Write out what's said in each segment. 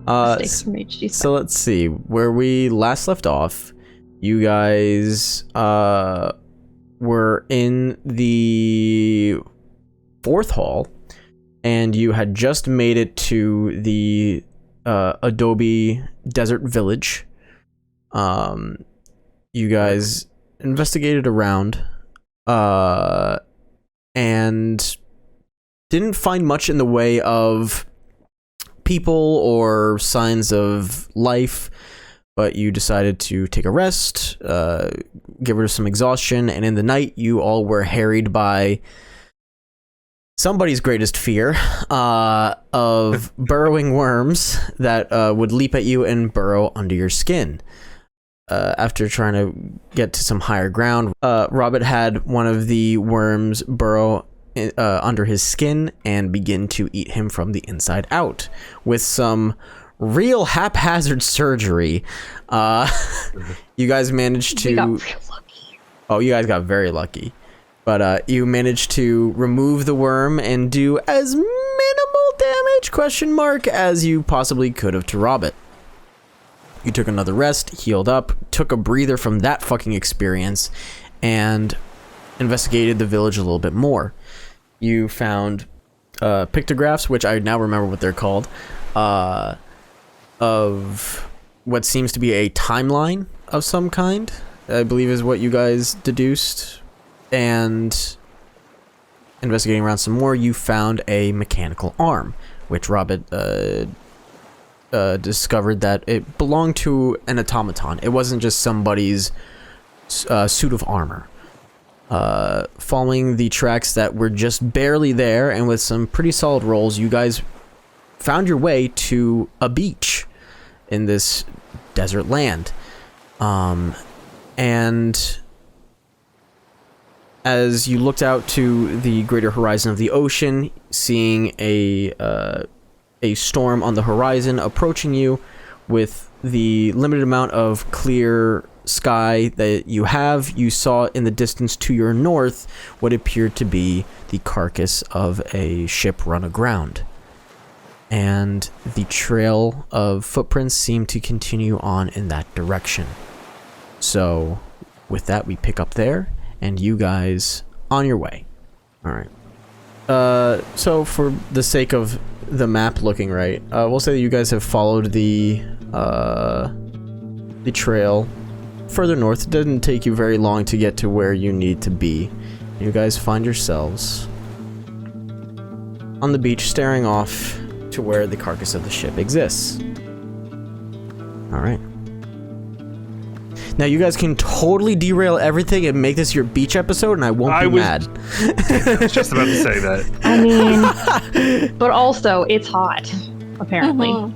Mistakes from HD. So let's see where we last left off. You guys were in the fourth hall, and you had just made it to the Adobe Desert Village. You guys investigated around and didn't find much in the way of people or signs of life, but you decided to take a rest, get rid of some exhaustion, and in the night you all were harried by somebody's greatest fear of burrowing worms that would leap at you and burrow under your skin. After trying to get to some higher ground, Robert had one of the worms burrow under his skin and begin to eat him from the inside out. With some real haphazard surgery, you guys managed to... We got real lucky. Oh, you guys got very lucky. But you managed to remove the worm and do as minimal damage, as you possibly could have to Robert. You took another rest, healed up, took a breather from that fucking experience, and investigated the village a little bit more. You found pictographs, which I now remember what they're called, of what seems to be a timeline of some kind, I believe is what you guys deduced. And investigating around some more, you found a mechanical arm, which Robert discovered that it belonged to an automaton. It wasn't just somebody's suit of armor. Following the tracks that were just barely there, and with some pretty solid rolls, you guys found your way to a beach in this desert land. And as you looked out to the greater horizon of the ocean, seeing a storm on the horizon approaching you, with the limited amount of clear sky that you have, you saw in the distance to your north what appeared to be the carcass of a ship run aground. And the trail of footprints seemed to continue on in that direction. So with that, we pick up there, and you guys on your way. All right. So for the sake of the map looking right, we'll say that you guys have followed the trail further north. It didn't take you very long to get to where you need to be. You guys find yourselves on the beach, staring off to where the carcass of the ship exists. All right. Now you guys can totally derail everything and make this your beach episode, and I won't be mad. I was just about to say that. I mean, but also it's hot, apparently.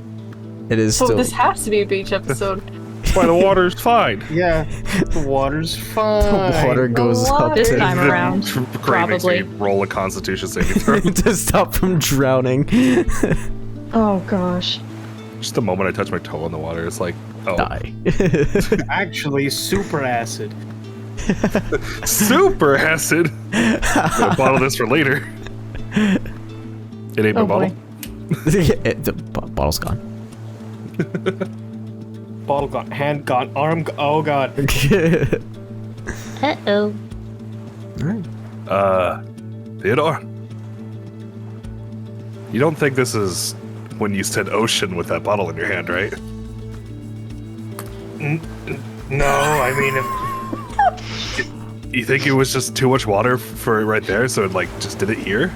It is So still... this has to be a beach episode. That's why the water's fine. Yeah, the water's fine. The water goes up This to time around, Gray makes me probably. roll a Constitution saving throw. to stop from drowning. Oh gosh. Just the moment I touch my toe in the water, it's like, oh, Die. Actually, super acid. super acid. Gonna bottle this for later. It ain't my Oh bottle. boy. The bottle's gone. Bottle gone, hand gone, arm gone. Oh god. Uh-oh. Alright. Theodore, you don't think this is when you said ocean with that bottle in your hand, right? No, I mean, You think it was just too much water for it right there, so it like just did it here?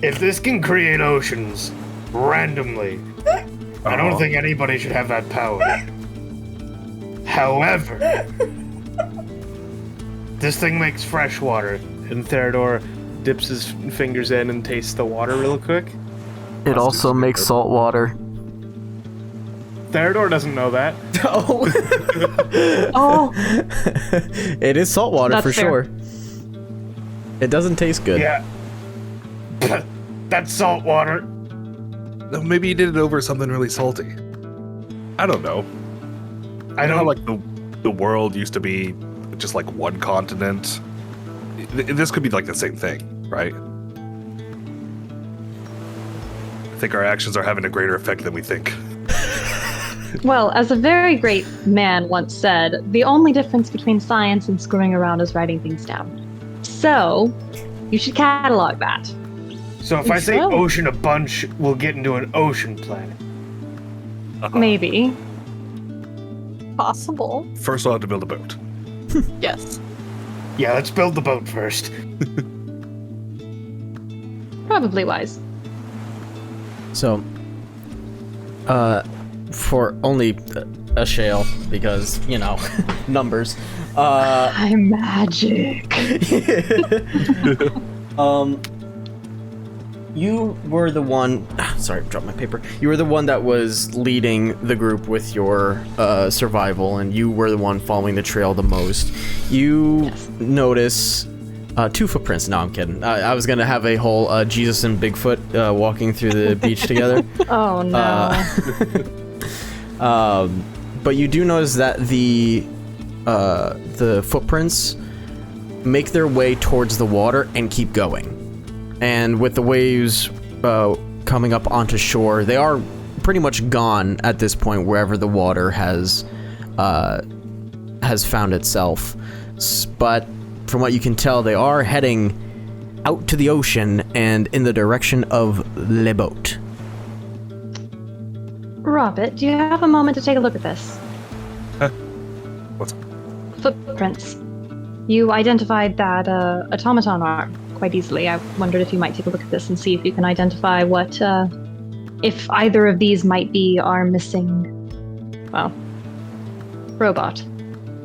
if this can create oceans randomly, I don't think anybody should have that power. However, this thing makes fresh water, and Theodore dips his fingers in and tastes the water real quick. It also makes salt water. Theodore doesn't know that. Oh, It is salt water That's for fair. sure. It doesn't taste good. Yeah. That's salt water. No, maybe you did it over something really salty. I don't know. I know how, don't like the world used to be just like one continent. This could be like the same thing, right? think our actions are having a greater effect than we think. Well, as a very great man once said, the only difference between science and screwing around is writing things down. So, you should catalog that. So if I say So? ocean a bunch, we'll get into an ocean planet. Maybe. Possible. First, we'll have to build a boat. Yes. Yeah, let's build the boat first. Probably wise. So, for only a shale, because, you know, numbers. I'm magic. You were the one. Sorry, dropped my paper. You were the one that was leading the group with your survival, and you were the one following the trail the most. You Yes. notice 2 footprints. No, I'm kidding. I was gonna have a whole Jesus and Bigfoot walking through the beach together. Oh no. But you do notice that the footprints make their way towards the water and keep going. And with the waves coming up onto shore, they are pretty much gone at this point wherever the water has found itself. But from what you can tell, they are heading out to the ocean and in the direction of Le Boat. Robert, do you have a moment to take a look at this? What's Footprints. You identified that automaton arm quite easily. I wondered if you might take a look at this and see if you can identify what, if either of these might be our missing, well, robot.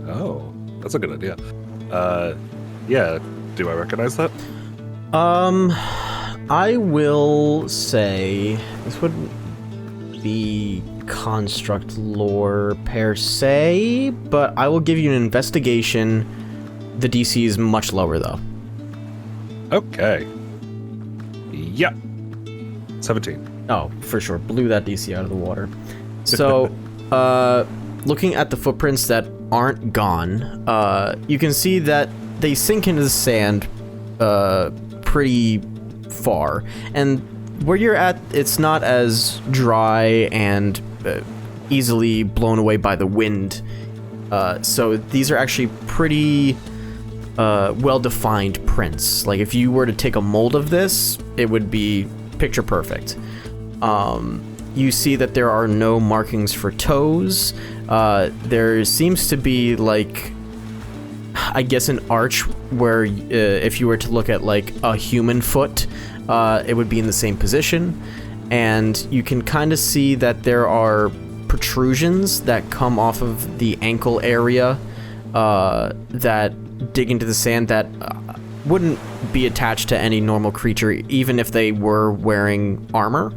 Oh, that's a good idea. Yeah. Do I recognize that? I will say this wouldn't be construct lore per se, but I will give you an investigation. The DC is much lower though. Okay. Yep. 17. Oh, for sure. Blew that DC out of the water. So, looking at the footprints that aren't gone, you can see that they sink into the sand pretty far. And where you're at, it's not as dry and easily blown away by the wind. So these are actually pretty well-defined prints. Like if you were to take a mold of this, it would be picture perfect. You see that there are no markings for toes. There seems to be like, I guess, an arch where if you were to look at like a human foot, it would be in the same position. And you can kind of see that there are protrusions that come off of the ankle area that dig into the sand that wouldn't be attached to any normal creature, even if they were wearing armor.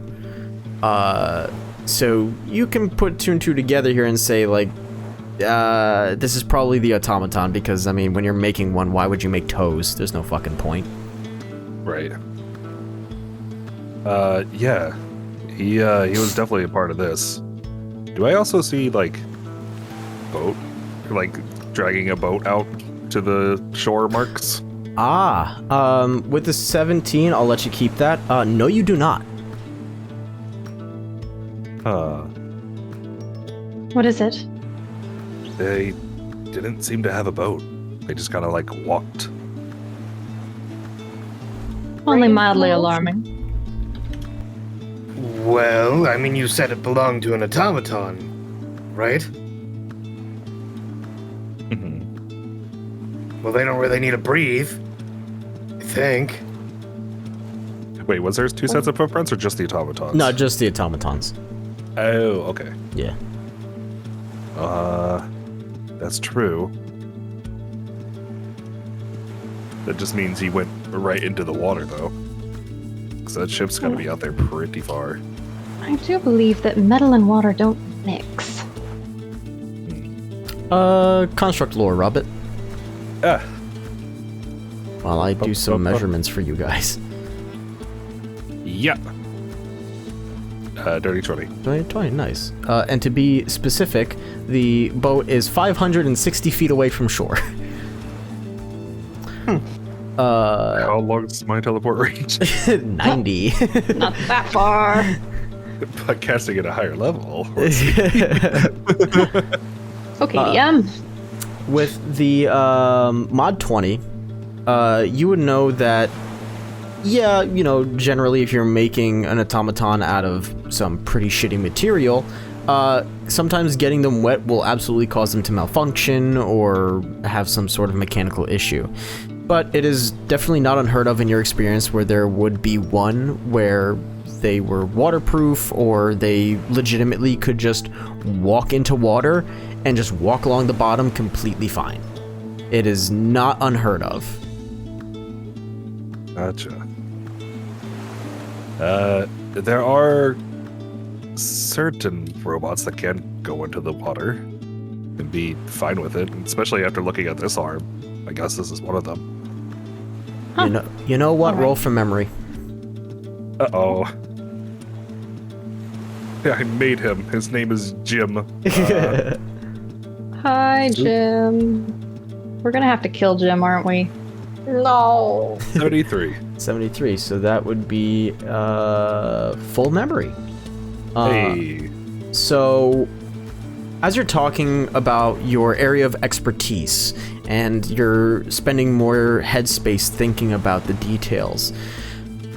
So you can put 2 and 2 together here and say, like, this is probably the automaton, because, I mean, when you're making one, why would you make toes? There's no fucking point. Right. Yeah. He was definitely a part of this. Do I also see, like, boat? Like, dragging a boat out to the shore marks? With the 17, I'll let you keep that. No, you do not. What is it? They didn't seem to have a boat. They just kind of, like, walked. Only mildly alarming. Well, I mean, you said it belonged to an automaton, right? Well, they don't really need to breathe, I think. Wait, was there 2 sets of footprints or just the automatons? No, just the automatons. Oh, okay. Yeah. That's true. That just means he went right into the water, though. Because that ship's gotta be out there pretty far. I do believe that metal and water don't mix. Construct lore, Robert. Ah. While I do some measurements for you guys. Yep. Dirty 20. 20, nice. And to be specific, the boat is 560 feet away from shore. How long is my teleport range? 90. Not that far. By casting at a higher level. Okay, DM. With the mod 20, you would know that, yeah, you know, generally if you're making an automaton out of some pretty shitty material, sometimes getting them wet will absolutely cause them to malfunction or have some sort of mechanical issue. But it is definitely not unheard of in your experience where there would be one where they were waterproof or they legitimately could just walk into water and just walk along the bottom completely fine. It is not unheard of. Gotcha. There are certain robots that can go into the water and be fine with it, especially after looking at this arm. I guess this is one of them. Huh. You know what? All right. Roll from memory. Uh-oh. Yeah, I made him. His name is Jim. Hi, Jim. We're gonna have to kill Jim, aren't we? No. 73. 73, so that would be full memory. Hey. So, as you're talking about your area of expertise and you're spending more headspace thinking about the details,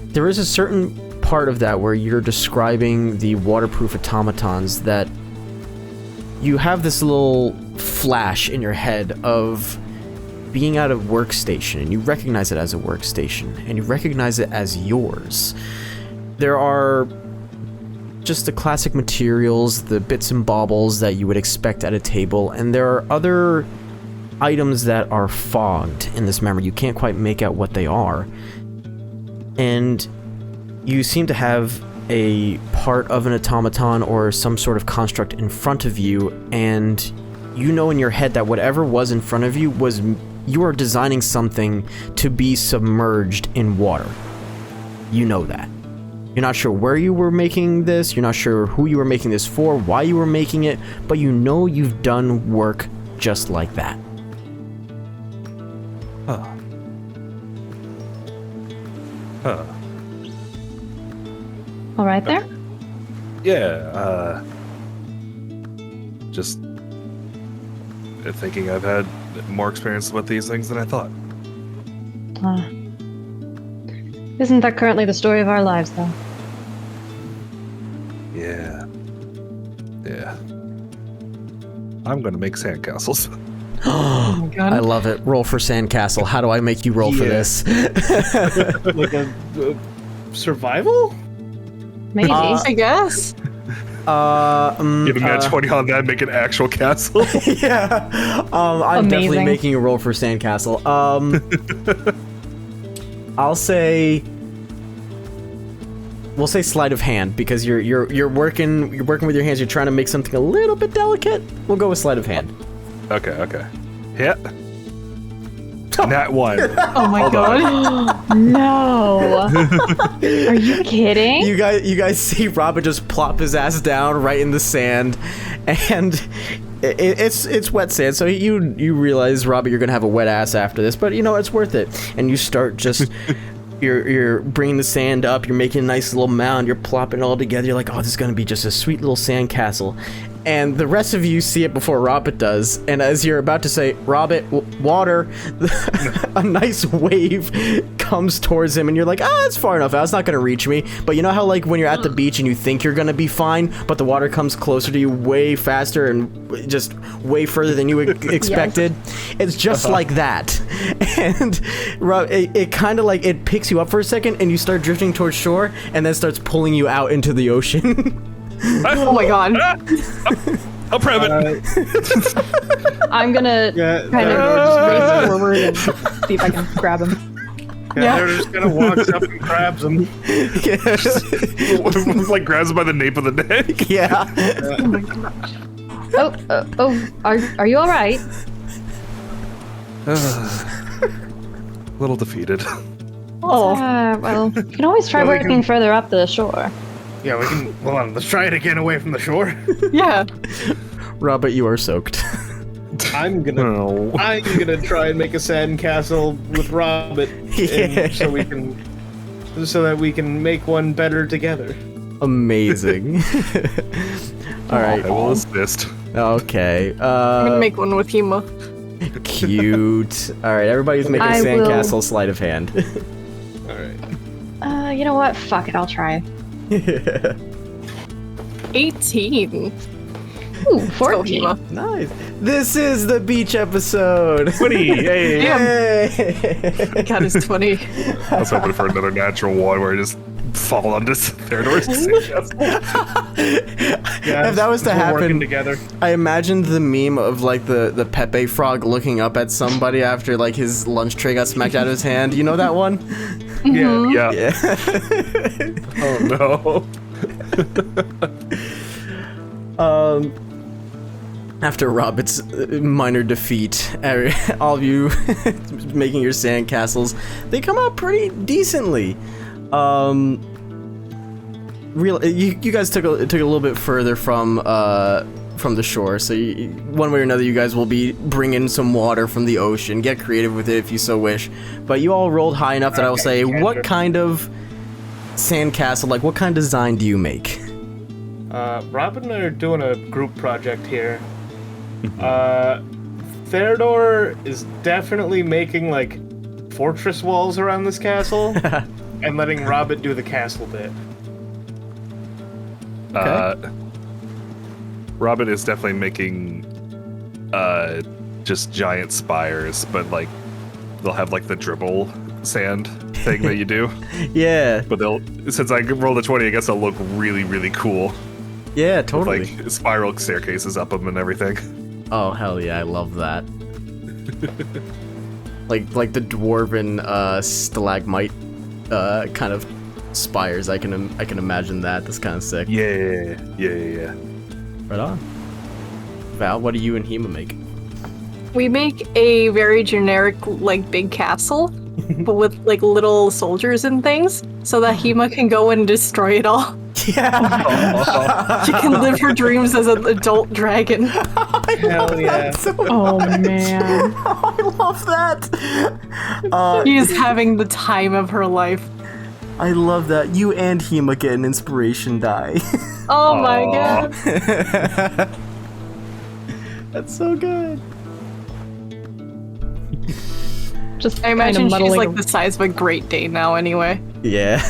there is a certain part of that where you're describing the waterproof automatons that you have this little flash in your head of being at a workstation, and you recognize it as a workstation, and you recognize it as yours. There are just the classic materials, the bits and baubles that you would expect at a table, and there are other items that are fogged in this memory. You can't quite make out what they are. And you seem to have a part of an automaton or some sort of construct in front of you, and you know in your head that whatever was in front of you was you are designing something to be submerged in water. You know that. You're not sure where you were making this, you're not sure who you were making this for, why you were making it, but you know you've done work just like that. Huh. Huh. All right there. Yeah, just thinking I've had more experience with these things than I thought. Isn't that currently the story of our lives, though? Yeah. Yeah. I'm gonna make sandcastles. Oh my god. I love it. Roll for sandcastle. How do I make you roll for Yeah. this? Like a survival? Maybe. I guess. Give a match 20 on that, make an actual castle. Yeah. I'm definitely Amazing. making a roll for sandcastle. I'll say we'll say sleight of hand because you're working with your hands. You're trying to make something a little bit delicate. We'll go with sleight of hand. Okay. Hit. Nat 1. Oh my Hold god. No. Are you kidding? You guys see Robin just plop his ass down right in the sand, and it's wet sand. So you realize, Robin, you're gonna have a wet ass after this, but you know it's worth it. And you start just. You're bringing the sand up, you're making a nice little mound, you're plopping it all together, you're like, oh, this is going to be just a sweet little sand castle. And the rest of you see it before Robert does, and as you're about to say, Robert, water, a nice wave comes towards him, and you're like, it's far enough out, it's not going to reach me. But you know how, like, when you're at the beach and you think you're going to be fine, but the water comes closer to you way faster and just way further than you expected? It's just like that. And it kind of like, it picks you up for a second, and you start drifting towards shore, and then starts pulling you out into the ocean. Oh my god. I'll prep it. I'm gonna kind of just race forward and see if I can grab him. They're just gonna walks up and grabs him. Like grabs him by the nape of the neck. Yeah. Are you all right? A little defeated. Oh. Well, you can always try Well, we working can- further up the shore. Yeah, we can. Hold on, let's try it again away from the shore. Yeah. Robert, you are soaked. I'm gonna try and make a sand castle with Robert, Yeah. so that we can make one better together. Amazing. All right. I will assist. Okay. I'm gonna make one with Hema. Cute. All right. Everybody's making I will- sandcastle sleight of hand. All right. You know what? Fuck it, I'll try. 18. Ooh, Go, 14. Hema. Nice. This is the beach episode. 20! Hey! Yay. God, it's 20. I was hoping for another natural one where I just fall onto Theodore's sandcastle. Yeah, If that was to we're working happen, together. I imagined the meme of like the Pepe frog looking up at somebody after like his lunch tray got smacked out of his hand. You know that one? Yeah. Yeah. Yeah. Oh no. After Robert's minor defeat, all of you making your sandcastles, they come out pretty decently. You guys took a little bit further from the shore, so one way or another, you guys will be bringing some water from the ocean. Get creative with it if you so wish. But you all rolled high enough that I will say, what kind of sandcastle, like what kind of design do you make? Robin and I are doing a group project here. Theodore is definitely making like fortress walls around this castle, and letting Robin do the castle bit. Robin is definitely making just giant spires, but like they'll have like the dribble sand thing that you do. Yeah, But since I rolled a 20, I guess they'll look really, really cool. yeah, With, totally. like spiral staircases up them and everything. Oh hell yeah, I love that. like the dwarven stalagmite kind of spires. I can imagine that. That's kind of sick. Yeah. Right on. Val, what do you and Hema make? We make a very generic, like, big castle, but with, like, little soldiers and things, so that Hema can go and destroy it all. Yeah. She can live her dreams as an adult dragon. Hell yeah. Oh man. I love that. She is having the time of her life. I love that. You and Hema get an inspiration die. Oh my Aw. god. That's so good. Just I imagine kind of she's muddling. like the size of a Great Dane now anyway, Yeah.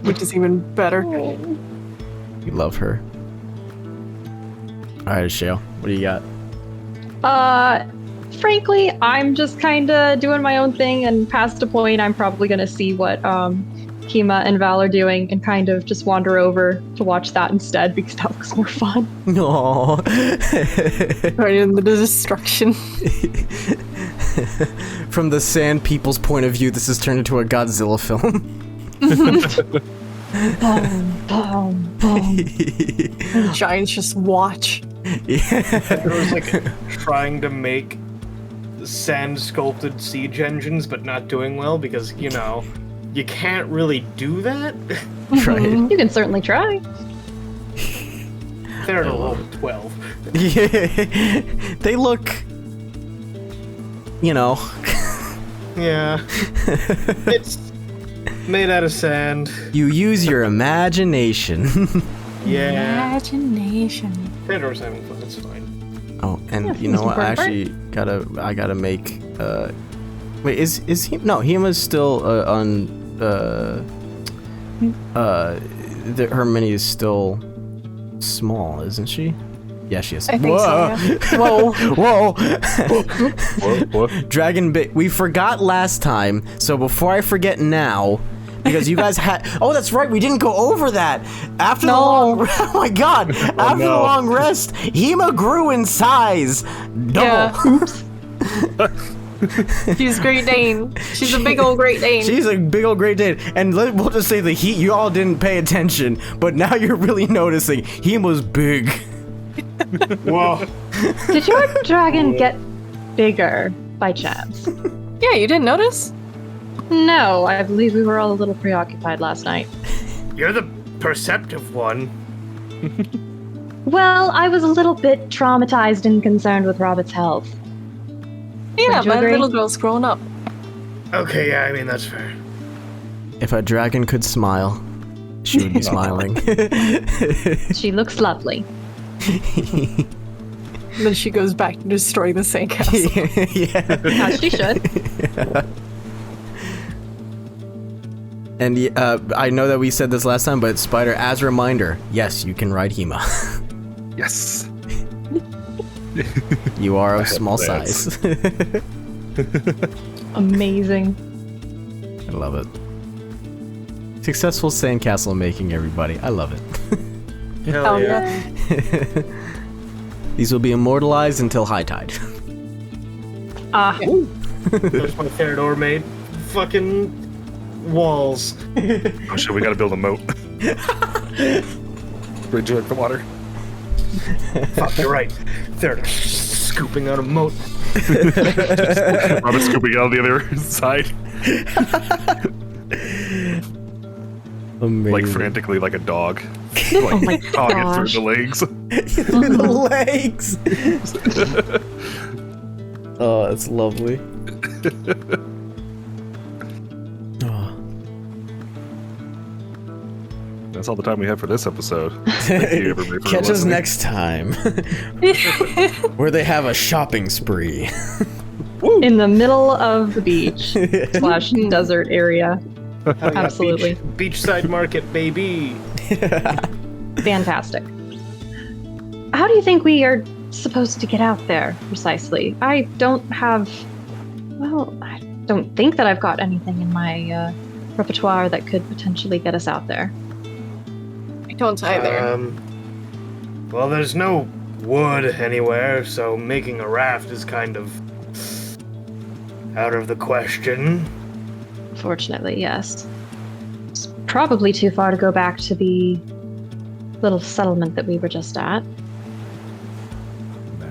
which is even better. We love her. Alright, Shale, what do you got? Frankly, I'm just kind of doing my own thing, and past a point, I'm probably gonna see what Kima and Val are doing, and kind of just wander over to watch that instead because that looks more fun. Aww. Right in the destruction. From the sand people's point of view, this has turned into a Godzilla film. Boom, boom, boom. Giants just watch. There was like trying to make sand sculpted siege engines, but not doing well because you can't really do that. Right. You can certainly try. They're at a level 12. Yeah. They look, Yeah, it's made out of sand. you use your imagination. Yeah, Imagination. Theodore's having fun. It's fine. Oh, and Yeah, you know what? I important actually gotta make. Wait, is he? No, Hima's still her mini is still small, isn't she? Yeah, she is. I think so, yeah. Whoa! What? Dragon bit. We forgot last time, so before I forget now, because you guys had. Oh, that's right. We didn't go over that. After the long. Oh my God! After the long rest, Hema grew in size. Double. Yeah. She's Great Dane. She's a big old Great Dane. She's a big old Great Dane, and we'll just say the heat. You all didn't pay attention, but now you're really noticing. Hema's big. Whoa. Did your dragon get bigger by chance? Yeah, you didn't notice? No, I believe we were all a little preoccupied last night. You're the perceptive one. Well, I was a little bit traumatized and concerned with Robert's health. Yeah, Would you my agree? little girl's grown up. Okay, yeah, I mean, that's fair. If a dragon could smile, she would be smiling. She looks lovely. Then she goes back to destroying the sandcastle. Yeah. As she should. And I know that we said this last time, but Spider, as a reminder, yes, you can ride Hema. Yes. You are of I have small plans. size. Amazing. I love it. Successful sandcastle making, everybody. I love it. Hell yeah. These will be immortalized until high tide. Ah, There's my Theodore made fucking walls. Oh shit, we gotta build a moat. Bridge like the water. Fuck, you're right. Theodore scooping out a moat. Robert scooping out on the other side, Amazing. like frantically, like a dog. oh my Hogging gosh. through the legs. Through the legs. Oh, that's lovely. Oh. That's all the time we have for this episode. Thank you, everybody, for Catch us listening. next time, where they have a shopping spree. In the middle of the beach slash desert area. Hell yeah, Absolutely. Beachside market, baby. Fantastic. How do you think we are supposed to get out there precisely? I don't think that I've got anything in my repertoire that could potentially get us out there. I don't either. Well, there's no wood anywhere, so making a raft is kind of out of the question. Unfortunately, yes. It's probably too far to go back to the little settlement that we were just at.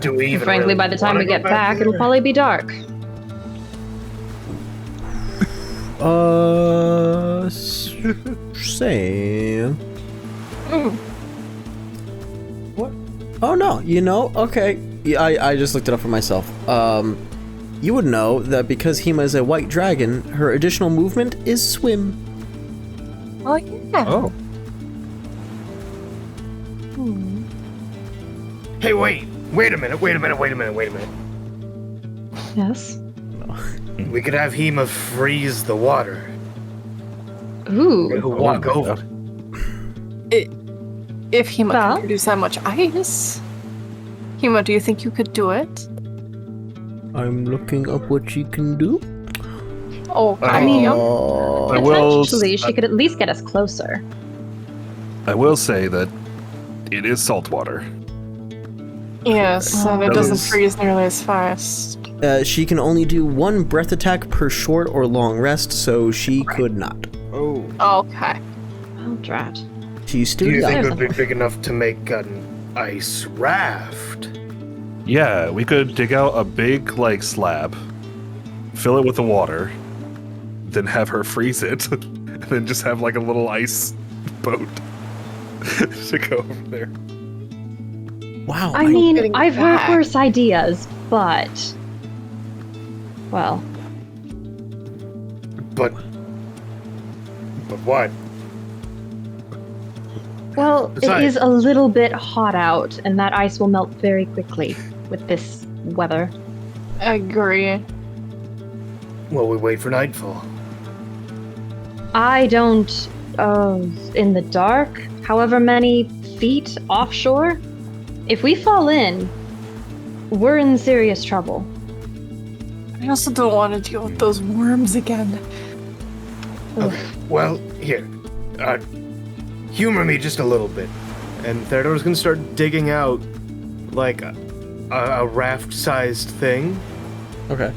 Do we And even frankly, really by the time wanna we go get back, there? it'll probably be dark. Sam. Mm. What? Oh no, okay. Yeah, I just looked it up for myself. You would know that because Hema is a white dragon, her additional movement is swim. Oh, yeah. Oh, Hmm. Hey, wait a minute. Yes. We could have Hema freeze the water. Ooh. He'll walk oh my over. God. If Hema Well- can produce that much ice. Hema, do you think you could do it? I'm looking up what she can do. Oh, I mean- I will. Potentially, she could at least get us closer. I will say that it is salt water. yes, and it That doesn't was- freeze nearly as fast. She can only do one breath attack per short or long rest, so she could not. Oh. Okay. Oh, drat. She's Do still you think young. it would be big enough to make an ice raft? Yeah, we could dig out a big like slab, fill it with the water, then have her freeze it, and then just have like a little ice boat to go over there. Wow. I mean, getting I've heard back. worse ideas, but. Well, But what? it Besides- is a little bit hot out, and that ice will melt very quickly with this weather. Agree. Well, we wait for nightfall. I don't. In the dark, however many feet offshore, if we fall in, we're in serious trouble. I also don't want to deal with those worms again. Okay. Well, here. Humor me just a little bit. And Theodore's gonna start digging out, like, a raft-sized thing. Okay.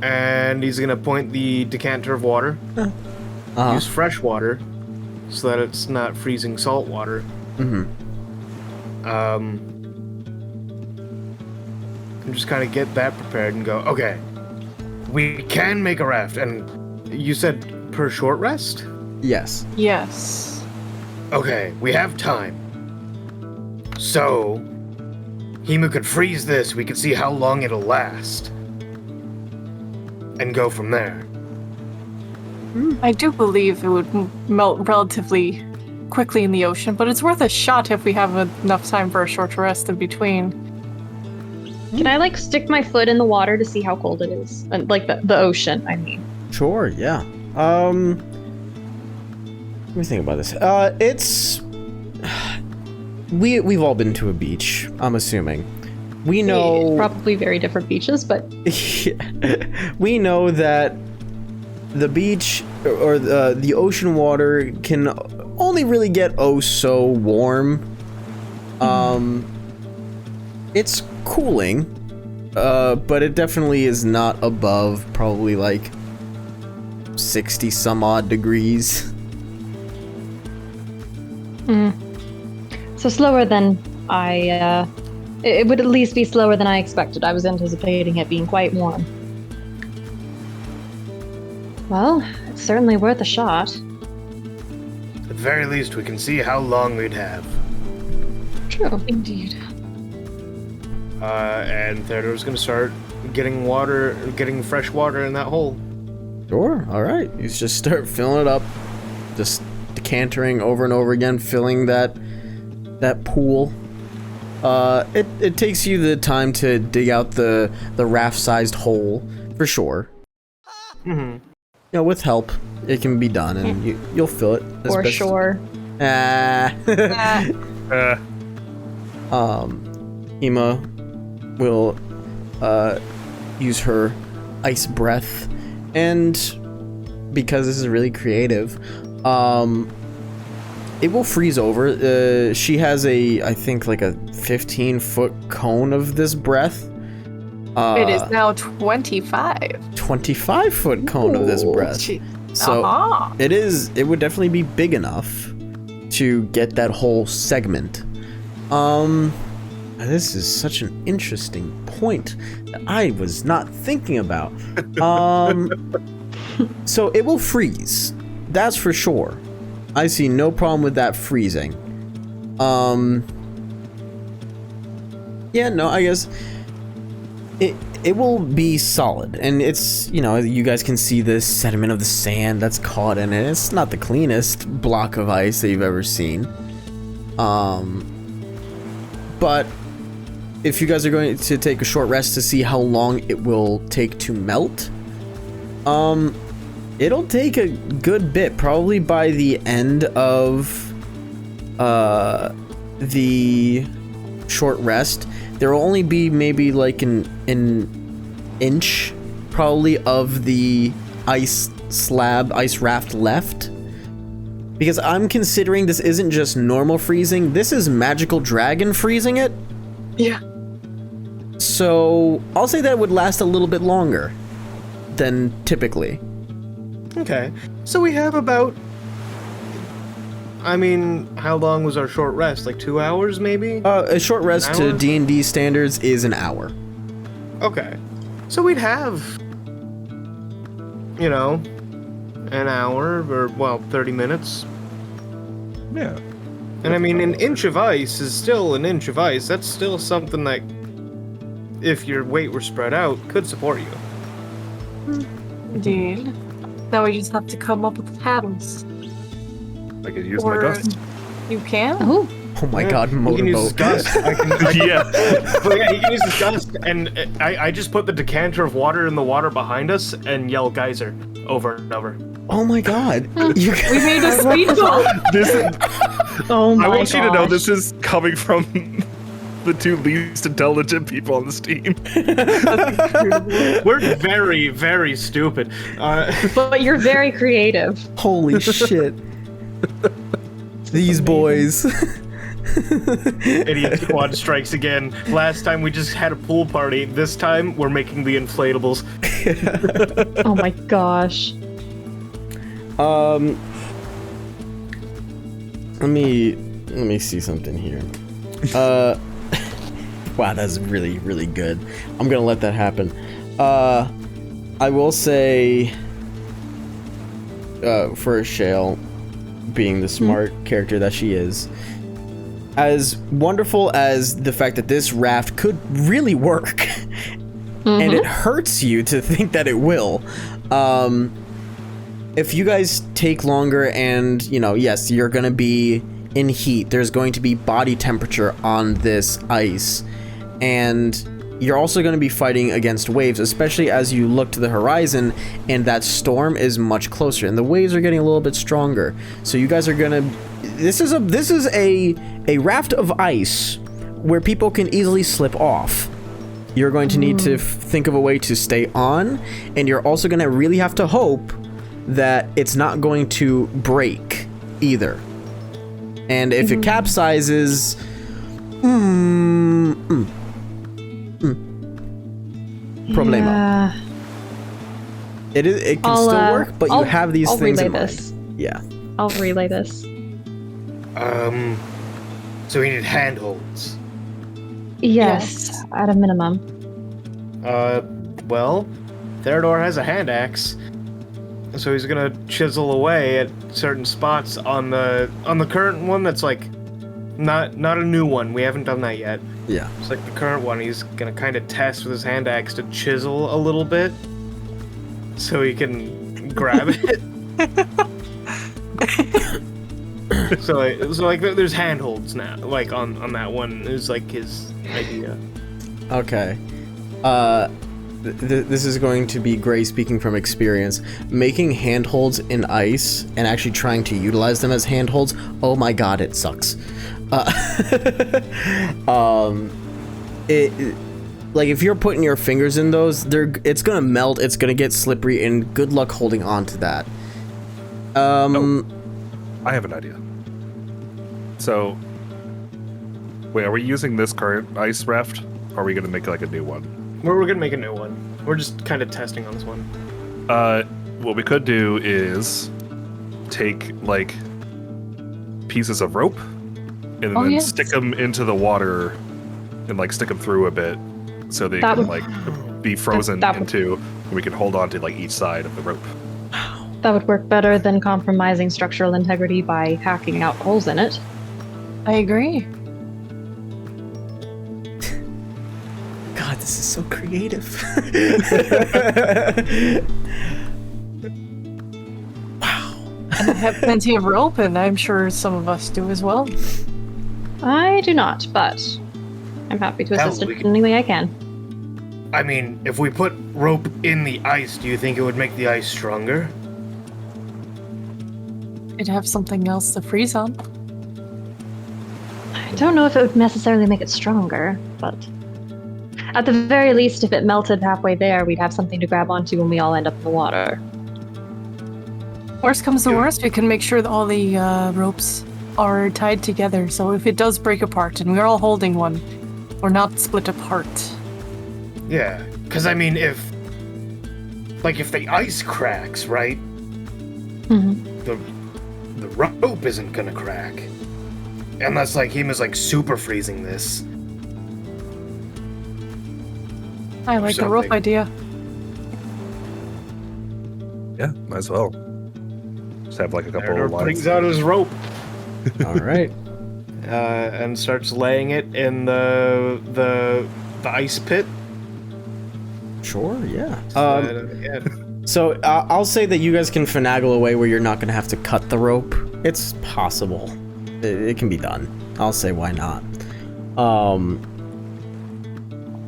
And he's gonna point the decanter of water. Uh-huh. Use fresh water, so that it's not freezing salt water. Mm-hmm. And just kind of get that prepared and go, okay, we can make a raft. And you said per short rest? Yes. Yes. Okay, we have time. So, Hima could freeze this. We could see how long it'll last. And go from there. I do believe it would melt relatively quickly in the ocean, but it's worth a shot if we have enough time for a short rest in between. Can I like stick my foot in the water to see how cold it is? Like the ocean, I mean. Sure, yeah. Let me think about this. It's we've all been to a beach, I'm assuming. We know Probably very different beaches, but we know that the beach or the ocean water can only really get oh so warm. It's cooling, but it definitely is not above probably like 60 some odd degrees. so slower than I. It would at least be slower than I expected. I was anticipating it being quite warm. Well, it's certainly worth a shot. At the very least, we can see how long we'd have. True. Indeed. And Theodore's gonna start getting fresh water in that hole. Sure, alright. You just start filling it up. Just decantering over and over again, filling that pool. It takes you the time to dig out the raft-sized hole, for sure. Mm-hmm. You know, with help, it can be done, and you'll fill it. as For best- sure. Hima will use her ice breath, and because this is really creative, it will freeze over. She has I think like a 15-foot cone of this breath. It is now 25. 25-foot cone of this breath. So it would definitely be big enough to get that whole segment. This is such an interesting point that I was not thinking about. So it will freeze. That's for sure. I see no problem with that freezing. Yeah, no, I guess it will be solid, and it's, you know, you guys can see the sediment of the sand that's caught in it. It's not the cleanest block of ice that you've ever seen. But if you guys are going to take a short rest to see how long it will take to melt, it'll take a good bit. Probably by the end of the short rest, there will only be maybe like an inch probably of the ice raft left. Because I'm considering this isn't just normal freezing, this is magical dragon freezing it. Yeah. So I'll say that it would last a little bit longer than typically. Okay, so we have about... I mean, how long was our short rest? Like 2 hours, maybe? A short rest to hour? D&D standards is an hour. Okay. So we'd have, you know, an hour, or, well, 30 minutes. Yeah. And I mean, an inch of ice is still an inch of ice. That's still something that, if your weight were spread out, could support you. Indeed. Now we just have to come up with paddles. I could use my gust. You can? Oh, Oh my god, He can use his motorboat. gust. I can, Yeah. but yeah, he can use his gust, and I just put the decanter of water in the water behind us and yell geyser over and over. Oh my god. You We made a speedball. This is, oh my I want you to know gosh. this is coming from the two least intelligent people on this team. We're very, very stupid. But you're very creative. Holy shit. These boys. Idiot squad strikes again. Last time we just had a pool party. This time we're making the inflatables. Oh my gosh. Let me see something here. Wow, that's really, really good. I'm gonna let that happen. I will say, for a shale, being the smart character that she is, as wonderful as the fact that this raft could really work, and it hurts you to think that it will, if you guys take longer and, you know, yes, you're going to be in heat, there's going to be body temperature on this ice, and you're also going to be fighting against waves, especially as you look to the horizon and that storm is much closer and the waves are getting a little bit stronger. So you guys are going to, this is a raft of ice where people can easily slip off. You're going to need to think of a way to stay on, and you're also going to really have to hope that it's not going to break either. And if it capsizes, problema. Yeah. It can still work, but you have these things in mind. This. Yeah. I'll relay this. So we need handholds. Yes, at a minimum. Well, Theodore has a hand axe, so he's gonna chisel away at certain spots on the current one that's like not a new one. We haven't done that yet. Yeah. It's like the current one. He's gonna kind of test with his hand axe to chisel a little bit, so he can grab it. So like there's handholds now. Like on that one is like his idea. Okay. This is going to be Gray speaking from experience. Making handholds in ice and actually trying to utilize them as handholds, oh my god, it sucks. Like if you're putting your fingers in those, it's gonna melt, it's gonna get slippery, and good luck holding on to that. I have an idea. So, wait, are we using this current ice raft? Or are we gonna make like a new one? We're gonna make a new one. We're just kind of testing on this one. What we could do is take like pieces of rope and then stick them into the water and like stick them through a bit so they can like be frozen into, and we can hold on to like each side of the rope. That would work better than compromising structural integrity by hacking out holes in it. I agree. God, this is so creative. Wow. And I have plenty of rope, and I'm sure some of us do as well. I do not, but I'm happy to assist in any way I can. I mean, if we put rope in the ice, do you think it would make the ice stronger? It'd have something else to freeze on. I don't know if it would necessarily make it stronger, but at the very least, if it melted halfway there, we'd have something to grab onto when we all end up in the water. Worst comes to worst, we can make sure that all the ropes are tied together, so if it does break apart and we're all holding one, we're not split apart. Yeah, because I mean, if the ice cracks, right? The rope isn't gonna crack. Unless like him is like super freezing this. I like the rope idea. Yeah, might as well. Just have like a couple of lines. Brings out his rope. All right. And starts laying it in the ice pit. Sure, yeah. Yeah. So I'll say that you guys can finagle a way where you're not going to have to cut the rope. It's possible. It can be done. I'll say why not.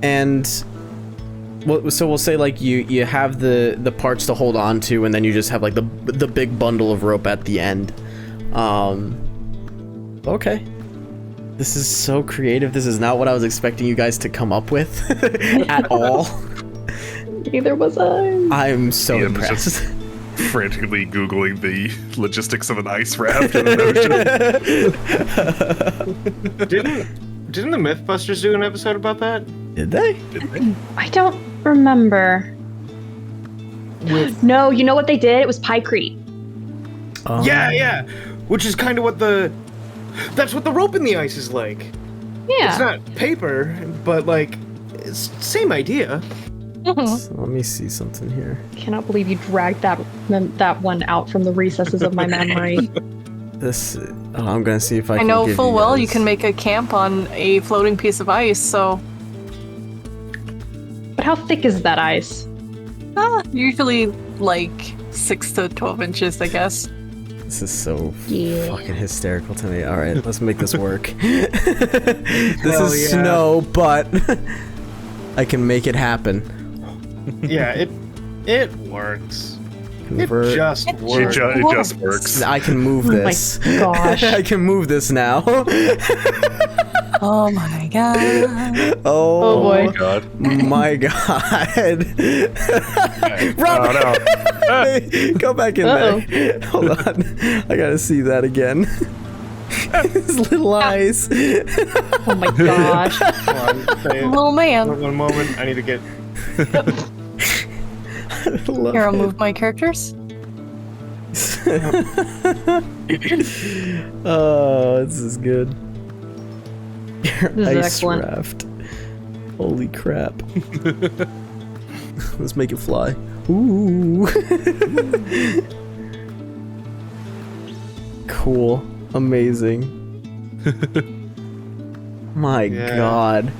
And so we'll say like you have the parts to hold on to, and then you just have like the big bundle of rope at the end. Okay. This is so creative. This is not what I was expecting you guys to come up with at all. Neither was I. I'm so Ian was impressed. just frantically Googling the logistics of an ice raft in an ocean. Didn't the Mythbusters do an episode about that? Did they? I don't remember. No, you know what they did? It was Pykrete. Yeah. Which is kind of that's what the rope in the ice is like. Yeah. It's not paper, but like, it's same idea. So let me see something here. Cannot believe you dragged that one out from the recesses of my memory. This. I'm gonna see if I I can. know give full well you guys- can make a camp on a floating piece of ice, so But how thick is that ice? usually like 6 to 12 inches, I guess. This is so Yeah. fucking hysterical to me. All right, let's make this work. This Hell is yeah. snow, but I can make it happen. Yeah, it works. Convert. It just It, works. it just works. I can move Oh my this. gosh. I can move this now. Oh my god. Oh, boy. Oh God. my god. Oh Robert, no. go back in Uh-oh. there. Hold on. I gotta see that again. His little eyes. Oh my gosh. Hold on, say it. Little man. One moment, I need to get. Love Here, I'll it. move my characters. Oh, this is good. Your This is ice excellent. raft. Holy crap. Let's make it fly. Ooh. Cool. Amazing. My Yeah. god.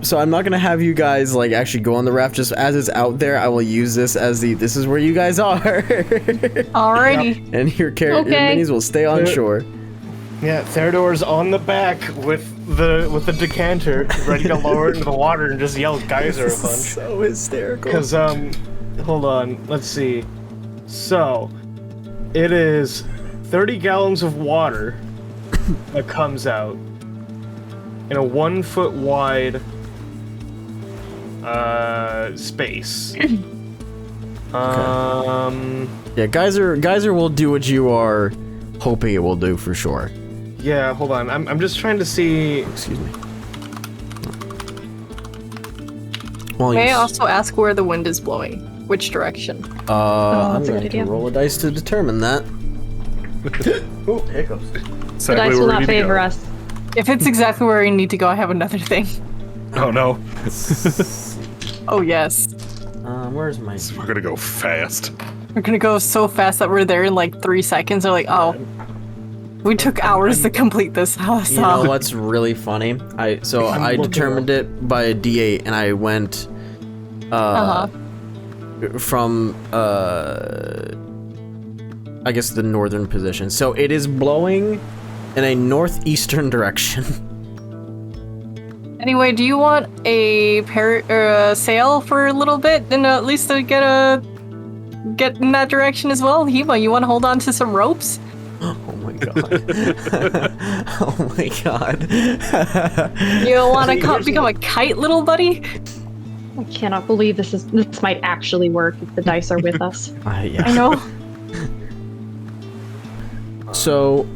So I'm not gonna have you guys like actually go on the raft. Just as it's out there, I will use this as the this is where you guys are, Alrighty. and your character Okay. minis will stay on Yeah. shore. Yeah, Theodor's on the back with the decanter, ready to lower it into the water and just yell geyser a This is bunch. so hysterical. Cause hold on, let's see. So, it is 30 gallons of water that comes out in a 1 foot wide space. Yeah, geyser will do what you are hoping it will do for sure. Yeah, hold on. I'm just trying to see. Excuse me. Well, May I you also ask where the wind is blowing? Which direction? I'm that's a going good to idea. roll a dice to determine that. Ooh, hiccups. The Exactly dice where will we not need to favor go. us. If it's exactly where I need to go, I have another thing. Oh no. Oh yes. Where's my... We're gonna go fast. We're gonna go so fast that we're there in like 3 seconds. They're like, oh, we took hours to complete this house. You know what's really funny? I looking determined it by a D8, and I went from I guess the northern position. So it is blowing in a northeastern direction. Anyway, do you want a sail for a little bit, and at least to get in that direction as well? Hema, you want to hold on to some ropes? Oh my god. Oh my god. You don't want to become a kite, little buddy? I cannot believe this might actually work if the dice are with us. Yeah. I know. So,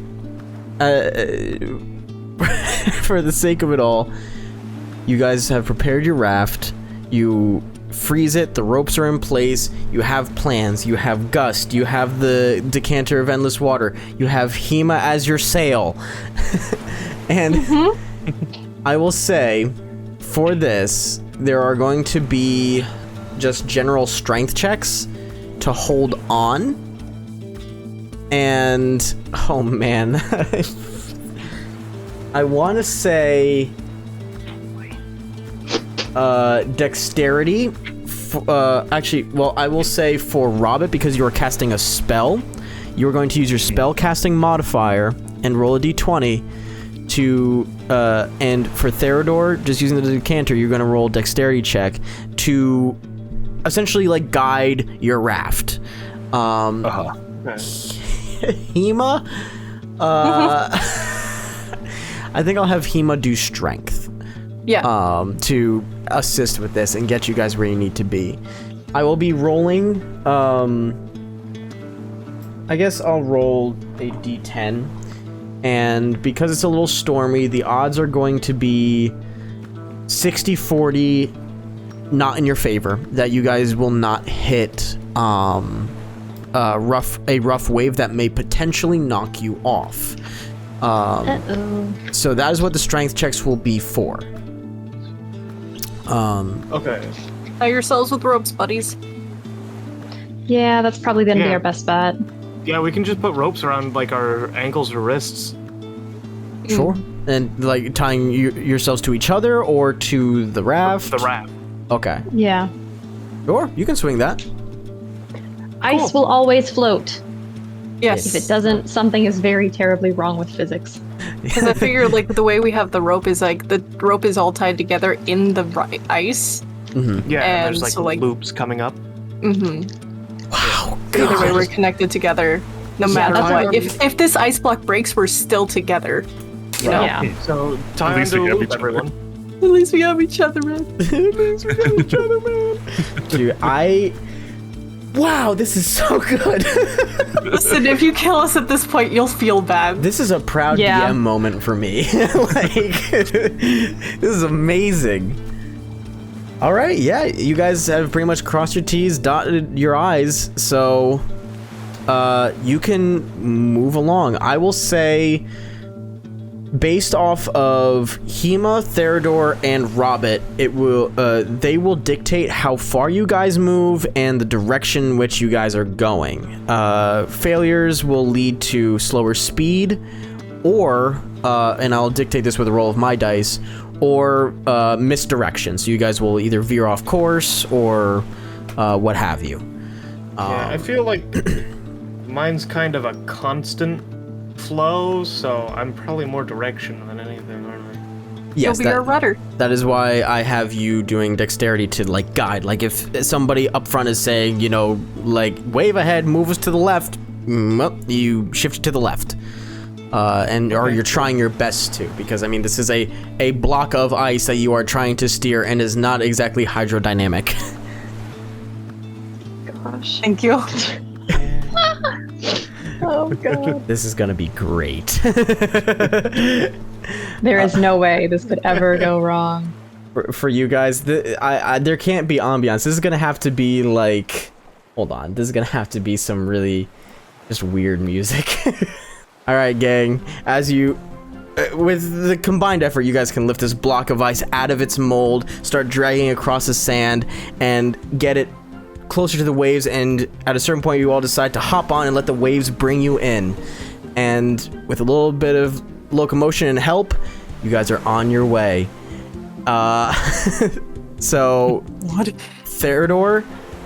for the sake of it all, you guys have prepared your raft. You freeze it. The ropes are in place. You have plans. You have Gust. You have the decanter of endless water. You have Hema as your sail. And I will say, for this, there are going to be just general strength checks to hold on. And oh man, I want to say dexterity. Actually, well, I will say for Robert, because you are casting a spell, you are going to use your spell casting modifier and roll a d20 to and for Theodore, just using the decanter, you're going to roll a dexterity check to essentially like guide your raft. Hema, I think I'll have Hema do strength. Yeah. To assist with this and get you guys where you need to be. I will be rolling. I guess I'll roll a d10, and because it's a little stormy, the odds are going to be 60-40, not in your favor. That you guys will not hit a rough wave that may potentially knock you off. Uh-oh. So that is what the strength checks will be for. Okay. Tie yourselves with ropes, buddies. Yeah, that's probably gonna be Yeah. our best bet. Yeah, we can just put ropes around like our ankles or wrists. Sure. And like tying yourselves to each other or to the raft? The raft. Okay. Yeah. Sure, you can swing that. Ice will always float. Yes. If it doesn't, something is very terribly wrong with physics. Because I figure like the way we have the rope is like the rope is all tied together in the ice. Mm-hmm. Yeah, and there's And like so, like- loops coming up. Mm-hmm. Wow. Either way, we're connected together, no matter that's what. what- If this ice block breaks, we're still together. You know. Yeah. So tie At least onto we a have loop, each other. everyone. At least we have each other, man. Dude, wow, this is so good. Listen, if you kill us at this point, you'll feel bad. This is a proud Yeah. DM moment for me. Like, this is amazing. All right, yeah, you guys have pretty much crossed your T's, dotted your I's, so you can move along. I will say, based off of Hema, Therador, and Robert, they will dictate how far you guys move and the direction which you guys are going. Failures will lead to slower speed, or and I'll dictate this with a roll of my dice, or misdirection. So you guys will either veer off course or what have you. Yeah, I feel like mine's kind of a constant flow, so I'm probably more direction than anything, aren't I? Yes, You'll be our rudder. that is why I have you doing dexterity to like guide. Like if somebody up front is saying, you know, like wave ahead, move us to the left, well, you shift to the left. Or you're trying your best to, because I mean this is a block of ice that you are trying to steer and is not exactly hydrodynamic. Gosh. Thank you. Oh god. This is gonna be great. There is no way this could ever go wrong. For you guys, there can't be ambiance. This is gonna have to be like, hold on, this is gonna have to be some really just weird music. All right, gang, as you with the combined effort, you guys can lift this block of ice out of its mold, start dragging across the sand, and get it closer to the waves. And at a certain point, you all decide to hop on and let the waves bring you in. And with a little bit of locomotion and help, you guys are on your way. So What? Theodore,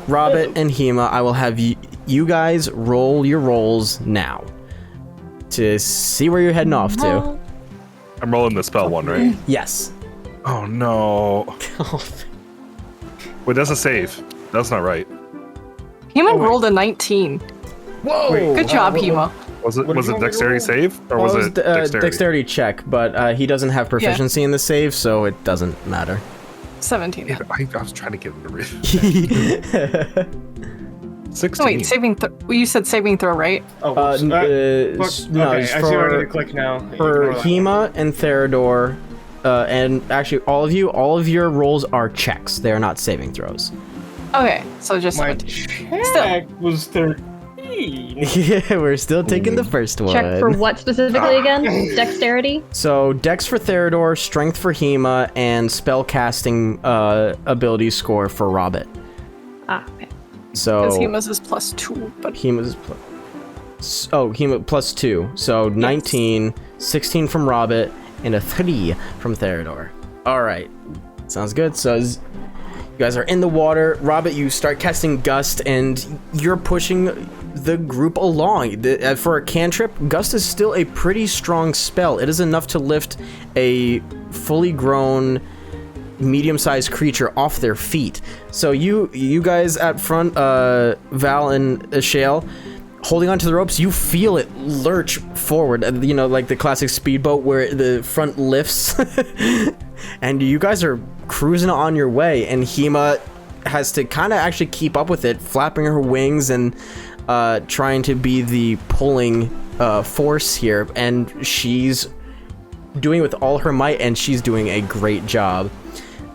Robert, and Hema, I will have you guys roll your rolls now to see where you're heading off to. I'm rolling the spell one, right? Yes. Oh no. Wait, that's a save. That's not right. Hema rolled a 19. Whoa! Good job, Hema. Was it What was did it you want me to dexterity roll? save or was it dexterity? Dexterity check, but he doesn't have proficiency in the save, so it doesn't matter. 17. Yeah, I was trying to get him to read. 16. Oh, wait, you said saving throw, right? Oh, no, okay, it's I see where I need to click now. For Ignore that. Hema and Theodore, and actually all of your rolls are checks. They are not saving throws. Okay, so just My 17. check was 13. Yeah, we're still taking the first one. Check for what specifically again? Dexterity? So Dex for Theodore, Strength for Hema, and spell casting ability score for Robert. Ah, okay. So Because Hema's is +2, but Hema's Hema plus 2. So 19, 16 from Robert, and a 3 from Theodore. All right, sounds good. So you guys are in the water. Robert, you start casting Gust, and you're pushing the group along. For a cantrip, Gust is still a pretty strong spell. It is enough to lift a fully grown medium-sized creature off their feet. So you guys at front, Val and Shale, holding onto the ropes, you feel it lurch forward, you know, like the classic speedboat where the front lifts. And you guys are cruising on your way, and Hema has to kind of actually keep up with it, flapping her wings and trying to be the pulling force here, and she's doing it with all her might, and she's doing a great job.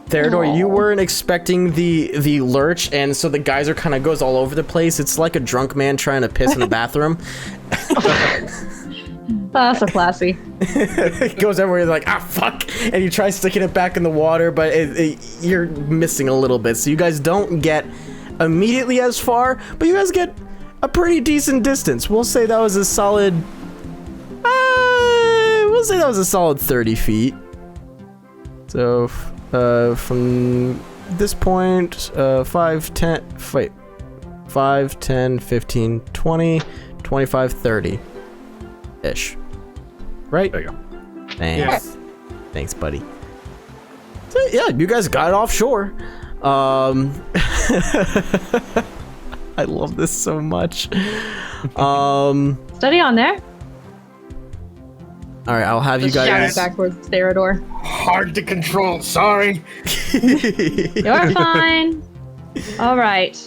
Theodore, you weren't expecting the lurch, and so the geyser kind of goes all over the place. It's like a drunk man trying to piss in the bathroom. So classy. It goes everywhere. You're like, ah, fuck, and you try sticking it back in the water, but you're missing a little bit. So you guys don't get immediately as far, but you guys get a pretty decent distance. We'll say that was a solid. We'll say that was a solid 30 feet. So, from this point, 5, 10, 15, 20, 25, 30 ish. Right? There you go. Thanks. Yeah. Thanks, buddy. So, yeah, you guys got it offshore. I love this so much. Study on there. All right, I'll have you Just guys. shout back towards Theodore. Hard to control. Sorry. You're fine. All right.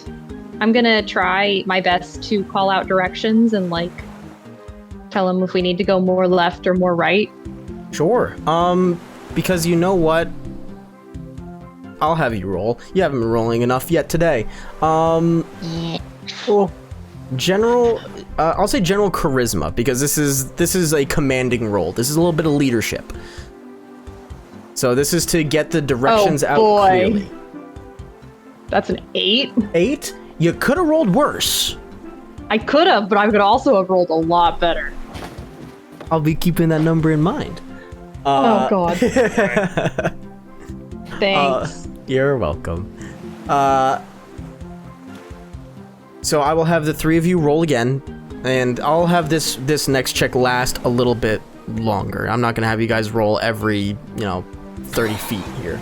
I'm gonna try my best to call out directions and like tell him if we need to go more left or more right. Sure. Because you know what? I'll have you roll. You haven't been rolling enough yet today. General, I'll say general charisma because this is a commanding role. This is a little bit of leadership. So this is to get the directions out clearly. That's an 8. 8? You could have rolled worse. I could have, but I could also have rolled a lot better. I'll be keeping that number in mind. Oh God. Thanks. You're welcome. So I will have the three of you roll again, and I'll have this next check last a little bit longer. I'm not gonna have you guys roll every 30 feet here.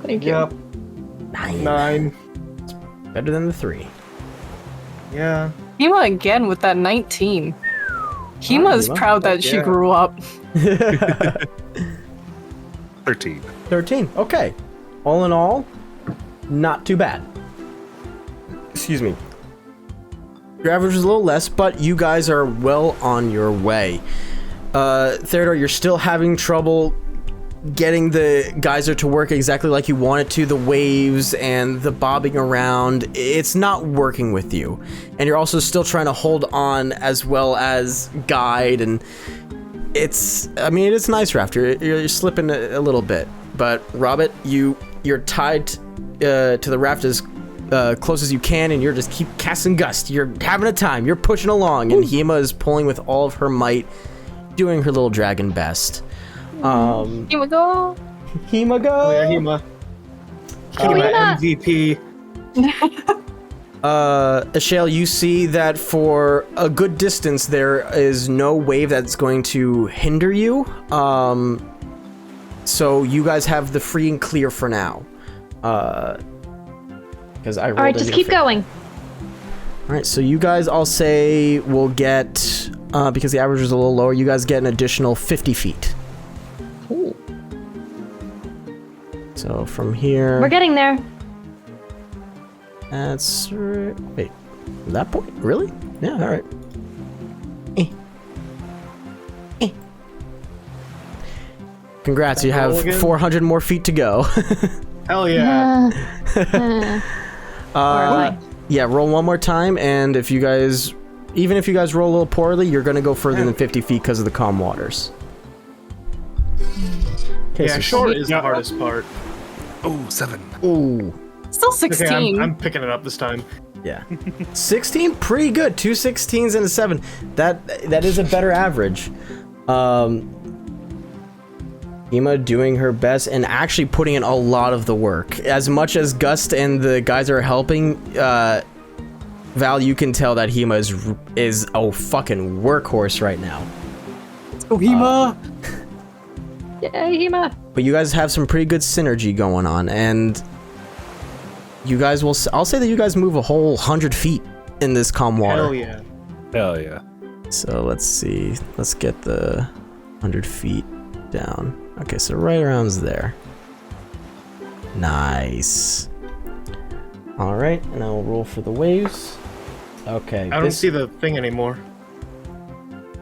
Thank you. Yep. 9. It's better than the 3. Yeah. Hema again with that 19. Hema's Hema. proud that she Yeah. grew up. 13. 13. Okay. All in all, not too bad. Excuse me. Your average is a little less, but you guys are well on your way. Theodore, you're still having trouble getting the geyser to work exactly like you want it to. The waves and the bobbing around, it's not working with you. And you're also still trying to hold on as well as guide, and it's nice, Raptor. You're slipping a little bit. But Robert, you're tied to the raft as close as you can, and you're just keep casting gust. You're having a time. You're pushing along, and Hema is pulling with all of her might, doing her little dragon best. Hema go! Hema go! Oh, yeah, Hema. Hema MVP. Ashale, you see that for a good distance there is no wave that's going to hinder you. So you guys have the free and clear for now. Because I rolled. All right, just keep going. All right, so you guys, I'll say, will get because the average is a little lower. You guys get an additional 50 feet. Ooh. So from here, We're getting there. that's wait, that point, really? Yeah, all right. Congrats, you have 400 more feet to go. Hell yeah. Alright. Yeah, roll one more time, and if you guys roll a little poorly, you're gonna go further than 50 feet because of the calm waters. Okay, Yeah, so short is the hardest part. Oh, 7. Ooh, Still 16. Okay, I'm picking it up this time. yeah. 16, pretty good. 2 16s and a 7. That is a better average. Hema doing her best and actually putting in a lot of the work. As much as Gust and the guys are helping, Val, you can tell that Hema is a fucking workhorse right now. Let's go, Hema! Yay, Hema. But you guys have some pretty good synergy going on, and you guys will. I'll say that you guys move a whole 100 feet in this calm water. Hell yeah. Hell yeah. So let's see. Let's get the 100 feet down. Okay, so right around there. Nice. All right, and I'll roll for the waves. Okay. I don't see the thing anymore.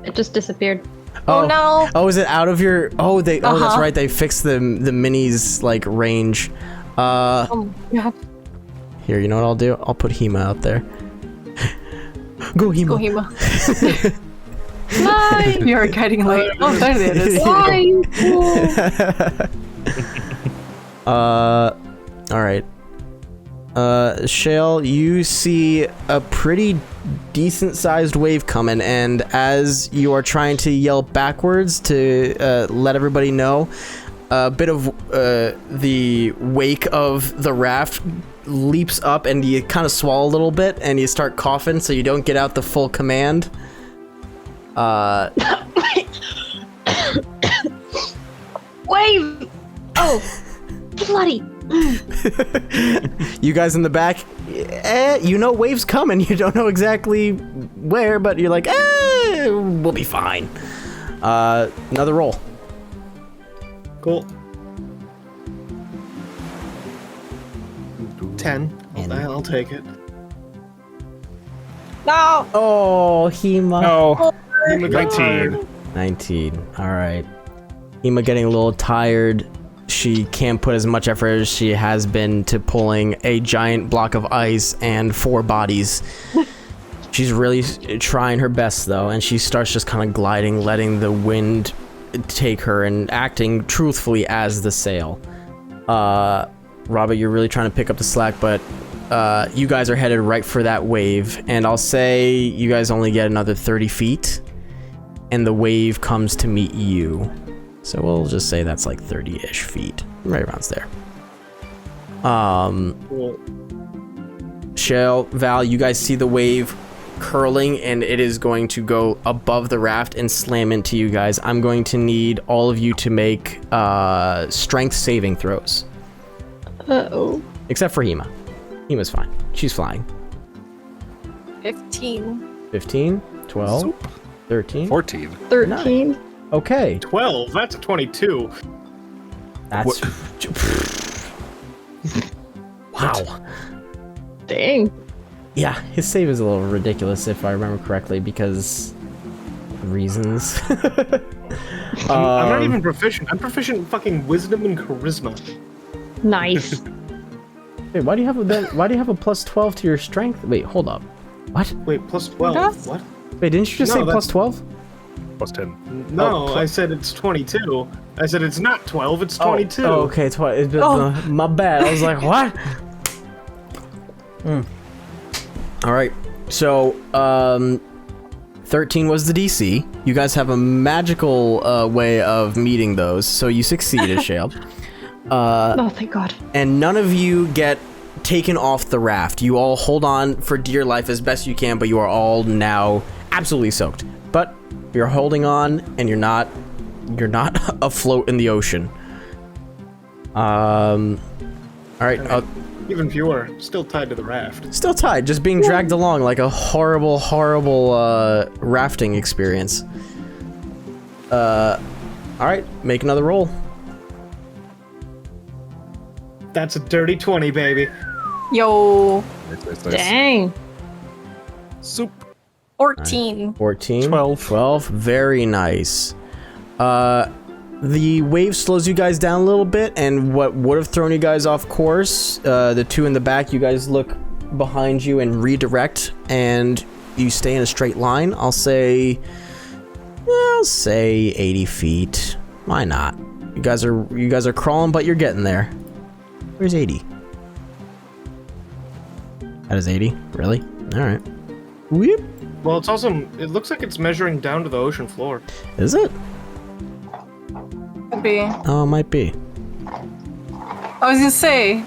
It just disappeared. Oh no! Oh, is it out of your? Oh, they. Oh, that's Uh-huh. right. They fixed the minis like range. Oh god. Here, you know what I'll do? I'll put Hema out there. Go Hema. Go, Hema. Fly! You're guiding light. Oh, there it is. Fly, you fool! All right. Shale, you see a pretty decent-sized wave coming, and as you are trying to yell backwards to let everybody know, a bit of the wake of the raft leaps up, and you kind of swallow a little bit, and you start coughing, so you don't get out the full command. Wave! Oh, bloody. You guys in the back, you know wave's coming. You don't know exactly where, but you're like, we'll be fine. Another roll. Cool. 10. I'll take it. No! Oh, Hema. No. Hema got 19. tired. 19. All right. Hema getting a little tired. She can't put as much effort as she has been to pulling a giant block of ice and 4 bodies. She's really trying her best, though, and she starts just kind of gliding, letting the wind take her and acting truthfully as the sail. Robert, you're really trying to pick up the slack, but you guys are headed right for that wave, and I'll say you guys only get another 30 feet, and the wave comes to meet you. So we'll just say that's like 30-ish feet, right around there. Cool. Shell, Val, you guys see the wave curling, and it is going to go above the raft and slam into you guys. I'm going to need all of you to make strength saving throws. Uh-oh. Except for Hema. Hema's fine. She's flying. 15. 15, 12, 13. 14. 13. Okay. 12. That's a 22. That's... Wow. Dang. Yeah, his save is a little ridiculous if I remember correctly because reasons. I'm not even proficient. I'm proficient in fucking wisdom and charisma. Nice. Wait, why do you have a plus 12 to your strength? Wait, hold up. What? Wait, plus 12. Yes. What? Wait, didn't you just say No, plus 12? Plus 10. No, Oh, I said it's 22. I said it's not 12, it's 22. Oh, okay, my bad. I was like, what? All right. So, 13 was the DC. You guys have a magical way of meeting those, so you succeeded, Shale. Oh, thank God. And none of you get taken off the raft. You all hold on for dear life as best you can, but you are all now absolutely soaked. But you're holding on, and you're not afloat in the ocean. All right. Even fewer, still tied to the raft. Still tied, just being dragged along like a horrible, horrible rafting experience. All right, make another roll. That's a dirty 20, baby. Yo. Nice. Dang. Soup. 14. 14. 12. 12. Very nice. The wave slows you guys down a little bit, and what would have thrown you guys off course, the two in the back, you guys look behind you and redirect, and you stay in a straight line. I'll say 80 feet. Why not? You guys are crawling, but you're getting there. Where's 80? That is 80? Really? Alright. Whoop. Well, it's also, it looks like it's measuring down to the ocean floor. Is it? Could be. Oh, it might be. I was gonna say.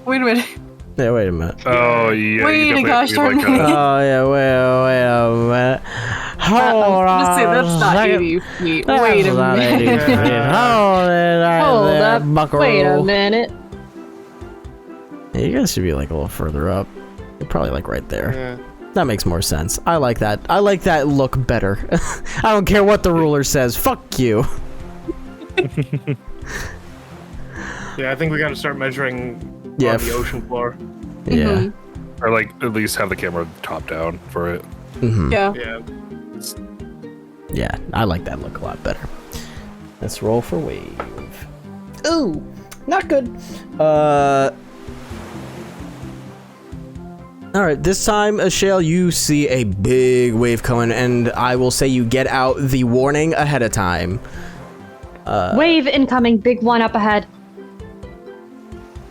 Wait a minute. Yeah, wait a minute. Oh, yeah. Wait, you definitely gosh, have to be like darn it. Oh, yeah, wait a minute. Hold I was gonna say, on that's not second. 80 feet. That's Wait a not 80 minute. feet. Hold it right Hold there, up. buckaroo. Wait a minute. Yeah, you guys should be like a little further up. You're probably like right there. Yeah. That makes more sense. I like that. I like that look better. I don't care what the ruler says. Fuck you. Yeah, I think we gotta start measuring Yeah, on the ocean floor. Yeah. Or like at least have the camera top down for it. Mm-hmm. Yeah. Yeah. Yeah, I like that look a lot better. Let's roll for wave. Ooh, not good. All right, this time, Shale, you see a big wave coming, and I will say you get out the warning ahead of time. Wave incoming. Big one up ahead.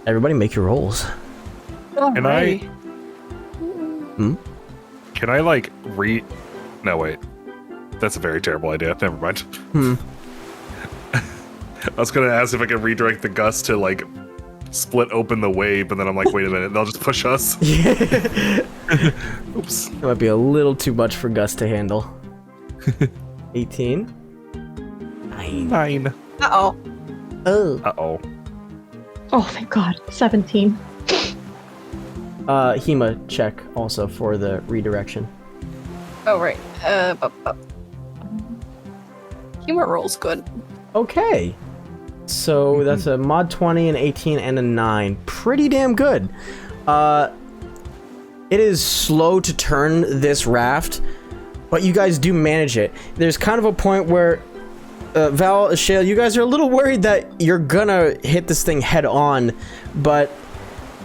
Everybody make your rolls. Can I- Alrighty. Can I No, wait. That's a very terrible idea. Never mind. I was gonna ask if I could redirect the gust to split open the wave, but then I'm like, wait a minute, they'll just push us. Oops. It might be a little too much for Gus to handle. 18. 9. Uh-oh. Oh. Uh-oh. Oh, thank God. 17. Hema check also for the redirection. Oh, right. Humor roll's good. Okay. So that's a mod 20, an 18, and a 9. Pretty damn good. It is slow to turn this raft, but you guys do manage it. There's kind of a point where Val, Shale, you guys are a little worried that you're gonna hit this thing head on, but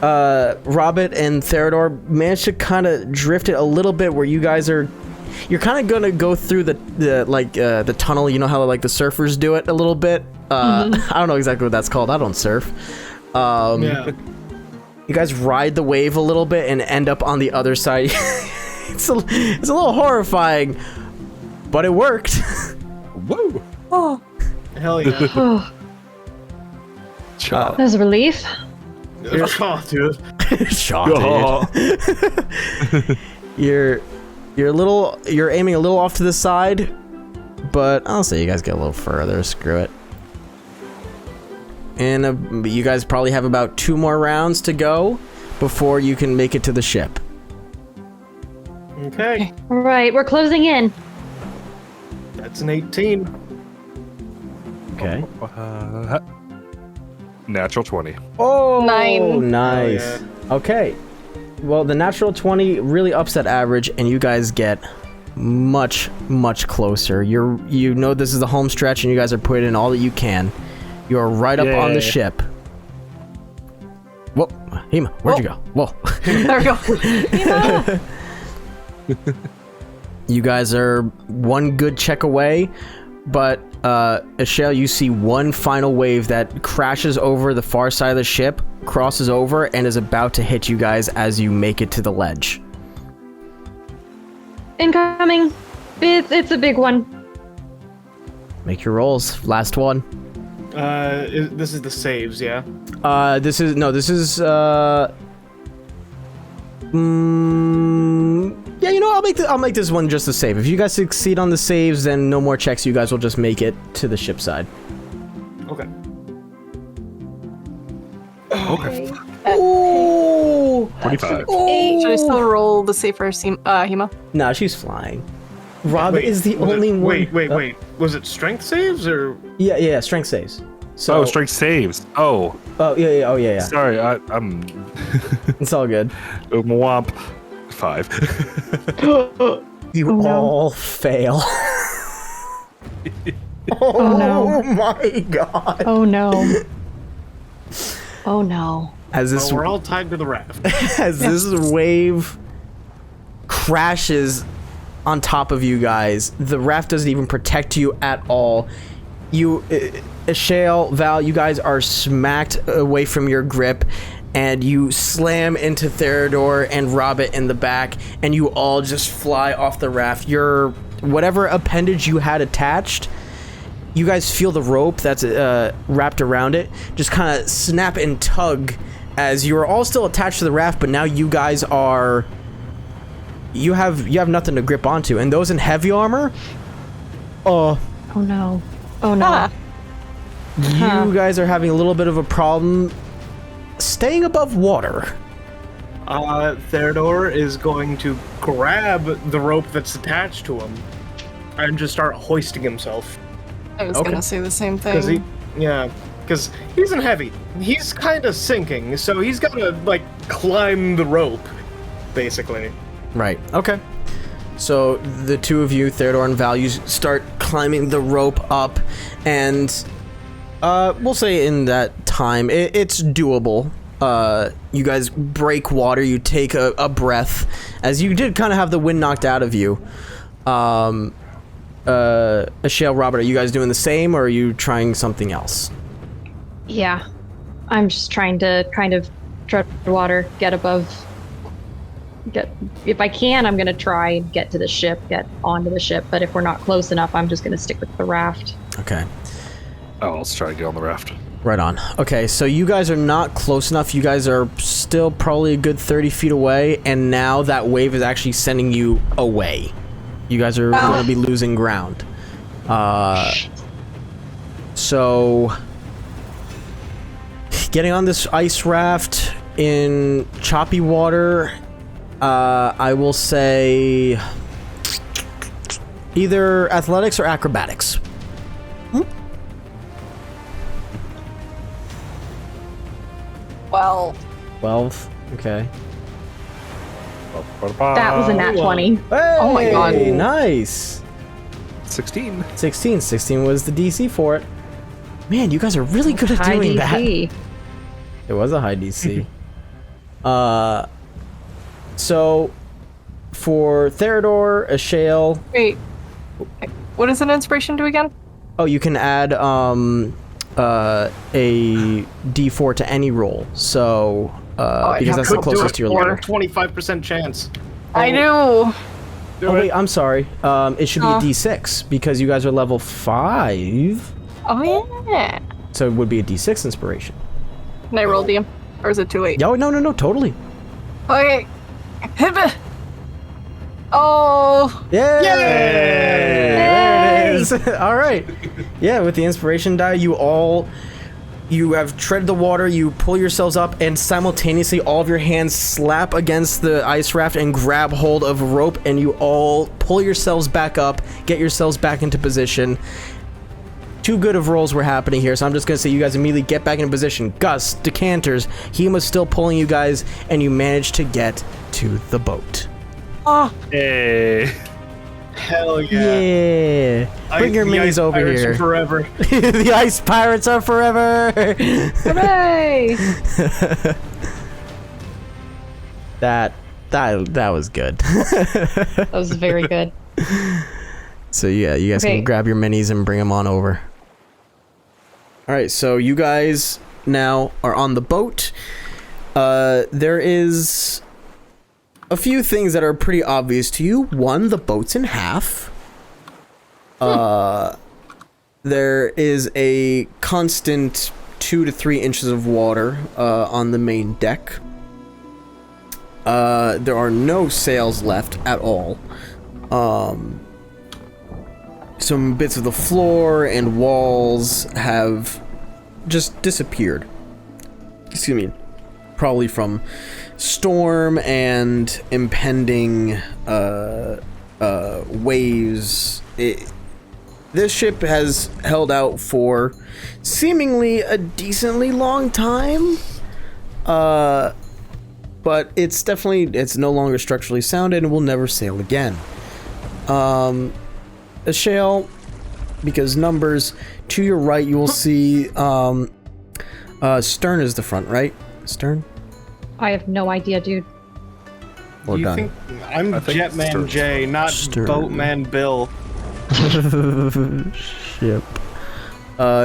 Robert and Theodore managed to kind of drift it a little bit where you guys are... You're kind of gonna go through the tunnel. You know how the surfers do it a little bit. I don't know exactly what that's called. I don't surf. Yeah. You guys ride the wave a little bit and end up on the other side. it's a little horrifying, but it worked. Woo! Oh. Hell yeah. Oh, Chop. that was a relief. Oh, dude. Shot, dude. You're aiming a little off to the side, but I'll say you guys get a little further. Screw it. And you guys probably have about 2 more rounds to go before you can make it to the ship. Okay. All right, we're closing in. That's an 18. Okay. Natural 20. Oh, 9. nice. Oh, Okay. Well, the natural 20 really ups that average, and you guys get much, much closer. You know this is the home stretch, and you guys are putting in all that you can. You're right up on the ship. Whoa, Hema, where'd you go? Whoa. There we go. You guys are one good check away, but Ashale, you see one final wave that crashes over the far side of the ship, crosses over, and is about to hit you guys as you make it to the ledge. Incoming. It's a big one. Make your rolls. Last one. This is the saves, yeah? This is yeah, you know, I'll make this one just a save. If you guys succeed on the saves, then no more checks. You guys will just make it to the ship side. Okay. Okay. Ooh! 25. Should I still roll the save for Hema? Nah, she's flying. Rob Wait, is the was it- only one. Wait. Was it strength saves or? Yeah, strength saves. So, Oh, strength saves. Oh, yeah. sorry. I'm It's all good. womp. 5. You Oh, no. all fail. Oh, no. My god. Oh no. Oh no. As this Well, we're all tied to the raft. as this wave crashes on top of you guys, the raft doesn't even protect you at all. You, Ashale, Val, you guys are smacked away from your grip, and you slam into Theodore and Robert in the back, and you all just fly off the raft. Your whatever appendage you had attached, you guys feel the rope that's wrapped around it just kind of snap and tug as you are all still attached to the raft, but now you guys are... You have nothing to grip onto, and those in heavy armor, Oh no. Oh no. Ah. you guys are having a little bit of a problem staying above water. Theodore is going to grab the rope that's attached to him and just start hoisting himself. I was Okay. gonna say the same Because thing. because he's in heavy. He's kind of sinking, so he's got to climb the rope, basically. Right. Okay. So the two of you, Theodore and Val, you start climbing the rope up, and we'll say in that time it's doable. You guys break water. You take a breath, as you did kind of have the wind knocked out of you. Ashale, Robert, are you guys doing the same, or are you trying something else? Yeah. I'm just trying to kind of tread water, get above if I can, I'm gonna try and get to the ship, get onto the ship. But if we're not close enough, I'm just gonna stick with the raft. Okay. Oh, let's try to get on the raft. Right on. Okay, so you guys are not close enough. You guys are still probably a good 30 feet away, and now that wave is actually sending you away. You guys are going to be losing ground. So, getting on this ice raft in choppy water, I will say either athletics or acrobatics. 12. Okay. That was a nat 20. Hey, Oh my god. Nice. 16. 16 was the DC for it. Man, you guys are really good at High doing DC. that. It was a high DC. So for Theodore, Ashale. Wait. What is an inspiration do again? Oh, you can add a D4 to any roll. So because that's the closest to your level. 25% chance. I do. Oh wait, I'm sorry. It should be a D6 because you guys are level 5. Oh yeah. So it would be a D6 inspiration. Can I roll DM? Or is it too late? No, totally. Okay. Hit me. Oh. Yay! There it Yay! is. All right. Yeah, with the inspiration die, you have tread the water, you pull yourselves up, and simultaneously all of your hands slap against the ice raft and grab hold of a rope, and you all pull yourselves back up, get yourselves back into position. Too good of rolls were happening here, so I'm just gonna say you guys immediately get back in position. Gus, decanters, Hima's still pulling you guys, and you manage to get to the boat. Oh. Hey. Hell yeah. Yeah. Bring your minis over Pirates here. are forever. The ice pirates are forever. Hooray! That was good. That was very good. So yeah, you guys Okay. can grab your minis and bring them on over. All right, so you guys now are on the boat. There is a few things that are pretty obvious to you. One, the boat's in half. There is a constant 2 to 3 inches of water on the main deck. There are no sails left at all. Some bits of the floor and walls have just disappeared. Excuse me. Probably from storm and impending waves. This ship has held out for seemingly a decently long time. But it's no longer structurally sound and it will never sail again. Ashale, because numbers, to your right you will see stern is the front, right? Stern? I have no idea, dude. Well You done. think I'm I think Jetman Stern's J, not Stern. Boatman Bill. Ship.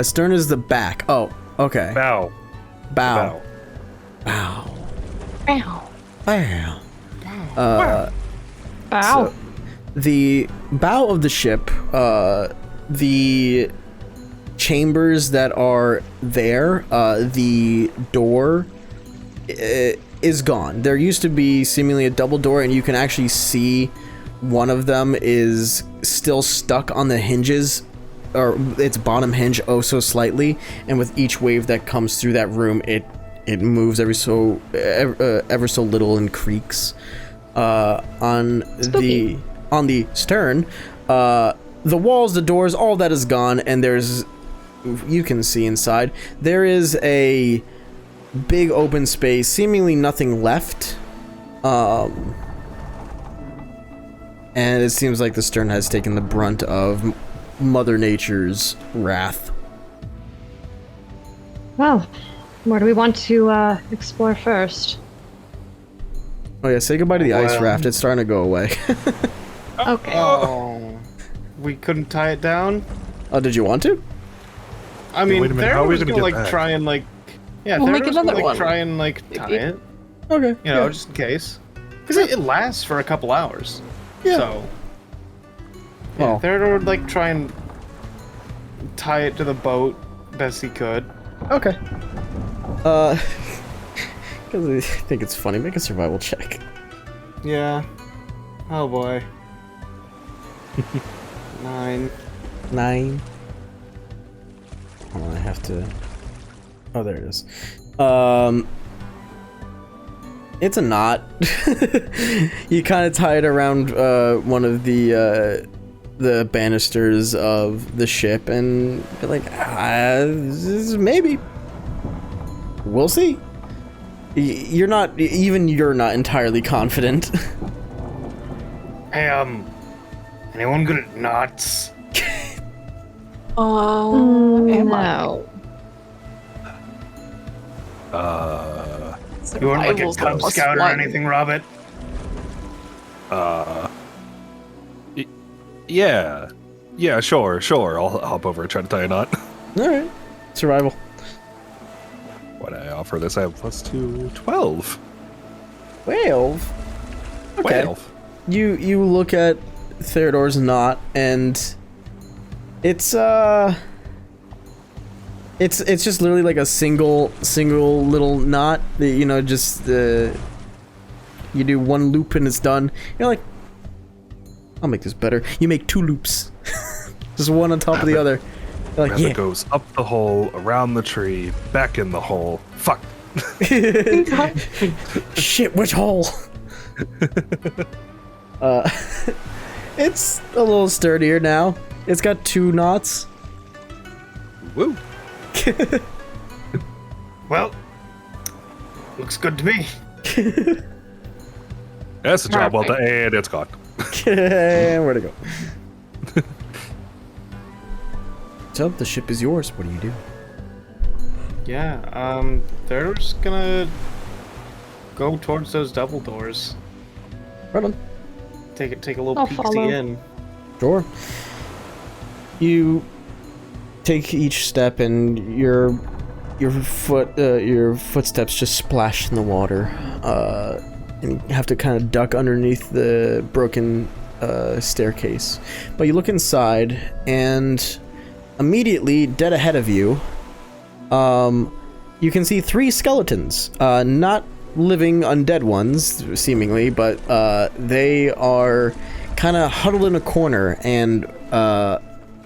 Stern is the back. Oh, okay. Bow. Bow. Bow. Bow. Ow. Bow. Wow. So, the bow of the ship, the chambers that are there, the door is gone. There used to be seemingly a double door, and you can actually see one of them is still stuck on the hinges, or its bottom hinge oh so slightly, and with each wave that comes through that room, it moves ever so little and creaks. On the stern, the walls, the doors, all that is gone, and you can see inside. There is a big open space, seemingly nothing left. And it seems like the stern has taken the brunt of Mother Nature's wrath. Well, where do we want to explore first? Oh yeah, say goodbye to the ice Well. raft. It's starting to go away. Okay. Oh, we couldn't tie it down. Oh, did you want to? I mean, wait a minute, how Thera are we was gonna gonna get like back? try and like, yeah, We'll Thera make was gonna another like one. try and like tie it, Okay. you know, just in case. Because it lasts for a couple hours. Yeah. So. Yeah, Well. Theodore would like try and tie it to the boat best he could. Okay. Because I think it's funny. Make a survival check. Yeah. Oh boy. 9. 9. Hold on, I have to. Oh, there it is. It's a knot. You kind of tie it around one of the banisters of the ship, and you're like, maybe. We'll see. You're not entirely confident. Hey, anyone good at knots? Am I? No. You weren't like a Survival's Cub plus Scout or 1. anything, Robert? Yeah. Yeah, sure. I'll hop over and try to tie a knot. Alright. Survival. What I offer this, I have +2, 12. 12. Okay. 12. You look at Theodore's knot, and it's just literally like a single little knot that, just you do one loop and it's done. You're like, I'll make this better. You make 2 loops. Just one on top of the other. You're like, It goes up the hole, around the tree, back in the hole. Fuck. Shit, which hole? It's a little sturdier now. It's got 2 knots. Woo. Well, looks good to me. That's a job well done, and it's gone. Where'd it go? So, the ship is yours. What do you do? Yeah, they're just gonna go towards those double doors. Right on. Take a little I'll peek follow. in. Sure. You take each step, and your footsteps just splash in the water, and you have to kind of duck underneath the broken staircase. But you look inside, and immediately, dead ahead of you, you can see 3 skeletons. Not living undead ones, seemingly, but they are kind of huddled in a corner and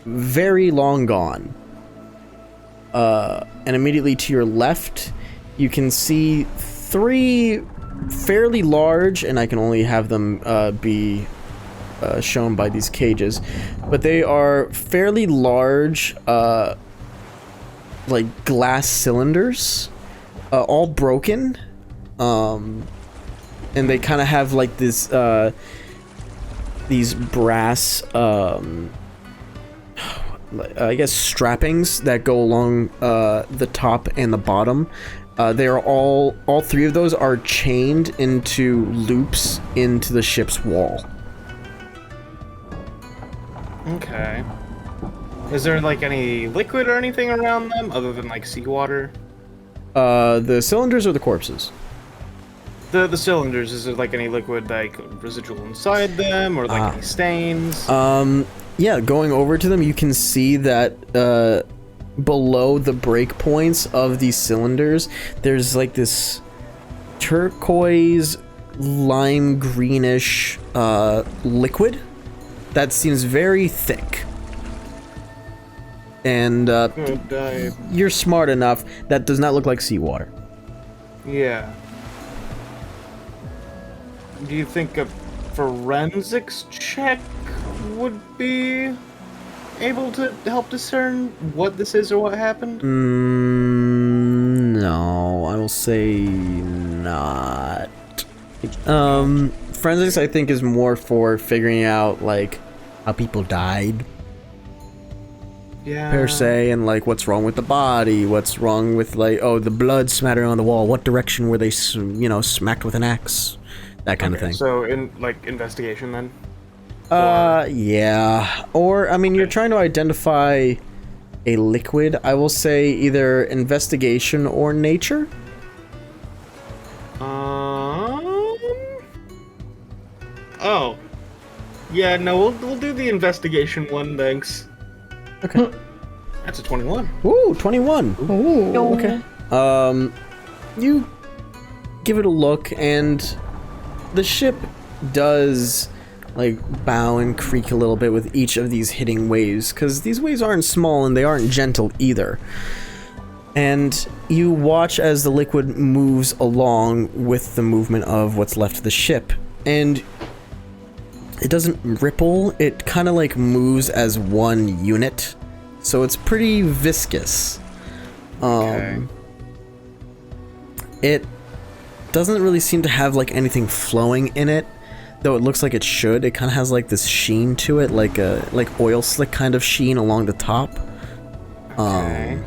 very long gone. And immediately to your left, you can see 3 fairly large, and I can only have them be shown by these cages, but they are fairly large, like glass cylinders, all broken, and they kind of have like this these brass I guess strappings that go along the top and the bottom. They are all 3 of those are chained into loops into the ship's wall. Okay. Is there like any liquid or anything around them other than like seawater? The cylinders or the corpses? The cylinders, is there like any liquid like residual inside them or like any stains? Yeah, going over to them, you can see that below the breakpoints of these cylinders, there's like this turquoise, lime greenish liquid that seems very thick. And Good, you're smart enough, that does not look like seawater. yeah. Do you think a forensics check would be able to help discern what this is or what happened? No, I will say not. Forensics, I think, is more for figuring out, like, how people died, Yeah. per se, and, like, what's wrong with the body, what's wrong with, like, oh, the blood smattering on the wall, what direction were they, smacked with an axe, that kind of thing. So, investigation then? Yeah. Or, I mean, you're trying to identify a liquid. I will say either investigation or nature. Oh. Yeah, no, we'll do the investigation one, thanks. Okay. That's a 21. Ooh, 21. Ooh. Okay. You give it a look, and the ship does like bow and creak a little bit with each of these hitting waves, because these waves aren't small and they aren't gentle either. And you watch as the liquid moves along with the movement of what's left of the ship, and it doesn't ripple, it kind of like moves as one unit, so it's pretty viscous. Okay. It doesn't really seem to have like anything flowing in it, though it looks like it should. It kind of has like this sheen to it, like a oil slick kind of sheen along the top. Okay.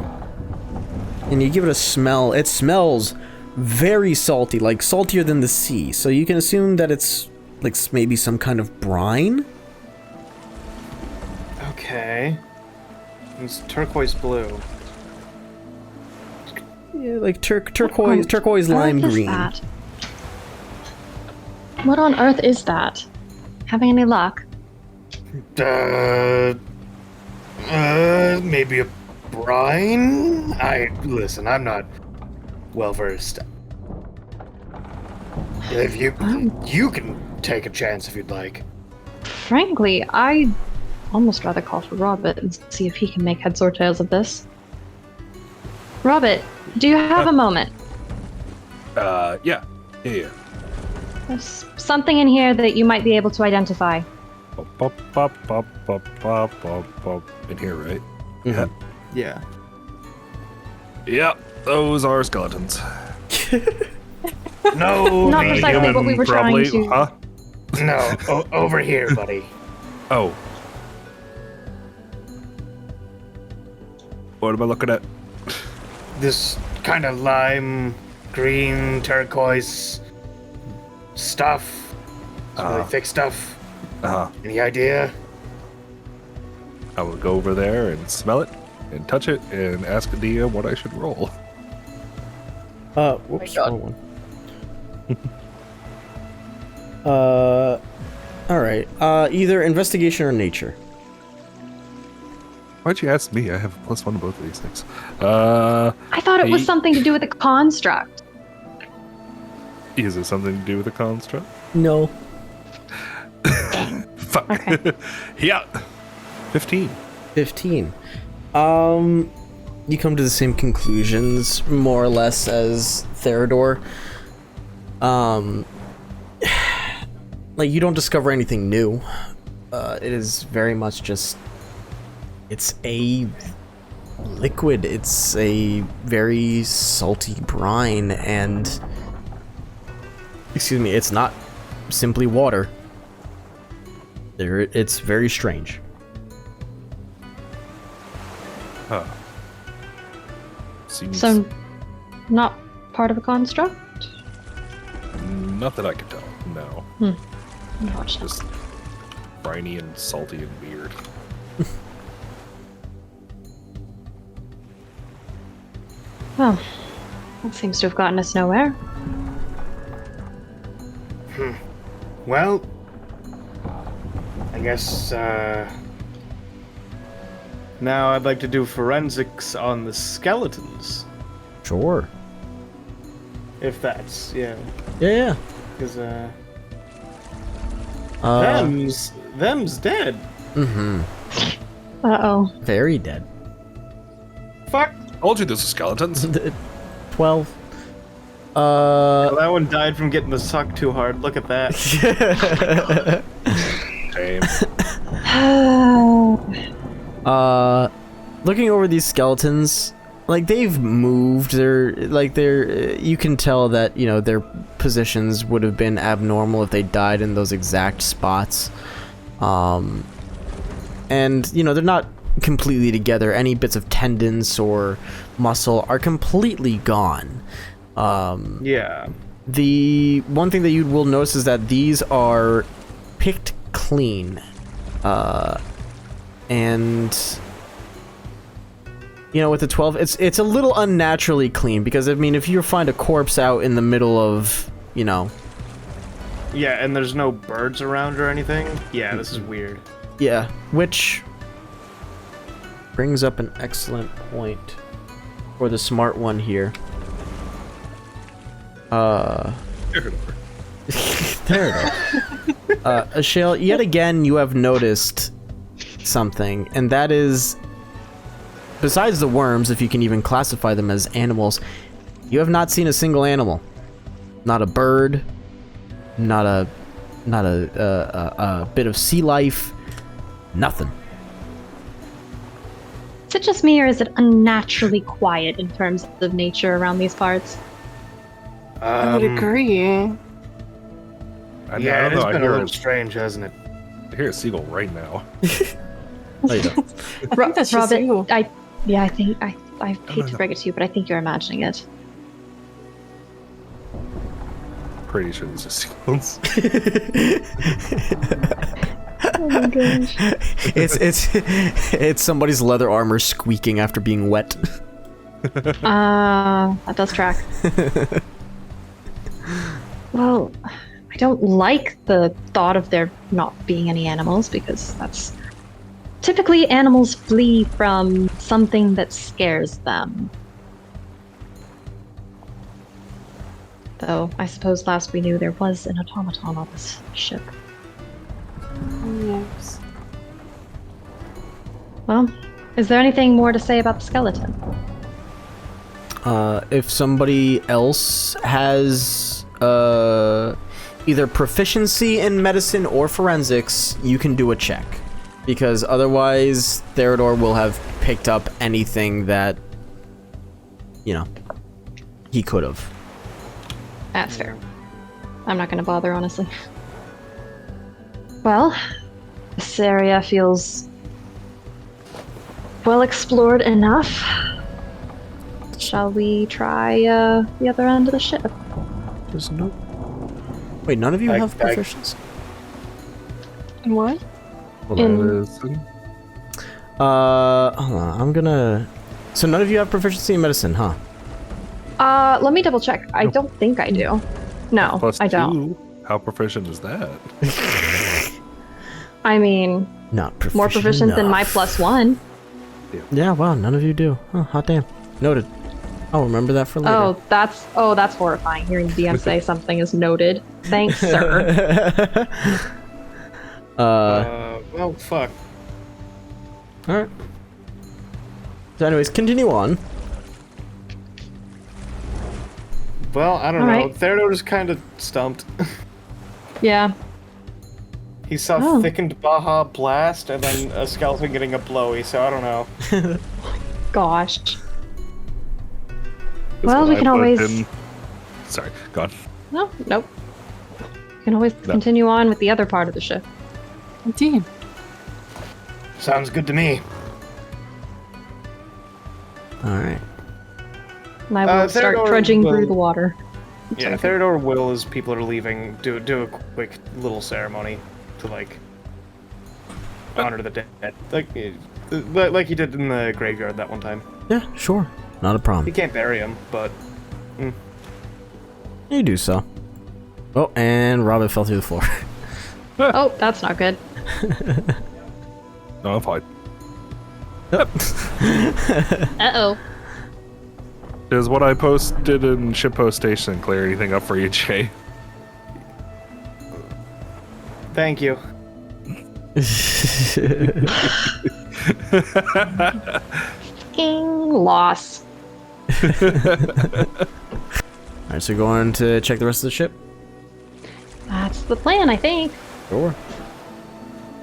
And you give it a smell. It smells very salty, like saltier than the sea. So you can assume that it's like maybe some kind of brine. Okay. It's turquoise blue. Yeah, like turquoise lime What is green. that? What on earth is that? Having any luck? Maybe a brine? Listen, I'm not well versed. If you can take a chance if you'd like. Frankly, I'd almost rather call for Robert and see if he can make heads or tails of this. Robert, do you have a moment? Yeah. There's something in here that you might be able to identify. In here, right? Mhm. Yeah. Yeah, those are skeletons. No, Not precisely what we were trying probably, to- Huh? no, over here, buddy. Oh. What am I looking at? This kind of lime, green, turquoise stuff. It's really thick stuff. Uh-huh. Any idea? I will go over there and smell it and touch it and ask the DM what I should roll. Whoops, God. wrong one. Alright. Either investigation or nature. Why'd you ask me? I have a +1 to both of these things. I thought it was something to do with the construct. Is it something to do with the construct? No. Fuck. Okay. Yeah. 15. 15. You come to the same conclusions, more or less, as Theodore. Like, you don't discover anything new. It is very much just... It's a liquid. It's a very salty brine, and... Excuse me, it's not simply water. It's very strange. Huh. Seems So, not part of a construct? not that I can tell. No. Unfortunate. Just briny and salty and weird. Well, that seems to have gotten us nowhere. Well, I guess, now I'd like to do forensics on the skeletons. Sure. If that's, yeah. Yeah. Because, them's dead. Mm-hmm. Uh-oh. Very dead. Fuck. Told you this is skeletons. 12. Well, that one died from getting the suck too hard. Look at that. Shame. Looking over these skeletons, like, they've moved. You can tell that, you know, their positions would have been abnormal if they died in those exact spots. And, you know, they're not completely together. Any bits of tendons or muscle are completely gone. Yeah. The one thing that you will notice is that these are picked clean. And you know, with the 12, it's a little unnaturally clean, because I mean, if you find a corpse out in the middle of, you know, Yeah, and there's no birds around or anything. Yeah, this is weird. Yeah, which brings up an excellent point for the smart one here. There it is. Ashale, yet again you have noticed something, and that is, besides the worms, if you can even classify them as animals, you have not seen a single animal. Not a bird, not a bit of sea life, nothing. Is it just me, or is it unnaturally quiet in terms of nature around these parts? I would agree. I Yeah, don't it's know, been a little strange, hasn't it? I hear a seagull right now. Oh, you don't. I think that's just Robin, you. I think I hate to break it to you, but I think you're imagining it. Pretty sure these are seagulls. Oh my gosh. It's somebody's leather armor squeaking after being wet. That does track. Well, I don't like the thought of there not being any animals, because that's typically animals flee from something that scares them. Though I suppose last we knew there was an automaton on this ship. Yes. Well, is there anything more to say about the skeleton? If somebody else has either proficiency in medicine or forensics, you can do a check. Because otherwise, Theodore will have picked up anything that, you know, he could have. That's fair. I'm not going to bother, honestly. Well, this area feels well explored enough. Shall we try the other end of the ship? There's no... Wait, none of you have proficiency? And what? Hold on, Hold on, I'm gonna... So none of you have proficiency in medicine, huh? Let me double check. I don't think I do. No, Plus I don't. 2. How proficient is that? I mean, Not proficient more proficient than my enough. +1. Yeah, wow, none of you do. Oh, hot damn. Noted. I'll remember that for later. Oh, that's horrifying. Hearing the DM say something is noted. Thanks, sir. Well, fuck. Alright. So anyways, continue on. Well, I don't know. Alright. Theodore's kind of stumped. Yeah. He saw Oh. thickened Baja Blast and then a skeleton getting a blowy, so I don't know. Gosh. That's Well, what we I can put always. in- Sorry, go on. No, nope. We can always continue on with the other part of the ship. Indeed. Sounds good to me. Alright. And I will start Theodore trudging will- through the water. Yeah, Theodore will, as people are leaving, do a quick little ceremony to, like, honor the dead. Like he did in the graveyard that one time. Yeah, sure. Not a He problem. can't bury him, but... You do so. Oh, and Robin fell through the floor. Oh, that's not good. No, I'm fine. Uh-oh. Does what I posted in Shippo Station clear anything up for you, Jay? Thank you. Loss. Alright, so you're going to check the rest of the ship? That's the plan, I think. Sure.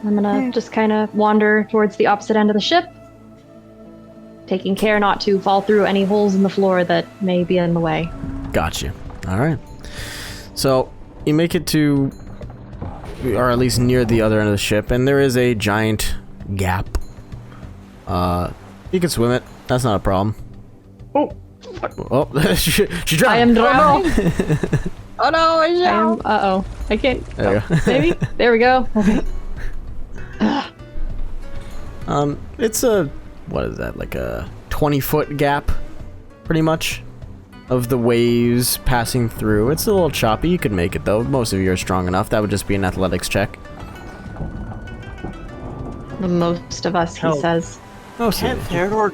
I'm gonna just kind of wander towards the opposite end of the ship, taking care not to fall through any holes in the floor that may be in the way. Gotcha. Alright. So, you make it to, or at least near the other end of the ship, and there is a giant gap. You can swim it. That's not a problem. Oh, she drowned. I am drowning. Oh no, I shall. Uh-oh. I can't. There you go. Maybe? There we go. Okay. It's a, what is that, like a 20-foot gap, pretty much. of the waves passing through. It's a little choppy. You could make it, though. Most of you are strong enough. That would just be an athletics check. Most of us, he Hell. says. Can't Theodore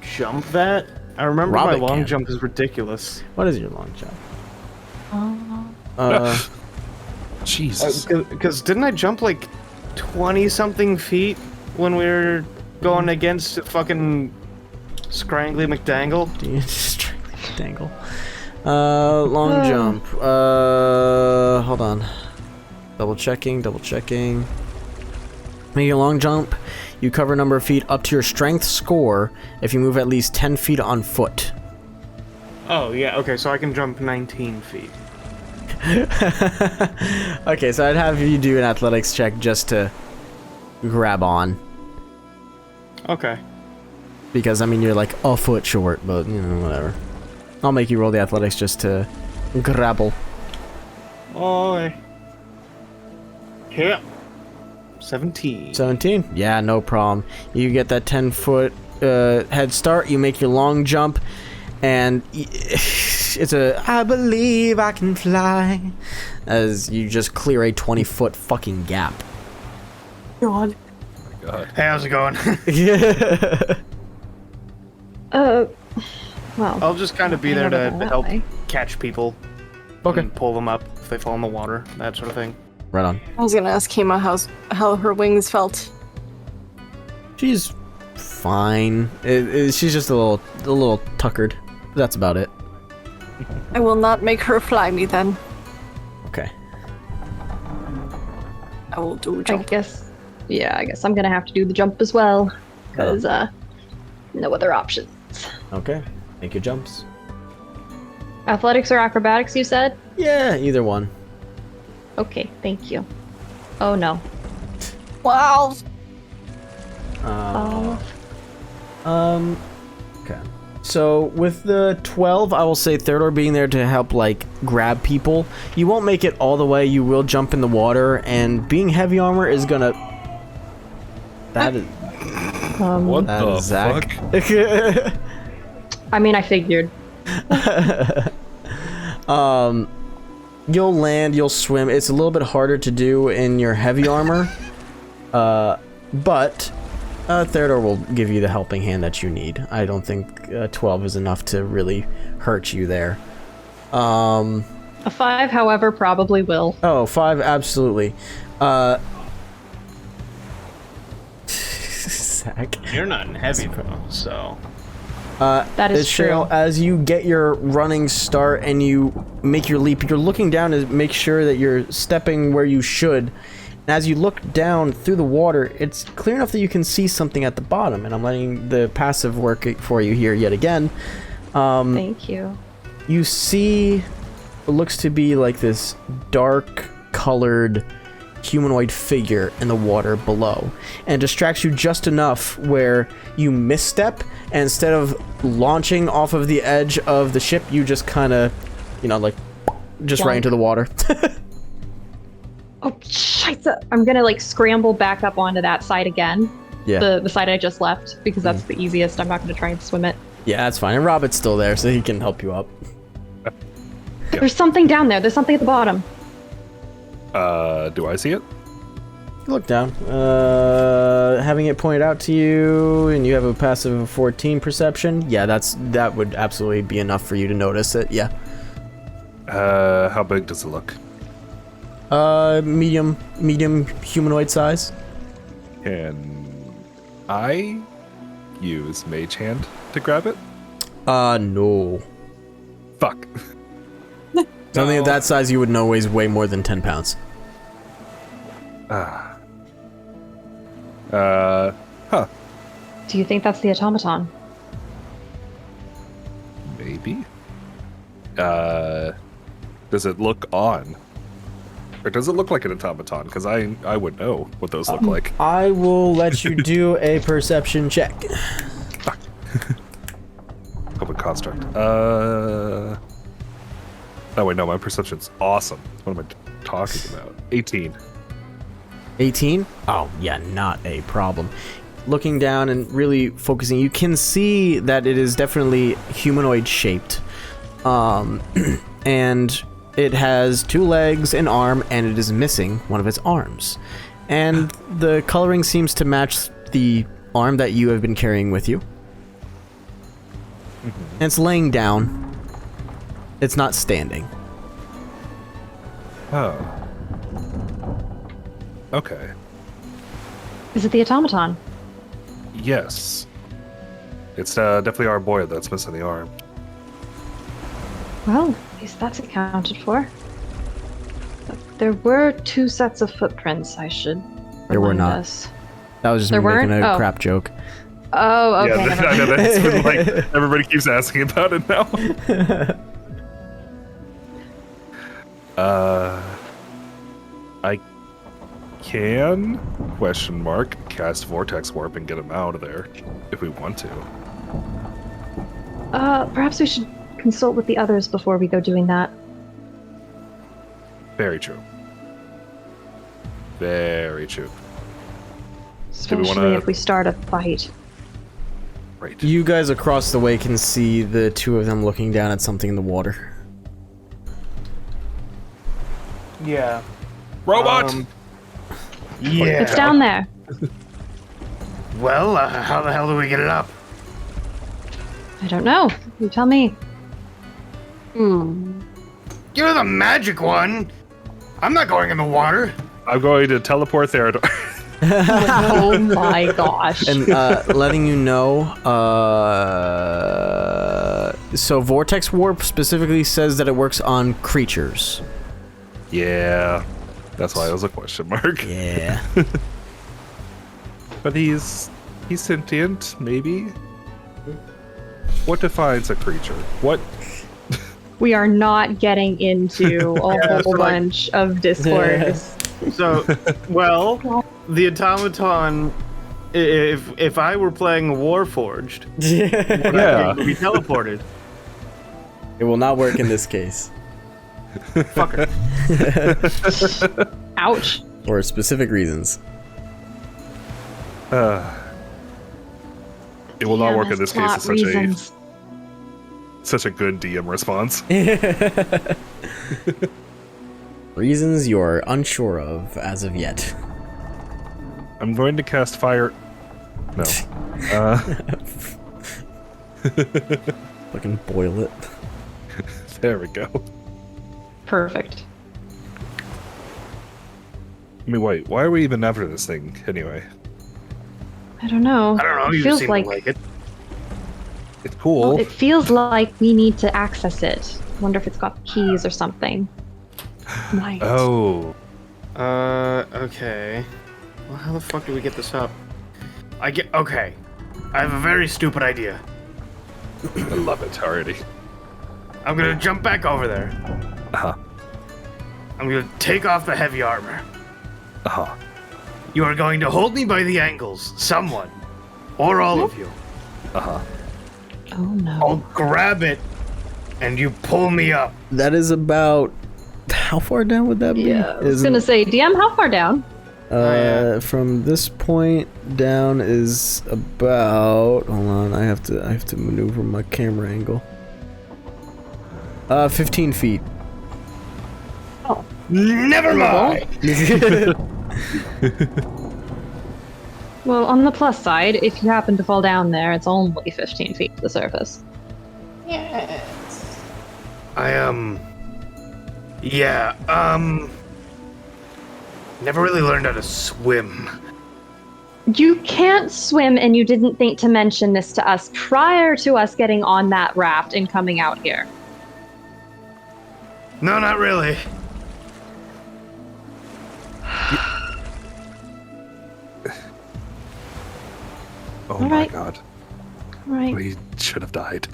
jump that? I remember Robert my long can. jump is ridiculous. What is your long jump? Jesus. Because didn't I jump like 20-something feet when we were going against fucking Scrangly McDangle? Dangle. Long jump. Hold on. Double checking. Making a long jump, you cover a number of feet up to your strength score if you move at least 10 feet on foot. Oh, yeah, okay, so I can jump 19 feet. Okay, so I'd have you do an athletics check just to grab on. Okay. Because, I mean, you're like a foot short, but, you know, whatever. I'll make you roll the athletics just to grapple. Oi. Yeah. 17. 17? Yeah, no problem. You get that 10-foot head start, you make your long jump, and it's a I believe I can fly as you just clear a 20-foot fucking gap. God. God. Hey, how's it going? Well. I'll just kind of be there to help Why? catch people. Okay. And pull them up if they fall in the water, that sort of thing. Right on. I was gonna ask Kima how her wings felt. She's fine. She's just a little tuckered. That's about it. I will not make her fly me then. Okay. I will do a I jump. guess I'm gonna have to do the jump as well. Because, no other options. Okay. Make your jumps. Athletics or acrobatics, you said? Yeah, either one. Okay, thank you. Oh no. Wow. Okay. So with the 12, I will say Theodore being there to help like grab people. You won't make it all the way. You will jump in the water, and being heavy armor is gonna. That is. What That the is Zach. fuck? I mean, I figured. You'll land. You'll swim. It's a little bit harder to do in your heavy armor. But Theodore will give you the helping hand that you need. I don't think 12 is enough to really hurt you there. A 5, however, probably will. Oh, 5, absolutely. Zach. You're not in heavy though, so. That is Cheryl, true. as you get your running start and you make your leap, you're looking down to make sure that you're stepping where you should. And as you look down through the water, it's clear enough that you can see something at the bottom. And I'm letting the passive work for you here yet again. Thank you. You see what looks to be like this dark colored humanoid figure in the water below, and it distracts you just enough where you misstep, and instead of launching off of the edge of the ship, you just kind of, like just right into the water. Oh, scheisse. I'm gonna like scramble back up onto that side again. Yeah. The side I just left, because that's the easiest. I'm not gonna try and swim it. Yeah, that's fine. And Robert's still there, so he can help you up. There's something down there. There's something at the bottom. Do I see it? You look down. Having it pointed out to you, and you have a passive of 14 perception. Yeah, that would absolutely be enough for you to notice it. Yeah. How big does it look? Medium humanoid size. Can I use Mage Hand to grab it? No. Fuck. Something of that size you would know weighs way more than 10 pounds. Huh. Do you think that's the automaton? Maybe. Does it look on? Or does it look like an automaton? Because I would know what those look like. I will let you do a perception check. Open construct. Oh wait, no, my perception's awesome. What am I talking about? 18. 18? Oh, yeah, not a problem. Looking down and really focusing, you can see that it is definitely humanoid shaped. And it has 2 legs, an arm, and it is missing one of its arms. And the coloring seems to match the arm that you have been carrying with you. And it's laying down. It's not standing. Oh. Okay. Is it the automaton? Yes. It's definitely our boy that's missing the arm. Well, at least that's accounted for. But there were 2 sets of footprints, I should There were remind not. us. That was just There me making weren't? a Oh. crap joke. Oh, okay. Yeah, never I know mind. that's been like everybody keeps asking about it now. I can cast vortex warp and get him out of there if we want to. Perhaps we should consult with the others before we go doing that. Very true. Very true. Especially wanna- if we start a fight. Right. You guys across the way can see the 2 of them looking down at something in the water. Yeah. Robot! Yeah. It's down there. Well, how the hell do we get it up? I don't know. You tell me. You're the magic one. I'm not going in the water. I'm going to teleport Theodore. Oh my gosh. And letting you know, so Vortex Warp specifically says that it works on creatures. Yeah. That's why it was a question mark. Yeah. But he's sentient, maybe? What defines a creature? What? We are not getting into a whole bunch of discourse. So, well, the automaton. If I were playing Warforged, would I be teleported? It will not work in this case. Fucker. Ouch. For specific reasons. It will not work in Damn, this it's case. not It's reasons. such a good DM response. Reasons you're unsure of as of yet. I'm going to cast fire. No. Fucking boil it. There we go. Perfect. I mean, wait. Why are we even after this thing anyway? I don't know. I don't know. It You feels seem like, to like it. It's cool. well, it feels like we need to access it. Wonder if it's got keys or something. Might. Oh. Okay. Well, how the fuck do we get this up? Okay. I have a very stupid idea. I love it already. I'm gonna jump back over there. Uh-huh. I'm gonna take off the heavy armor. Uh-huh. You are going to hold me by the ankles, someone. Or all of you. Uh-huh. Oh no. I'll grab it, and you pull me up. That is about... How far down would that be? Yeah, I was gonna say, DM, how far down? From this point down is about... Hold on, I have to maneuver my camera angle. 15 feet. Oh. Never mind. Well, on the plus side, if you happen to fall down there, it's only 15 feet to the surface. Never really learned how to swim. You can't swim, and you didn't think to mention this to us prior to us getting on that raft and coming out here. No, not really. Oh All my right. god. Right. We should have died.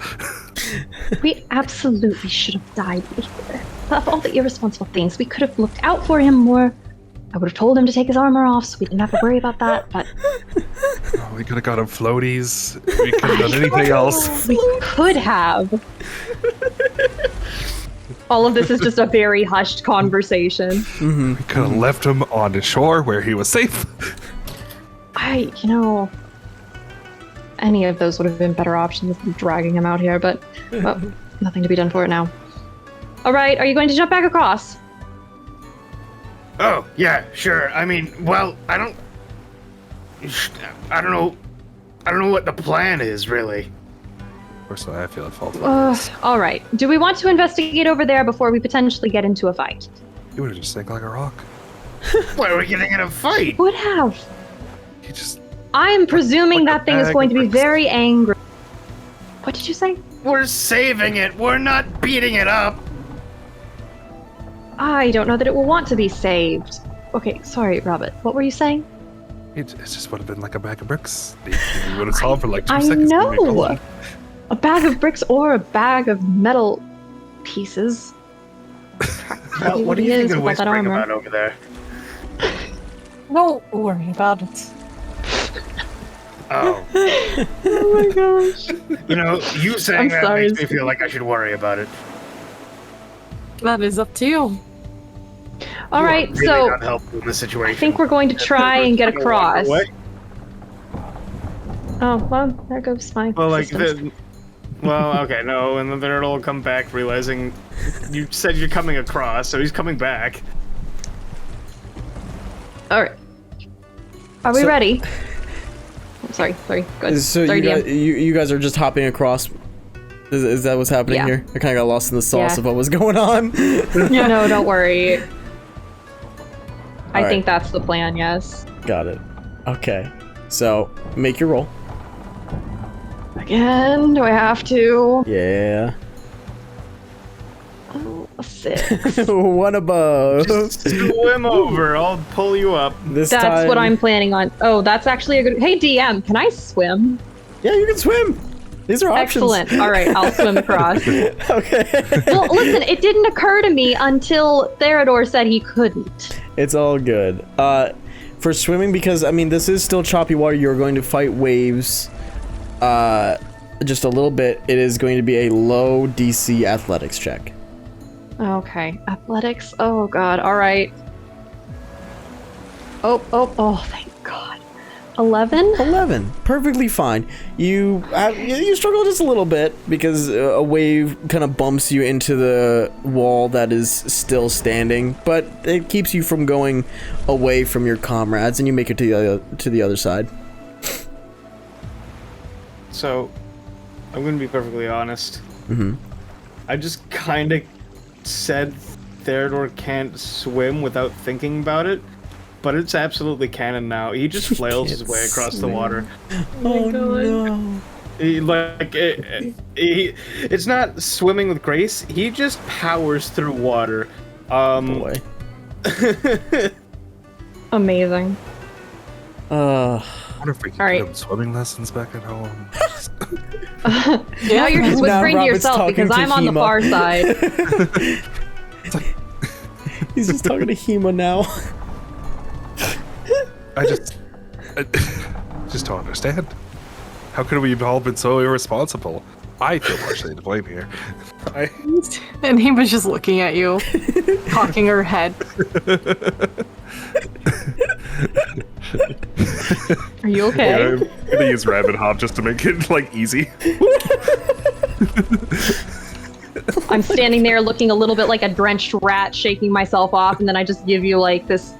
We absolutely should have died. Of all the irresponsible things, we could have looked out for him more. I would have told him to take his armor off so we didn't have to worry about that, but Oh, we could have got him floaties. We could have done anything else. we could have. All of this is just a very hushed conversation. We could have left him on the shore where he was safe. Any of those would have been better options than dragging him out here, but nothing to be done for it now. All right, are you going to jump back across? Oh, yeah, sure. I mean, well, I don't know what the plan is, really. Personally, I feel at fault. All right. Do we want to investigate over there before we potentially get into a fight? You would have just sank like a rock. Why are we getting in a fight? Would have. You just... I'm presuming Like a that thing is bag going of to be bricks. very angry. What did you say? We're saving it. We're not beating it up. I don't know that it will want to be saved. Okay, sorry, Robert. What were you saying? It just would have been like a bag of bricks. You would have solved for like 2 I seconds. and we'd be know. gone. A bag of bricks or a bag of metal pieces. Well, what are you He is thinking without that whispering armor. about over there? Don't worry about it. Oh, Oh my gosh. you know, you saying I'm that sorry. makes me feel like I should worry about it. That is up to you. All You are right, really so not helpful in this situation. I think we're going to try and get Gonna walk across. away. Oh, well, there goes my Well, like, systems. okay, no, and then it'll come back realizing you said you're coming across, so he's coming back. All right. Are we So- ready? I'm sorry, go ahead. So Sorry, DM. you guys are just hopping across. Is that what's happening Yeah. here? I kind of got lost in the sauce Yeah. of what was going on. No, don't worry. I Alright. think that's the plan, yes. Got it. Okay. So make your roll. Again, do I have to? Yeah. Oh, a 6. One above. Swim over, I'll pull you up. This That's time. what I'm planning on. Oh, that's actually a good. Hey, DM, can I swim? Yeah, you can swim. These are options. Excellent. All right, I'll swim across. Okay. Well, listen, it didn't occur to me until Theodore said he couldn't. It's all good. For swimming, because I mean this is still choppy water. You're going to fight waves. Just a little bit. It is going to be a low DC athletics check. Okay, athletics. Oh God. All right. Oh! Thank God. 11. 11, perfectly fine. You struggle just a little bit because a wave kind of bumps you into the wall that is still standing, but it keeps you from going away from your comrades, and you make it to the other side. So, I'm gonna be perfectly honest. Mm-hmm. I just kind of said Theodore can't swim without thinking about it, but it's absolutely canon now. He just flails his can't way across the swim. water. Oh no! It's not swimming with grace. He just powers through water. Boy. Amazing. I wonder if we could All right. get him swimming lessons back at home. Now you're just Now whispering to Robert's yourself talking because to I'm on the Hema. far side. He's just talking to Hema now. I just don't understand. How could we have all been so irresponsible? I feel partially to blame here. And he was just looking at you, cocking her head. Are you okay? I'm gonna use rabbit hop just to make it like easy. I'm standing there looking a little bit like a drenched rat, shaking myself off, and then I just give you like this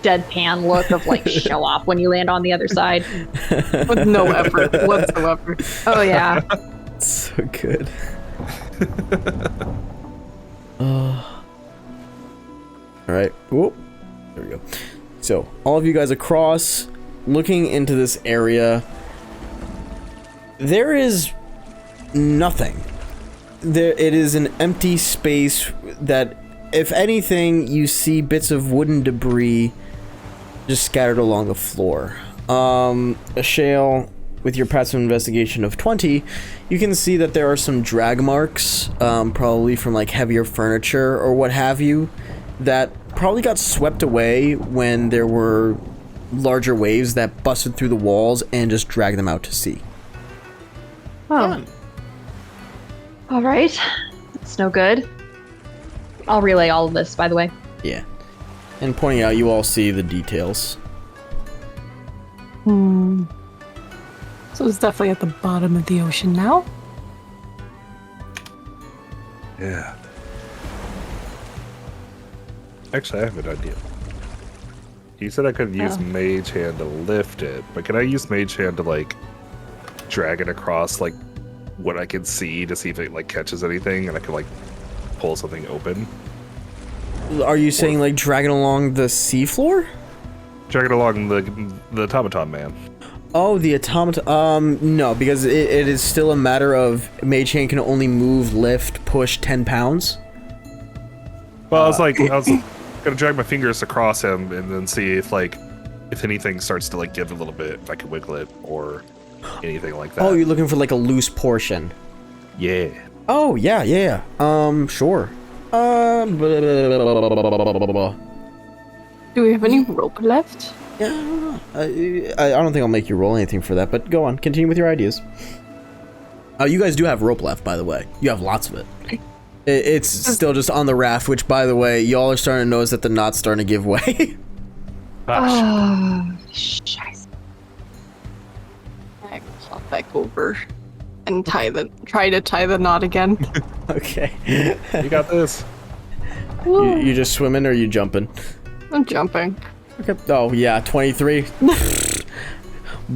deadpan look of like show off when you land on the other side. With no effort whatsoever. Oh yeah. So good. Alright. Whoop. There we go. So, all of you guys across, looking into this area, there is nothing. It is an empty space that, if anything, you see bits of wooden debris just scattered along the floor. A shale, with your passive investigation of 20, you can see that there are some drag marks, probably from like heavier furniture or what have you, that probably got swept away when there were larger waves that busted through the walls and just dragged them out to sea. Oh. All right. That's no good. I'll relay all of this, by the way. Yeah. And pointing out, you all see the details. So it's definitely at the bottom of the ocean now. Yeah. Actually, I have an idea. You said I could use Mage Hand to lift it, but can I use Mage Hand to, like, drag it across, like, what I can see to see if it, like, catches anything, and I can, like, pull something open? Are you saying, like, dragging along the seafloor? Drag it along the automaton man. Oh, the automaton. No, because it is still a matter of Mage Hand can only move, lift, push 10 pounds. Well, I was gonna drag my fingers across him and then see if, like, if anything starts to, like, give a little bit, if I can wiggle it or anything like that. Oh, you're looking for, like, a loose portion. Yeah. Oh, yeah. Sure. Do we have any rope left? Yeah, I don't think I'll make you roll anything for that, but go on. Continue with your ideas. You guys do have rope left, by the way. You have lots of it. It's still just on the raft, which, by the way, y'all are starting to notice that the knot's starting to give way. Oh, scheiße. I hop back over and try to tie the knot again. Okay. You got this. You just swimming or you jumping? I'm jumping. Okay. Oh, yeah, 23.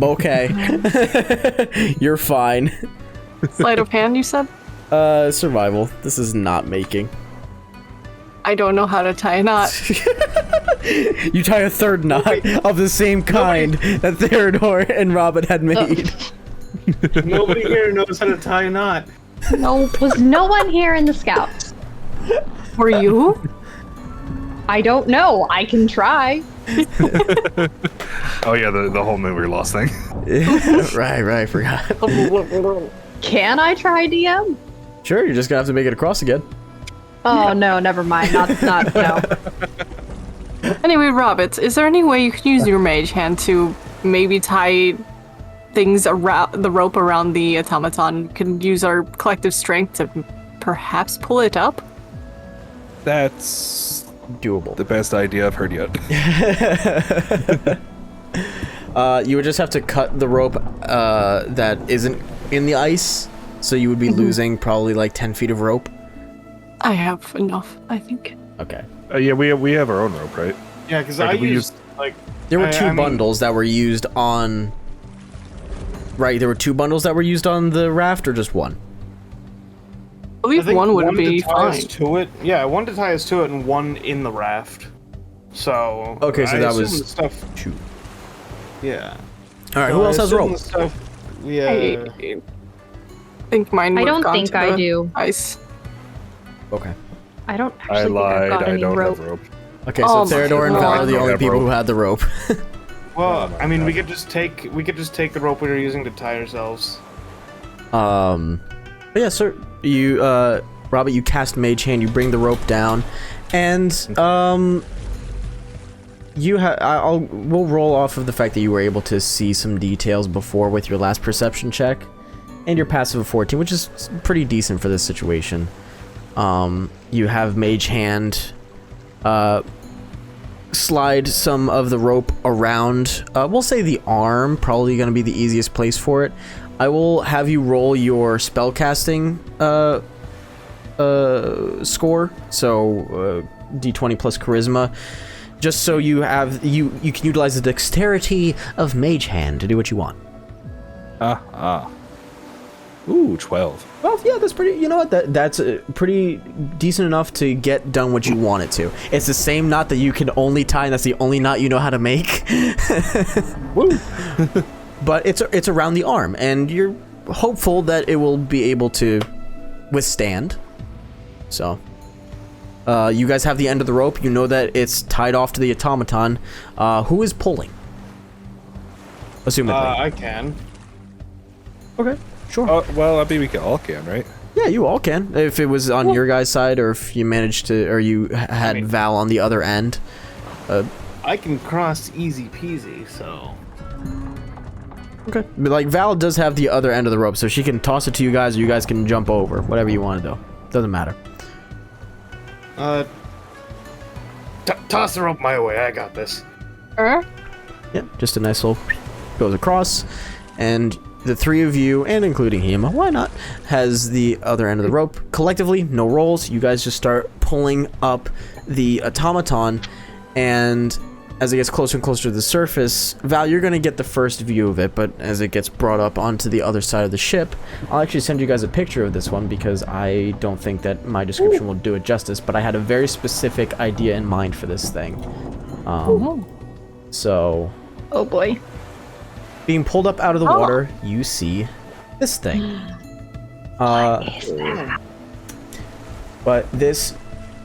Okay. You're fine. Sleight of hand, you said? Survival. This is not making. I don't know how to tie a knot. You tie a third knot of the same kind that Theodore and Robin had made. Nobody here knows how to tie a knot. No, was no one here in the scouts? Were you? I don't know. I can try. Oh yeah, the whole memory loss thing. Right, forgot. Can I try, DM? Sure, you're just gonna have to make it across again. Oh no, never mind. Not no. Anyway, Roberts, is there any way you could use your mage hand to maybe tie things around the rope around the automaton? We can use our collective strength to perhaps pull it up? That's Doable. the best idea I've heard yet. You would just have to cut the rope that isn't in the ice, so you would be losing probably like 10 feet of rope. I have enough, I think. Okay. Yeah, we have our own rope, right? Yeah, because Or I did we used, like... There were two I mean- bundles that were used on... Right, there were two bundles that were used on the raft, or just one? I believe one would be fine. To it. Yeah, one to tie us to it and one in the raft. So... Okay, so I that assume was the stuff. two. Yeah. Alright, So who I else has assume rope? the stuff, yeah. I think mine I would have don't gone think to I the do. ice. Okay. I don't I actually think I've lied. got I any don't rope. have rope. Okay, so Oh my Theodore and Val God. are the I only have people rope. who had the rope. Well, Oh my I mean, we God. could just take the rope we were using to tie ourselves. But yeah, sir, you, Robert, you cast Mage Hand, you bring the rope down, and, we'll roll off of the fact that you were able to see some details before with your last perception check, and your passive of 14, which is pretty decent for this situation. You have Mage Hand, slide some of the rope around, we'll say the arm, probably going to be the easiest place for it. I will have you roll your spellcasting score, so d20 plus charisma, just so you have you can utilize the dexterity of Mage Hand to do what you want. Ooh, 12. Well, yeah, that's pretty. You know what? That's pretty decent enough to get done what you want it to. It's the same knot that you can only tie, and that's the only knot you know how to make. Woo! But it's around the arm, and you're hopeful that it will be able to withstand. So, you guys have the end of the rope. You know that it's tied off to the automaton. Who is pulling? Assumedly. I can. Okay, sure. Well, I mean, we all can, right? Yeah, you all can. If it was on your guys' side, or if you managed to, or you had Val on the other end. I can cross easy peasy, so... Okay. But like Val does have the other end of the rope, so she can toss it to you guys, or you guys can jump over. Whatever you want to do. Doesn't matter. Toss the rope my way, I got this. Yeah, just a nice little goes across, and the three of you, and including Hima, why not, has the other end of the rope. Collectively, no rolls. You guys just start pulling up the automaton, and as it gets closer and closer to the surface, Val, you're going to get the first view of it, but as it gets brought up onto the other side of the ship, I'll actually send you guys a picture of this one because I don't think that my description will do it justice, but I had a very specific idea in mind for this thing. So... Oh boy. Being pulled up out of the water, you see this thing. What is that? But this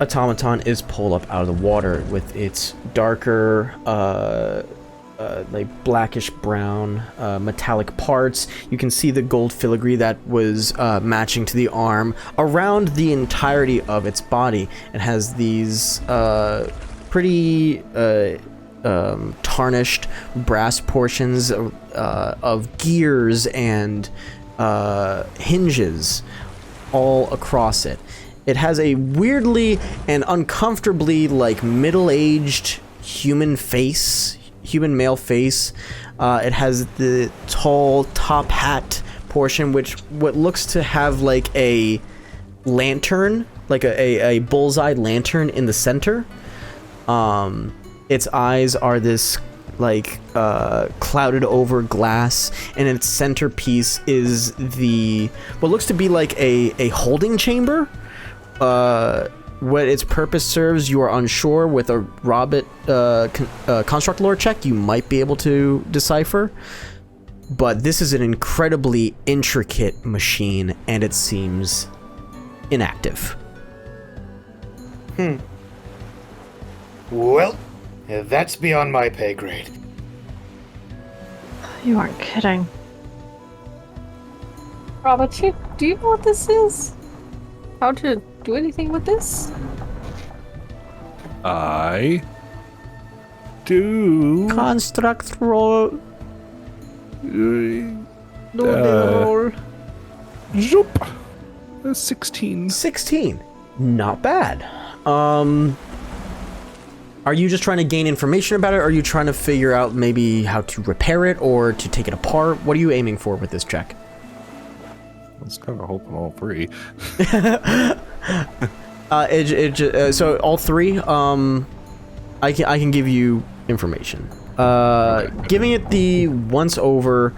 automaton is pulled up out of the water with its darker, like blackish brown, metallic parts. You can see the gold filigree that was matching to the arm around the entirety of its body. It has these pretty tarnished brass portions of gears and hinges all across it. It has a weirdly and uncomfortably like middle-aged human male face. It has the tall top hat portion, what looks to have like a lantern, like a bullseye lantern in the center. Its eyes are this like clouded over glass, and its centerpiece is what looks to be like a holding chamber. What its purpose serves, you are unsure. With a Robert construct lore check, you might be able to decipher. But this is an incredibly intricate machine, and it seems inactive. Well, that's beyond my pay grade. You aren't kidding. Robert, do you know what this is? How to do anything with this? I do. Construct roll. Roll. Zoop. 16. 16. Not bad. Are you just trying to gain information about it, or are you trying to figure out maybe how to repair it or to take it apart? What are you aiming for with this check? I was kind of hoping all three. So all three, I can give you information. Giving it the once over,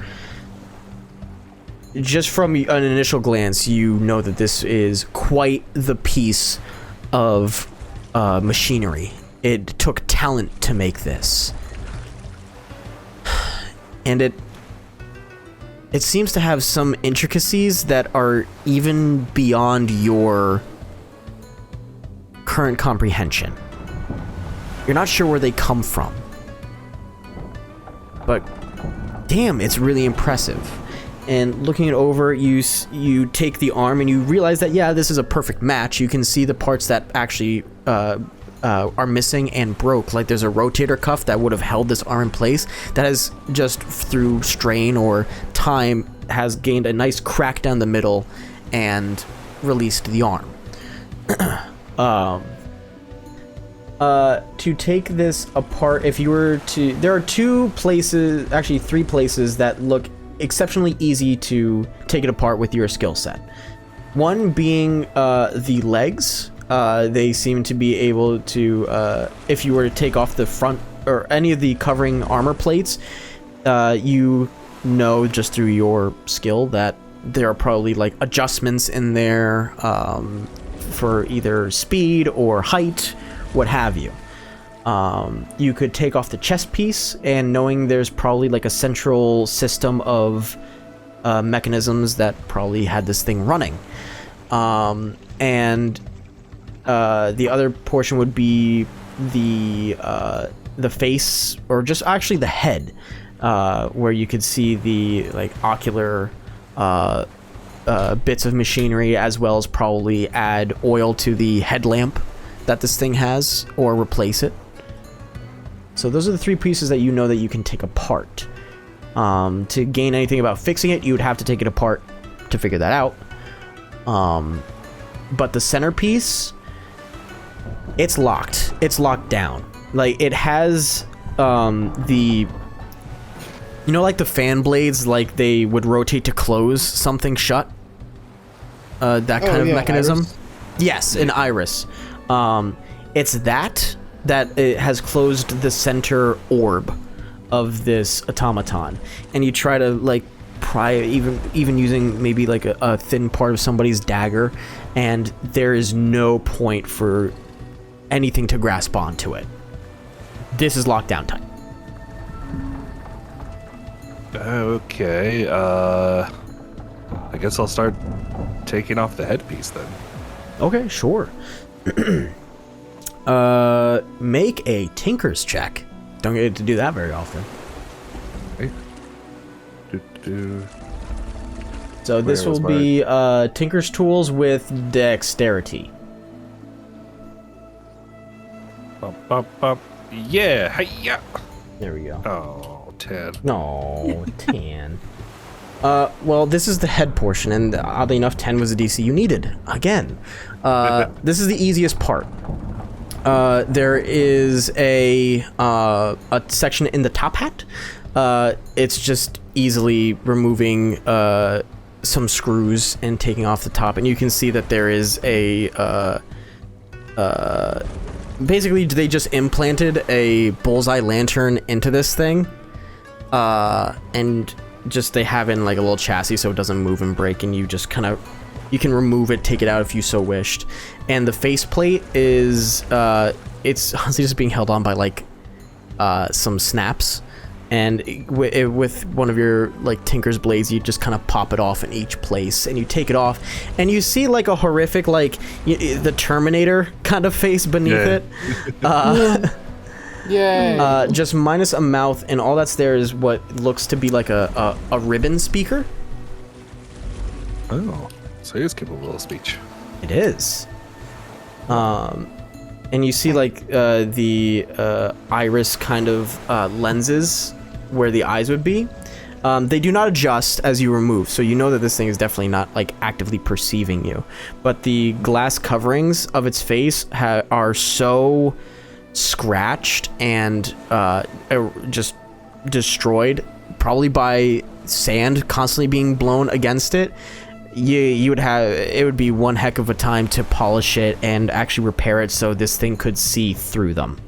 just from an initial glance, you know that this is quite the piece of machinery. It took talent to make this, and it seems to have some intricacies that are even beyond your current comprehension. You're not sure where they come from, but damn, it's really impressive. And looking it over, you take the arm and you realize that, yeah, this is a perfect match. You can see the parts that actually are missing and broke. Like there's a rotator cuff that would have held this arm in place that has just through strain or time has gained a nice crack down the middle and released the arm. To take this apart, if you were to, there are two places, actually three places that look exceptionally easy to take it apart with your skill set. One being the legs. They seem to be able to, if you were to take off the front or any of the covering armor plates, you know just through your skill that there are probably like adjustments in there for either speed or height, what have you. You could take off the chest piece, and knowing there's probably like a central system of mechanisms that probably had this thing running. And the other portion would be the face, or just actually the head, where you could see the like ocular bits of machinery, as well as probably add oil to the headlamp that this thing has, or replace it. So those are the three pieces that you know that you can take apart. To gain anything about fixing it, you would have to take it apart to figure that out. But the centerpiece, it's locked. It's locked down. Like, it has the You know, like the fan blades, like they would rotate to close something shut? That kind of mechanism? Iris? Yes, an iris. It's that it has closed the center orb of this automaton. And you try to, like, pry, even using maybe like a thin part of somebody's dagger, and there is no point for anything to grasp onto it. This is locked down tight. Okay, I guess I'll start taking off the headpiece then. Okay, sure. Make a tinker's check. Don't get to do that very often. Okay. So this Where will was be tinker's tools with dexterity. Bop, bop, bop. Yeah, hi-ya. There we go. Oh, 10. No, 10. Well, this is the head portion, and oddly enough, 10 was the DC you needed. Again. This is the easiest part. There is a section in the top hat. It's just easily removing some screws and taking off the top, and you can see that there is a basically they just implanted a bullseye lantern into this thing, and just they have it in like a little chassis so it doesn't move and break, and you just kind of, you can remove it, take it out if you so wished. And the faceplate is it's honestly just being held on by like some snaps, and with one of your like tinker's blades you just kind of pop it off in each place, and you take it off, and you see like a horrific, like the Terminator kind of face beneath it. Yay. Just minus a mouth, and all that's there is what looks to be like a ribbon speaker. Oh, so he is capable of speech. It is. And you see like the iris kind of lenses where the eyes would be. They do not adjust as you remove, so you know that this thing is definitely not like actively perceiving you. But the glass coverings of its face are so scratched and just destroyed, probably by sand constantly being blown against it. You would have, it would be one heck of a time to polish it and actually repair it so this thing could see through them.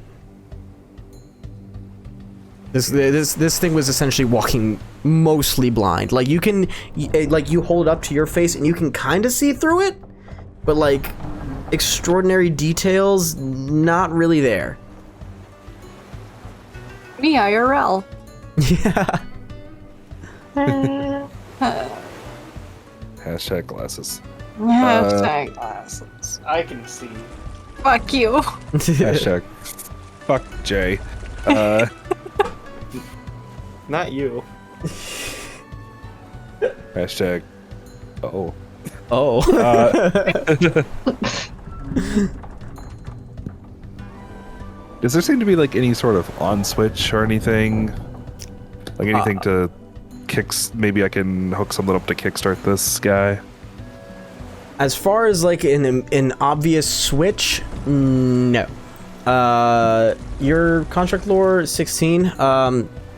This thing was essentially walking mostly blind. Like you can, like you hold it up to your face and you can kind of see through it, but like extraordinary details not really there. Me IRL. Yeah. Hashtag glasses. Hashtag glasses. I can see. Fuck you. Hashtag fuck Jay. Not you. Hashtag oh. Oh. Does there seem to be like any sort of on switch or anything? Like anything to kicks? Maybe I can hook something up to kickstart this guy. As far as like an obvious switch, no. Your construct lore 16.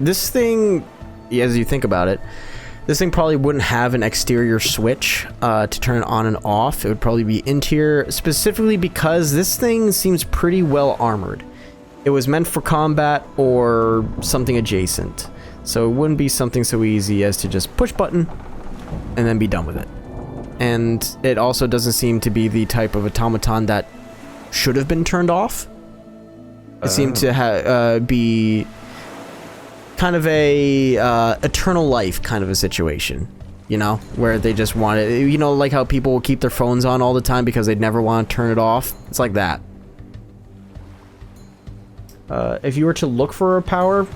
This thing, as you think about it, this thing probably wouldn't have an exterior switch to turn it on and off. It would probably be interior, specifically because this thing seems pretty well armored. It was meant for combat or something adjacent, so it wouldn't be something so easy as to just push button and then be done with it. And it also doesn't seem to be the type of automaton that should have been turned off. It seemed to be kind of a eternal life kind of a situation, you know, where they just want it, you know, like how people will keep their phones on all the time because they'd never want to turn it off. It's like that. If you were to look for a power,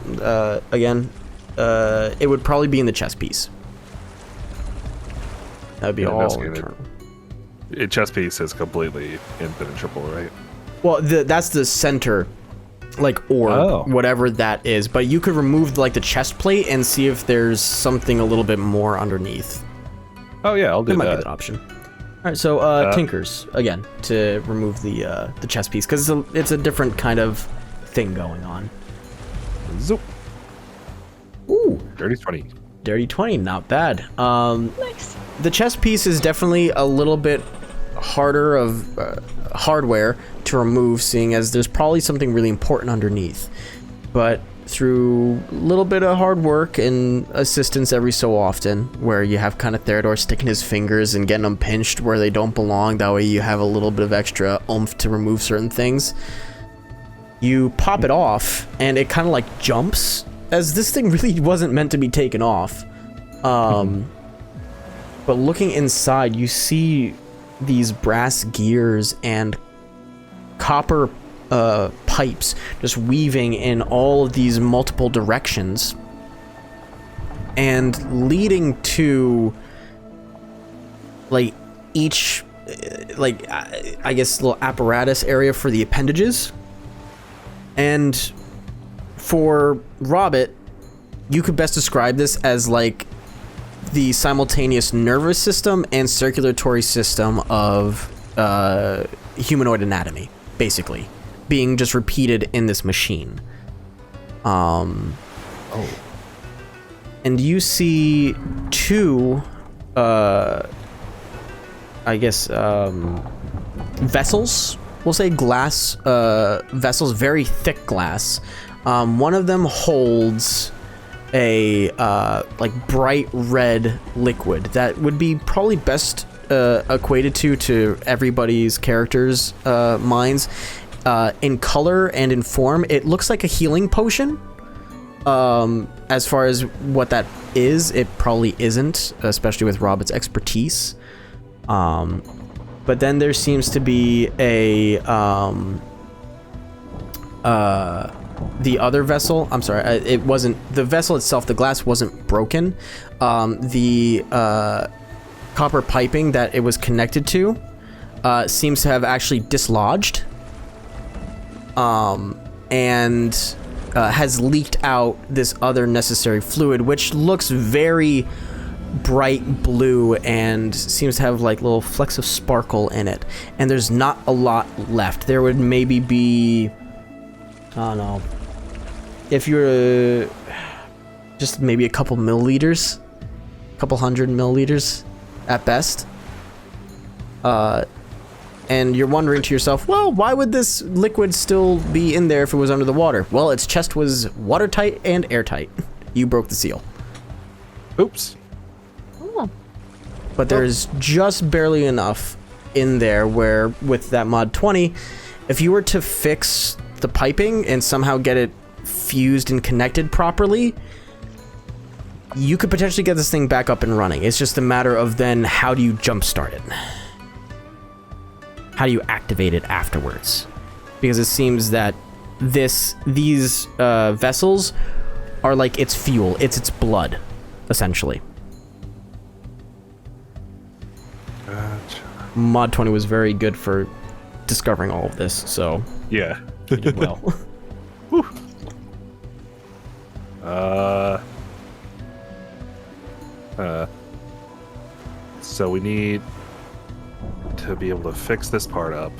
again, it would probably be in the chest piece. That would be all internal. Chest piece is completely impenetrable, right? Well, that's the center, like, orb, whatever that is. But you could remove like the chest plate and see if there's something a little bit more underneath. Oh yeah, I'll do that. That might be an option. All right, so tinkers again to remove the chest piece because it's a different kind of thing going on. Zoop. Ooh. Dirty 20. Dirty 20, not bad. Nice. The chest piece is definitely a little bit harder of hardware to remove, seeing as there's probably something really important underneath. But through a little bit of hard work and assistance every so often, where you have kind of Theodore sticking his fingers and getting them pinched where they don't belong, that way you have a little bit of extra oomph to remove certain things. You pop it off, and it kind of like jumps, as this thing really wasn't meant to be taken off. But looking inside, you see these brass gears and copper pipes just weaving in all of these multiple directions and leading to like each like I guess little apparatus area for the appendages. And for Robbit, you could best describe this as like the simultaneous nervous system and circulatory system of humanoid anatomy, basically, being just repeated in this machine. And you see two, I guess, vessels. We'll say glass vessels, very thick glass. One of them holds a like bright red liquid that would be probably best equated to everybody's characters' minds. In color and in form, it looks like a healing potion. As far as what that is, it probably isn't, especially with Robbit's expertise. But then there seems to be a the other vessel. I'm sorry, it wasn't the vessel itself. The glass wasn't broken. The copper piping that it was connected to seems to have actually dislodged. And has leaked out this other necessary fluid, which looks very bright blue and seems to have like little flecks of sparkle in it. And there's not a lot left. There would maybe be, I don't know, if you were just maybe a couple milliliters, a couple 100 milliliters at best. And you're wondering to yourself, well, why would this liquid still be in there if it was under the water? Well, its chest was watertight and airtight. You broke the seal. Oops. Oh. But there's just barely enough in there where, with that mod 20, if you were to fix the piping and somehow get it fused and connected properly, you could potentially get this thing back up and running. It's just a matter of then how do you jumpstart it? How do you activate it afterwards? Because it seems that these vessels are like its fuel. It's its blood, essentially. Gotcha. Mod 20 was very good for discovering all of this, so Yeah. you did well. Whew. So we need to be able to fix this part up.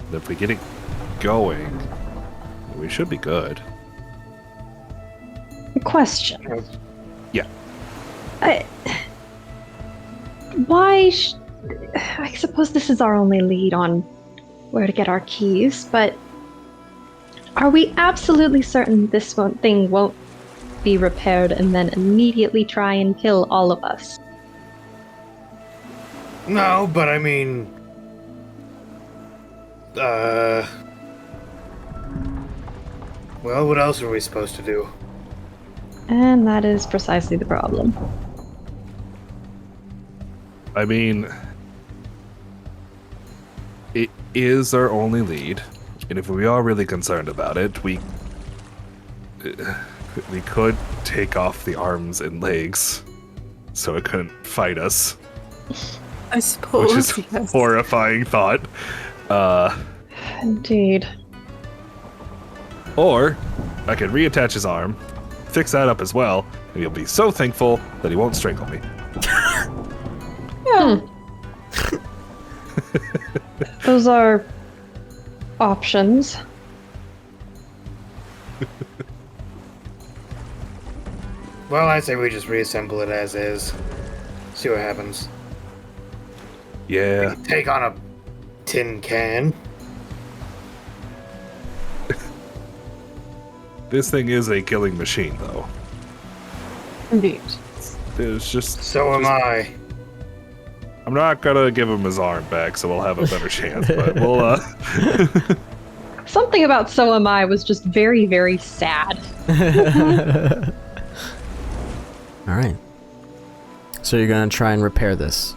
And if we get it going, we should be good. Question. Yeah. I suppose this is our only lead on where to get our keys, but are we absolutely certain this thing won't be repaired and then immediately try and kill all of us? No, but I mean... Well, what else are we supposed to do? And that is precisely the problem. I mean, it is our only lead, and if we are really concerned about it, we could take off the arms and legs so it couldn't fight us, I suppose. which is a yes. horrifying thought. Indeed. Or I could reattach his arm, fix that up as well, and he'll be so thankful that he won't strangle me. Yeah. Those are options. Well, I say we just reassemble it as is. See what happens. Yeah. Take on a tin can. This thing is a killing machine, though. Indeed. It's just. So am I. I'm not gonna give him his arm back, so we'll have a better chance. But we'll. Something about So Am I was just very, very sad. All right. So you're gonna try and repair this.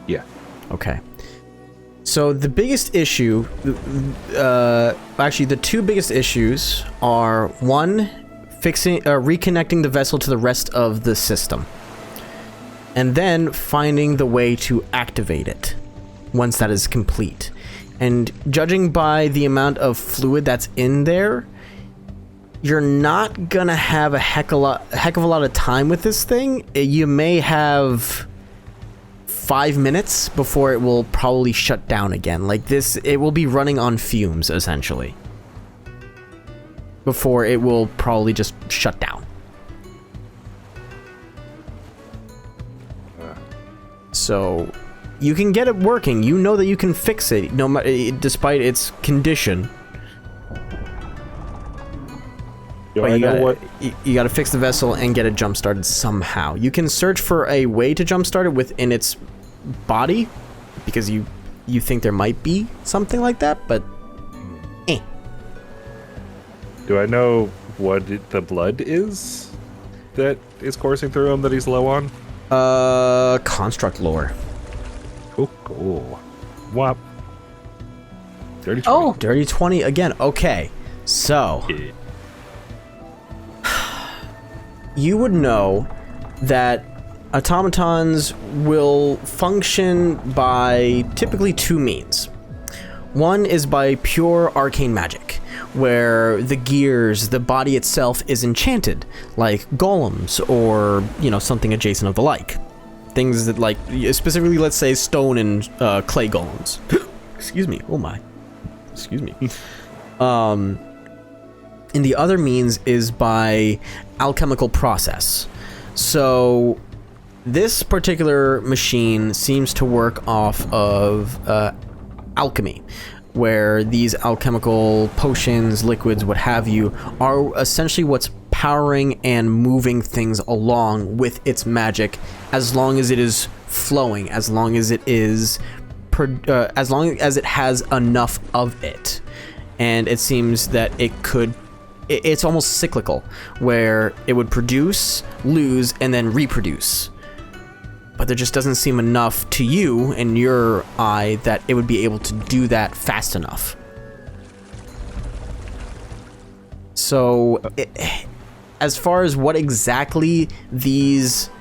Yeah. Okay. So the biggest issue, actually the two biggest issues are one, reconnecting the vessel to the rest of the system, and then finding the way to activate it once that is complete. And judging by the amount of fluid that's in there, you're not gonna have a heck of a lot of time with this thing. You may have 5 minutes before it will probably shut down again. Like this, it will be running on fumes essentially before it will probably just shut down. So you can get it working. You know that you can fix it, despite its condition. But you gotta fix the vessel and get it jump started somehow. You can search for a way to jump start it within its body, because you think there might be something like that, but Do I know what the blood is that is coursing through him that he's low on? Construct lore. Oh, cool. Wop. Dirty 20. Oh, Dirty 20 again. Okay, so Yeah. you would know that automatons will function by typically two means. One is by pure arcane magic, where the gears, the body itself is enchanted, like golems or, something adjacent of the like. Things that, like, specifically, let's say, stone and clay golems. Excuse me. Oh my. Excuse me. And the other means is by alchemical process. So this particular machine seems to work off of alchemy, where these alchemical potions, liquids, what have you, are essentially what's powering and moving things along with its magic, as long as it is flowing, as long as it is as long as it has enough of it. And it seems that it's almost cyclical, where it would produce, lose, and then reproduce. But there just doesn't seem enough to you in your eye that it would be able to do that fast enough. So, as far as what exactly these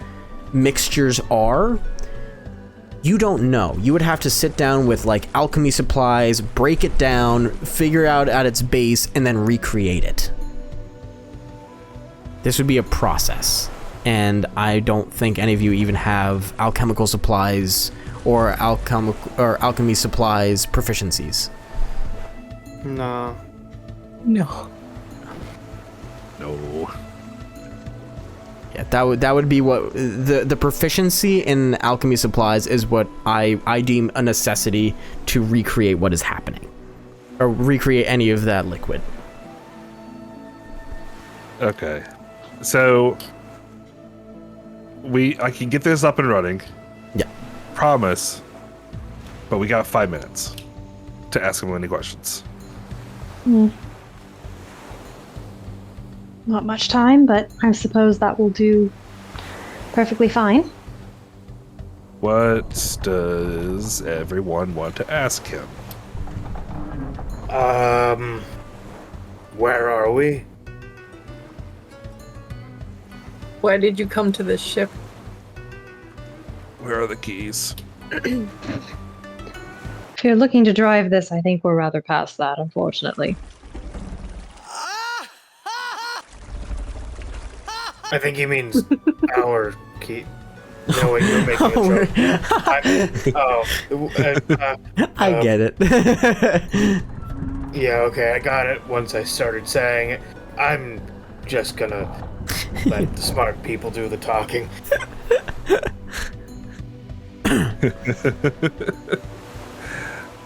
mixtures are, you don't know. You would have to sit down with like alchemy supplies, break it down, figure out at its base, and then recreate it. This would be a process. And I don't think any of you even have alchemical supplies or alchemy supplies proficiencies. No. no. No. Yeah, that would be what the proficiency in alchemy supplies is, what I deem a necessity to recreate what is happening, or recreate any of that liquid. Okay. So I can get this up and running. Yeah. Promise. But we got 5 minutes to ask him any questions. Not much time, but I suppose that will do perfectly fine. What does everyone want to ask him? Where are we? Why did you come to this ship? Where are the keys? If you're looking to drive this, I think we're rather past that, unfortunately. I think he means our key. No, wait, you're making a joke. I get it. Yeah, okay, I got it once I started saying it. I'm just gonna let the smart people do the talking.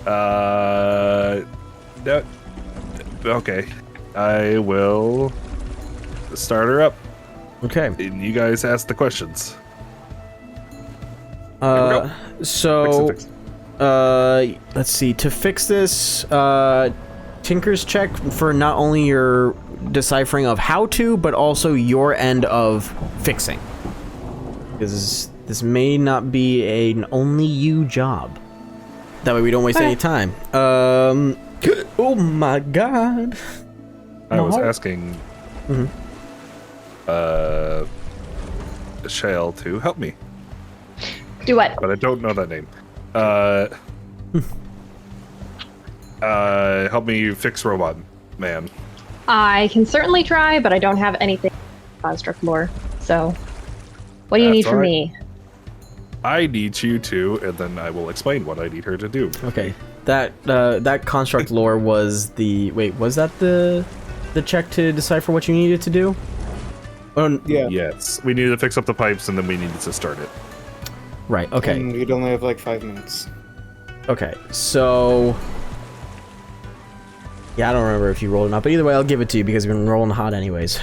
No, okay. I will start her up. Okay. And you guys ask the questions. So, Fix it. let's see. To fix this, Tinker's check for not only your deciphering of how to, but also your end of fixing. Because this may not be an only you job. That way we don't waste any time. Oh my god. I was asking Shale to help me, Do what? but I don't know that name. Help me fix Robot Man. I can certainly try, but I don't have anything construct lore. So, what do you That's need from all right. me? I need you to, and then I will explain what I need her to do. Okay. That construct lore was the... Wait, was that the check to decipher what you needed to do? Oh, Yeah. Yes, we needed to fix up the pipes, and then we needed to start it. right, okay. And we'd only have like 5 minutes. Okay, so... Yeah, I don't remember if you rolled or not, but either way, I'll give it to you because we've been rolling hot anyways.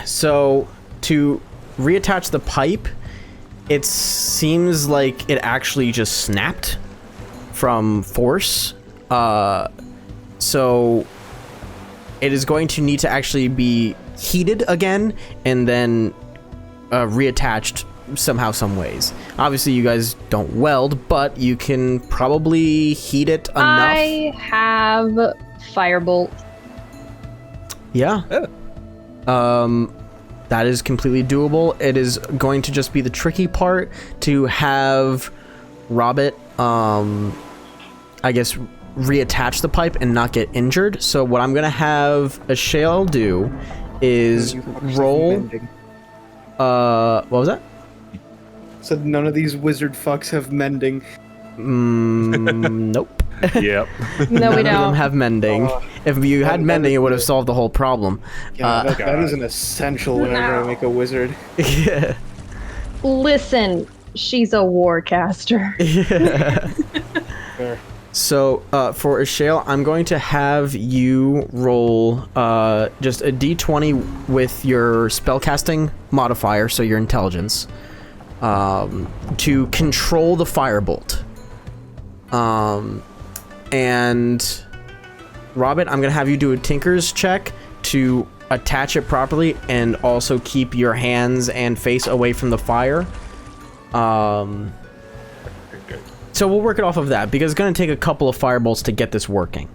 So, to reattach the pipe, it seems like it actually just snapped from force. So, it is going to need to actually be heated again and then reattached somehow, some ways. Obviously, you guys don't weld, but you can probably heat it enough. I have firebolt. Yeah. That is completely doable. It is going to just be the tricky part to have Robert, I guess, reattach the pipe and not get injured. So what I'm gonna have Ashale do is roll. What was that? Said none of these wizard fucks have mending. Nope. Yep. No, we None of them don't. have mending. If you had that mending, is it would have the- solved the whole problem. Yeah, that is an essential whenever I make a wizard. Yeah. Listen, she's a warcaster. Fair. So, for Ashale, I'm going to have you roll just a d20 with your spellcasting modifier, so your intelligence, to control the firebolt. And Robert, I'm going to have you do a Tinker's check to attach it properly and also keep your hands and face away from the fire. So we'll work it off of that because it's going to take a couple of firebolts to get this working.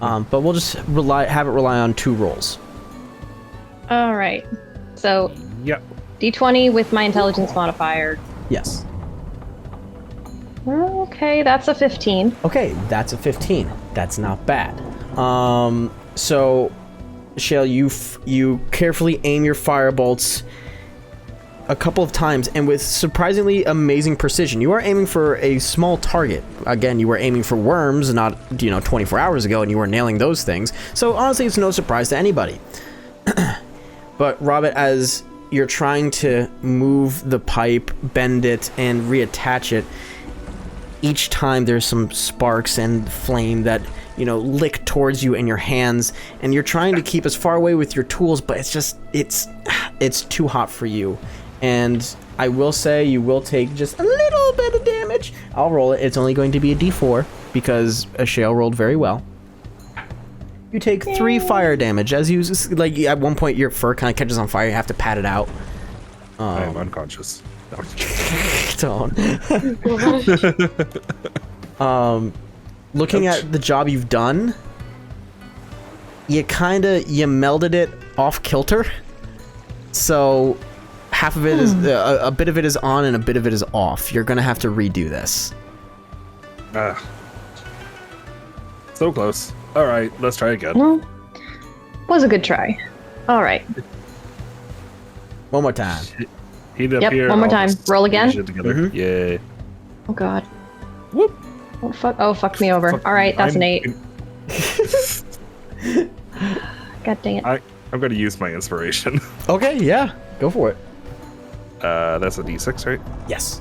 But we'll just have it rely on 2 rolls. All right. So, Yep. D20 with my intelligence modifier. Yes. Okay, that's a 15. Okay, that's a 15. That's not bad. So, Shale, you carefully aim your firebolts a couple of times, and with surprisingly amazing precision. You are aiming for a small target. Again, you were aiming for worms, not 24 hours ago, and you were nailing those things. So honestly, it's no surprise to anybody. But Robert, as you're trying to move the pipe, bend it, and reattach it, each time there's some sparks and flame that lick towards you in your hands, and you're trying to keep as far away with your tools, but it's too hot for you. And I will say you will take just a little bit of damage. I'll roll it. It's only going to be a d4 because Ashale rolled very well. You take 3 fire damage as you at one point your fur kind of catches on fire. You have to pat it out. I am unconscious. Don't. Looking at the job you've done, you melded it off kilter. So half of it is a bit of it is on and a bit of it is off. You're gonna have to redo this. So close. All right, let's try again. Well, was a good try. All right. One more time. Heat up Yep, here. one more I'll time. just Roll again. squish it together. Yeah. Oh god. Whoop. Oh fuck. Oh fuck me over. Fuck All right, that's I'm- an 8. God dang it. I'm going to use my inspiration. Okay, yeah, go for it. That's a D6, right? Yes.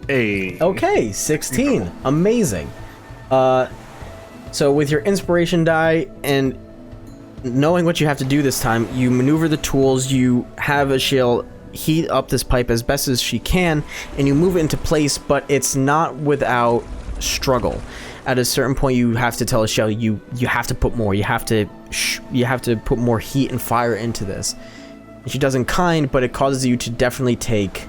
Hey. Okay, 16. Amazing. So with your inspiration die and knowing what you have to do this time, you maneuver the tools, you have Ashil heat up this pipe as best as she can, and you move it into place, but it's not without struggle. At a certain point, you have to tell Ashil you have to put more. You have to put more heat and fire into this. And she does in kind, but it causes you to definitely take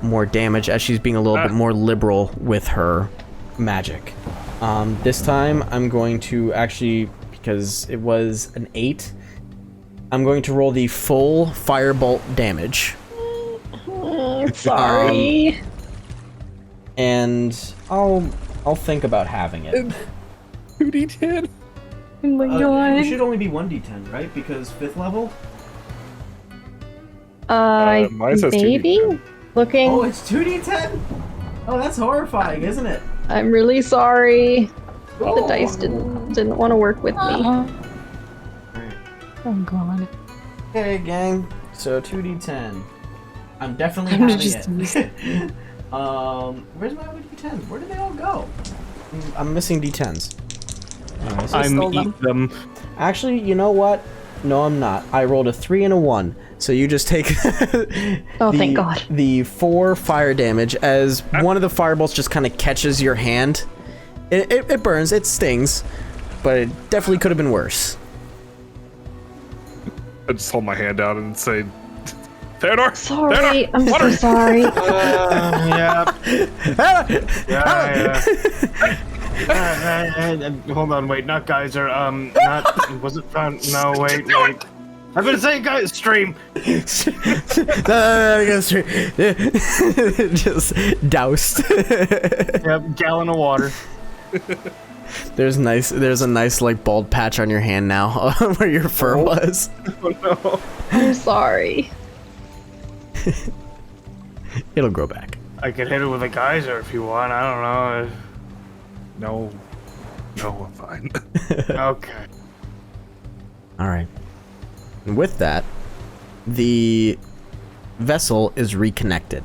more damage as she's being a little bit more liberal with her magic. This time I'm going to actually, because it was an 8, I'm going to roll the full firebolt damage. Sorry. And I'll think about having it. 2d10. Oh my god. It should only be 1d10, right? Because 5th level? Mine says Maybe? 2d10. Looking. Oh, it's 2d10? Oh, that's horrifying, isn't it? I'm really sorry. The Oh. dice didn't want to work with me. Oh god. Okay, gang. So 2d10. I'm definitely I'm having just it. Where's my other d10s? Where did they all go? I'm missing d10s. Alright, so I'm stole them. eat them. actually, you know what? No, I'm not. I rolled a 3 and a 1. So you just take Oh, thank God. the 4 fire damage as one of the firebolts just kind of catches your hand. It burns, it stings, but it definitely could have been worse. I just hold my hand out and say, Theodore! Sorry. Theodore, I'm so water!" sorry. Hold on, wait, not geyser. Not was it found? No, wait. I've been saying guys, stream. Just doused. Yep, gallon of water. There's a nice like bald patch on your hand now where your fur was. Oh no. I'm sorry. It'll grow back. I could hit it with a geyser if you want. I don't No, I'm fine. know. Okay. All right. And with that, the vessel is reconnected.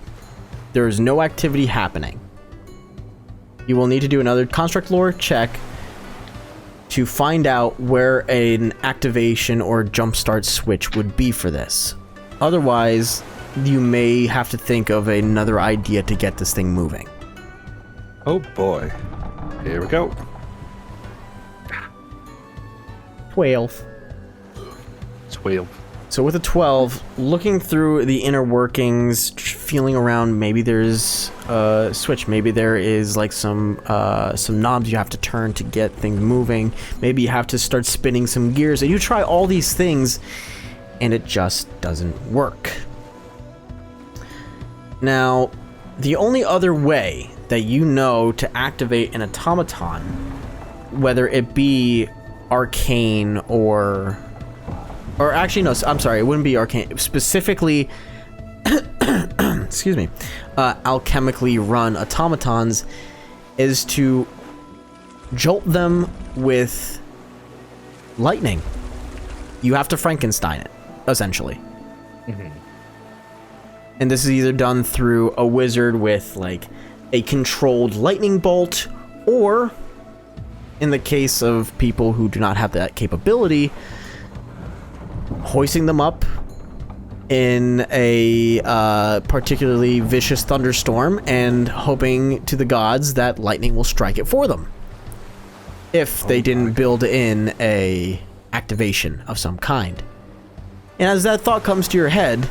There is no activity happening. You will need to do another construct lore check to find out where an activation or jumpstart switch would be for this. Otherwise, you may have to think of another idea to get this thing moving. Oh boy. Here we go. 12. 12. So with a 12, looking through the inner workings, feeling around, maybe there's a switch, maybe there is like some knobs you have to turn to get things moving, maybe you have to start spinning some gears, and you try all these things, and it just doesn't work. Now, the only other way that you know to activate an automaton, whether it be arcane or actually no, I'm sorry, it wouldn't be arcane, specifically excuse me, alchemically run automatons, is to jolt them with lightning. You have to Frankenstein it, essentially. And this is either done through a wizard with like a controlled lightning bolt, or in the case of people who do not have that capability, hoisting them up in a particularly vicious thunderstorm and hoping to the gods that lightning will strike it for them, if they didn't build in a activation of some kind. And as that thought comes to your head,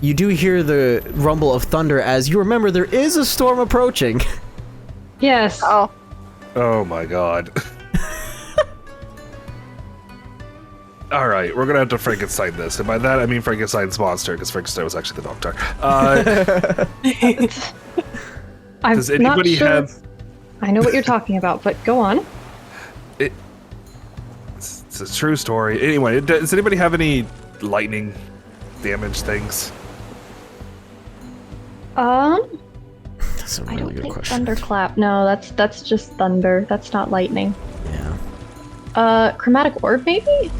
you do hear the rumble of thunder as you remember there is a storm approaching. Yes. Oh. Oh my god. Alright, we're gonna have to Frankenstein this. And by that I mean Frankenstein's monster, because Frankenstein was actually the doctor. I'm Does anybody not sure. have... I know what you're talking about, but go on. It's a true story. Anyway, does anybody have any lightning damage things? That's a I really don't good think question. thunderclap. No, that's just thunder. That's not lightning. Yeah. Chromatic orb maybe?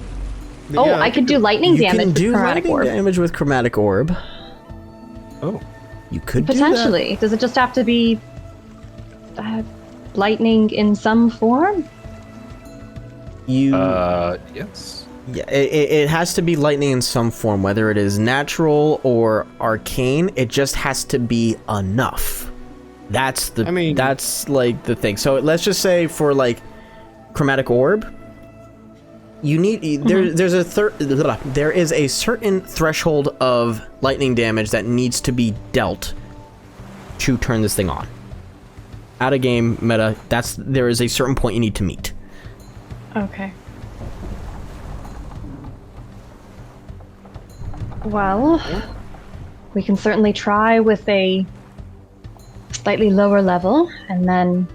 Oh, Yeah, I could do lightning You damage can with do chromatic lightning orb. damage with chromatic orb. Oh. You could do Potentially. Does it just have to be lightning in some form? that. You. Yes. Yeah, it has to be lightning in some form, whether it is natural or arcane. It just has to be enough. That's the. That's like the thing. So let's just say for like chromatic orb, you need there is a certain threshold of lightning damage that needs to be dealt to turn this thing on. Out of game meta, there is a certain point you need to meet. Okay. Well, we can certainly try with a slightly lower level, and then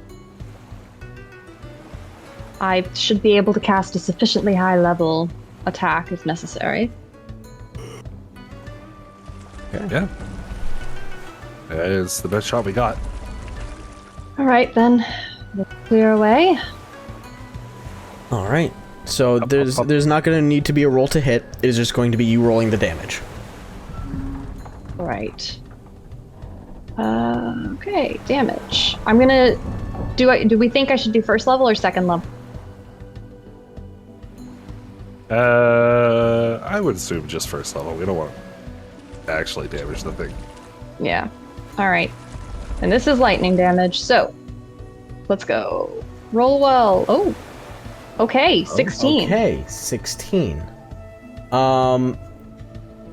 I should be able to cast a sufficiently high level attack if necessary. Yeah. That is the best shot we got. Alright then, we'll clear away. All right. So there's not going to need to be a roll to hit. It is just going to be you rolling the damage. Right. Okay, damage. I'm gonna do we think I should do first level or second level? I would assume just first level. We don't want to actually damage the thing. Yeah. Alright. And this is lightning damage, so let's go. Roll well. Oh. Okay, 16. Okay, 16.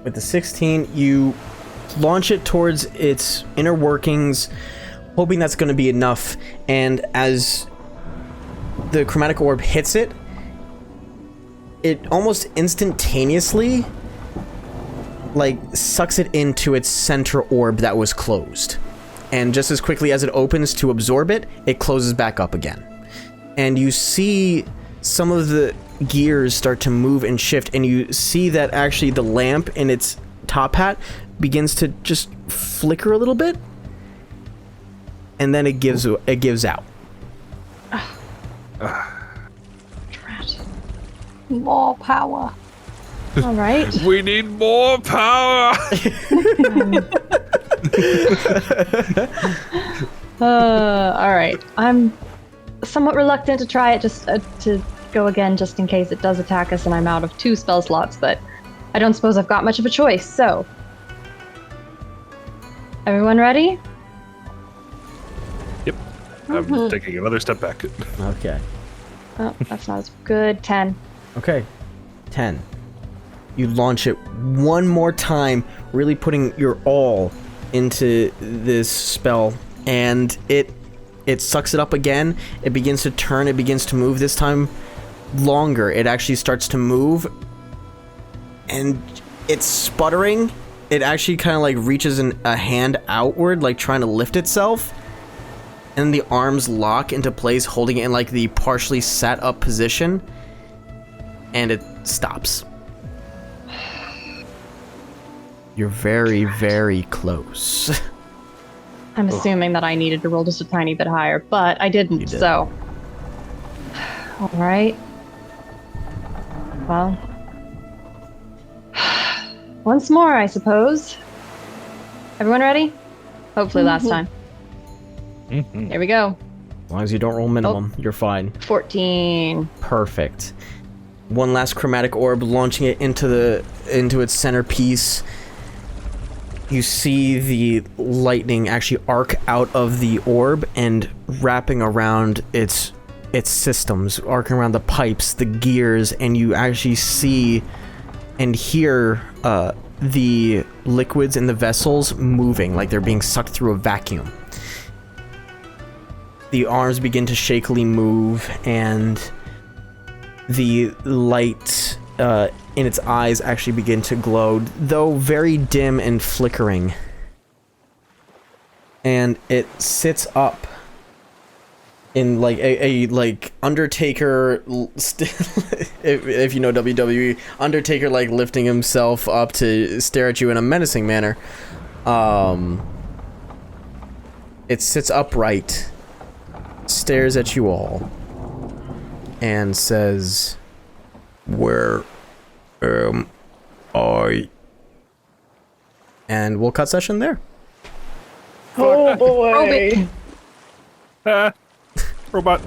With the 16, you launch it towards its inner workings, hoping that's going to be enough. And as the chromatic orb hits it, it almost instantaneously, like, sucks it into its center orb that was closed. And just as quickly as it opens to absorb it, it closes back up again. And you see some of the gears start to move and shift, and you see that actually the lamp in its top hat begins to just flicker a little bit, and then it gives out. Drat. More power. All right. We need more power. All right. I'm somewhat reluctant to try it, just to go again, just in case it does attack us and I'm out of 2 spell slots, but I don't suppose I've got much of a choice, so. Everyone ready? Yep. I'm taking another step back. Okay. Oh, that's not as good. 10. Okay. 10. You launch it one more time, really putting your all into this spell, and it sucks it up again. It begins to turn, it begins to move, this time longer. It actually starts to move, and it's sputtering. It actually kind of like reaches a hand outward, like trying to lift itself, and the arms lock into place, holding it in like the partially sat up position, and it stops. You're very, very close. I'm assuming that I needed to roll just a tiny bit higher, but I didn't, You did. so. All right. Well. Once more, I suppose. Everyone ready? Hopefully last time. Here we go. As long as you don't roll minimum, you're fine. 14. Perfect. One last chromatic orb, launching it into its centerpiece. You see the lightning actually arc out of the orb and wrapping around its systems, arcing around the pipes, the gears, and you actually see and hear the liquids in the vessels moving like they're being sucked through a vacuum. The arms begin to shakily move, and the light in its eyes actually begin to glow, though very dim and flickering. And it sits up in like a like Undertaker if you know WWE, Undertaker like lifting himself up It sits upright, stares at you all, and says, "Where am I?" And we'll cut session there. Oh boy. Ah, robot.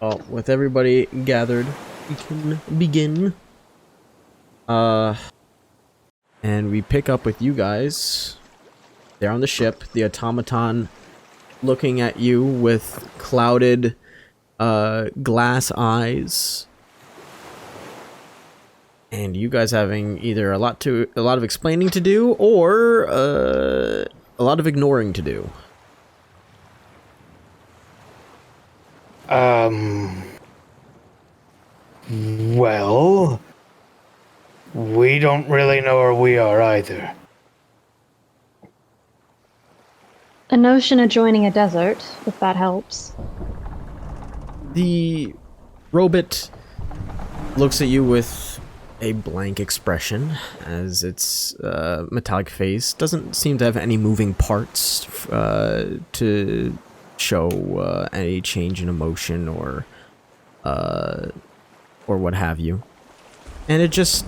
Well, with everybody gathered, we can begin. And we pick up with you guys. There on the ship, the automaton looking at you with clouded, glass eyes. And you guys having either a lot of explaining to do, or, a lot of ignoring to do. Well, we don't really know where we are either. A notion of joining a desert, if that helps. The robot looks at you with a blank expression, as its metallic face doesn't seem to have any moving parts to show any change in emotion or what have you. And it just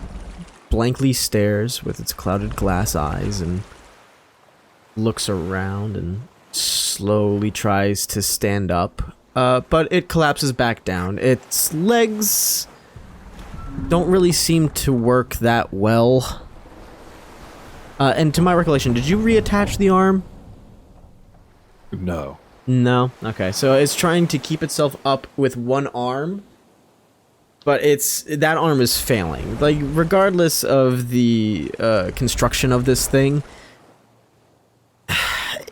blankly stares with its clouded glass eyes and looks around and slowly tries to stand up, but it collapses back down. Its legs don't really seem to work that well. And to my recollection, did you reattach the arm? No. No? Okay, so it's trying to keep itself up with one arm, but that arm is failing. Like, regardless of the construction of this thing,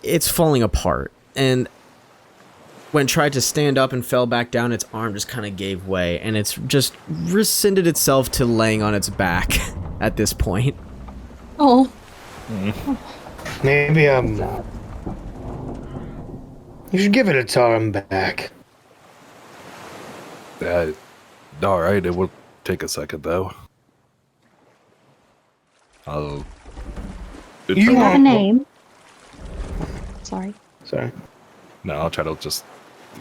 it's falling apart. And when it tried to stand up and fell back down, its arm just kind of gave way, and it's just rescinded itself to laying on its back at this point. Oh. Maybe, you should give it its arm back. Alright, it will take a second, though. I'll... Do you have a name? Sorry. Sorry. No, I'll try to just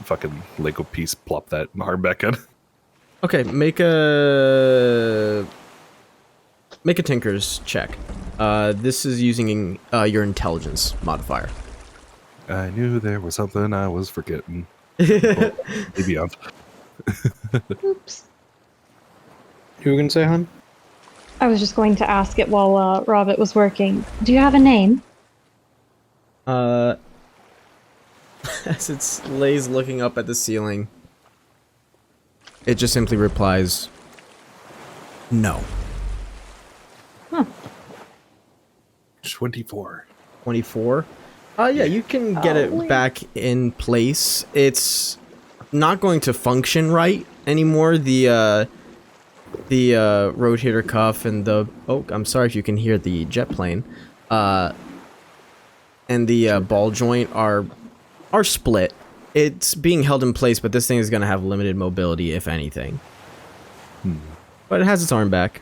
fucking Lego piece plop that arm back in. Okay, make a Tinker's check. This is using your intelligence modifier. I knew there was something I was forgetting. Well, maybe I'm... Oops. You were gonna say, hon? I was just going to ask it while Robert was working. Do you have a name? As it lays looking up at the ceiling, it just simply replies, "No." Huh. 24. 24? Yeah, you can get it back in place. It's not going to function right anymore. The rotator cuff and the... Oh, I'm sorry if you can hear the jet plane. And the ball joint are split. It's being held in place, but this thing is going to have limited mobility, if anything. But it has its arm back.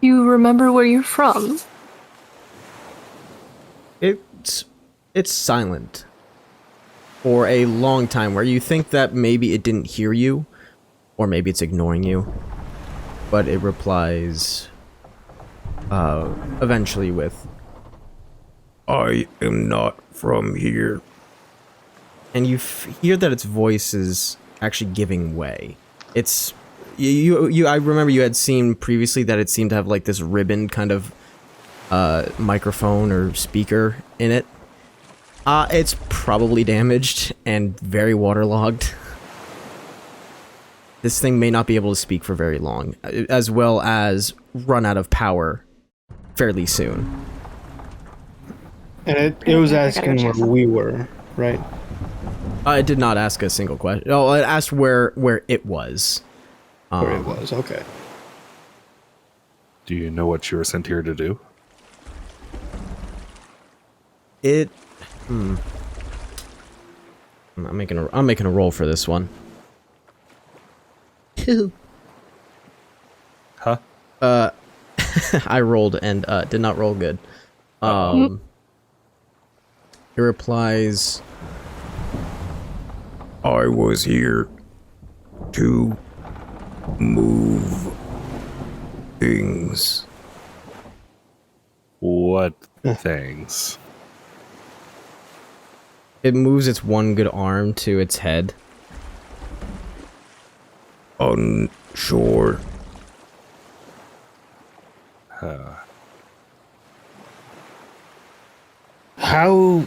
You remember where you're from? It's silent for a long time, where you think that maybe it didn't hear you, or maybe it's ignoring you, but it replies eventually with, "I am not from here." And you hear that its voice is actually giving way. It's you I remember you had seen previously that it seemed to have like this ribbon kind of microphone or speaker in it. It's probably damaged and very waterlogged. This thing may not be able to speak for very long, as well as run out of power fairly soon. And it was asking where we were, right? It did not ask a single question. Oh, it asked where it was. Where it was, okay. Do you know what you were sent here to do? I'm making a roll for this one. Huh? I rolled and did not roll good. It replies, I was here to move things. What things? It moves its one good arm to its head. Unsure. How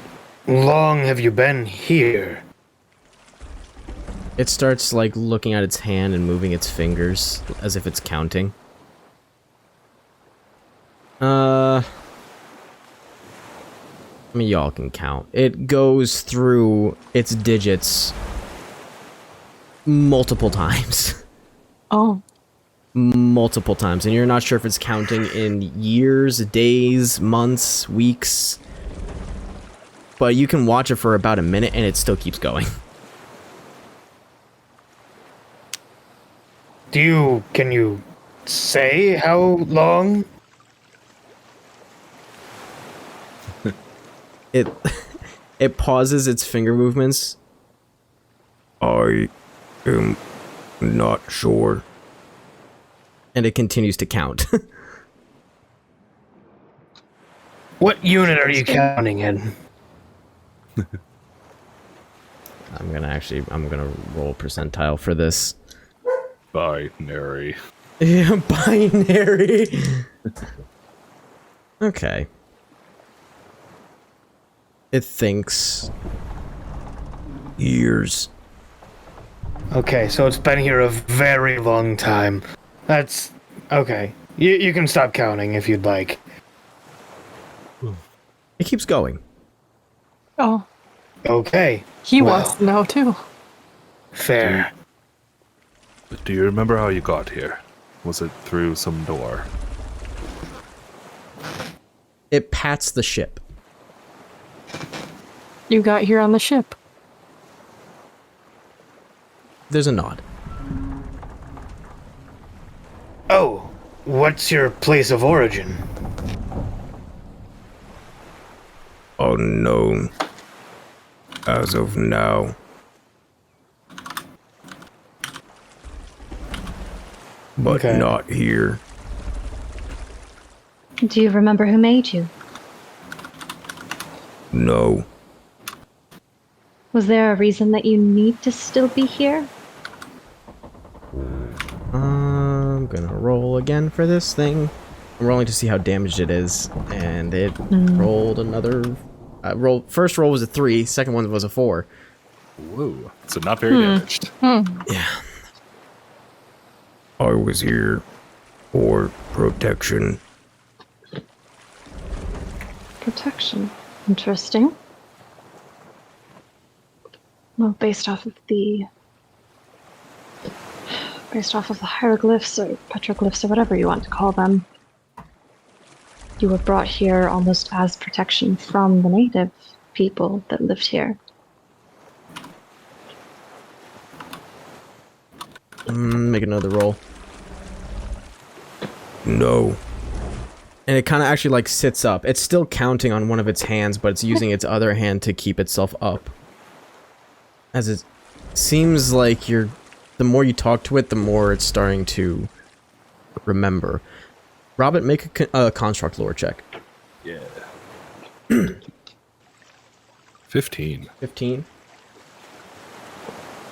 long have you been here? It starts like looking at its hand and moving its fingers as if it's counting. I mean, y'all can count. It goes through its digits multiple times. Oh. Multiple times, and you're not sure if it's counting in years, days, months, weeks. But you can watch it for about a minute and it still keeps going. Can you say how long? It pauses its finger movements. I am not sure. And it continues to count. What unit are you counting in? I'm gonna roll percentile for this. Binary. Yeah, binary. Okay. It thinks years. Okay, so it's been here a very long time. That's okay. You can stop counting if you'd like. It keeps going. Oh. Okay. He well, wants to know too. Fair. Do you remember how you got here? Was it through some door? It pats the ship. You got here on the ship. There's a nod. Oh, what's your place of origin? Unknown. As of now. But Okay. not here. Do you remember who made you? No. Was there a reason that you need to still be here? I'm gonna roll again for this thing. I'm rolling to see how damaged it is, and it rolled another. First roll was a 3, second one was a 4. Whoa. So not very damaged. Yeah. I was here for protection. Protection. Interesting. Well, based off of the hieroglyphs or petroglyphs or whatever you want to call them, you were brought here almost as protection from the native people that lived here. Make another roll. No. And it kind of actually like sits up. It's still counting on one of its hands, but it's using its other hand to keep itself up. As it seems like the more you talk to it, the more it's starting to remember. Robert, make a construct lore check. Yeah. 15. 15.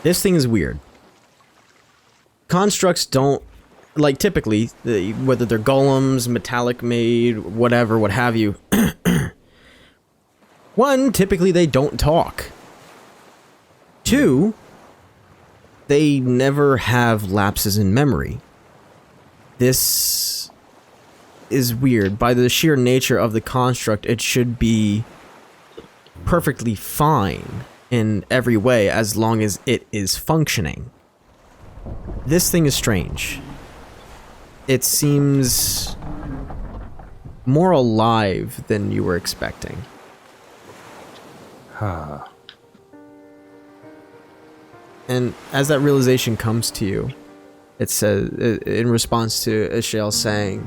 This thing is weird. Constructs don't, like typically, whether they're golems, metallic made, whatever, what have you. One, typically they don't talk. Two, they never have lapses in memory. This is weird. By the sheer nature of the construct, it should be perfectly fine in every way as long as it is functioning. This thing is strange. It seems more alive than you were expecting. Huh. And as that realization comes to you, it says, in response to Ishael saying,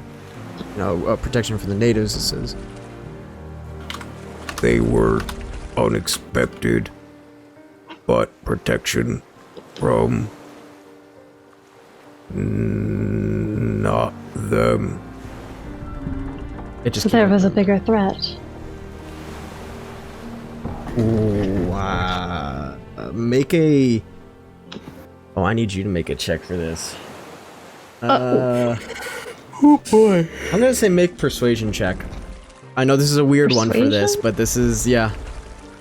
protection for the natives, it says. They were unexpected, but protection from not them. It just So there was a bigger threat. Ooh, make a... Oh, I need you to make a check for this. Oh boy. I'm gonna say make persuasion check. I know this is a weird one for this, Persuasion? but this is, yeah.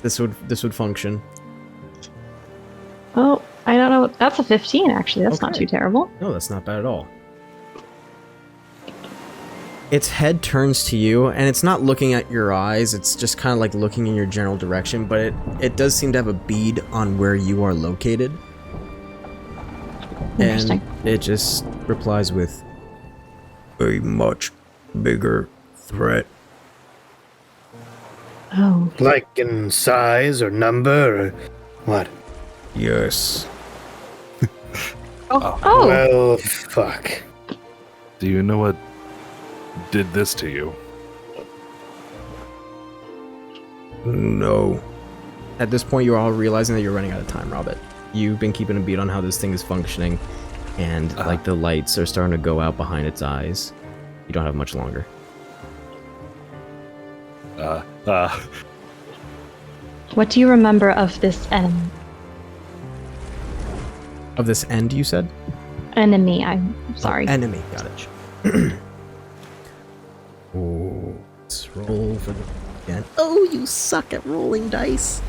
This would function. Oh, I don't know. That's a 15, actually. That's not Okay. too terrible. No, that's not bad at all. Its head turns to you, and it's not looking at your eyes, it's just kind of like looking in your general direction, but it does seem to have a bead on where you are located. Interesting. And it just replies with, A much bigger threat. Oh, Like in size or number or what? Yes. oh. Well, fuck. Do you know what did this to you? No. at this point you're all realizing that you're running out of time, Robert. You've been keeping a beat on how this thing is functioning, and like the lights are starting to go out behind its eyes. You don't have much longer. What do you remember of this Of this end, you said? enemy? I'm sorry. Enemy, got it. Oh, let's roll for the again. Oh, you suck at rolling dice.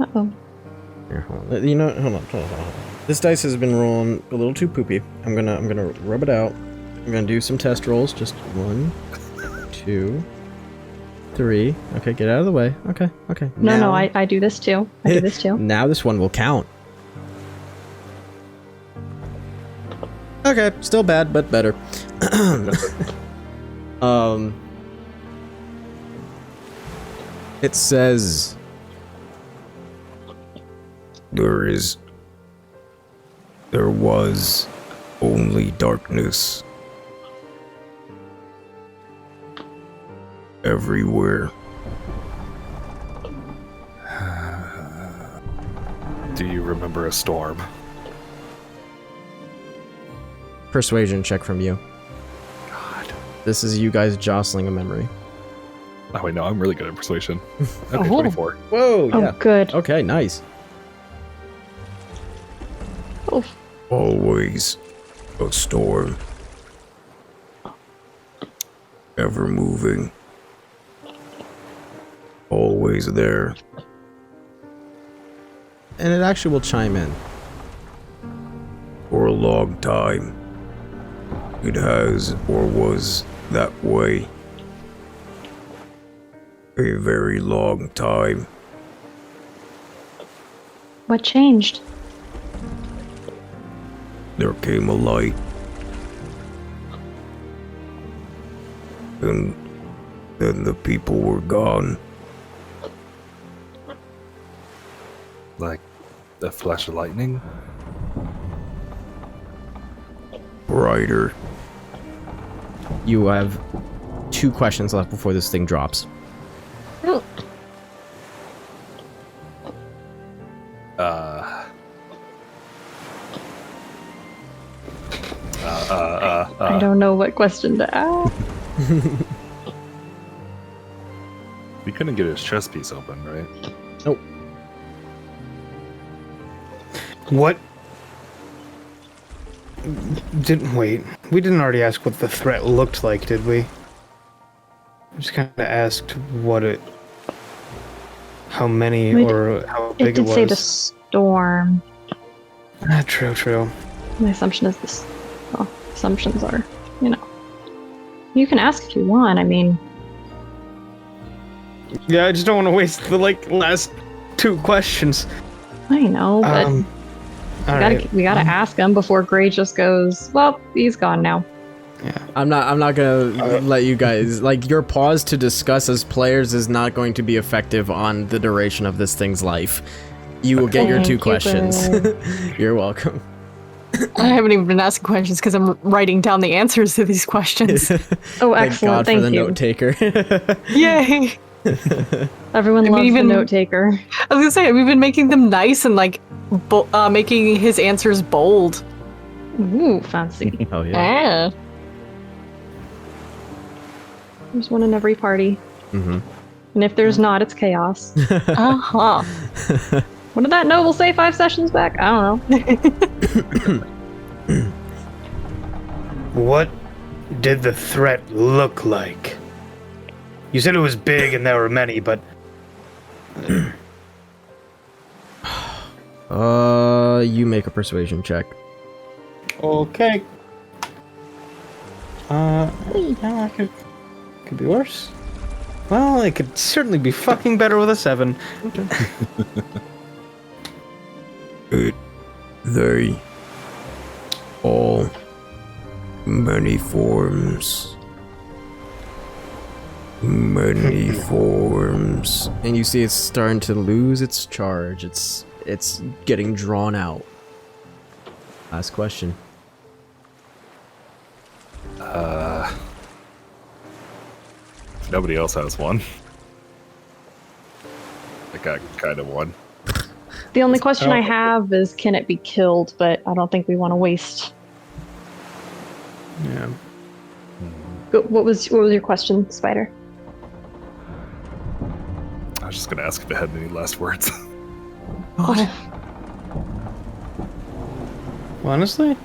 Uh-oh. Here, hold on. You know, hold on. This dice has been rolling a little too poopy. I'm gonna rub it out. I'm gonna do some test rolls. Just 1, 2, 3. Okay, get out of the way. Okay. No, I do this too. I do this too. Now this one will count. Okay, still bad, but better. It says there was only darkness everywhere. Do you remember a storm? persuasion check from you. God. This is you guys jostling a memory. Oh wait, no, I'm really good at persuasion. Okay, Oh. 24. Whoa, Oh, good. Okay, nice. Oh, Always a storm. Ever moving. Always there. And it actually will chime in. For a long time. It has or was that way. A very long time. what changed? There came a light. And then the people were gone. Like a flash of lightning? Brighter. You have 2 questions left before this thing drops. I don't know what question to ask. We couldn't get his chest piece open, right? Nope. What? Didn't wait. We didn't already ask what the threat looked like, did we? We just kind of asked what it, how many We or how It big it did was. say the storm. True. My assumption is this. Well, assumptions are, you know. You can ask if you want. I mean, Yeah, I just don't want to waste the last 2 questions. I know, but we gotta ask him before Gray just goes, well, he's gone now. I'm not gonna let you guys, like, your pause to discuss as players is not going to be effective on the duration of this thing's life. You will get your Thank 2 you, questions. Gray. You're welcome. I haven't even been asking questions because I'm writing down the answers to these questions. Oh, Thank excellent. God for Thank the you. note taker. Yay! Everyone I mean, loves even- the note taker. I was gonna say, we've been making them nice and like making his answers bold. Ooh, fancy. Oh yeah. There's one in every party. Mm-hmm. And if there's not, it's chaos. Uh-huh. What did that noble say 5 sessions back? I don't know. What did the threat look like? You said it was big and there were many, but You make a persuasion check. okay. Yeah, could be worse. Well, it could certainly be fucking better with a 7. They all many forms. Many forms. And you see it's starting to lose its charge. It's getting drawn out. Last question. Nobody else has one. I got kind of one. The only question I have is, can it be killed? But I don't think we want to waste. Yeah. What was your question, Spider? I was just gonna ask if it had any last words. Honestly?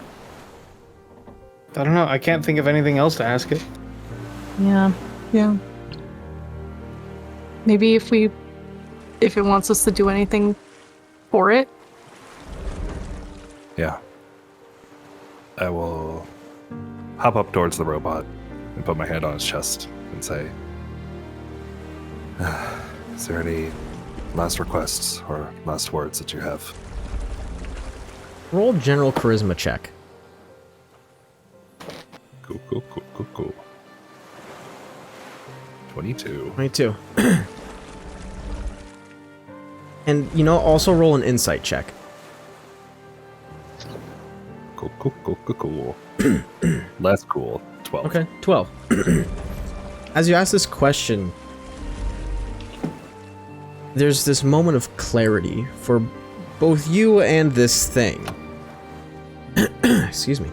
I don't know. I can't think of anything else to ask it. Yeah. Yeah. Maybe if it wants us to do anything for it. Yeah. I will hop up towards the robot and put my hand on its chest and say, is there any last requests or last words that you have? Roll general charisma check. Cool. 22. 22. And, also roll an insight check. Cool. Less cool. 12. Okay, 12. As you ask this question, there's this moment of clarity for both you and this thing. Excuse me.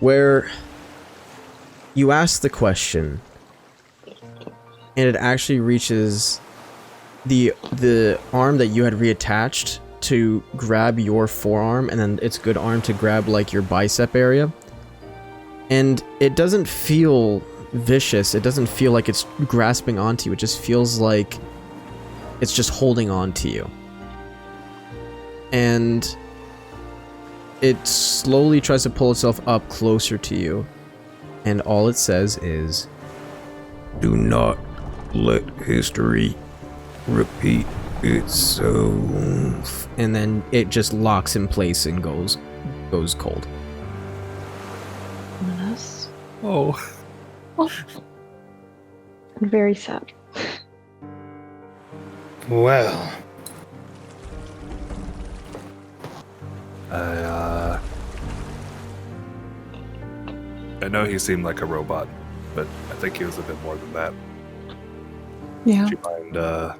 Where you ask the question, and it actually reaches the arm that you had reattached to grab your forearm, and then its good arm to grab like your bicep area. And it doesn't feel vicious. It doesn't feel like it's grasping onto you. It just feels like it's just holding on to you. And it slowly tries to pull itself up closer to you. And all it says is, Do not let history repeat itself. and then it just locks in place and goes cold. Ominous. Oh. Very sad. Well, I know he seemed like a robot, but I think he was a bit more than that. Yeah. Would you mind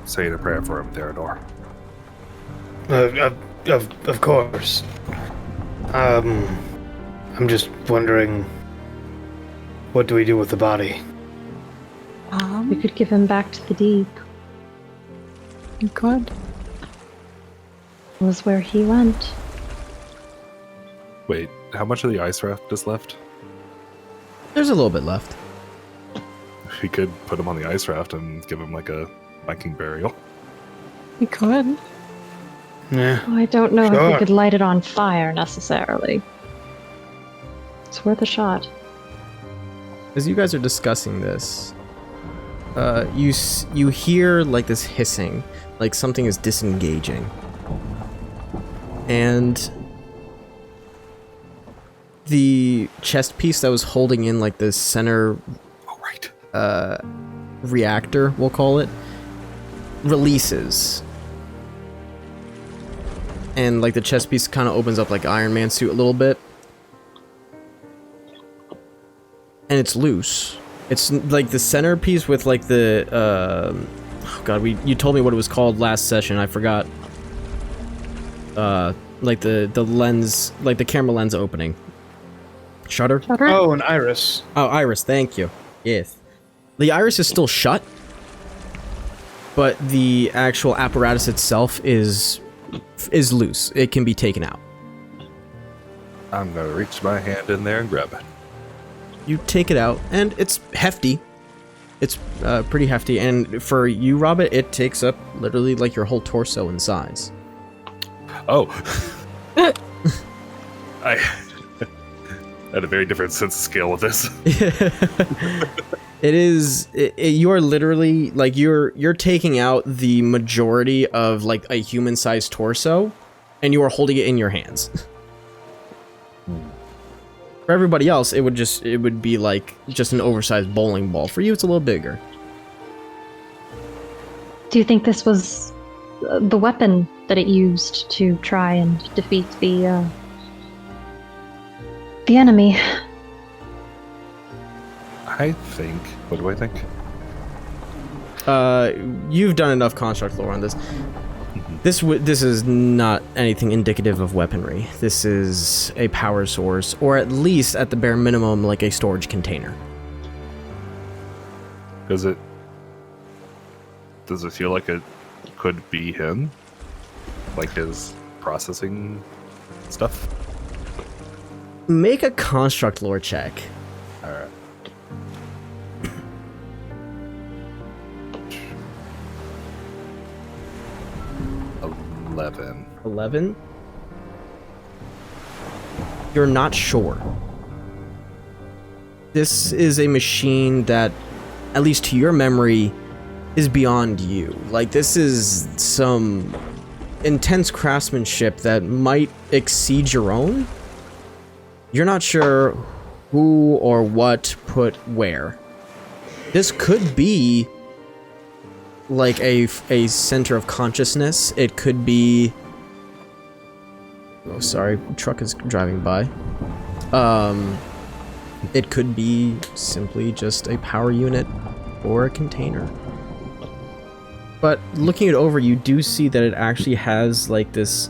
saying a prayer for him, Theodore? of course. I'm just wondering, what do we do with the body? We could give him back to the deep. You could. It was where he went. Wait, how much of the ice raft is left? There's a little bit left. We could put him on the ice raft and give him like a Viking burial. You could. Yeah. Oh, I don't know if Sure. we could light it on fire necessarily. It's worth a shot. As you guys are discussing this, you hear like this hissing, like something is disengaging, and the chest piece that was holding in like the center Oh, right. reactor, we'll call it, releases. and like the chest piece kind of opens up like Iron Man suit a little bit. And it's loose. It's like the centerpiece with like the oh god, you told me what it was called last session. I forgot. Like the lens, like the camera lens opening. Shutter? Shutter? Oh, an iris. Oh, iris, thank you. Yes. The iris is still shut, but the actual apparatus itself is loose. It can be taken out. I'm gonna reach my hand in there and grab it. You take it out, and it's hefty. It's pretty hefty, and for you, Robert, it takes up literally like your whole torso in size. Oh. I had a very different sense of scale with this. It is. You are literally like you're taking out the majority of like a human-sized torso, and you are holding it in your hands. For everybody else, it would be like just an oversized bowling ball. For you, it's a little bigger. Do you think this was the weapon that it used to try and defeat the enemy? I think. What do I think? You've done enough construct lore on this. This is not anything indicative of weaponry. This is a power source, or at least at the bare minimum, like a storage container. Does it feel like it could be him? Like his processing stuff? Make a construct lore check. Alright. 11? You're not sure. This is a machine that, at least to your memory, is beyond you. Like, this is some intense craftsmanship that might exceed your own. You're not sure who or what put where. This could be like a center of consciousness. It could be... Oh, sorry, truck is driving by. It could be simply just a power unit or a container. But looking it over, you do see that it actually has like this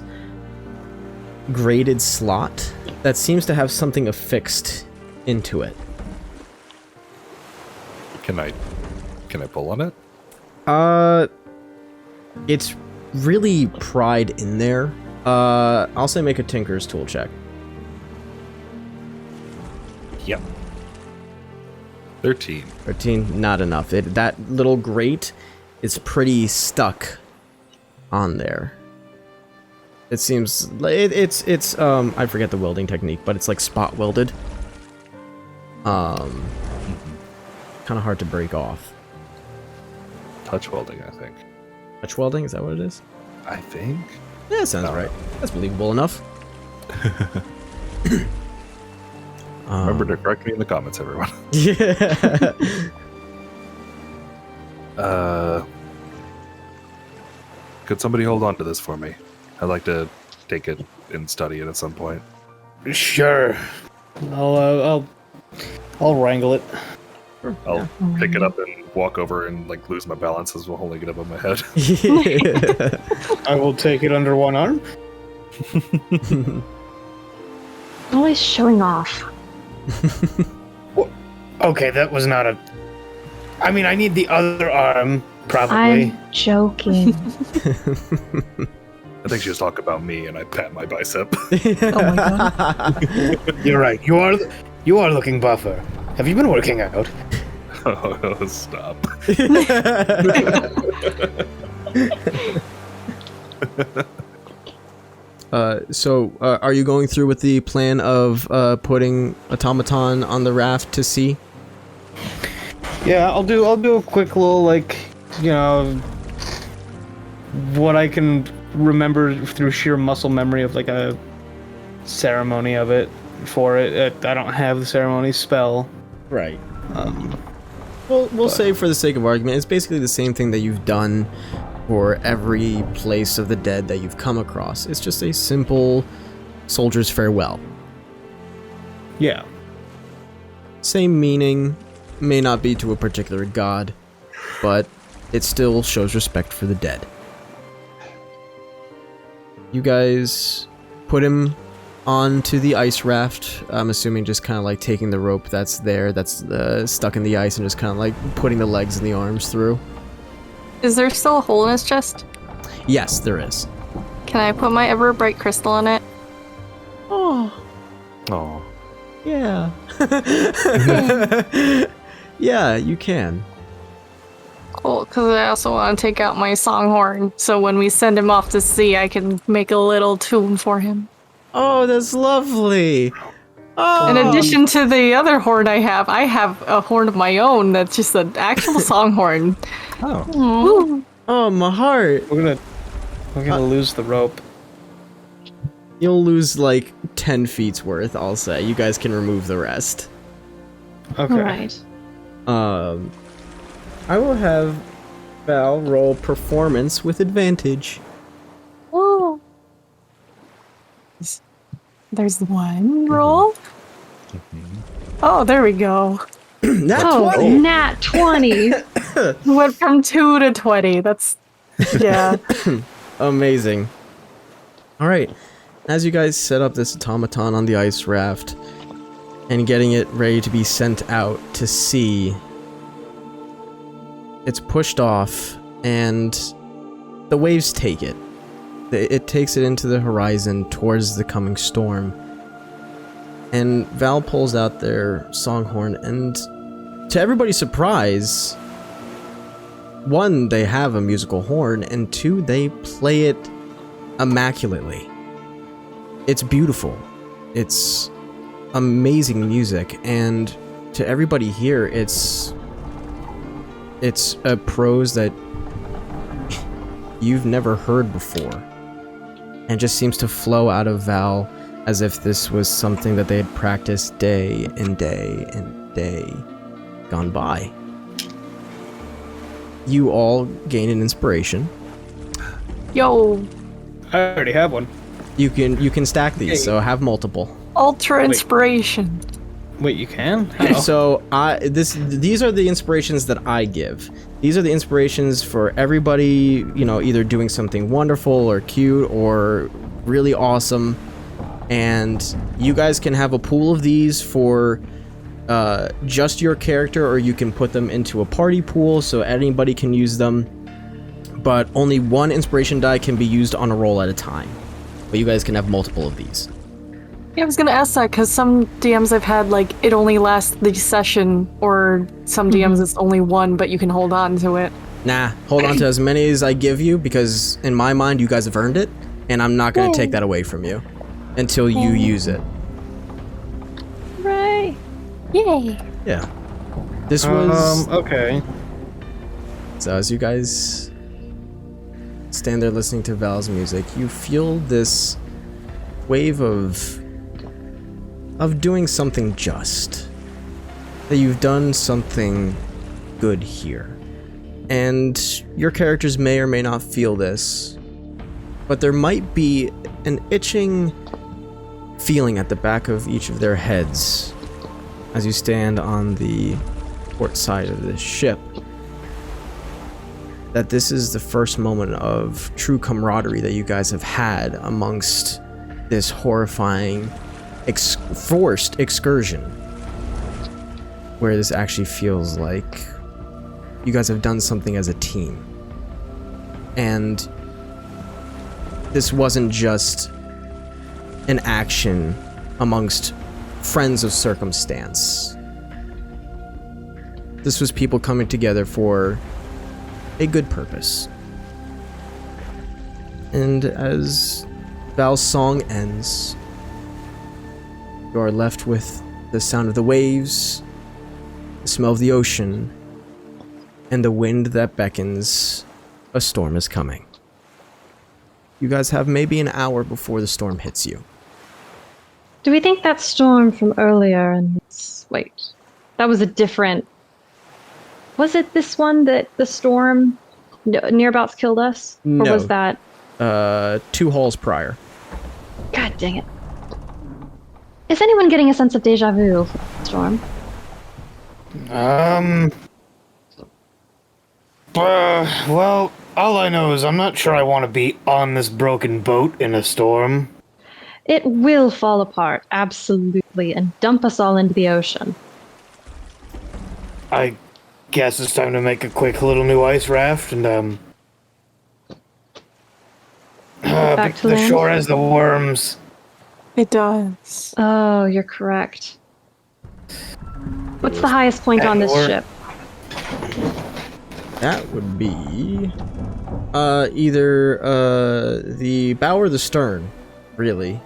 graded slot that seems to have something affixed into it. Can I pull on it? It's really pried in there. I'll say make a Tinker's Tool check. Yep. 13. 13, not enough. That little grate is pretty stuck on there. It seems like it's I forget the welding technique, but it's like spot welded. Kind of hard to break off. Touch welding, I think. Touch welding, is that what it is? I think. Yeah, sounds right. That's believable enough. Remember to correct me in the comments, everyone. Yeah. Could somebody hold on to this for me? I'd like to take it and study it at some point. Sure. I'll wrangle it. I'll pick it up and walk over and like lose my balance as well, holding it above my head. I will take it under one arm. Always showing off. Okay, that was not a... I mean, I need the other arm, probably. I'm joking. I think she was talking about me, and I pat my bicep. Oh my god. You're right. You are looking buffer. Have you been working out? Oh, stop. So, are you going through with the plan of putting Automaton on the raft to sea? Yeah, I'll do a quick little, like, you know, what I can remember through sheer muscle memory of like a ceremony of it for it. I don't have the ceremony spell. Right. We'll say for the sake of argument, it's basically the same thing that you've done for every place of the dead that you've come across. It's just a simple soldier's farewell. Yeah. Same meaning, may not be to a particular god, but it still shows respect for the dead. You guys put him onto the ice raft. I'm assuming just kind of like taking the rope that's there, that's stuck in the ice, and just kind of like putting the legs and the arms through. Is there still a hole in his chest? Yes, there is. Can I put my ever bright crystal in it? Oh, Oh. yeah. Yeah, you can. Cool, because I also want to take out my songhorn, so when we send him off to sea, I can make a little tune for him. Oh, that's lovely. Oh. In addition to the other horn I have a horn of my own that's just an actual songhorn. Oh. Woo. Oh, my heart. We're gonna lose the rope. You'll lose like 10 feet's worth, I'll say. You guys can remove the rest. Okay. Right. I will have Val roll performance with advantage. Woo. There's one roll. Oh, there we go. Nat 20! Nat 20. Went from 2 to 20. That's, yeah. Amazing. Alright, as you guys set up this automaton on the ice raft and getting it ready to be sent out to sea, it's pushed off and the waves take it. It takes it into the horizon towards the coming storm. And Val pulls out their songhorn, and to everybody's surprise, one, they have a musical horn, and two, they play it immaculately. It's beautiful. It's amazing music, and to everybody here, it's a prose that you've never heard before, and just seems to flow out of Val as if this was something that they had practiced day and day and day gone by. You all gain an inspiration. Yo, I already have one. You can stack these, so have multiple. ultra inspiration. Wait, you can? How? So these are the inspirations that I give. These are the inspirations for everybody, you know, either doing something wonderful or cute or really awesome. And you guys can have a pool of these for just your character, or you can put them into a party pool so anybody can use them. But only one inspiration die can be used on a roll at a time. But you guys can have multiple of these. Yeah, I was gonna ask that because some DMs I've had, like, it only lasts the session, or some DMs it's only one, but you can hold on to it. Nah, hold on to as many as I give you, because in my mind you guys have earned it, and I'm not going to take that away from you until you use it. Right. Yay! Yeah. This was... Okay. So as you guys stand there listening to Val's music, you feel this wave of doing something just. That you've done something good here. And your characters may or may not feel this, but there might be an itching feeling at the back of each of their heads as you stand on the port side of this ship, that this is the first moment of true camaraderie that you guys have had amongst this horrifying forced excursion, where this actually feels like you guys have done something as a team. And this wasn't just an action amongst friends of circumstance. This was people coming together for a good purpose. And as Val's song ends, you are left with the sound of the waves, the smell of the ocean, and the wind that beckons a storm is coming. You guys have maybe an hour before the storm hits you. Do we think that storm from earlier and wait, that was a different... Was it this one that the storm nearabouts killed us? Or No. was that... 2 halls prior. God dang it. Is anyone getting a sense of deja vu, Storm? Well, all I know is I'm not sure I want to be on this broken boat in a storm. It will fall apart, absolutely, and dump us all into the ocean. I guess it's time to make a quick little new ice raft and, back to the land? shore has the worms. It does. Oh, you're correct. What's the highest point on this Or- ship? That would be either the bow or the stern, really.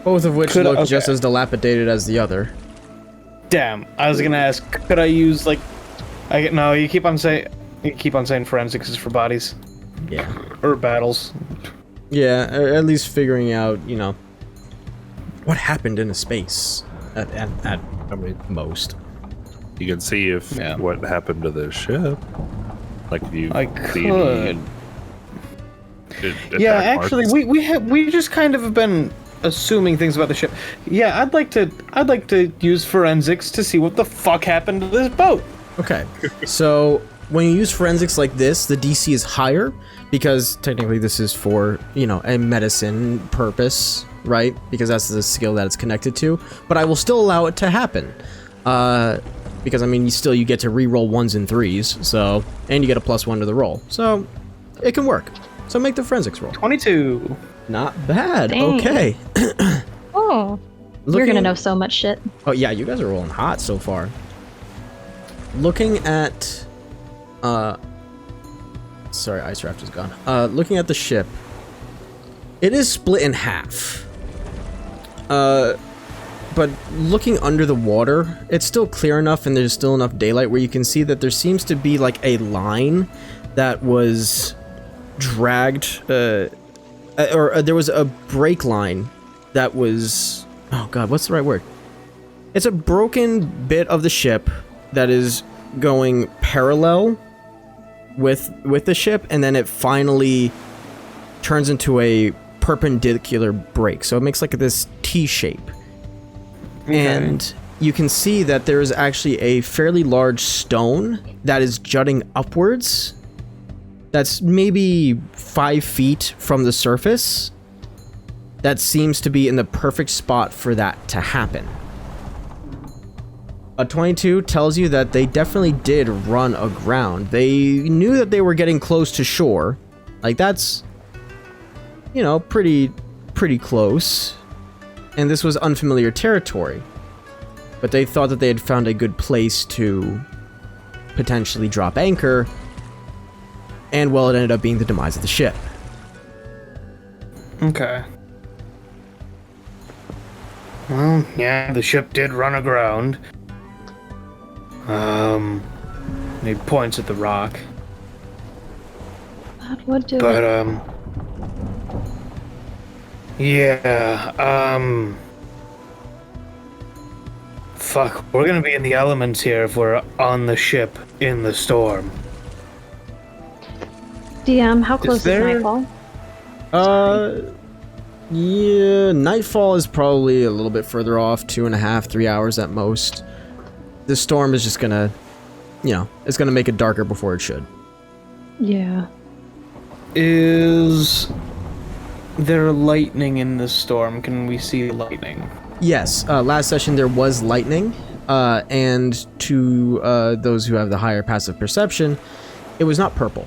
Both of which look just as dilapidated as the other. Damn, I was gonna ask, could I use like, no, you keep on saying forensics is for bodies Yeah. or battles. Yeah, at least figuring out, what happened in a space at I mean, most. you can see if Yeah. what happened to the ship. Like if you I see could. any Yeah, attack actually, marks. we just kind of have been assuming things about the ship. Yeah, I'd like to use forensics to see what the fuck happened to this boat. Okay, so when you use forensics like this, the DC is higher because technically this is for, a medicine purpose, right? Because that's the skill that it's connected to. But I will still allow it to happen. Because, you get to re-roll 1s and 3s, so, and you get a +1 to the roll. So, it can work. So make the forensics roll. 22. Not bad, Dang. okay. Oh, you're gonna know so much shit. Oh yeah, you guys are rolling hot so far. Looking at sorry, ice raft is gone. Looking at the ship, it is split in half. But looking under the water, it's still clear enough and there's still enough daylight where you can see that there seems to be like a line that was dragged or there was a break line that was, oh god, what's the right word? It's a broken bit of the ship that is going parallel with the ship, and then it finally turns into a perpendicular break. So it makes like this T shape. And you can see that there is actually a fairly large stone that is jutting upwards. That's maybe 5 feet from the surface. That seems to be in the perfect spot for that to happen. A 22 tells you that they definitely did run aground. They knew that they were getting close to shore. Like, that's, pretty close. And this was unfamiliar territory. But they thought that they had found a good place to potentially drop anchor. And, well, it ended up being the demise of the ship. Okay. Well, yeah, the ship did run aground. He points at the rock. That would do But, it. yeah, fuck, we're gonna be in the elements here if we're on the ship in the storm. DM, how close is there- nightfall? Yeah, nightfall is probably a little bit further off, 2.5, 3 hours at most. The storm is just gonna, it's gonna make it darker before it should. Yeah. Is there lightning in this storm? Can we see lightning? Yes, last session there was lightning, and to those who have the higher passive perception, it was not purple.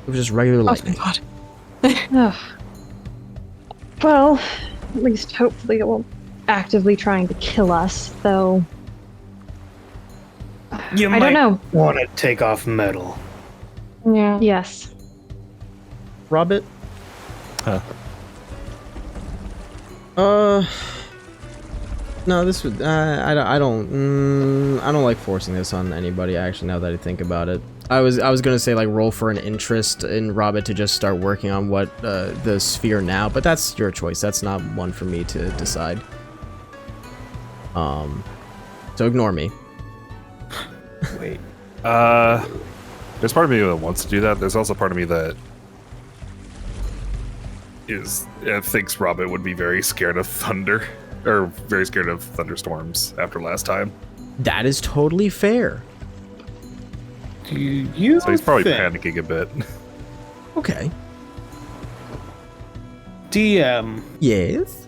It was just regular lightning. Oh my god. Ugh. Well, at least hopefully it won't actively trying to kill us, though. You I don't know. want to take off metal. Yeah. Yes. Robert? Huh. No, this would. I don't like forcing this on anybody. Actually, now that I think about it, I was gonna say like roll for an interest in Robert to just start working on what the sphere now, but that's your choice. That's not one for me to decide. So ignore me. Wait. There's part of me that wants to do that. There's also part of me that thinks Robin would be very scared of thunder, or very scared of thunderstorms after last time. That is totally fair. Do you So he's probably think, panicking a bit. Okay. DM, Yes?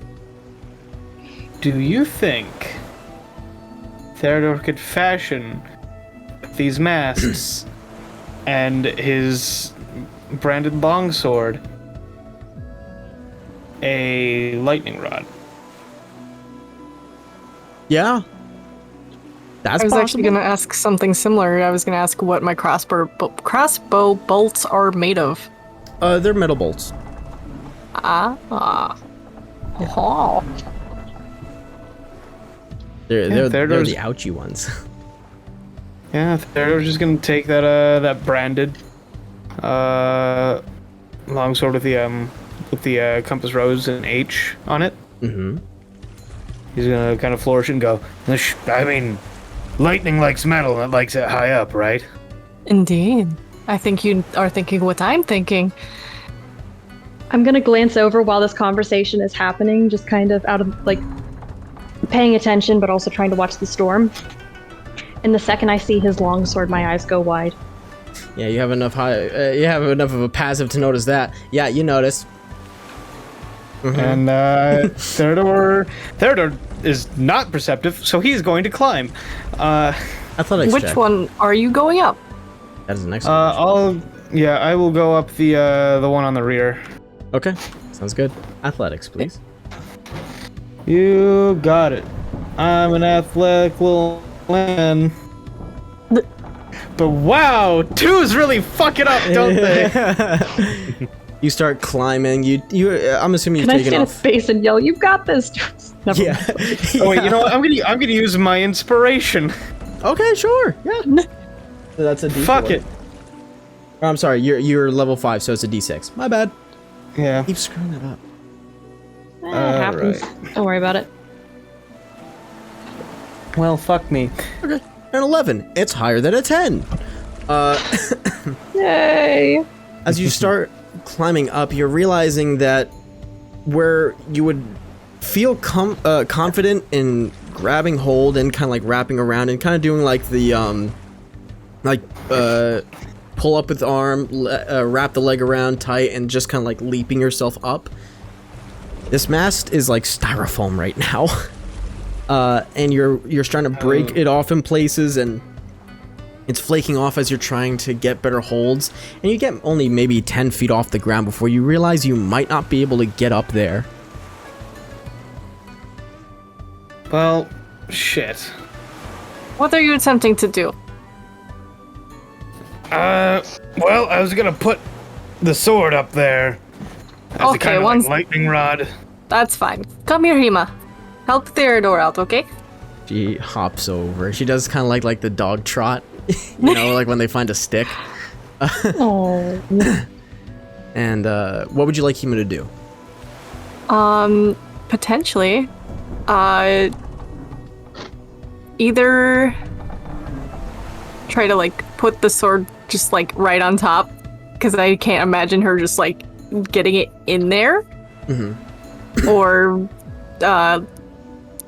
do you think Theodore could fashion these masks and his branded longsword a lightning rod? Yeah. That's I was possible. actually going to ask something similar. I was going to ask what my crossbow bolts are made of. They're metal bolts. Ah. Oh. They're Theodore's- the ouchy ones. Yeah, Theodore's just gonna take that branded longsword with the compass rose and H on it. Mm-hmm. He's gonna kind of flourish and go. I mean, lightning likes metal and it likes it high up, right? Indeed. I think you are thinking what I'm thinking. I'm gonna glance over while this conversation is happening, just kind of out of like paying attention, but also trying to watch the storm. And the second I see his longsword, my eyes go wide. Yeah, you have enough you have enough of a passive to notice that. Yeah, you notice. And Theodore is not perceptive, so he's going to climb. Athletics Which check. one are you going up? That is an excellent. I will go up the one on the rear. Okay, sounds good. Athletics, please. You got it. I'm an athletic little man. But wow, twos really fuck it up, don't they? You start climbing. I'm assuming you've Can I taken stand in off. space and yell, "You've got this"? Never Yeah. mind. Oh wait, you know what? I'm gonna use my inspiration. Okay, sure. Yeah. That's a D4. Fuck it. Oh, I'm sorry. You're level 5, so it's a D6. My bad. Yeah. Keep screwing that up. It happens. Don't worry about it. Well, fuck me. An 11. It's higher than a 10. Yay! As you start climbing up, you're realizing that where you would feel confident in grabbing hold and kind of like wrapping around and kind of doing like the pull up with the arm, wrap the leg around tight, and just kind of like leaping yourself up. This mast is like styrofoam right now, and you're trying to break it off in places, and it's flaking off as you're trying to get better holds, and you get only maybe 10 feet off the ground before you realize you might not be able to get up there. Well, shit. What are you attempting to do? Well, I was gonna put the sword up there as a Okay, kind of once- lightning rod. That's fine. Come here, Hima. Help Theodore out, okay? She hops over. She does kind of like the dog trot, you know, like when they find a stick. Oh. And what would you like Hima to do? Potentially. Either try to like put the sword just like right on top, because I can't imagine her just like getting it in there. Or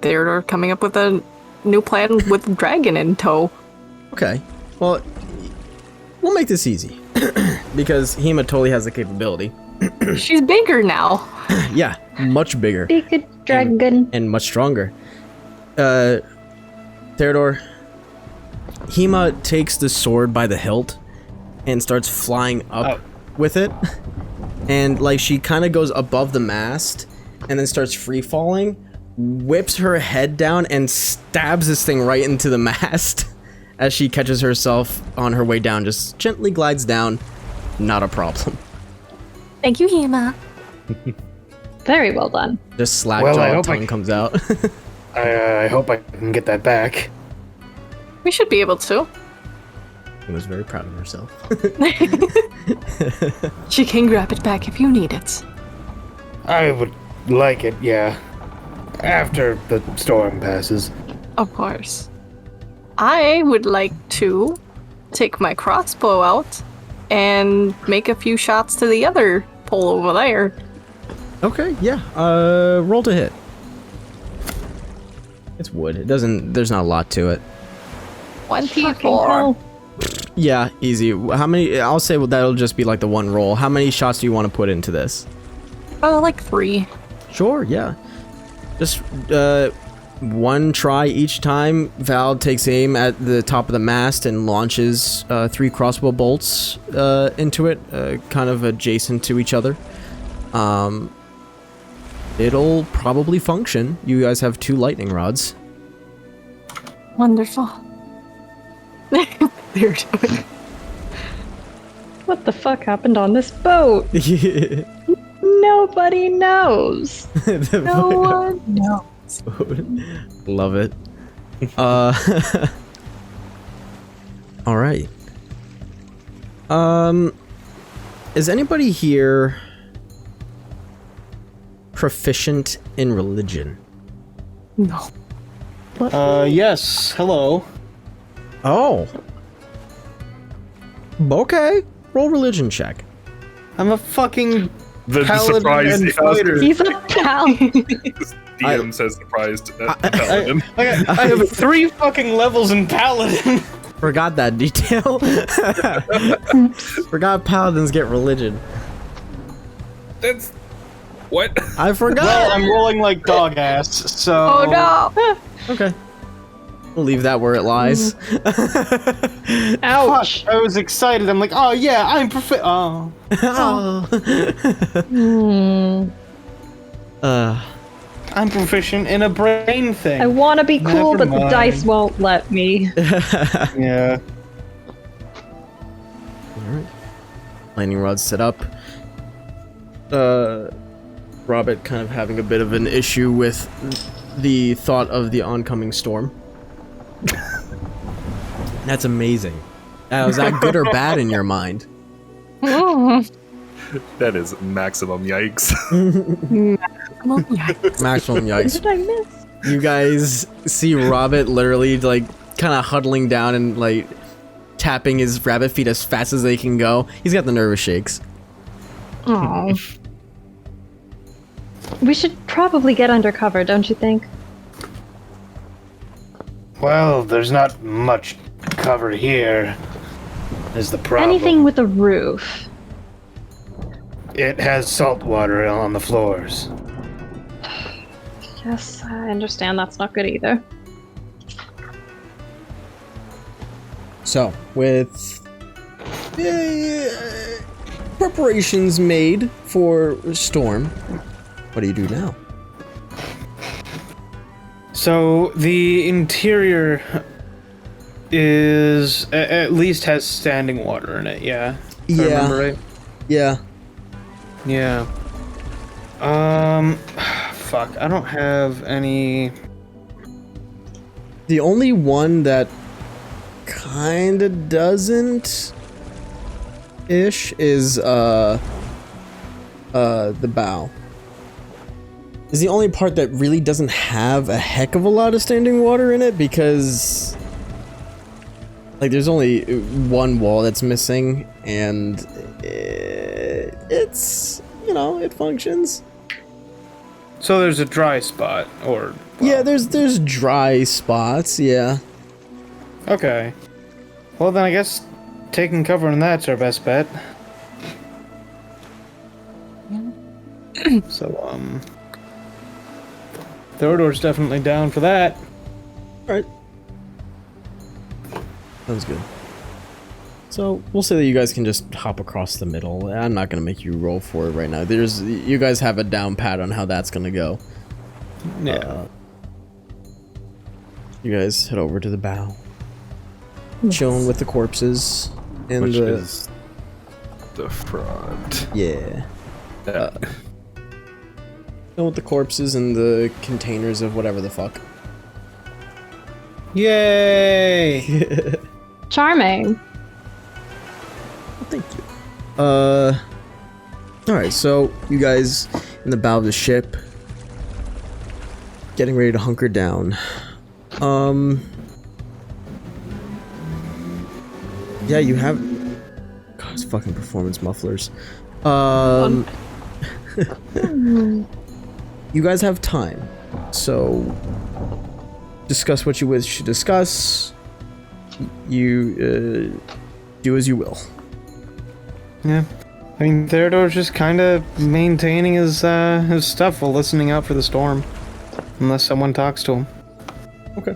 Theodore coming up with a new plan with the dragon in tow. Okay. Well, we'll make this easy. Because Hima totally has the capability. She's bigger now. Yeah, much bigger. Be a good dragon. And much stronger. Theodore, Hima takes the sword by the hilt and starts flying up with it. And like she kind of goes above the mast and then starts free falling, whips her head down and stabs this thing right into the mast as she catches herself on her way down, just gently glides down. Not a problem. Thank you, Hima. Very well done. Just slack Well, I jaw hope tongue comes out. I hope I can get that back. We should be able to. He was very proud of herself. She can grab it back if you need it. I would like it, yeah. After the storm passes. Of course. I would like to take my crossbow out and make a few shots to the other pole over there. Okay, yeah. Roll to hit. It's wood. It doesn't. There's not a lot to it. 24. Yeah, easy. How many? I'll say that'll just be like the one roll. How many shots do you want to put into this? Oh, like 3. Sure, yeah. Just one try each time. Val takes aim at the top of the mast and launches 3 crossbow bolts into it, kind of adjacent to each other. It'll probably function. You guys have 2 lightning rods. Wonderful. They're doing. What the fuck happened on this boat? Nobody knows. No one knows. Love it. All right. Is anybody here proficient in religion? No. Yes. Hello. Oh. Okay. Roll religion check. I'm a fucking The paladin surprise and fighter. He's a pal. DM says surprised paladin. I have 3 fucking levels in paladin. Forgot that detail. Forgot paladins get religion. That's what? I forgot. Well, I'm rolling like dog ass, so. Oh no! Okay. We'll leave that where it lies. Ouch. Fuck, I was excited. I'm like, oh yeah, I'm perfect. Oh. I'm proficient in a brain thing. I want to be cool, Never but the mind. dice won't let me. Yeah. Alright. Lightning rods set up. Robert kind of having a bit of an issue with the thought of the oncoming storm. That's amazing. Was that good or bad in your mind? That is maximum yikes. Maximum What yikes. did I miss? You guys see Robert literally like kind of huddling down and like tapping his rabbit feet as fast as they can go. He's got the nervous shakes. Oh. We should probably get undercover, don't you think? Well, there's not much cover here. Is the problem? Anything with a roof. It has salt water on the floors. Yes, I understand that's not good either. So, with preparations made for storm, what do you do now? So the interior is at least has standing water in it. Yeah. If I remember right. Yeah. Yeah. Fuck. I don't have any. The only one that kinda doesn't ish is the bow. Is the only part that really doesn't have a heck of a lot of standing water in it because like there's only one wall that's missing and it's, you know, it functions. So there's a dry spot, or Yeah, there's dry spots, yeah. okay. Well then, I guess taking cover in that's our best bet. So Theodore's definitely down for that. Alright. Sounds good. So, we'll say that you guys can just hop across the middle. I'm not gonna make you roll for it right now. You guys have a down pat on how that's gonna go. Yeah. You guys head over to the bow. Chilling with the corpses. And Which the... is the front. Yeah. Chilling with the corpses and the containers of whatever the fuck. Yay! Charming. Thank you. Alright, so you guys in the bow of the ship getting ready to hunker down. Yeah, you have. God, it's fucking performance mufflers. You guys have time, so discuss what you wish to discuss. You do as you will. Yeah. I mean, Theodore's just kind of maintaining his stuff while listening out for the storm. Unless someone talks to him.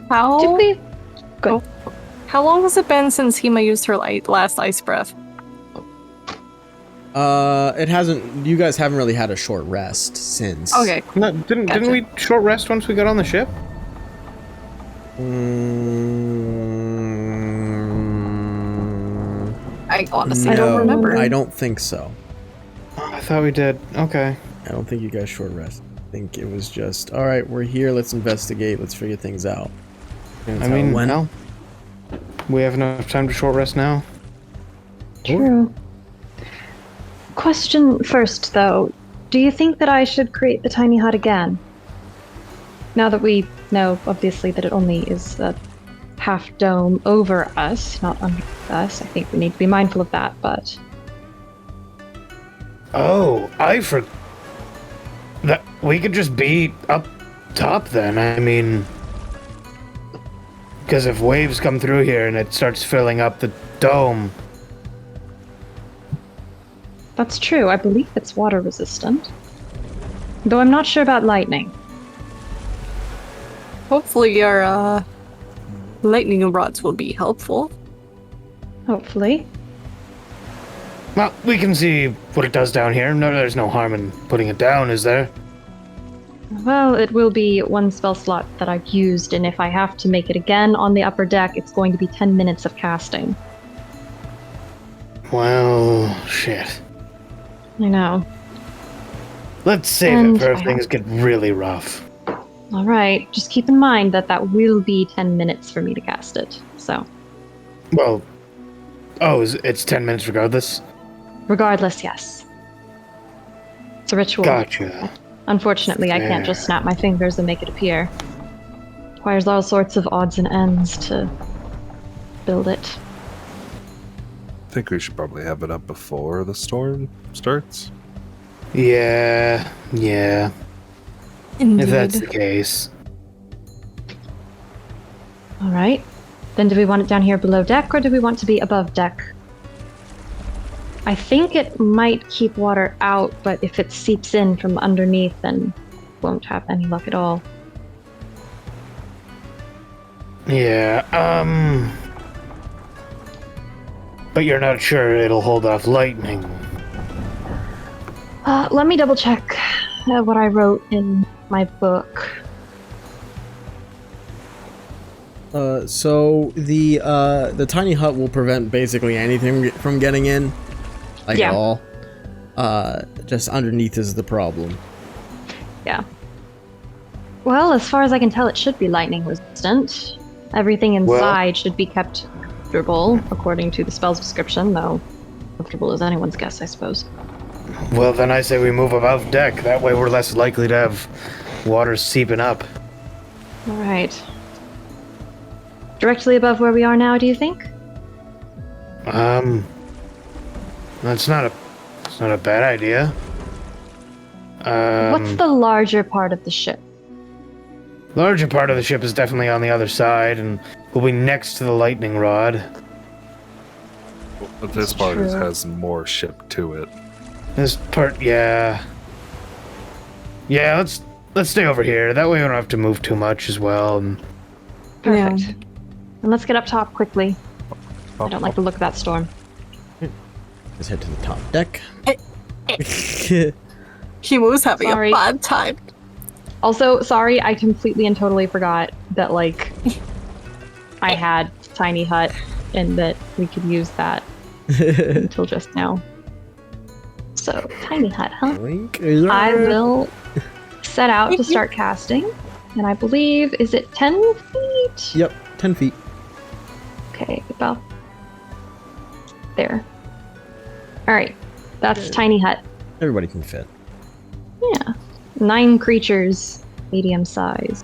How? Did we? Go. How long has it been since Hema used her last ice breath? It hasn't. You guys haven't really had a short rest since. Okay. No, didn't Gotcha. we short rest once we got on the ship? I honestly No, don't remember. I don't think so. Oh, I thought we did. Okay. I don't think you guys short rest. I think it was just, all right, we're here. Let's investigate. Let's figure things out. I mean, no. We have enough time to short rest now. True. Question first, though. Do you think that I should create the tiny hut again? Now that we know, obviously, that it only is a half dome over us, not under us, I think we need to be mindful of that, but... Oh, that we could just be up top then. I mean, because if waves come through here and it starts filling up the dome. That's true. I believe it's water resistant. Though I'm not sure about lightning. Hopefully your lightning rods will be helpful. Hopefully. Well, we can see what it does down here. No, there's no harm in putting it down, is there? Well, it will be one spell slot that I've used, and if I have to make it again on the upper deck, it's going to be 10 minutes of casting. Well, shit. I know. Let's save And it for if I things get really rough. Alright, just keep in mind that that will be 10 minutes for me to cast it, so. Well, it's 10 minutes regardless? Regardless, yes. It's a ritual. Gotcha. Unfortunately, I can't just snap my fingers and make it appear. Requires all sorts of odds and ends to build it. I think we should probably have it up before the storm starts. Yeah. Indeed. If that's the case. Alright. Then do we want it down here below deck, or do we want to be above deck? I think it might keep water out, but if it seeps in from underneath, then won't have any luck at all. Yeah, but you're not sure it'll hold off lightning. Let me double check what I wrote in my book. So the tiny hut will prevent basically anything from getting in, like Yeah. at all. Just underneath is the problem. Yeah. Well, as far as I can tell, it should be lightning resistant. Everything inside should be kept comfortable, according to the spell's description, though comfortable is anyone's guess, I suppose. Well, then I say we move above deck. That way we're less likely to have water seeping up. Alright. Directly above where we are now, do you think? That's not a bad idea. What's the larger part of the ship? Larger part of the ship is definitely on the other side, and will be next to the lightning rod. But this That's part true. has more ship to it. This part, yeah. Yeah, let's stay over here. That way we don't have to move too much as well. And Perfect. Yeah. And let's get up top quickly. I don't like the look of that storm. Let's head to the top deck. Hemo was having Sorry. a bad time. Also, sorry, I completely and totally forgot that, like, I had Tiny Hut and that we could use that until just now. So, Tiny Hut, huh? Link. I will set out to start casting. And I believe, is it 10 feet? Yep, 10 feet. Okay, about there. Alright, that's Tiny Hut. Everybody can fit. Yeah. 9 creatures, medium size.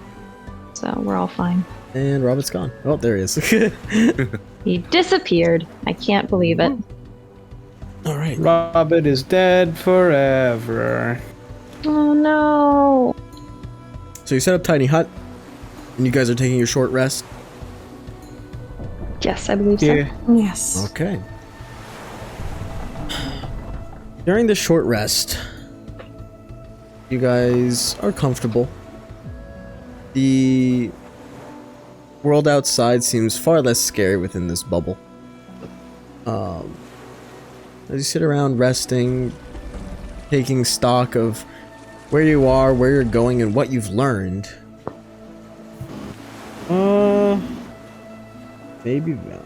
So we're all fine. And Robin's gone. Oh, there he is. He disappeared. I can't believe it. All right. Robert is dead forever. Oh no. So you set up tiny hut, and you guys are taking your short rest. Yes, I believe Yeah. so. Yes. Okay. During the short rest, you guys are comfortable. The world outside seems far less scary within this bubble. As you sit around resting, taking stock of where you are, where you're going, and what you've learned. Maybe that.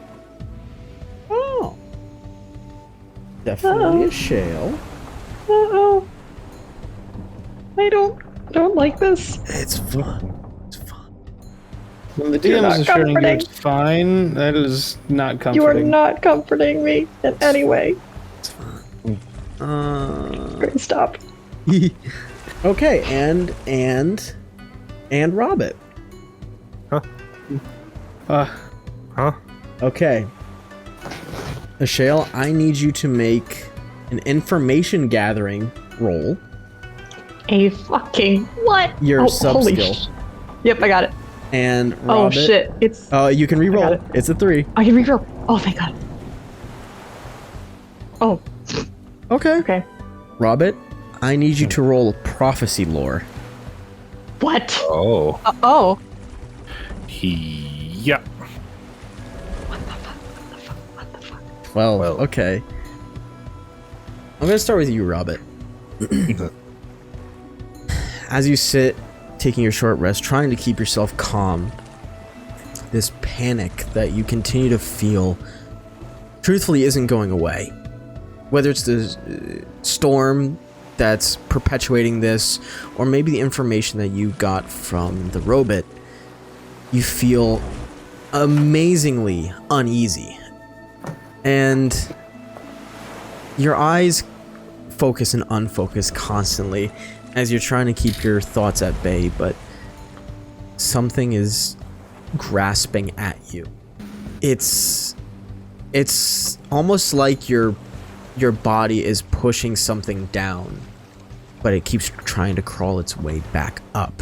Oh. Definitely a shale. Uh-oh. I don't like this. It's fun. It's fun. When the You're DM not is assuring you comforting. it's fine, that is not comforting. You are not comforting me in any way. It's fun. Great, stop. Okay, and Robert. Huh? Okay. Ashale, I need you to make an information gathering roll. A fucking what? Your sub holy skill. Yep, I got it. And Oh Robert, shit, it's. you can got re-roll. it. It's a 3. I can reroll. Oh, thank God. Oh, Okay. okay. Robert, I need you to roll a prophecy lore. What? Oh. Oh. Yeah. What the fuck? Well, Well. okay. I'm gonna start with you, Robert. As you sit, taking your short rest, trying to keep yourself calm, this panic that you continue to feel, truthfully, isn't going away. Whether it's the storm that's perpetuating this, or maybe the information that you got from the robot, you feel amazingly uneasy. And your eyes focus and unfocus constantly as you're trying to keep your thoughts at bay, but something is grasping at you. It's almost like your body is pushing something down, but it keeps trying to crawl its way back up.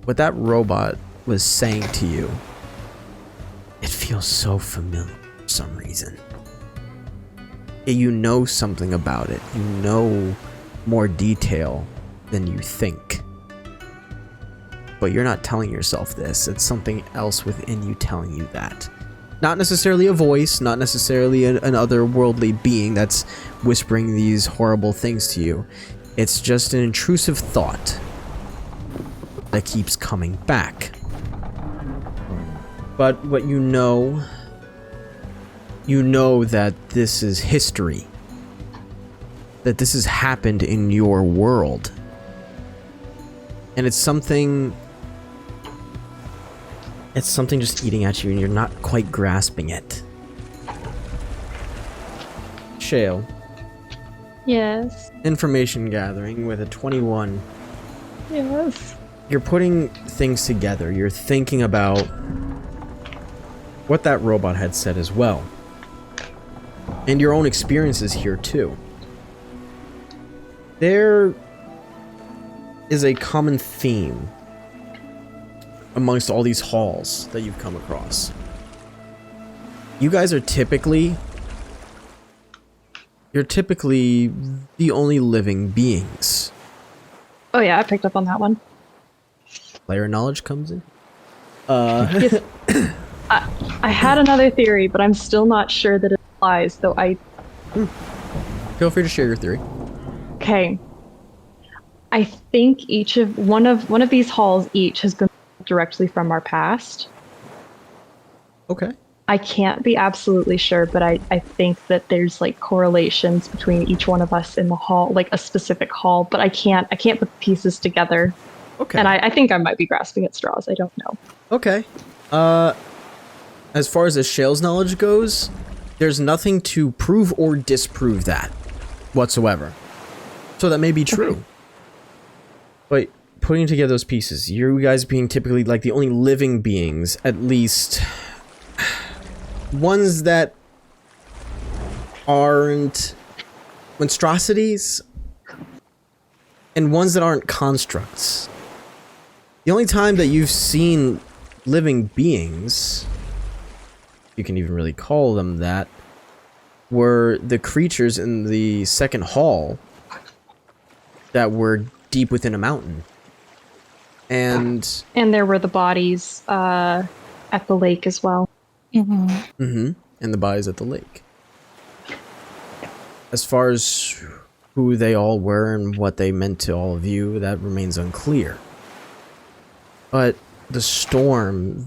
What that robot was saying to you, it feels so familiar for some reason. You know something about it. You know more detail than you think. But you're not telling yourself this. It's something else within you telling you that. Not necessarily a voice, not necessarily an otherworldly being that's whispering these horrible things to you. It's just an intrusive thought that keeps coming back. But what you know that this is history. That this has happened in your world. And it's something just eating at you and you're not quite grasping it. Shale. Yes. Information gathering with a 21. Yes. You're putting things together. You're thinking about what that robot had said as well. And your own experiences here too. There is a common theme amongst all these halls that you've come across. You guys are typically the only living beings. Oh yeah, I picked up on that one. Player knowledge comes in. Yes. I had another theory, but I'm still not sure that it applies, though I... Feel free to share your theory. Okay. I think one of these halls each has been directly from our past. Okay. I can't be absolutely sure, but I think that there's like correlations between each one of us in the hall, like a specific hall, but I can't put the pieces together. Okay. And I think I might be grasping at straws. I don't know. Okay. As far as the Shale's knowledge goes, there's nothing to prove or disprove that whatsoever. So that may be true. Okay. But putting together those pieces, you guys being typically like the only living beings, at least ones that aren't monstrosities and ones that aren't constructs. The only time that you've seen living beings, you can even really call them that, were the creatures in the second hall that were deep within a mountain. And there were the bodies at the lake as well. and the bodies at the lake. As far as who they all were and what they meant to all of you, that remains unclear. But the storm,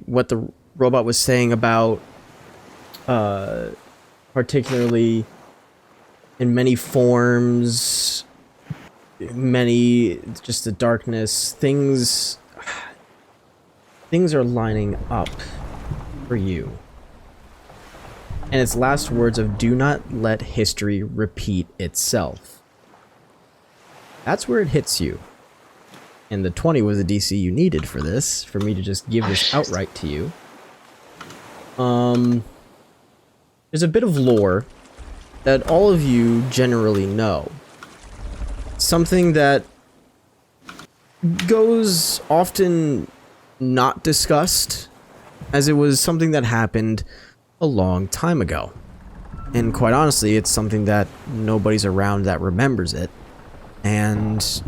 what the robot was saying about, particularly in many forms, just the darkness, things are lining up for you. And its last words of "do not let history repeat itself." That's where it hits you. And the 20 was the DC you needed for this, for me to just give this outright to you. There's a bit of lore that all of you generally know. Something that goes often not discussed, as it was something that happened a long time ago. And quite honestly, it's something that nobody's around that remembers it, and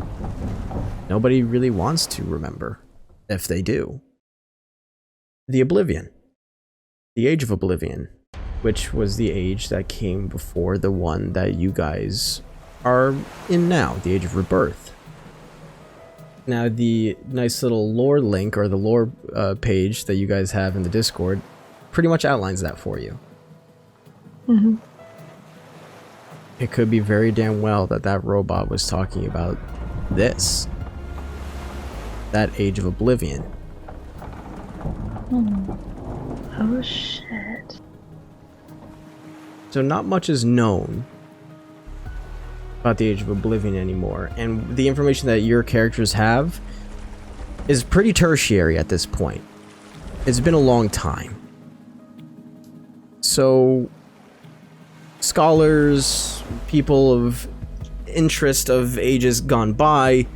nobody really wants to remember, if they do. The Oblivion. The Age of Oblivion, which was the age that came before the one that you guys are in now, the Age of Rebirth. Now, the nice little lore link, or the lore page that you guys have in the Discord, pretty much outlines that for you. It could be very damn well that robot was talking about this. That Age of Oblivion. Oh shit. So not much is known about the Age of Oblivion anymore, and the information that your characters have is pretty tertiary at this point. It's been a long time. So scholars, people of interest of ages gone by,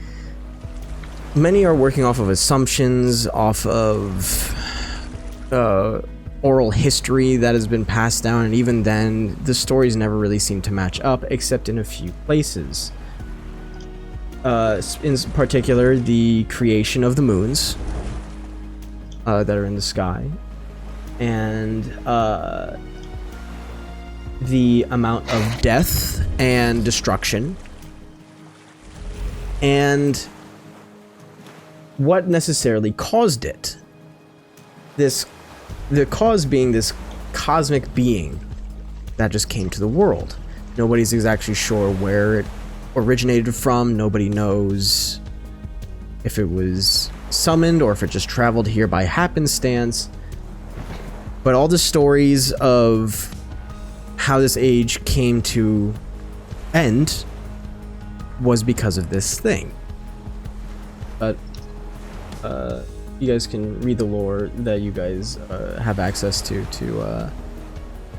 many are working off of assumptions, off of oral history that has been passed down, and even then, the stories never really seem to match up, except in a few places. In particular, the creation of the moons that are in the sky, and the amount of death and destruction, and what necessarily caused it. The cause being this cosmic being that just came to the world. Nobody's exactly sure where it originated from. Nobody knows if it was summoned or if it just traveled here by happenstance. But all the stories of how this age came to end was because of this thing. But you guys can read the lore that you guys have access to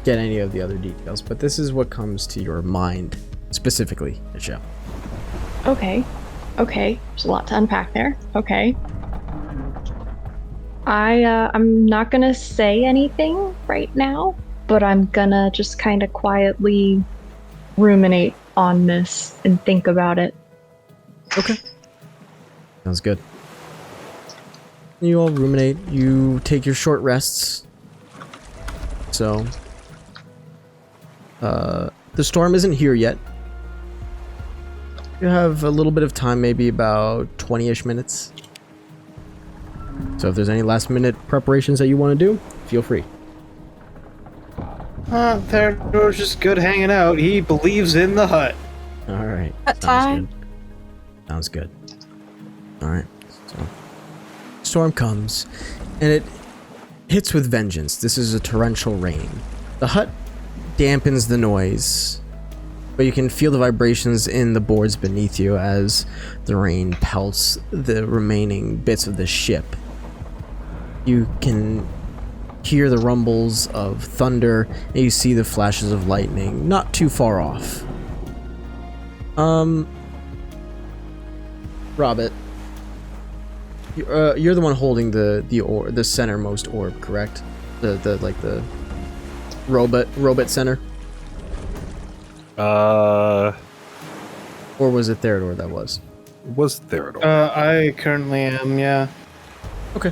get any of the other details. But this is what comes to your mind specifically, Michelle. Okay. There's a lot to unpack there. Okay. I'm not gonna say anything right now, but I'm gonna just kind of quietly ruminate on this and think about it. Okay. Sounds good. You all ruminate, you take your short rests. So, the storm isn't here yet. You have a little bit of time, maybe about 20-ish minutes. So if there's any last minute preparations that you want to do, feel free. Theredore's just good hanging out. He believes in the hut. Alright. Sounds good. Alright. So, storm comes, and it hits with vengeance. This is a torrential rain. The hut dampens the noise but you can feel the vibrations in the boards beneath you as the rain pelts the remaining bits of the ship. You can hear the rumbles of thunder, and you see the flashes of lightning not too far off. Robert, you're the one holding the centermost orb, correct? The robot center. Or Or was it Theodore that was? was there at all? I currently am, yeah. Okay.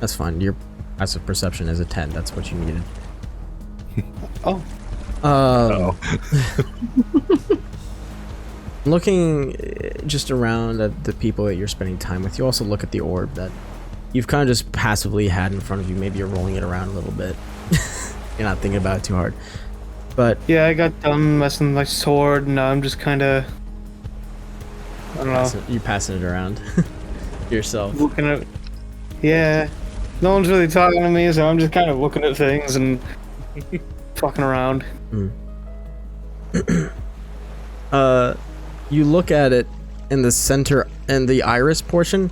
That's fine. Your passive perception is a 10. That's what you needed. Oh. Looking just around at the people that you're spending time with, you also look at the orb that you've kind of just passively had in front of you. Maybe you're rolling it around a little bit. You're not thinking about it too hard. But Yeah, I got done messing with my sword, and now I'm just kind of... I don't know. you passing it around yourself. Looking at... Yeah. No one's really talking to me, so I'm just kind of looking at things and fucking around. You look at it in the center, and the iris portion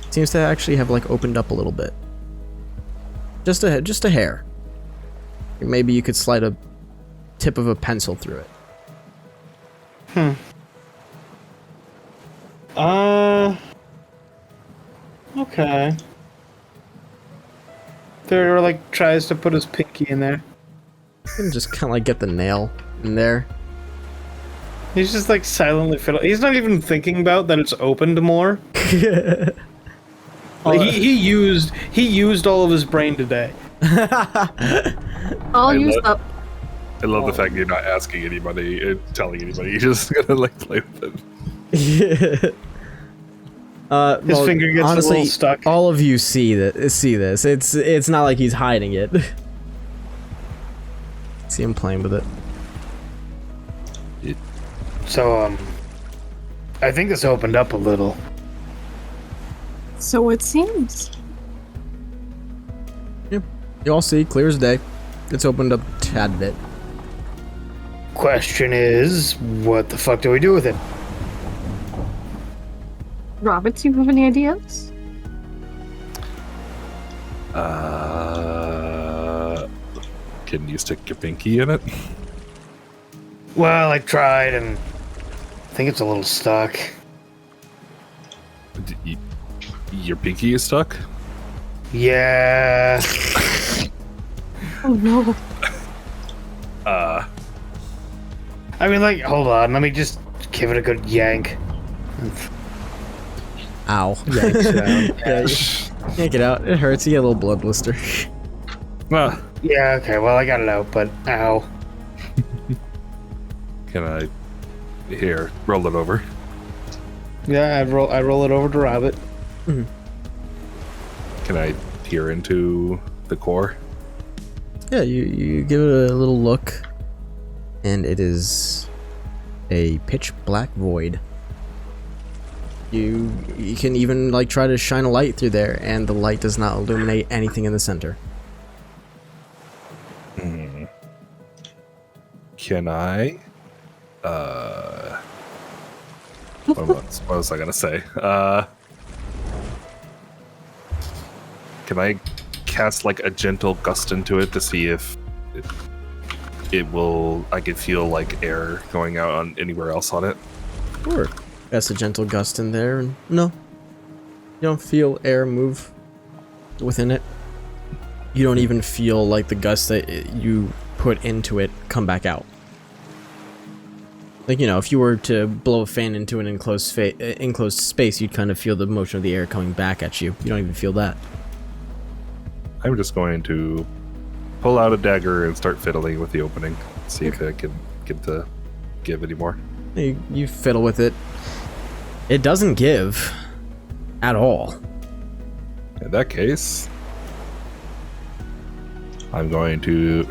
seems to actually have like opened up a little bit. Just a hair. Maybe you could slide a tip of a pencil through it. Okay. Theodore, like, tries to put his pinky in there. And just kind of like get the nail in there. He's just, like, silently fiddling. He's not even thinking about that it's opened more. Like, he used all of his brain today. I'll use up. I love the fact you're not asking anybody, telling anybody. You're just gonna like play with it. His finger gets a little stuck. All of you see this. It's not like he's hiding it. See him playing with it. So, I think this opened up a little. So it seems. Yep. You all see, clear as day. It's opened up a tad bit. Question is, what the fuck do we do with it? Robert, do you have any ideas? Can you stick your pinky in it? Well, I tried, and I think it's a little stuck. Your pinky is stuck? Yeah. Oh no. I mean, like, hold on. Let me just give it a good yank. Ow. Yank it out. It hurts. You get a little blood blister. Ah, Yeah, okay, well, I got it out, but ow. can I... Here, roll it over. Yeah, I roll it over to Rabbit. Can I peer into the core? Yeah, you give it a little look, and it is a pitch black void. You can even like try to shine a light through there, and the light does not illuminate anything in the center. Can I? What was I gonna say? Can I cast like a gentle gust into it to see if it will? I could feel like air going out on anywhere else on it. Sure. That's a gentle gust in there, and no, you don't feel air move within it. You don't even feel like the gust that you put into it come back out. Like, you know, if you were to blow a fan into an enclosed space, you'd kind of feel the motion of the air coming back at you. You don't even feel that. I'm just going to pull out a dagger and start fiddling with the opening. See if I can get to give any more. You fiddle with it. It doesn't give at all. In that case, I'm going to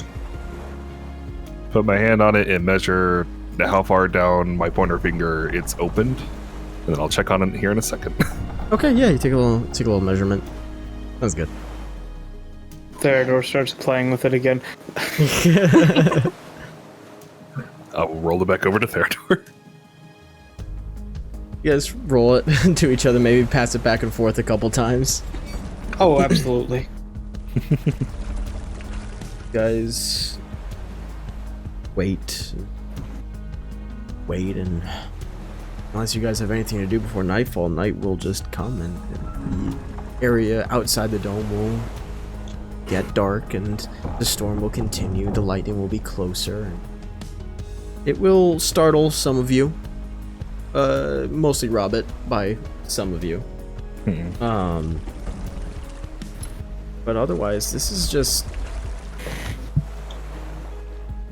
put my hand on it and measure how far down my pointer finger it's opened, and then I'll check on it here in a second. Okay, yeah, you take a little measurement. That's good. Theodore starts playing with it again. I'll roll it back over to Theodore. You guys roll it to each other, maybe pass it back and forth a couple times. Oh, absolutely. Guys, wait, and unless you guys have anything to do before nightfall, night will just come and the area outside the dome will get dark and the storm will continue. The lightning will be closer. And it will startle some of you, mostly Robert, by some of you. But otherwise, this is just...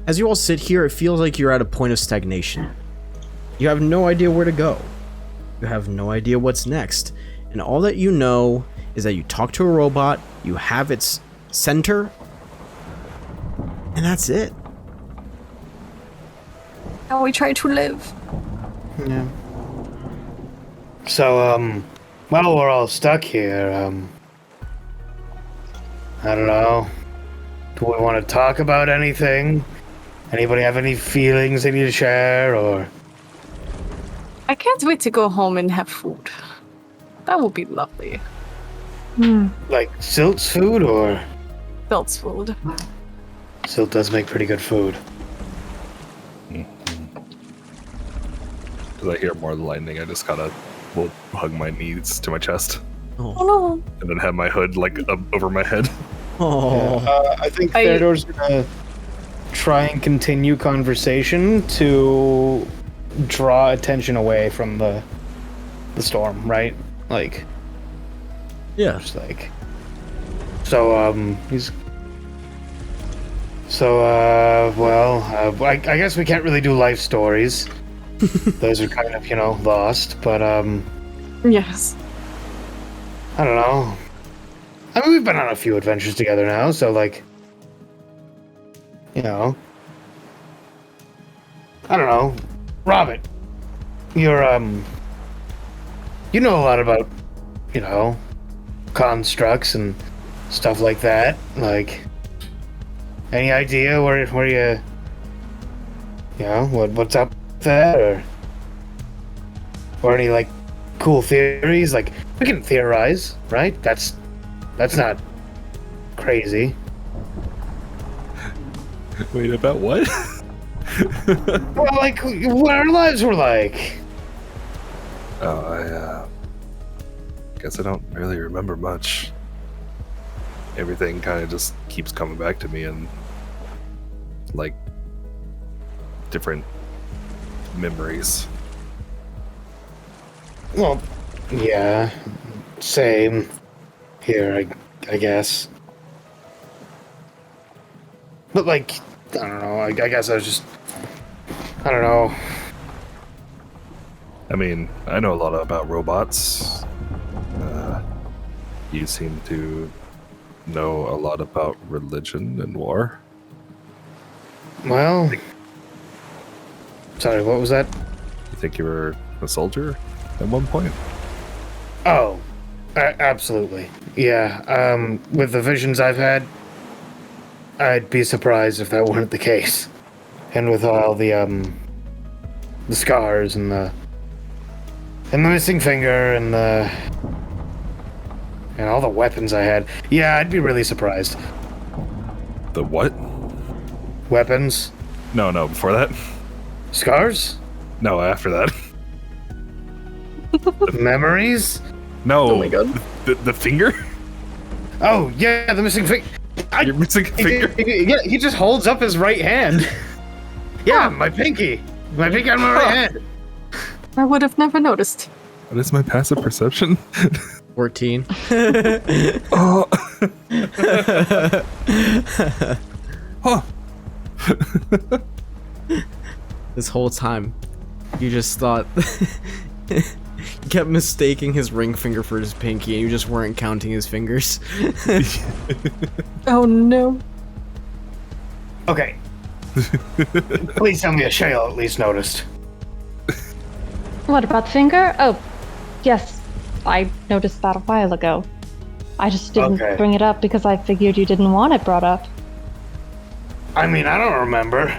As you all sit here, it feels like you're at a point of stagnation. You have no idea where to go. You have no idea what's next. And all that you know is that you talk to a robot, you have its center, and that's it. How we try to live. Yeah. So, while we're all stuck here, I don't know. Do we want to talk about anything? Anybody have any feelings they need to share, or? I can't wait to go home and have food. That would be lovely. Like Silt's food, or? Belt's food. Silt does make pretty good food. As I hear more of the lightning, I just kind of will hug my knees to my chest. Oh no. And then have my hood like up over my head. Oh, I think Theodore's gonna try and continue conversation to draw attention away from the storm, right? Like, yeah. just like. So, he's. So, I guess we can't really do life stories. Those are kind of, lost, but, Yes. I don't know. I mean, we've been on a few adventures together now, so, like, I don't know. Robert, you're, you know a lot about, constructs and stuff like that. Like, any idea where you, what's up with that, or any, like, cool theories? Like, we can theorize, right? That's not crazy. Wait, about what? Well, like, what our lives were like. Oh, I guess I don't really remember much. Everything kind of just keeps coming back to me in, like, different memories. Well, yeah, same here, I guess. But, like, I don't know, I guess I was just, I don't know. I mean, I know a lot about robots. You seem to know a lot about religion and war. Well, sorry, what was that? You think you were a soldier at one point? Oh, absolutely. Yeah, with the visions I've had, I'd be surprised if that weren't the case. And with all the scars and the missing finger and all the weapons I had, yeah, I'd be really surprised. The what? Weapons? No, before that? Scars? No, after that. Memories? No. Oh my god. The finger? Oh, yeah, the missing finger. You're missing a finger? Yeah, he just holds up his right hand. Yeah, my pinky. My pinky on my right hand. I would have never noticed. What is my passive perception? 14. Oh. Huh. This whole time, you just thought... you kept mistaking his ring finger for his pinky, and you just weren't counting his fingers. Oh no. Okay. Please tell me a Shale at least noticed. What about the finger? Oh, yes. I noticed that a while ago. I just didn't Okay. bring it up because I figured you didn't want it brought up. I mean, I don't remember.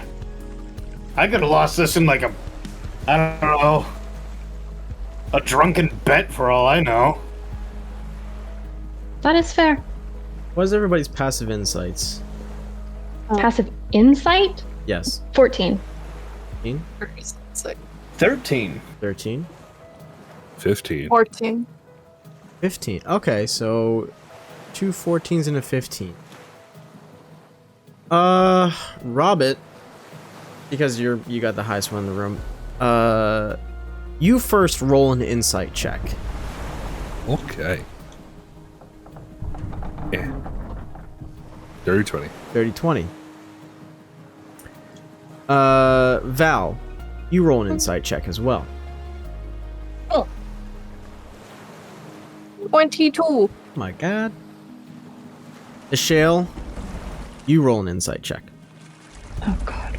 I could have lost this in like I don't know, a drunken bet for all I know. That is fair. What is everybody's passive insights? Passive insight? Yes. 14. 13? 13. 13? 15. 14. 15. Okay, so 2 14s and a 15. Robert, because you got the highest one in the room. You first roll an insight check. Okay. Yeah. Dirty 20. Dirty 20. Val, you roll an insight check as well. 22. Oh my god. Ishale, you roll an insight check. Oh god.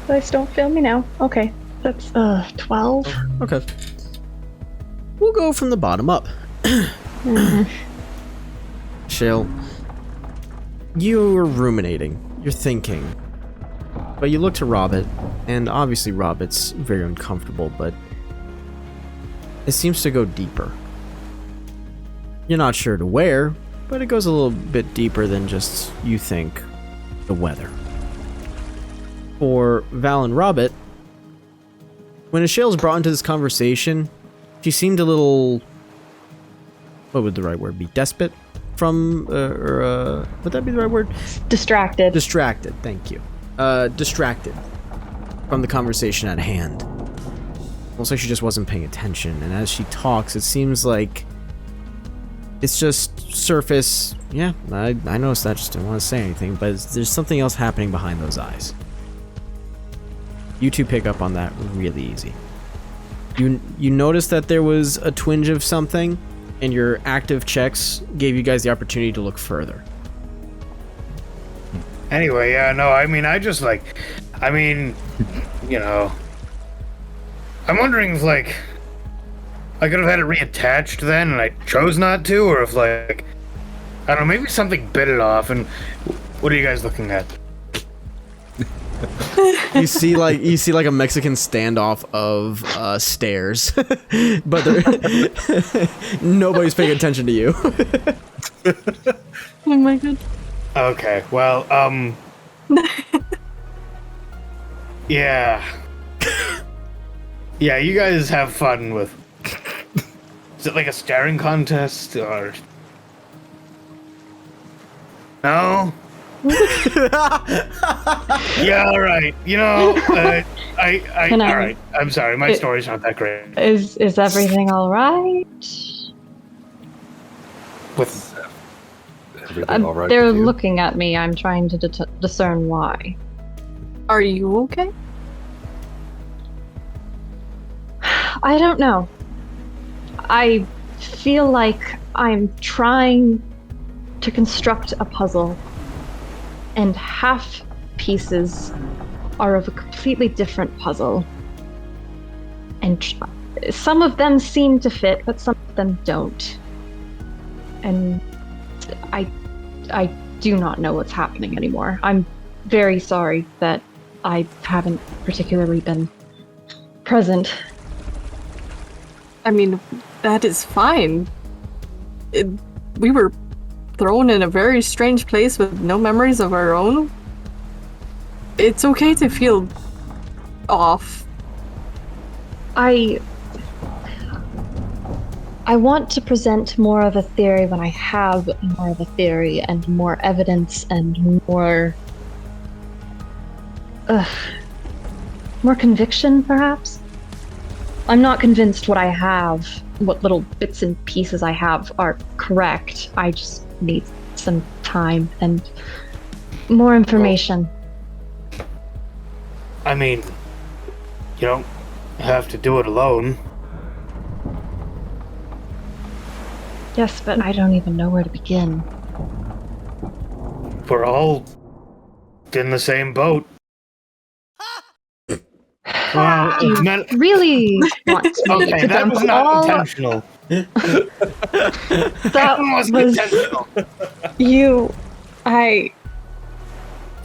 Dice don't fail me now. Okay. That's 12. Okay. We'll go from the bottom up. Ishale, you're ruminating. You're thinking. But you look to Robert, and obviously Robert's very uncomfortable, but it seems to go deeper. You're not sure to where, but it goes a little bit deeper than just, you think, the weather. For Val and Robert, when Ishale's brought into this conversation, she seemed a little... what would the right word be? Despot? Would that be the right word? Distracted. Distracted, thank you. Distracted from the conversation at hand. Almost like she just wasn't paying attention, and as she talks, it seems like it's just surface. Yeah, I noticed that, just didn't want to say anything, but there's something else happening behind those eyes. You two pick up on that really easy. You notice that there was a twinge of something, and your active checks gave you guys the opportunity to look further. Anyway, yeah, no, I mean, you know, I'm wondering if, like, I could have had it reattached then and I chose not to, or if, like, I don't know, maybe something bit it off, and what are you guys looking at? You see like a Mexican standoff of stairs, but nobody's paying attention to you. Oh my god. Okay, well, yeah. Yeah, you guys have fun with... Is it like a staring contest, or... No? Yeah, alright. You know, alright. I'm sorry, my story's not that great. Is everything alright? With... Everything all right They're with you? looking at me. I'm trying to discern why. Are you okay? I don't know. I feel like I'm trying to construct a puzzle, and half pieces are of a completely different puzzle. And some of them seem to fit, but some of them don't. And I do not know what's happening anymore. I'm very sorry that I haven't particularly been present. I mean, that is fine. We were thrown in a very strange place with no memories of our own. It's okay to feel off. I want to present more of a theory when I have more of a theory and more evidence and more conviction, perhaps. I'm not convinced what little bits and pieces I have are correct. I just need some time and more information. I mean, you don't have to do it alone. Yes, but I don't even know where to begin. We're all in the same boat. Well, Do you really want me okay, to that dump was not all... intentional. That wasn't was intentional. you...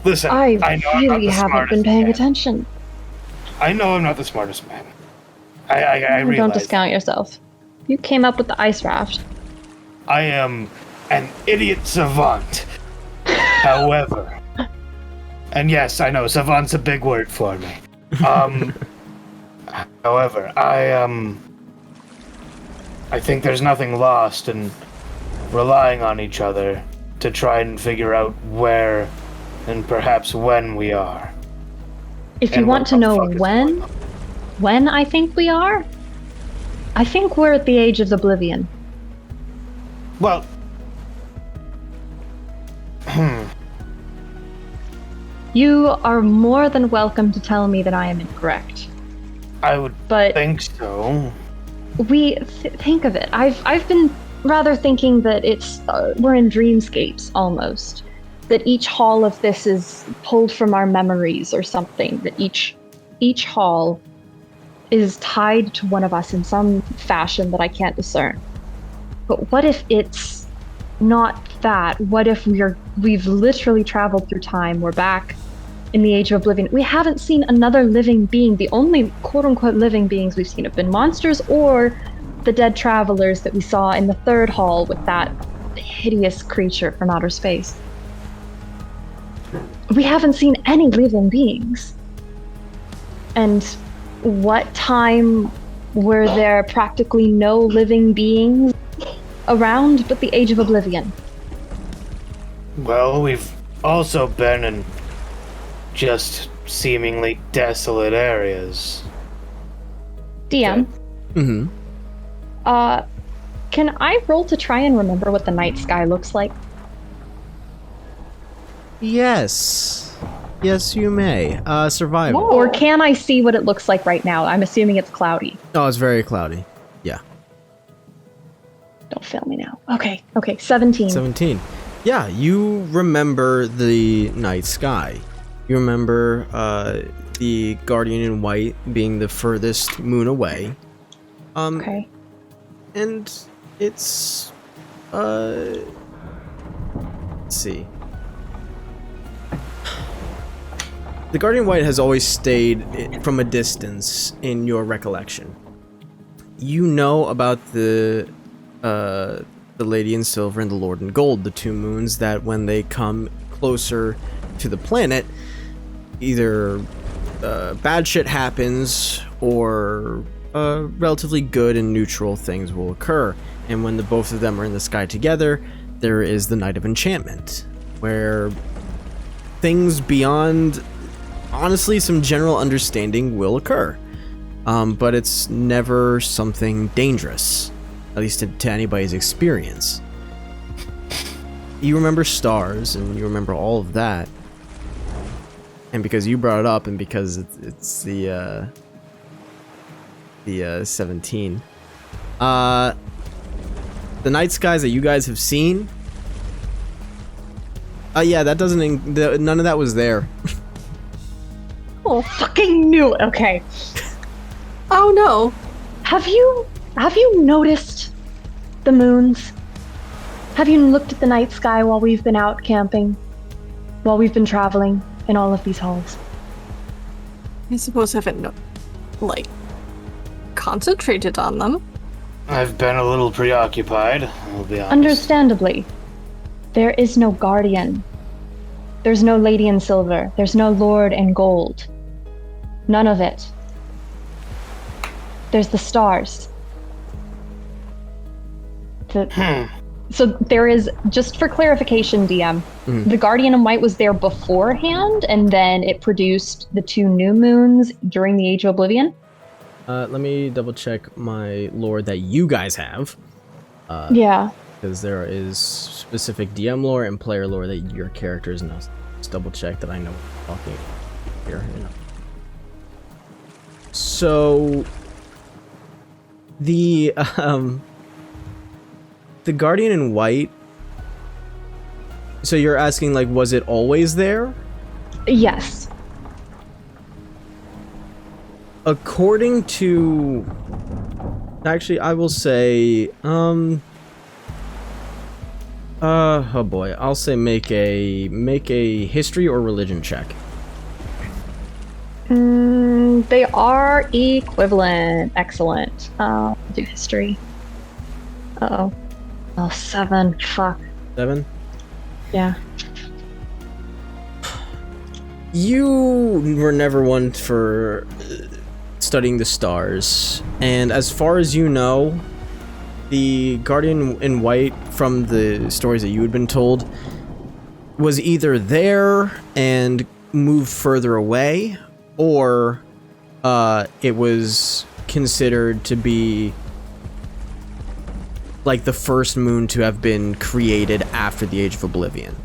Listen, I know I'm not really the haven't been smartest paying man. attention. I know I'm not the smartest man. I realize Don't discount yourself. You came up with the ice raft. I am an idiot savant. However, and yes, I know savant's a big word for me. However, I think there's nothing lost in relying on each other to try and figure out where and perhaps when we are. If you And want what to the know fuck is going on. when I think we are, I think we're at the age of oblivion. Well, You are more than welcome to tell me that I am incorrect. I would But think so. think of it. I've been rather thinking that it's we're in dreamscapes almost. That each hall of this is pulled from our memories or something. That each hall is tied to one of us in some fashion that I can't discern. But what if it's not that? What if we've literally traveled through time? We're back in the age of oblivion. We haven't seen another living being. The only quote-unquote living beings we've seen have been monsters or the dead travelers that we saw in the third hall with that hideous creature from outer space. We haven't seen any living beings. And what time were there practically no living beings around but the age of oblivion? Well, we've also been in just seemingly desolate areas. DM, Mm-hmm. can I roll to try and remember what the night sky looks like? Yes. Yes, you may. Survival. Or can I see what it looks like right now? I'm assuming it's cloudy. Oh, it's very cloudy. Yeah. Don't fail me now. Okay, 17. 17. Yeah, you remember the night sky. You remember the Guardian in White being the furthest moon away. Okay. And it's let's see. The Guardian White has always stayed from a distance in your recollection. You know about the Lady in Silver and the Lord in Gold, the two moons that when they come closer to the planet, either bad shit happens or relatively good and neutral things will occur. And when the both of them are in the sky together, there is the Night of Enchantment, where things beyond, honestly, some general understanding will occur. But it's never something dangerous, at least to anybody's experience. You remember stars, and you remember all of that. And because you brought it up, and because it's the 17, the night skies that you guys have seen, yeah, that doesn't, none of that was there. Oh, fucking knew it. Okay. Oh no. Have you noticed the moons? Have you looked at the night sky while we've been out camping? While we've been traveling in all of these halls? I suppose I haven't, concentrated on them. I've been a little preoccupied, I'll be honest. Understandably. There is no guardian. There's no Lady in Silver. There's no Lord in Gold. None of it. There's the stars. So there is, just for clarification, DM, the Guardian in White was there beforehand, and then it produced the two new moons during the Age of Oblivion? Let me double check my lore that you guys have. Yeah. Because there is specific DM lore and player lore that your characters know. Let's double check that I know what I'm talking here. So the Guardian in White. So you're asking, was it always there? Yes. According to, actually, I will say, Oh boy, I'll say make a history or religion check. They are equivalent. Excellent. Do history. Uh-oh. Oh, 7. Fuck. 7. Yeah. You were never one for studying the stars, and as far as you know, the Guardian in White from the stories that you had been told was either there and moved further away, or it was considered to be like the first moon to have been created after the Age of Oblivion.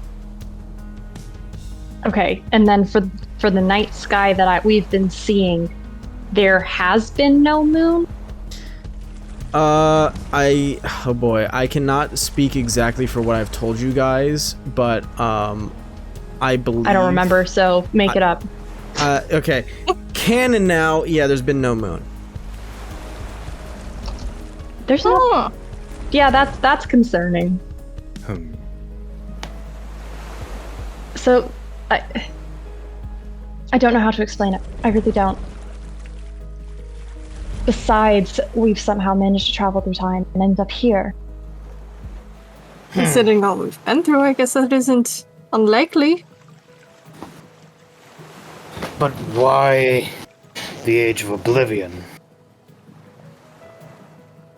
Okay, and then for the night sky that we've been seeing, there has been no moon? Oh boy, I cannot speak exactly for what I've told you guys, but I believe I don't remember, so make it up. Okay. Canon now, yeah, there's been no moon. There's no. Yeah, that's concerning. So, I don't know how to explain it. I really don't. Besides, we've somehow managed to travel through time and end up here. Considering all we've been through, I guess that isn't unlikely. But why the Age of Oblivion?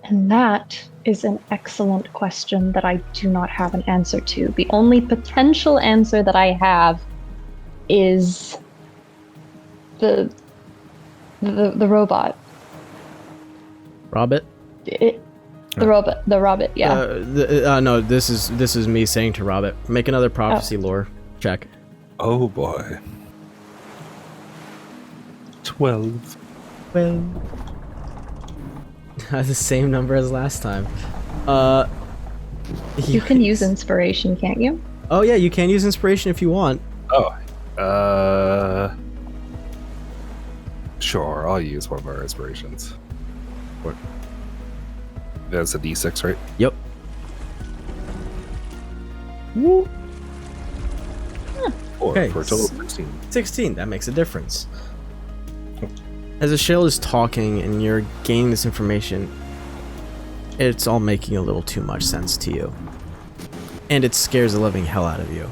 And that is an excellent question that I do not have an answer to. The only potential answer that I have is the robot. Robert? The robot, yeah. No, this is me saying to Robert, make another prophecy lore check. Oh boy. 12. That's the same number as last time. You can use inspiration, can't you? Oh yeah, you can use inspiration if you want. Oh. Sure, I'll use one of our inspirations. What? That's a D6, right? Yep. Woo. Okay. For a total of 16. 16, that makes a difference. As Ashale is talking and you're gaining this information, it's all making a little too much sense to you. And it scares the living hell out of you.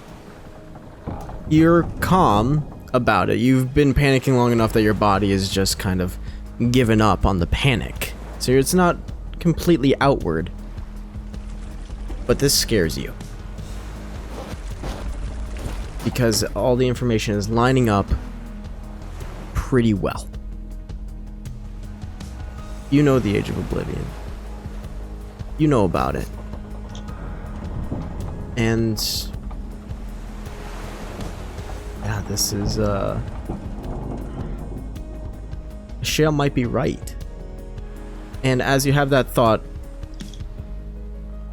You're calm about it. You've been panicking long enough that your body is just kind of given up on the panic. So it's not completely outward. But this scares you. Because all the information is lining up pretty well. You know the Age of Oblivion. You know about it. And yeah, this is Shale might be right. And as you have that thought,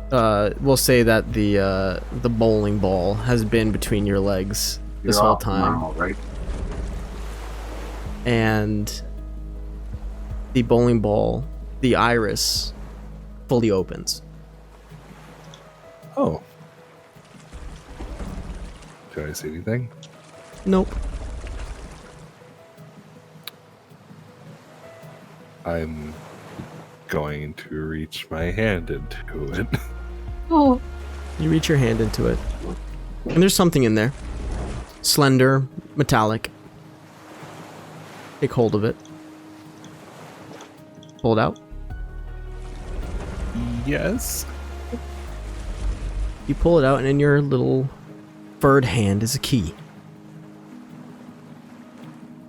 we'll say that the bowling ball has been between your legs this whole time. Normal, right? And the bowling ball, the iris, fully opens. Oh. Do I see anything? Nope. I'm going to reach my hand into it. Oh, You reach your hand into it, and there's something in there. Slender, metallic. Take hold of it. Pull it out. Yes. You pull it out, and in your little furred hand is a key.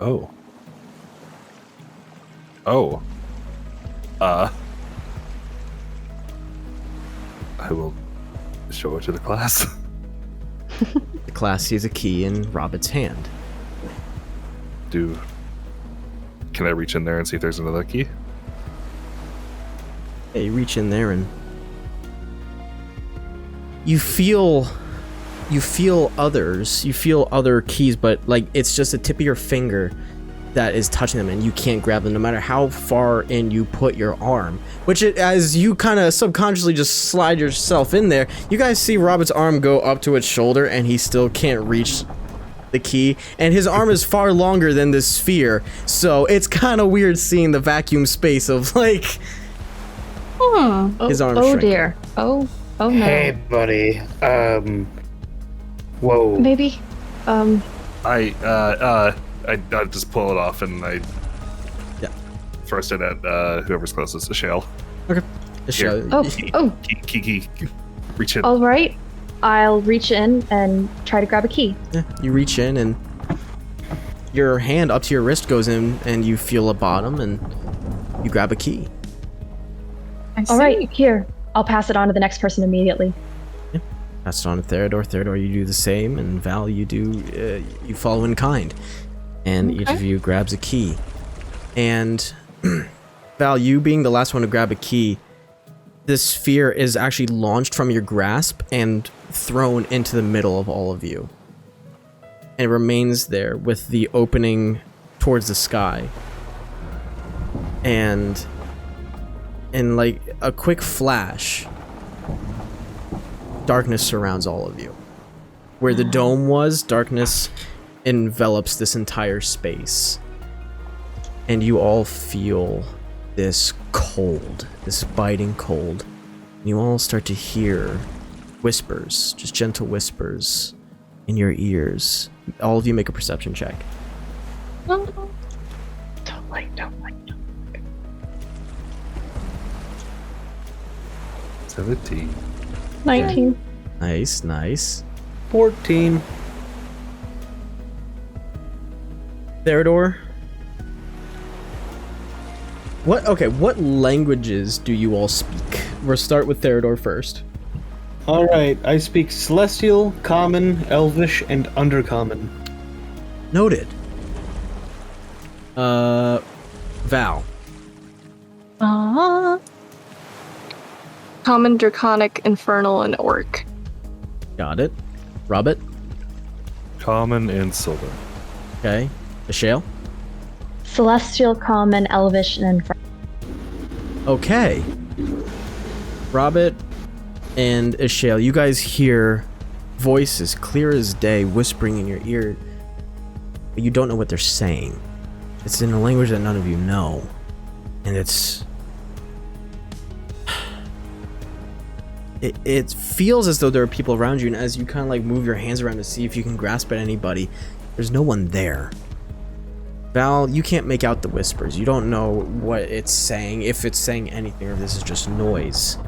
Oh. Oh. I will show it to the class. The class sees a key in Robert's hand. Can I reach in there and see if there's another key? Yeah, you reach in there and you feel others. You feel other keys, but like it's just the tip of your finger that is touching them, and you can't grab them no matter how far in you put your arm. Which, as you kind of subconsciously just slide yourself in there, you guys see Robert's arm go up to its shoulder, and he still can't reach the key, and his arm is far longer than this sphere, so it's kind of weird seeing the vacuum space of, like, his arm Oh shrinking. dear. Oh no. Hey, buddy. Whoa. Maybe. I just pull it off and I thrust it at whoever's closest to Shale. Okay. Here. Oh. Kiki, reach in. All right. I'll reach in and try to grab a key. Yeah, you reach in, and your hand up to your wrist goes in, and you feel a bottom, and you grab a key. All right, here. I'll pass it on to the next person immediately. Pass it on to Theodore. Theodore, you do the same, and Val, you do, you follow in kind. And each of you grabs a key. And Val, you being the last one to grab a key, this sphere is actually launched from your grasp and thrown into the middle of all of you. And it remains there with the opening towards the sky. And in like a quick flash, darkness surrounds all of you. Where the dome was, darkness envelops this entire space. And you all feel this cold, this biting cold. And you all start to hear whispers, just gentle whispers in your ears. All of you make a perception check. Don't like. 17. 19. Nice, nice. 14. Theodore? What languages do you all speak? We'll start with Theodore first. Alright, I speak Celestial, Common, Elvish, and Undercommon. Noted. Val. Common, Draconic, Infernal, and Orc. Got it. Robert. Common and Silver. Okay. Michelle. Celestial, Common, Elvish, and Infernal. Okay. Robert and Ishale, you guys hear voices clear as day whispering in your ear, but you don't know what they're saying. It's in a language that none of you know. And it feels as though there are people around you, and as you kind of like move your hands around to see if you can grasp at anybody, there's no one there. Val, you can't make out the whispers. You don't know what it's saying, if it's saying anything, or if this is just noise.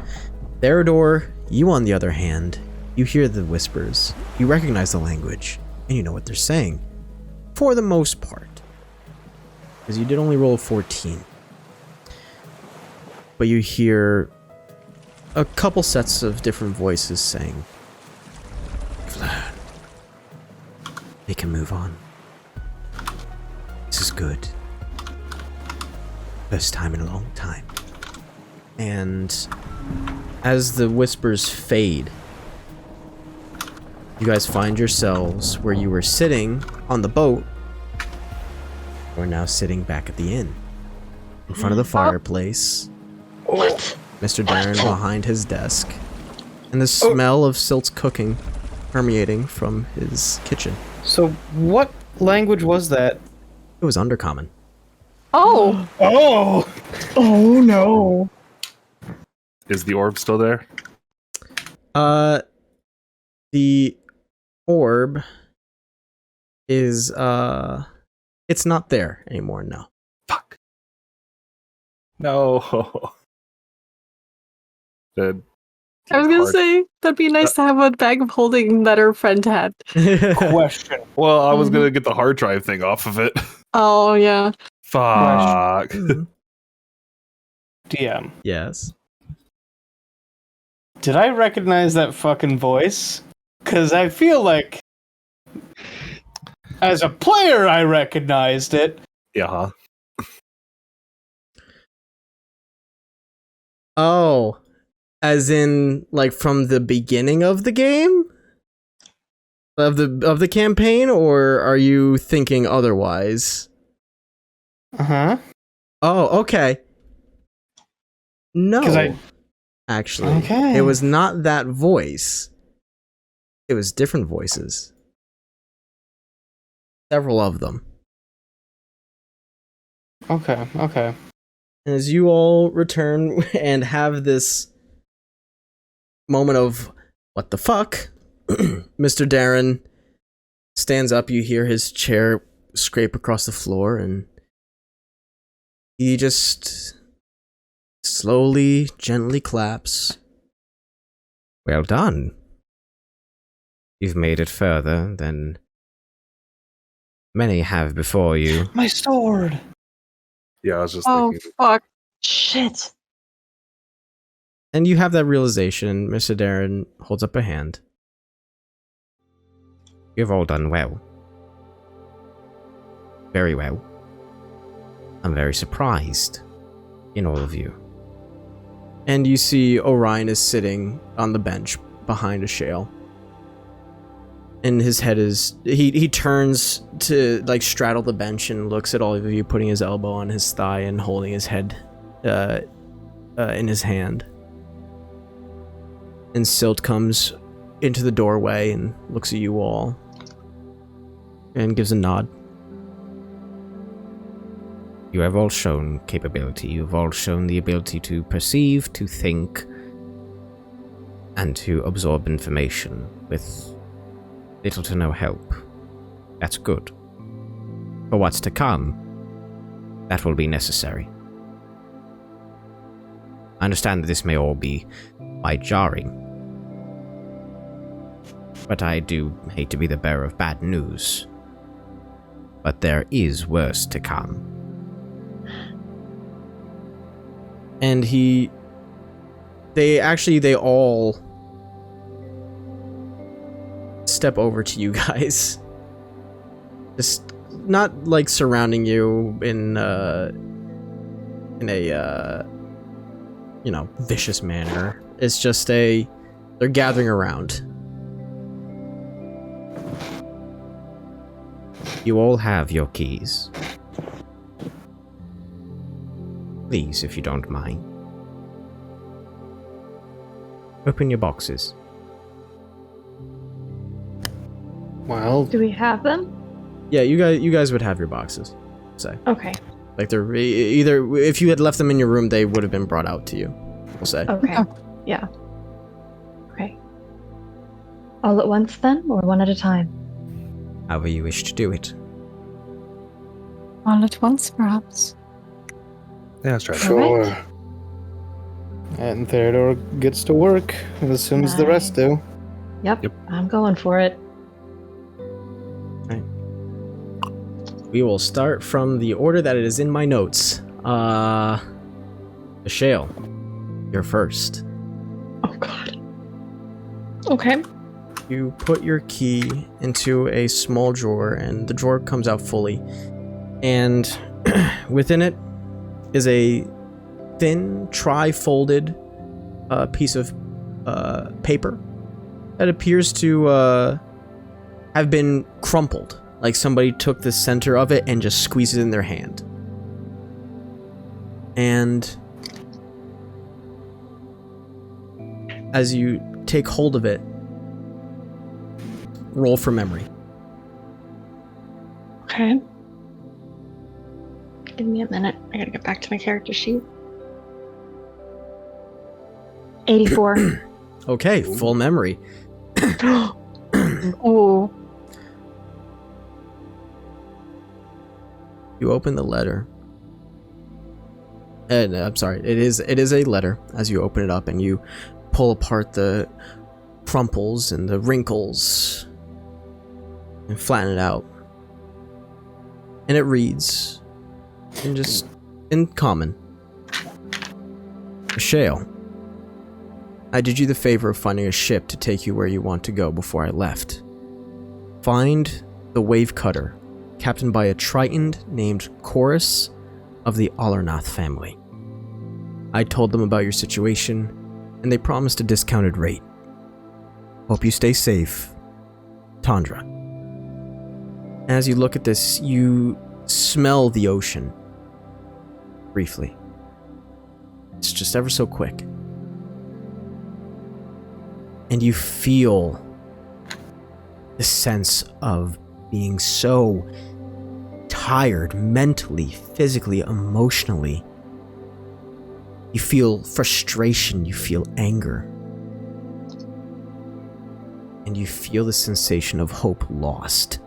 Theodore, you on the other hand, you hear the whispers, you recognize the language, and you know what they're saying. For the most part. Because you did only roll a 14. But you hear a couple sets of different voices saying, Vlad, they can move on. This is good. First time in a long time. And as the whispers fade, you guys find yourselves where you were sitting on the boat. We're now sitting back at the inn. In front of the fireplace. What? Mr. Darren behind his desk. And the smell of Silt's cooking permeating from his kitchen. So, what language was that? It was Undercommon. Oh! Oh! Oh no. Is the orb still there? The orb is, it's not there anymore, no. Fuck. No. Good. I was gonna say, that'd be nice to have a bag of holding that our friend had. Question. Well, I was gonna get the hard drive thing off of it. Oh, yeah. Fuck. DM. Yes. Did I recognize that fucking voice? Because I feel like, as a player, I recognized it. Yeah. Huh? Oh, as in like from the beginning of the game? Of the campaign, or are you thinking otherwise? Uh-huh. Oh, okay. No. 'Cause I- Actually, Okay. it was not that voice. It was different voices. Several of them. Okay. And as you all return and have this moment of, what the fuck? Mr. Darren stands up, you hear his chair scrape across the floor, and he just slowly, gently claps. Well done. You've made it further than many have before you. My sword. Yeah, I was just Oh, thinking. fuck. Shit. And you have that realization, Mr. Darren holds up a hand. You've all done well. Very well. I'm very surprised in all of you. And you see Orion is sitting on the bench behind a shale. And his head is... He turns to, like, straddle the bench and looks at all of you, putting his elbow on his thigh and holding his head in his hand. And Silt comes into the doorway and looks at you all. And gives a nod. You have all shown capability. You've all shown the ability to perceive, to think, and to absorb information with little to no help. That's good. For what's to come, that will be necessary. I understand that this may all be quite jarring, but I do hate to be the bearer of bad news. But there is worse to come. And they all step over to you guys. Just not like surrounding you in a vicious manner. It's just they're gathering around. You all have your keys. Please, if you don't mind. Open your boxes. Well, Do we have them? Yeah, you guys would have your boxes. Say. Okay. Like they're either if you had left them in your room, they would have been brought out to you. We'll say. Okay. Yeah. Okay. All at once then, or one at a time? However you wish to do it. All at once, perhaps. Yeah, let's try that. All right. sure. And Theodore gets to work as soon as the rest do. Yep. Yep. I'm going for it. We will start from the order that it is in my notes. Michelle, you're first. Oh god. Okay. You put your key into a small drawer, and the drawer comes out fully. And within it is a thin, tri-folded piece of paper that appears to have been crumpled. Like somebody took the center of it and just squeezed it in their hand. And as you take hold of it, roll for memory. Okay. Give me a minute. I gotta get back to my character sheet. 84. Okay, full memory. Oh. You open the letter. And I'm sorry, it is a letter as you open it up and you pull apart the crumples and the wrinkles and flatten it out. And it reads in common. Michelle, I did you the favor of finding a ship to take you where you want to go before I left. Find the Wave Cutter, captained by a Triton named Chorus of the Allernath family. I told them about your situation, and they promised a discounted rate. Hope you stay safe. Tundra. As you look at this, you smell the ocean briefly. It's just ever so quick. And you feel the sense of being so tired mentally, physically, emotionally. You feel frustration, you feel anger. And you feel the sensation of hope lost.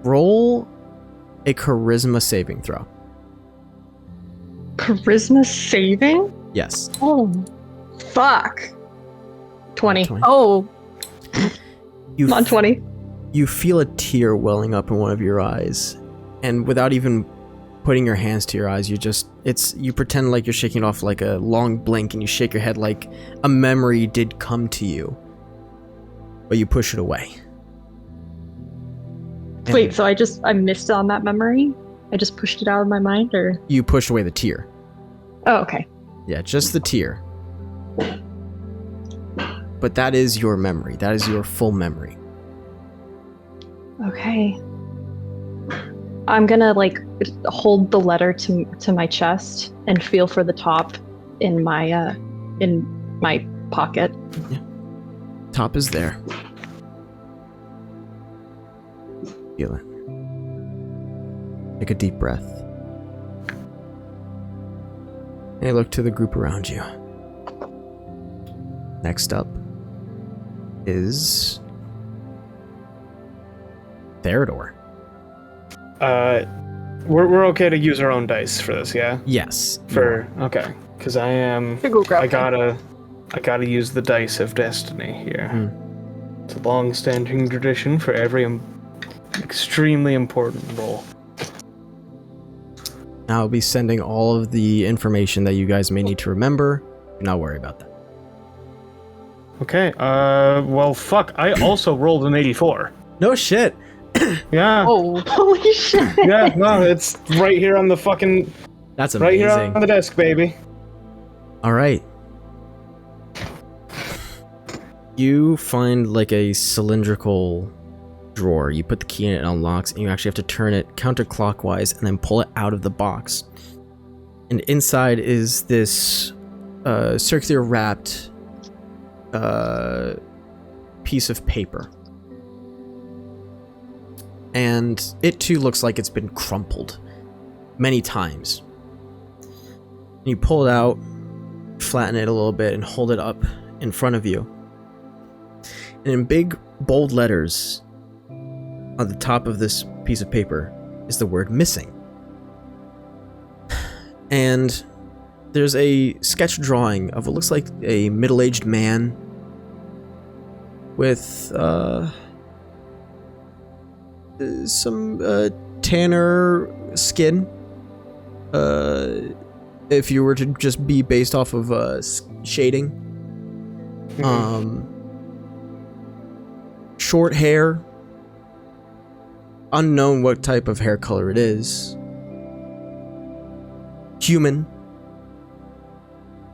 Roll a charisma saving throw. Charisma saving? Yes. Oh, fuck. 20. Oh, You I'm on 20. You feel a tear welling up in one of your eyes, and without even putting your hands to your eyes, you pretend like you're shaking it off like a long blink, and you shake your head like a memory did come to you, but you push it away. And Wait, so I missed on that memory? I just pushed it out of my mind, or? you push away the tear. Oh, okay. Yeah, just the tear. But that is your memory. That is your full memory. Okay. I'm gonna hold the letter to my chest and feel for the top in my pocket. Yeah. Top is there. Feel it. Take a deep breath. And you look to the group around you. Next up is Theodore. We're okay to use our own dice for this, yeah? Yes. Okay. Because I gotta use the dice of destiny here. It's a long-standing tradition for every extremely important roll. I'll be sending all of the information that you guys may need to remember. Do not worry about that. Okay, well, fuck, I also rolled an 84. No shit. Yeah. oh. Holy shit! Yeah, no, it's right here on the fucking... That's Right amazing. here on the desk, baby. All right. You find like a cylindrical drawer. You put the key in it, it unlocks, and you actually have to turn it counterclockwise and then pull it out of the box. And inside is this circular wrapped piece of paper. And it too looks like it's been crumpled many times. And you pull it out, flatten it a little bit, and hold it up in front of you. And in big, bold letters on the top of this piece of paper is the word missing. And there's a sketch drawing of what looks like a middle-aged man with some tanner skin. If you were to just be based off of shading. Short hair. Unknown what type of hair color it is. Human.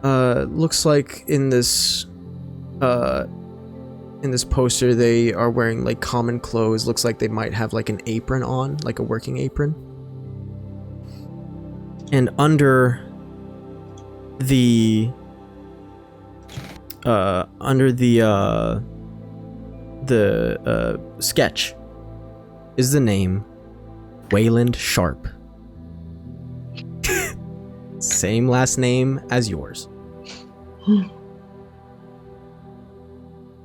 Looks like in this poster they are wearing like common clothes. Looks like they might have like an apron on, like a working apron. And under the sketch is the name Wayland Sharp. Same last name as yours.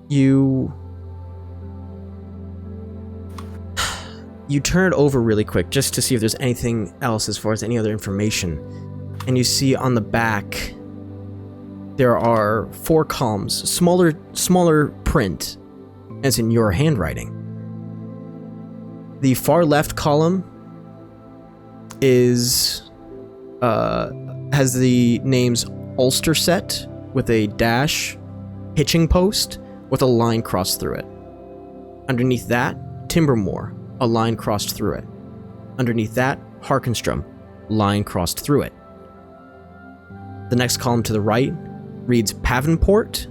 You turn it over really quick just to see if there's anything else as far as any other information. And you see on the back there are 4 columns, smaller print, and it's in your handwriting. The far left column is has the names Ulster Set with a dash, Hitching Post with a line crossed through it. Underneath that, Timbermore, a line crossed through it. Underneath that, Harkenstrom, line crossed through it. The next column to the right reads Pavenport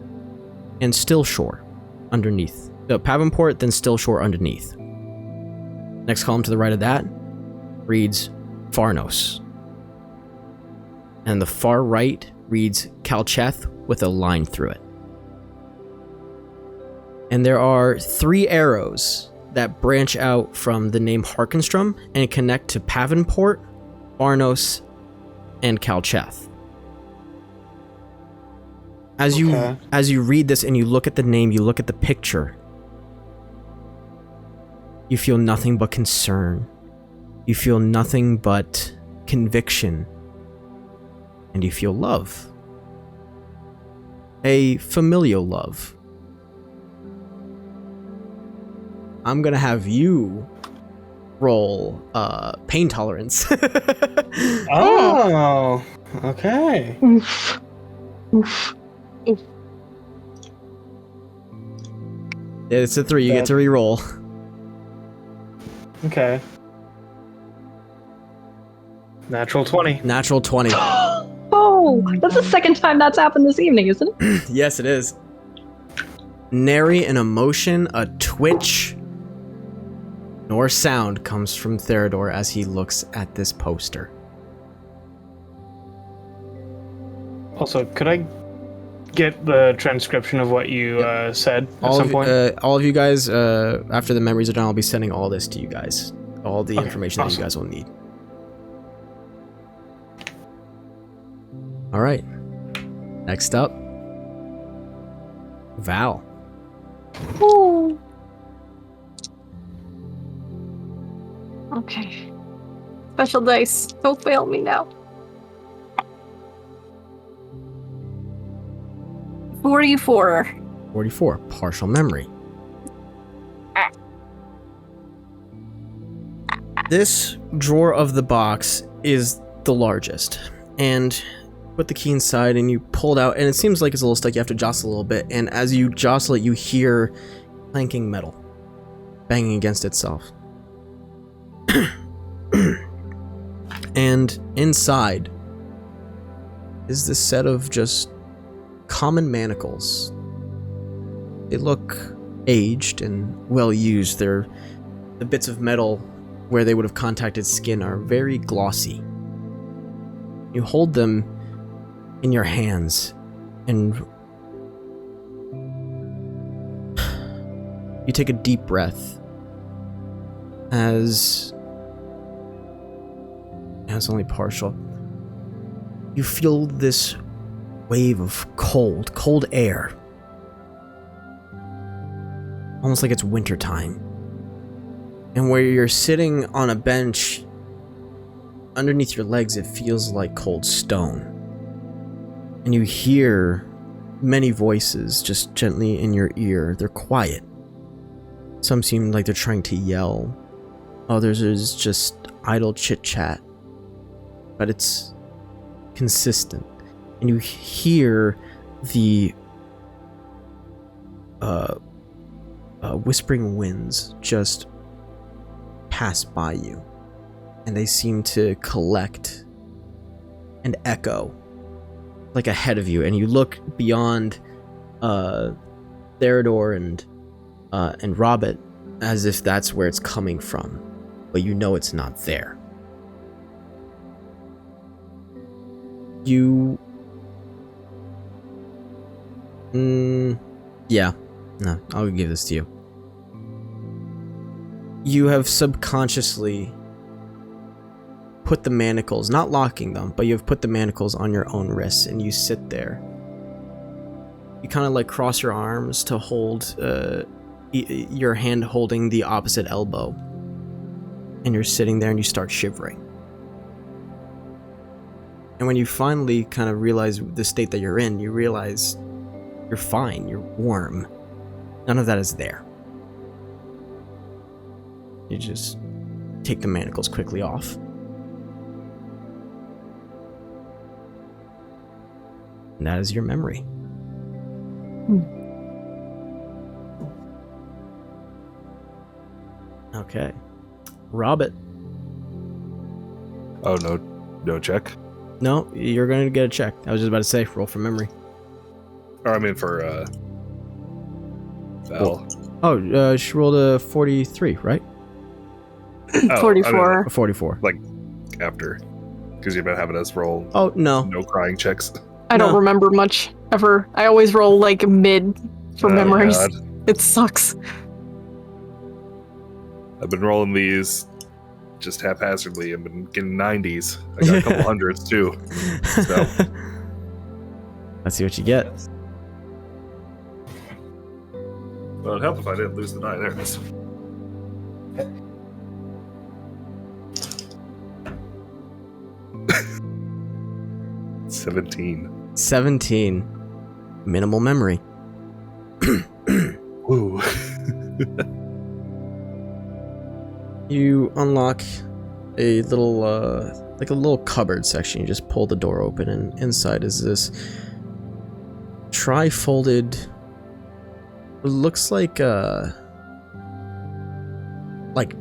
and Stillshore underneath. No, Pavenport, then Stillshore underneath. Next column to the right of that reads Farnos. And the far right reads Kalcheth with a line through it. And there are 3 arrows that branch out from the name Harkenstrom and connect to Pavenport, Farnos, and Kalcheth. As you read this and you look at the name, you look at the picture, you feel nothing but concern. You feel nothing but conviction. And you feel love. A familial love. I'm gonna have you roll pain tolerance. Oh, okay. Oof. Oof. Oof. Yeah, it's a 3. You get to re-roll. Okay. Natural 20. Natural 20. Oh, that's the second time that's happened this evening, isn't it? Yes, it is. Nary an emotion, a twitch, nor sound comes from Theodore as he looks at this poster. Also, could I get the transcription of what you said at some point? All of you guys, after the memories are done, I'll be sending all this to you guys. All the information that you guys will need. All right. Next up, Val. Ooh. Okay. Special dice. Don't fail me now. 44. 44, partial memory. This drawer of the box is the largest, and put the key inside and you pull it out, and it seems like it's a little stuck. You have to jostle a little bit, and as you jostle it, you hear clanking metal banging against itself. And inside is this set of just common manacles. They look aged and well used. The bits of metal where they would have contacted skin are very glossy. You hold them in your hands and you take a deep breath as it's only partial. You feel this wave of cold air. Almost like it's wintertime. And where you're sitting on a bench, underneath your legs, it feels like cold stone. And you hear many voices just gently in your ear. They're quiet. Some seem like they're trying to yell. Others is just idle chit-chat. But it's consistent. And you hear the whispering winds just pass by you, and they seem to collect and echo like ahead of you, and you look beyond Theodore and Robert as if that's where it's coming from, but you know it's not there. I'll give this to you. You have subconsciously put the manacles, not locking them, but you have put the manacles on your own wrists, and you sit there. You kind of like cross your arms to hold your hand holding the opposite elbow, and you're sitting there and you start shivering. And when you finally kind of realize the state that you're in, you realize you're fine, you're warm. None of that is there. You just take the manacles quickly off. And that is your memory. Okay. Robert. Oh, no check? No, you're going to get a check. I was just about to say, roll for memory. Or I mean for, Val. Oh, she rolled a 43, right? Oh, 44. 44. Like after, because you've been having us roll Oh, no. no crying checks. I don't No. remember much ever. I always roll like mid for Oh, memories. God. It sucks. I've been rolling these just haphazardly. I've been getting 90s. I got a couple hundreds too. So. Let's see what you get. Well, it'd help if I didn't lose the die. There it is. $17. 17. Minimal memory. Ooh. You unlock a little, like a little cupboard section. You just pull the door open, and inside is this tri-folded. It looks like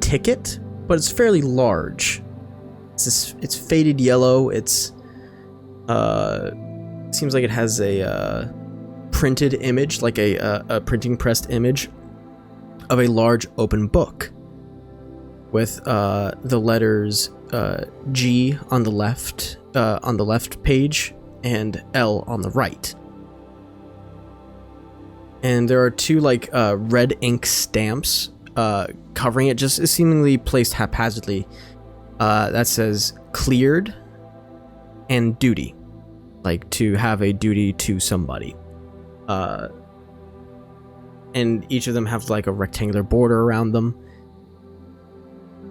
ticket, but it's fairly large. It's faded yellow. It's seems like it has a printed image, like a printing pressed image of a large open book with the letters G on the left page and L on the right. And there are two like red ink stamps covering it, just seemingly placed haphazardly. That says cleared and duty, like to have a duty to somebody. And each of them have like a rectangular border around them.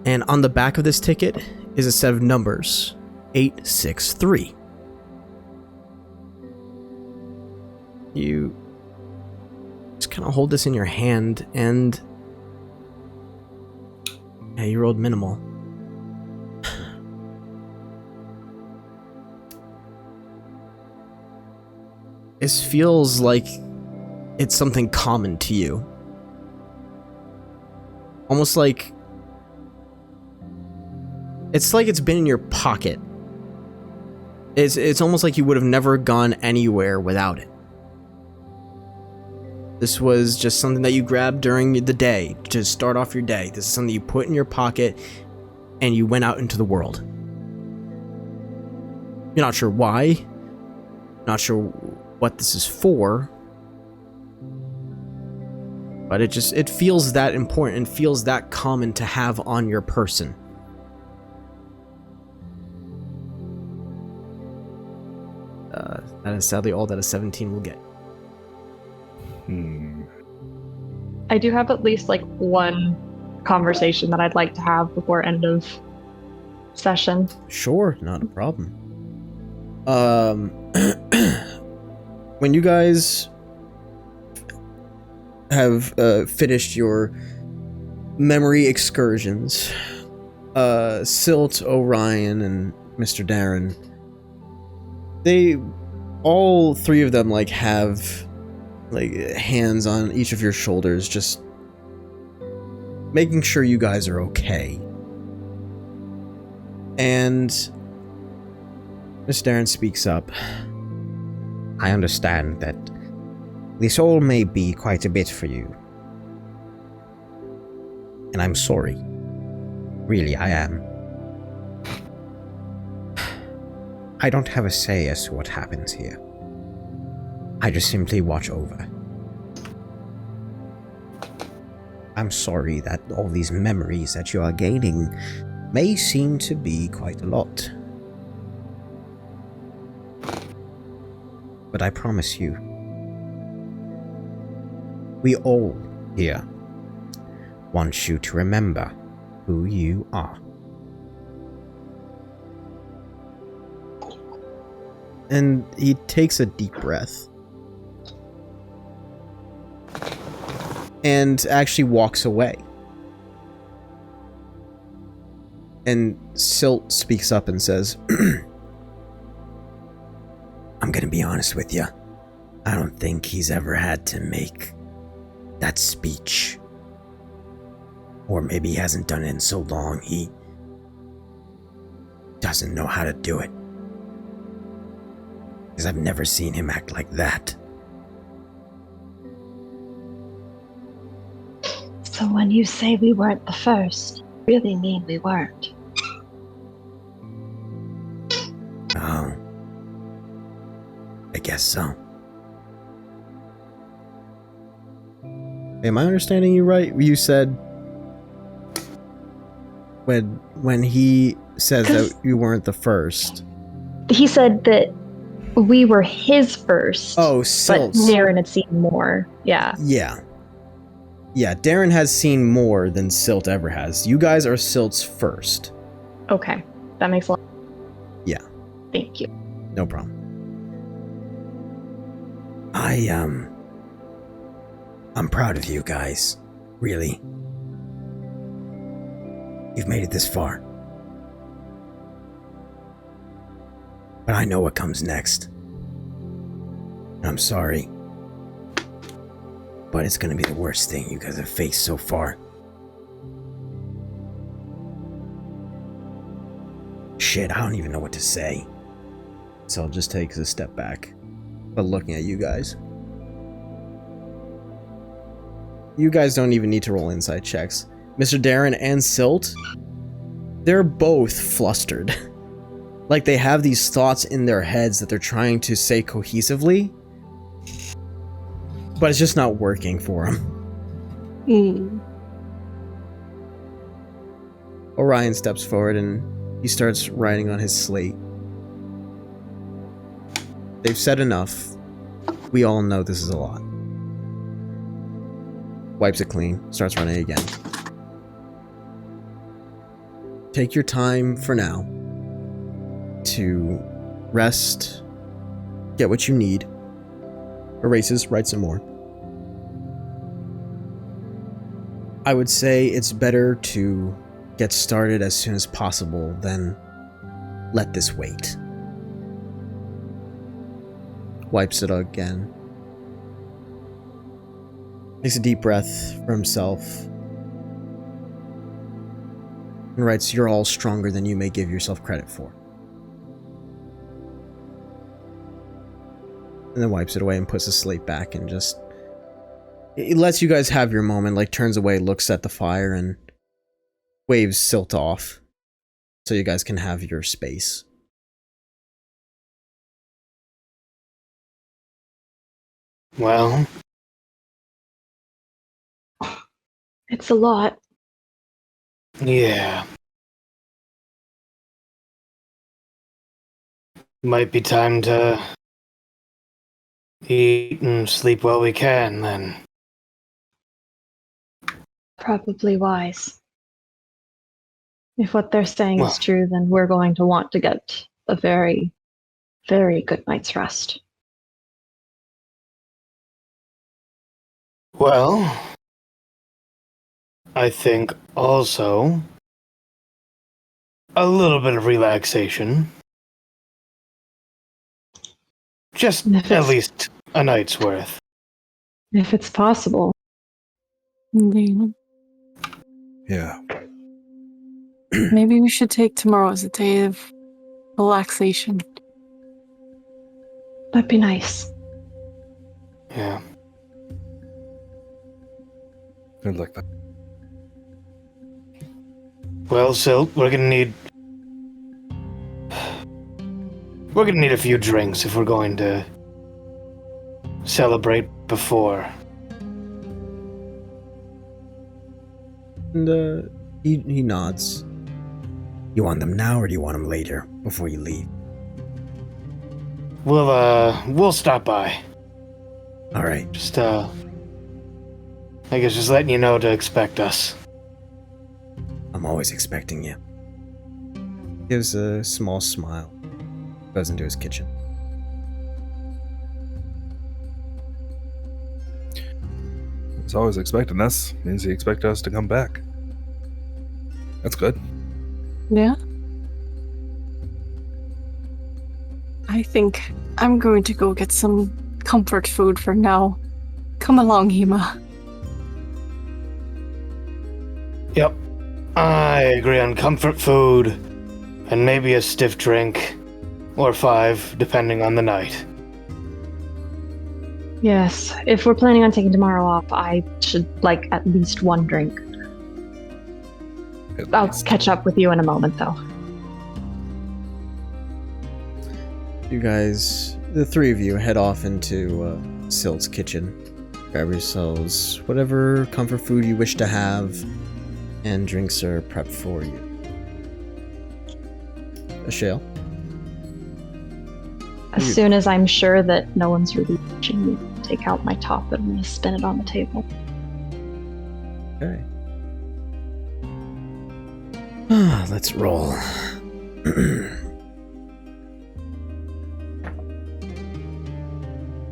And on the back of this ticket is a set of numbers, 863. You just kind of hold this in your hand, and yeah, you rolled minimal. This feels like it's something common to you. Almost like it's been in your pocket. It's almost like you would have never gone anywhere without it. This was just something that you grabbed during the day to start off your day. This is something you put in your pocket and you went out into the world. You're not sure why, not sure what this is for, but it feels that important and feels that common to have on your person. That is sadly all that a 17 will get. I do have at least like one conversation that I'd like to have before end of session. Sure, not a problem. When you guys have finished your memory excursions, Silt, Orion, and Mr. Darren, all three of them like have like hands on each of your shoulders, just making sure you guys are okay. And Miss Darren speaks up. I understand that this all may be quite a bit for you. And I'm sorry. Really, I am. I don't have a say as to what happens here. I just simply watch over. I'm sorry that all these memories that you are gaining may seem to be quite a lot. But I promise you, we all here want you to remember who you are. And he takes a deep breath and actually walks away. And Silt speaks up and says, I'm gonna be honest with you. I don't think he's ever had to make that speech. Or maybe he hasn't done it in so long, he doesn't know how to do it. Because I've never seen him act like that. So when you say we weren't the first, really mean we weren't. Oh. I guess so. Am I understanding you right? You said when he says that you weren't the first. He said that we were his first. Oh, But Silt's. Darren had seen more. Yeah. Yeah. Yeah, Darren has seen more than Silt ever has. You guys are Silt's first. Okay. That makes a lot. Yeah. Thank you. No problem. I'm proud of you guys. Really. You've made it this far. But I know what comes next. And I'm sorry. But it's gonna be the worst thing you guys have faced so far. Shit, I don't even know what to say. Silt just takes a step back, but looking at you guys. You guys don't even need to roll insight checks. Mr. Darren and Silt, they're both flustered. Like they have these thoughts in their heads that they're trying to say cohesively, but it's just not working for them. Orion steps forward and he starts writing on his slate. They've said enough. We all know this is a lot. Wipes it clean, starts running again. Take your time for now to rest, get what you need, erases, write some more. I would say it's better to get started as soon as possible than let this wait. Wipes it again. Takes a deep breath for himself. And writes, "You're all stronger than you may give yourself credit for." And then wipes it away and puts the slate back and just... It lets you guys have your moment, like turns away, looks at the fire, and waves Silt off. So you guys can have your space. Well, It's a lot. yeah. Might be time to eat and sleep while we can, then. Probably wise. If what they're saying Well. is true, then we're going to want to get a very, very good night's rest. Well, I think also a little bit of relaxation. Just If at it's- least a night's worth. If it's possible. Indeed. Yeah. Maybe we should take tomorrow as a day of relaxation. That'd be nice. Yeah. I'd like that. Well, Silt, we're gonna need a few drinks if we're going to celebrate before. And he nods. You want them now or do you want them later, before you leave? We'll stop by. Alright. Just, I guess just letting you know to expect us. I'm always expecting you. Gives a small smile. Goes into his kitchen. He's always expecting us. Means he expects us to come back. That's good. Yeah? I think I'm going to go get some comfort food for now. Come along, Hema. Yep. I agree on comfort food and maybe a stiff drink. Or 5, depending on the night. Yes, if we're planning on taking tomorrow off, I should like at least one drink. I'll catch up with you in a moment, though. You guys, the three of you, head off into Silt's kitchen. Grab yourselves whatever comfort food you wish to have, and drinks are prepped for you. Ashale? As soon as I'm sure that no one's really watching me take out my top, and I'm going to spin it on the table. Okay. Let's roll.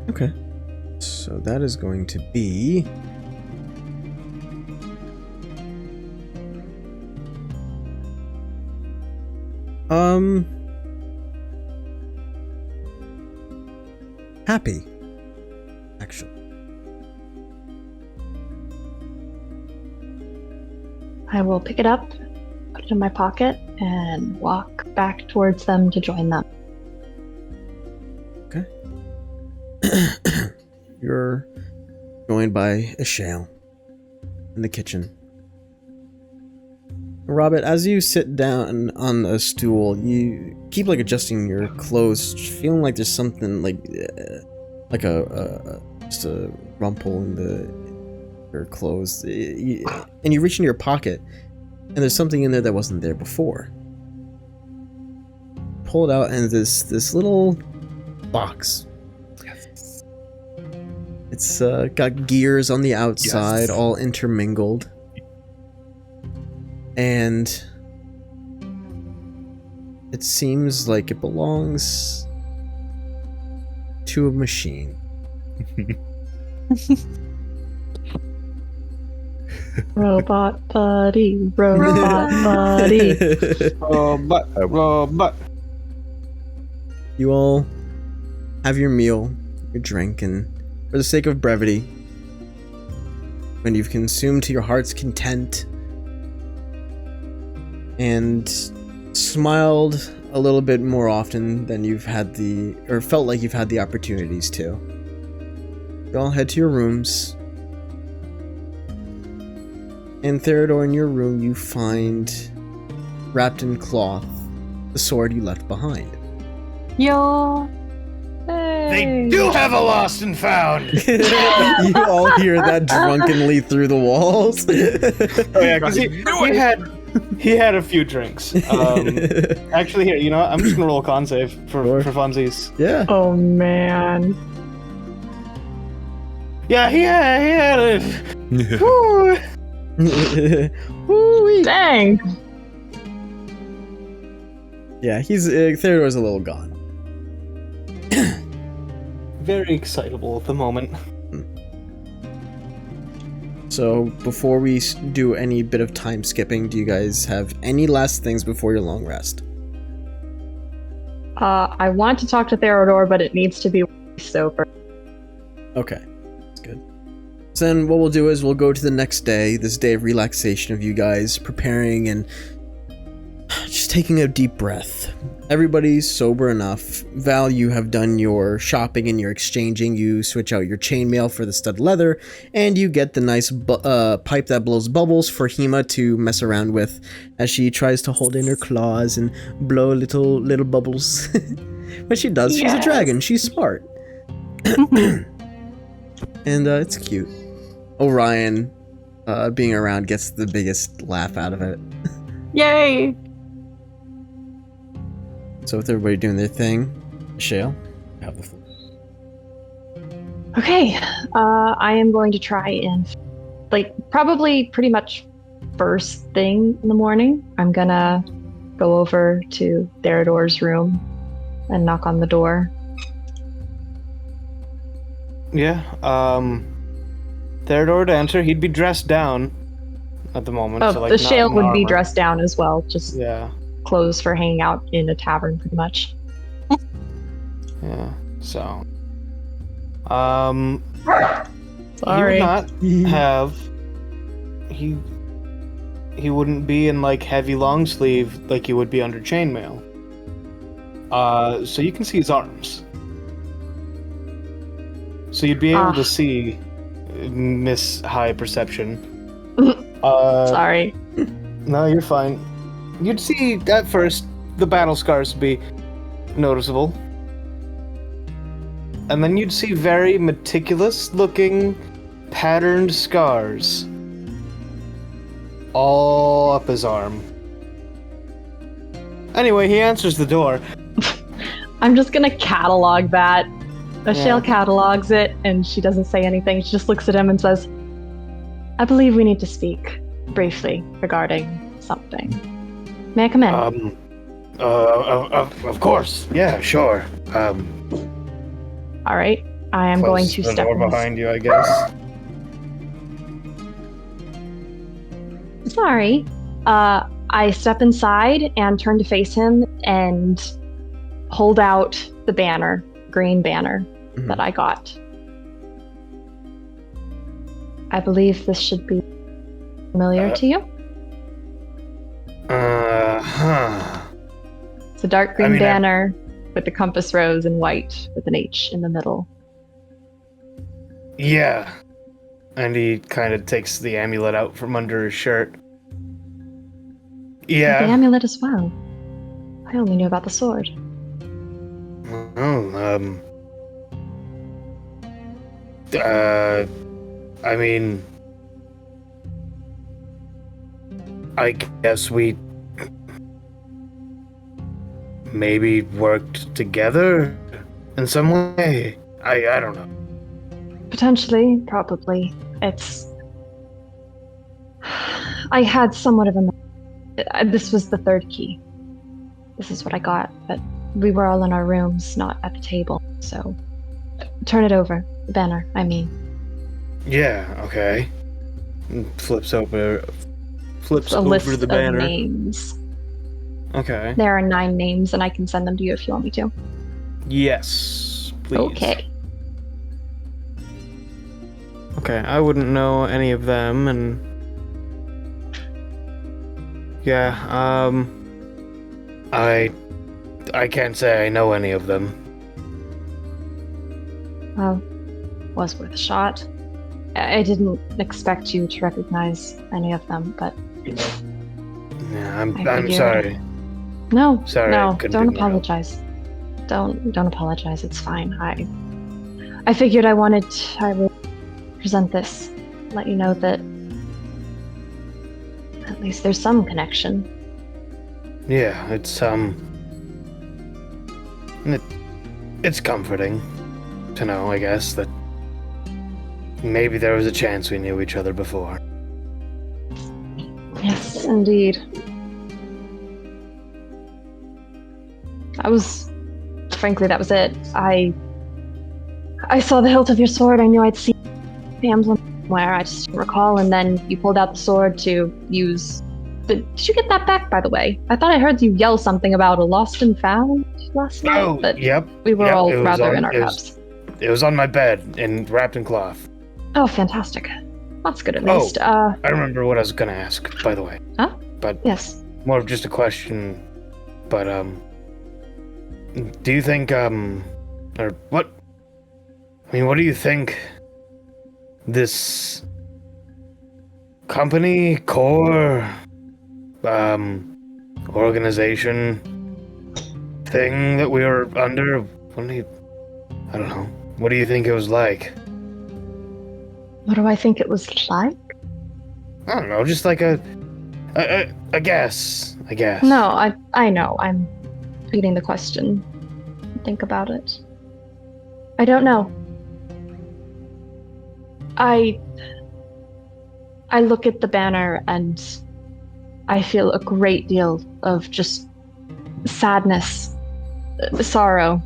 Okay. So that is going to be... happy, actually. I will pick it up, put it in my pocket, and walk back towards them to join them. Okay. You're joined by Ashale in the kitchen. Robert, as you sit down on a stool, you keep like adjusting your clothes, feeling like there's something like just a rumple in your clothes, and you reach into your pocket, and there's something in there that wasn't there before. Pull it out, and this little box. Yes. It's got gears on the outside, Yes. all intermingled. And it seems like it belongs to a machine. Robot buddy, robot buddy. Robot. You all have your meal, your drink, and for the sake of brevity, when you've consumed to your heart's content and smiled a little bit more often than you've had felt like you've had the opportunities to, you all head to your rooms. And Theodore, in your room, you find, wrapped in cloth, the sword you left behind. Yo. They do have a lost and found. You all hear that drunkenly through the walls. Oh yeah, because he had a few drinks. Actually, here, you know what? I'm just gonna roll a con save for funsies. Yeah. Oh man. Yeah, he had it. Woo. Woo-wee. Dang. Yeah, he's Theodore's a little gone. Very excitable at the moment. So before we do any bit of time skipping, do you guys have any last things before your long rest? I want to talk to Theodore, but it needs to be sober. Okay, that's good. So then what we'll do is we'll go to the next day, this day of relaxation of you guys preparing and just taking a deep breath. Everybody's sober enough. Val, you have done your shopping and your exchanging. You switch out your chainmail for the stud leather, and you get the nice pipe that blows bubbles for Hema to mess around with as she tries to hold in her claws and blow little bubbles. But she does. She's a dragon. She's smart. And it's cute. Orion, being around, gets the biggest laugh out of it. Yay! So with everybody doing their thing, Shale, you have the floor. Okay, I am going to try and, probably pretty much first thing in the morning, I'm gonna go over to Theodore's room and knock on the door. Yeah. Theodore to enter, he'd be dressed down at the moment. Oh, so, the Shale not in would be armor. dressed down as well, just Yeah. clothes for hanging out in a tavern, pretty much. Yeah. So. Sorry. He would not have. He wouldn't be in heavy long sleeve like he would be under chainmail. So you can see his arms. So you'd be able to see Miss High Perception. Sorry. No, you're fine. You'd see at first the battle scars be noticeable. And then you'd see very meticulous looking patterned scars all up his arm. Anyway, he answers the door. I'm just gonna catalog that. Michelle Yeah. catalogs it, and she doesn't say anything. She just looks at him and says, I believe we need to speak briefly regarding something. May I come in? Of course. Yeah, sure. All right. I am going to the step door behind you, I guess. Sorry. I step inside and turn to face him and hold out the banner, green banner that I got. I believe this should be familiar to you. It's a dark green banner with the compass rose in white with an H in the middle. Yeah. And he kind of takes the amulet out from under his shirt. The Yeah. amulet as well. I only knew about the sword. Oh, I mean, I guess we maybe worked together in some way. I don't know. Potentially, probably. It's... I had somewhat of a... This was the third key. This is what I got, but we were all in our rooms, not at the table, so... Turn it over. The banner, I mean. Yeah, okay. Flips over It's a list the of banner. names. Okay. There are 9 names, and I can send them to you if you want me to. Yes, please. Okay. Okay, I wouldn't know any of them, and yeah, I can't say I know any of them. Well, was worth a shot. I didn't expect you to recognize any of them, but Yeah, I'm figured. sorry. no, Sorry, I no, couldn't don't do more. apologize. Don't apologize. It's fine. I figured I would present this, let you know that at least there's some connection. Yeah, it's comforting to know, I guess, that maybe there was a chance we knew each other before. Yes, indeed. Frankly, that was it. I saw the hilt of your sword. I knew I'd seen the emblem somewhere. I just didn't recall. And then you pulled out the sword to use. Did you get that back, by the way? I thought I heard you yell something about a lost and found last night. Oh, but yep. we were Yep, all it was rather on- in our it was- cups. It was on my bed and wrapped in cloth. Oh, fantastic. That's good at Oh. least. I remember what I was gonna ask, by the way. Huh? But Yes. more of just a question. But do you think or what? I mean, what do you think this company, core, organization thing that we were under? I don't know. What do you think it was like? What do I think it was like? I don't know, just like a guess. I guess. No, I know. I'm reading the question. Think about it. I don't know. I look at the banner and I feel a great deal of just sadness, sorrow.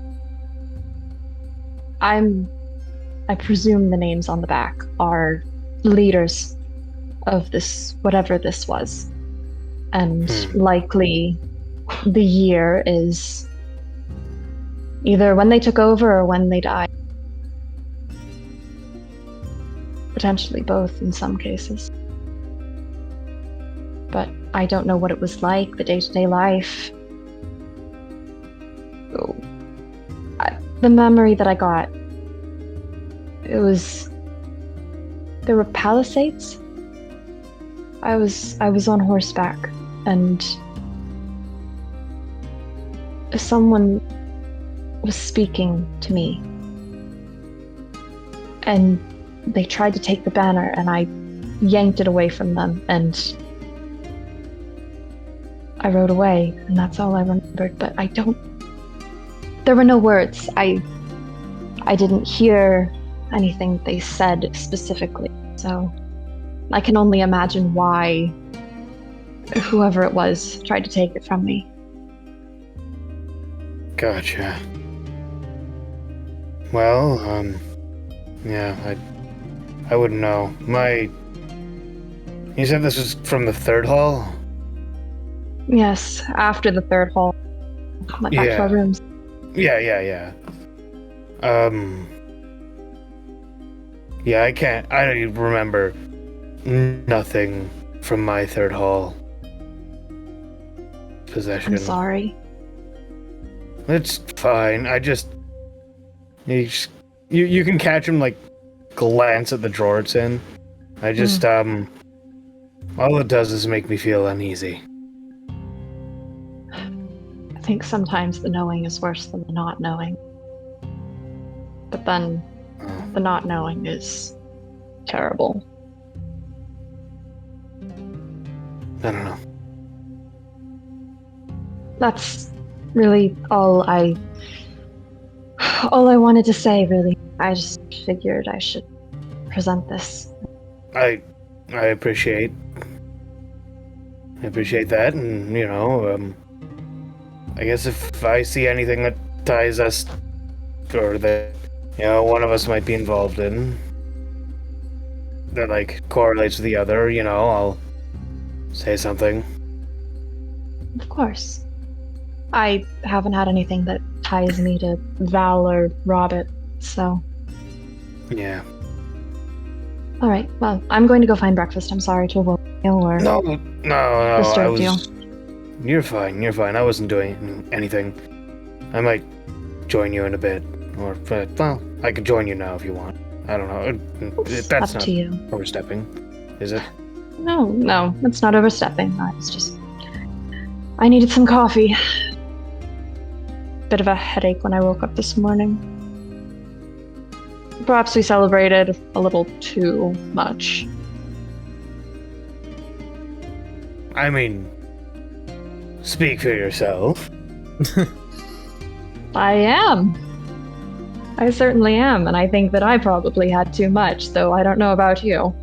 I presume the names on the back are leaders of this, whatever this was. And likely the year is either when they took over or when they died. Potentially both in some cases. But I don't know what it was like, the day-to-day life. The memory that I got, there were palisades. I was on horseback, and someone was speaking to me. And they tried to take the banner, and I yanked it away from them, and I rode away, and that's all I remembered. But there were no words. I didn't hear anything they said specifically, so I can only imagine why whoever it was tried to take it from me. Gotcha. Well, yeah, I wouldn't know. You said this was from the third hall? Yes, after the third hall. Went back to our rooms. Yeah. Yeah, I don't remember nothing from my third hall possession. I'm sorry. It's fine. You can catch him, like, glance at the drawer it's in. All it does is make me feel uneasy. I think sometimes the knowing is worse than the not knowing. But then the not knowing is terrible. I don't know. That's really all I wanted to say, really. I just figured I should present this. I appreciate that, and I guess if I see anything that ties us, or that one of us might be involved in, that like correlates with the other, I'll say something. Of course. I haven't had anything that ties me to Val or Robert, so. Yeah. All right. Well, I'm going to go find breakfast. I'm sorry to avoid you or No. disturb you. You're fine. I wasn't doing anything. I might join you in a bit, well, I could join you now if you want. I don't know. It's That's up not to you. overstepping, is it? No, it's not overstepping. I needed some coffee. Bit of a headache when I woke up this morning. Perhaps we celebrated a little too much. I mean, speak for yourself. I am. I certainly am, and I think that I probably had too much, though I don't know about you.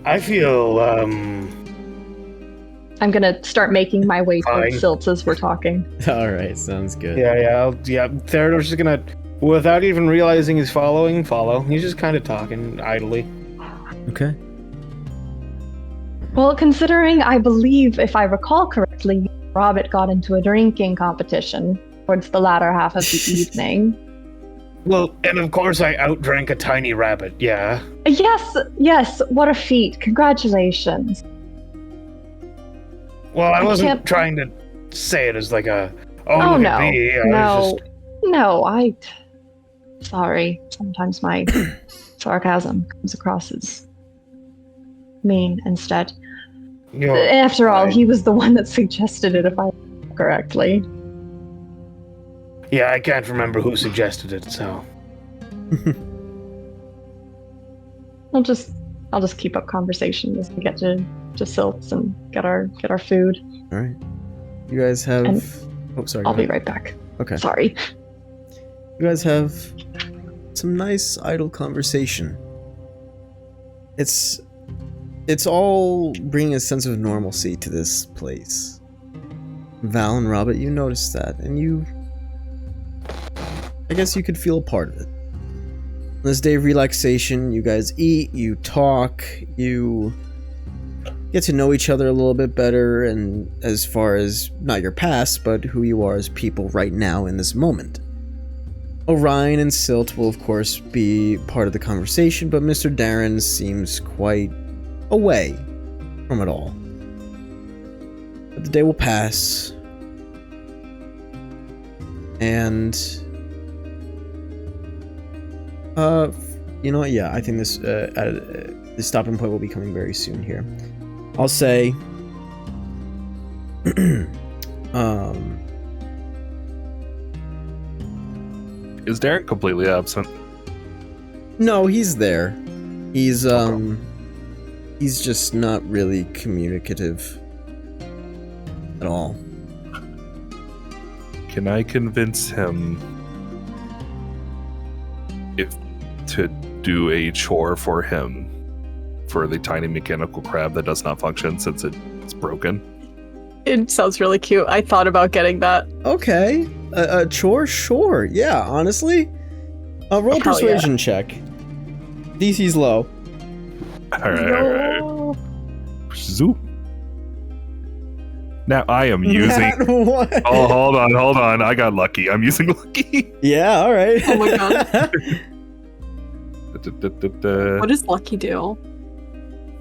I feel, I'm gonna start making my way towards Fine. Silts as we're talking. All right, sounds good. Yeah. Theodore's just gonna, without even realizing he's follow. He's just kind of talking idly. Okay. Well, considering I believe, if I recall correctly, Robert got into a drinking competition towards the latter half of the evening. Well, and of course I outdrank a tiny rabbit, yeah. Yes, what a feat. Congratulations. Well, I wasn't can't- trying to say it as like a, Oh, look no. at me. I was just, No, sorry. Sometimes my sarcasm comes across as mean instead. After all, he was the one that suggested it, if I remember correctly. Yeah, I can't remember who suggested it, so. I'll just keep up conversation as we get to Silts and get our food. All right. You guys have. Oh, sorry. I'll go be ahead. right back. Okay. Sorry. You guys have some nice idle conversation. It's all bringing a sense of normalcy to this place. Val and Robert, you noticed that, and I guess you could feel a part of it. On this day of relaxation, you guys eat, you talk, you get to know each other a little bit better, and as far as not your past, but who you are as people right now in this moment. Orion and Silt will of course be part of the conversation, but Mr. Darren seems quite away from it all. But the day will pass, and I think this the stopping point will be coming very soon here. I'll say, Is Darren completely absent? no, he's there. He's just not really communicative at all. Can I convince him to do a chore for him for the tiny mechanical crab that does not function since it's broken? It sounds really cute. I thought about getting that. Okay, a chore, sure, yeah. Honestly, roll a Hell persuasion check. DC's low. All right. Zoop. Now I am using. Nat one. Oh, hold on. I got lucky. I'm using lucky. Yeah, all right. Oh my god. What does Lucky do?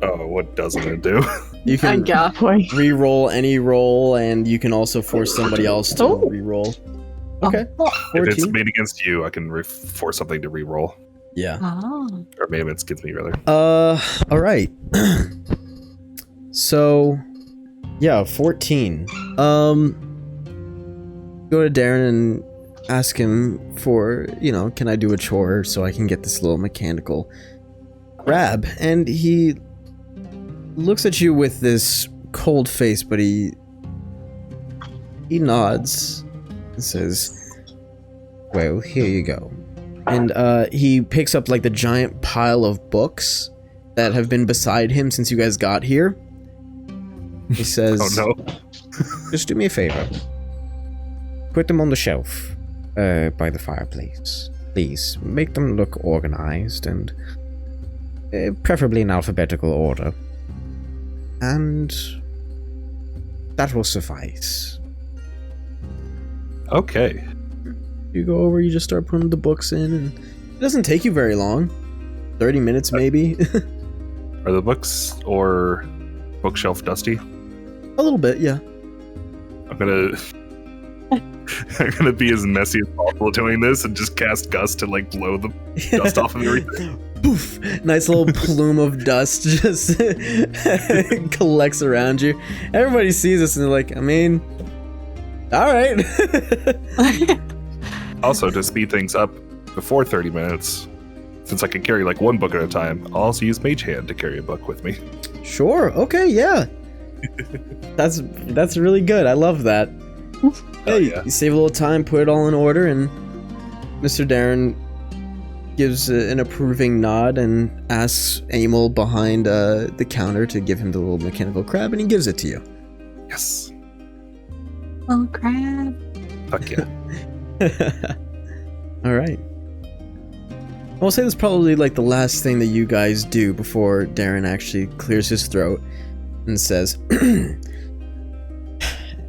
Oh, what doesn't it do? You can Boy. re-roll any roll, and you can also force somebody else to re-roll. Okay. If it's 14. made against you, I can force something to re-roll. Yeah. Oh. Or maybe it's against me, rather. All right. So, yeah, 14. Go to Darren and ask him for, can I do a chore so I can get this little mechanical crab? And he looks at you with this cold face, but he nods and says, Well, here you go. and he picks up like the giant pile of books that have been beside him since you guys got here. He says, Oh no. Just do me a favor. Put them on the shelf by the fireplace. Please, make them look organized and preferably in alphabetical order. And that will suffice. Okay. you go over, you just start putting the books in, and it doesn't take you very long. 30 minutes maybe. Are the books or bookshelf dusty? A little bit, yeah. I'm gonna be as messy as possible doing this and just cast Gust to like blow the dust off of everything. Poof! Nice little plume of dust just collects around you. Everybody sees this and they're like, alright. Also, to speed things up before 30 minutes, since I can carry like one book at a time, I'll also use Mage Hand to carry a book with me. Sure, okay, yeah. That's really good. I love that. Hey, yeah. You save a little time, put it all in order, and Mr. Darren gives an approving nod and asks Emil behind the counter to give him the little mechanical crab, and he gives it to you. Yes. Oh, crap. Fuck yeah. All right. I'll say this is probably like the last thing that you guys do before Darren actually clears his throat and says,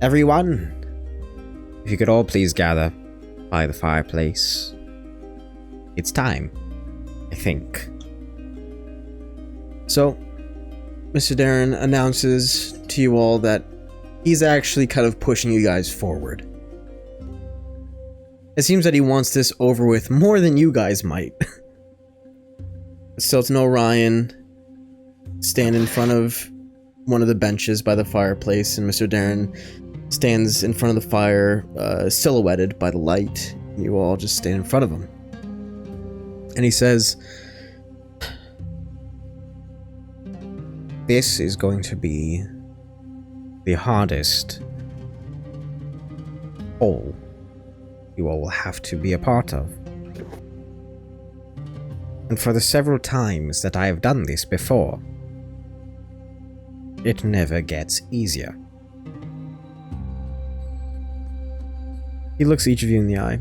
Everyone, if you could all please gather by the fireplace. It's time, I think. So, Mr. Darren announces to you all that he's actually kind of pushing you guys forward. It seems that he wants this over with more than you guys might. Stilton O'Ryan stand in front of one of the benches by the fireplace, and Mr. Darren stands in front of the fire, silhouetted by the light. You all just stand in front of him. And he says, This is going to be the hardest hole you all will have to be a part of. And for the several times that I have done this before, it never gets easier. he looks each of you in the eye.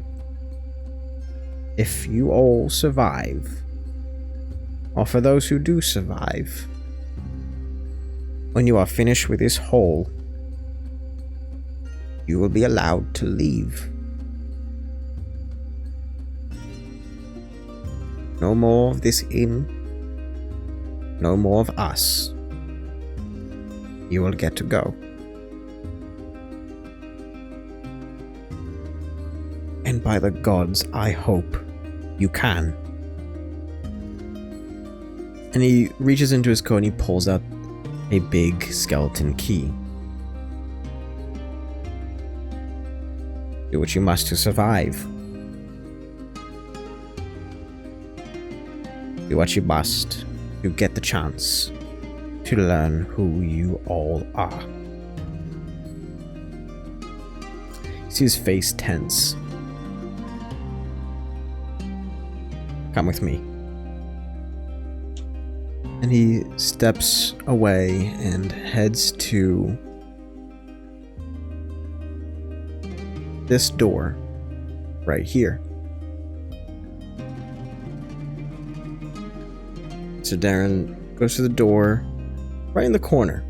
If you all survive, or for those who do survive, when you are finished with this hole, you will be allowed to leave. No more of this inn, no more of us. You will get to go. And by the gods, I hope you can. And he reaches into his coat and he pulls out a big skeleton key. Do what you must to survive. Do what you must to get the chance to learn who you all are. You see his face tense. Come with me. And he steps away and heads to this door right here. So Darren goes to the door right in the corner.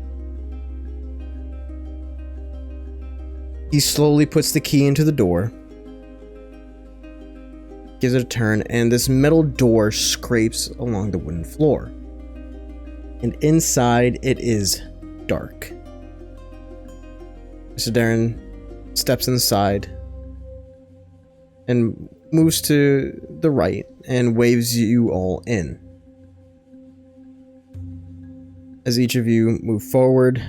He slowly puts the key into the door, gives it a turn, and this metal door scrapes along the wooden floor. And inside it is dark. So Darren steps inside and moves to the right and waves you all in. As each of you move forward,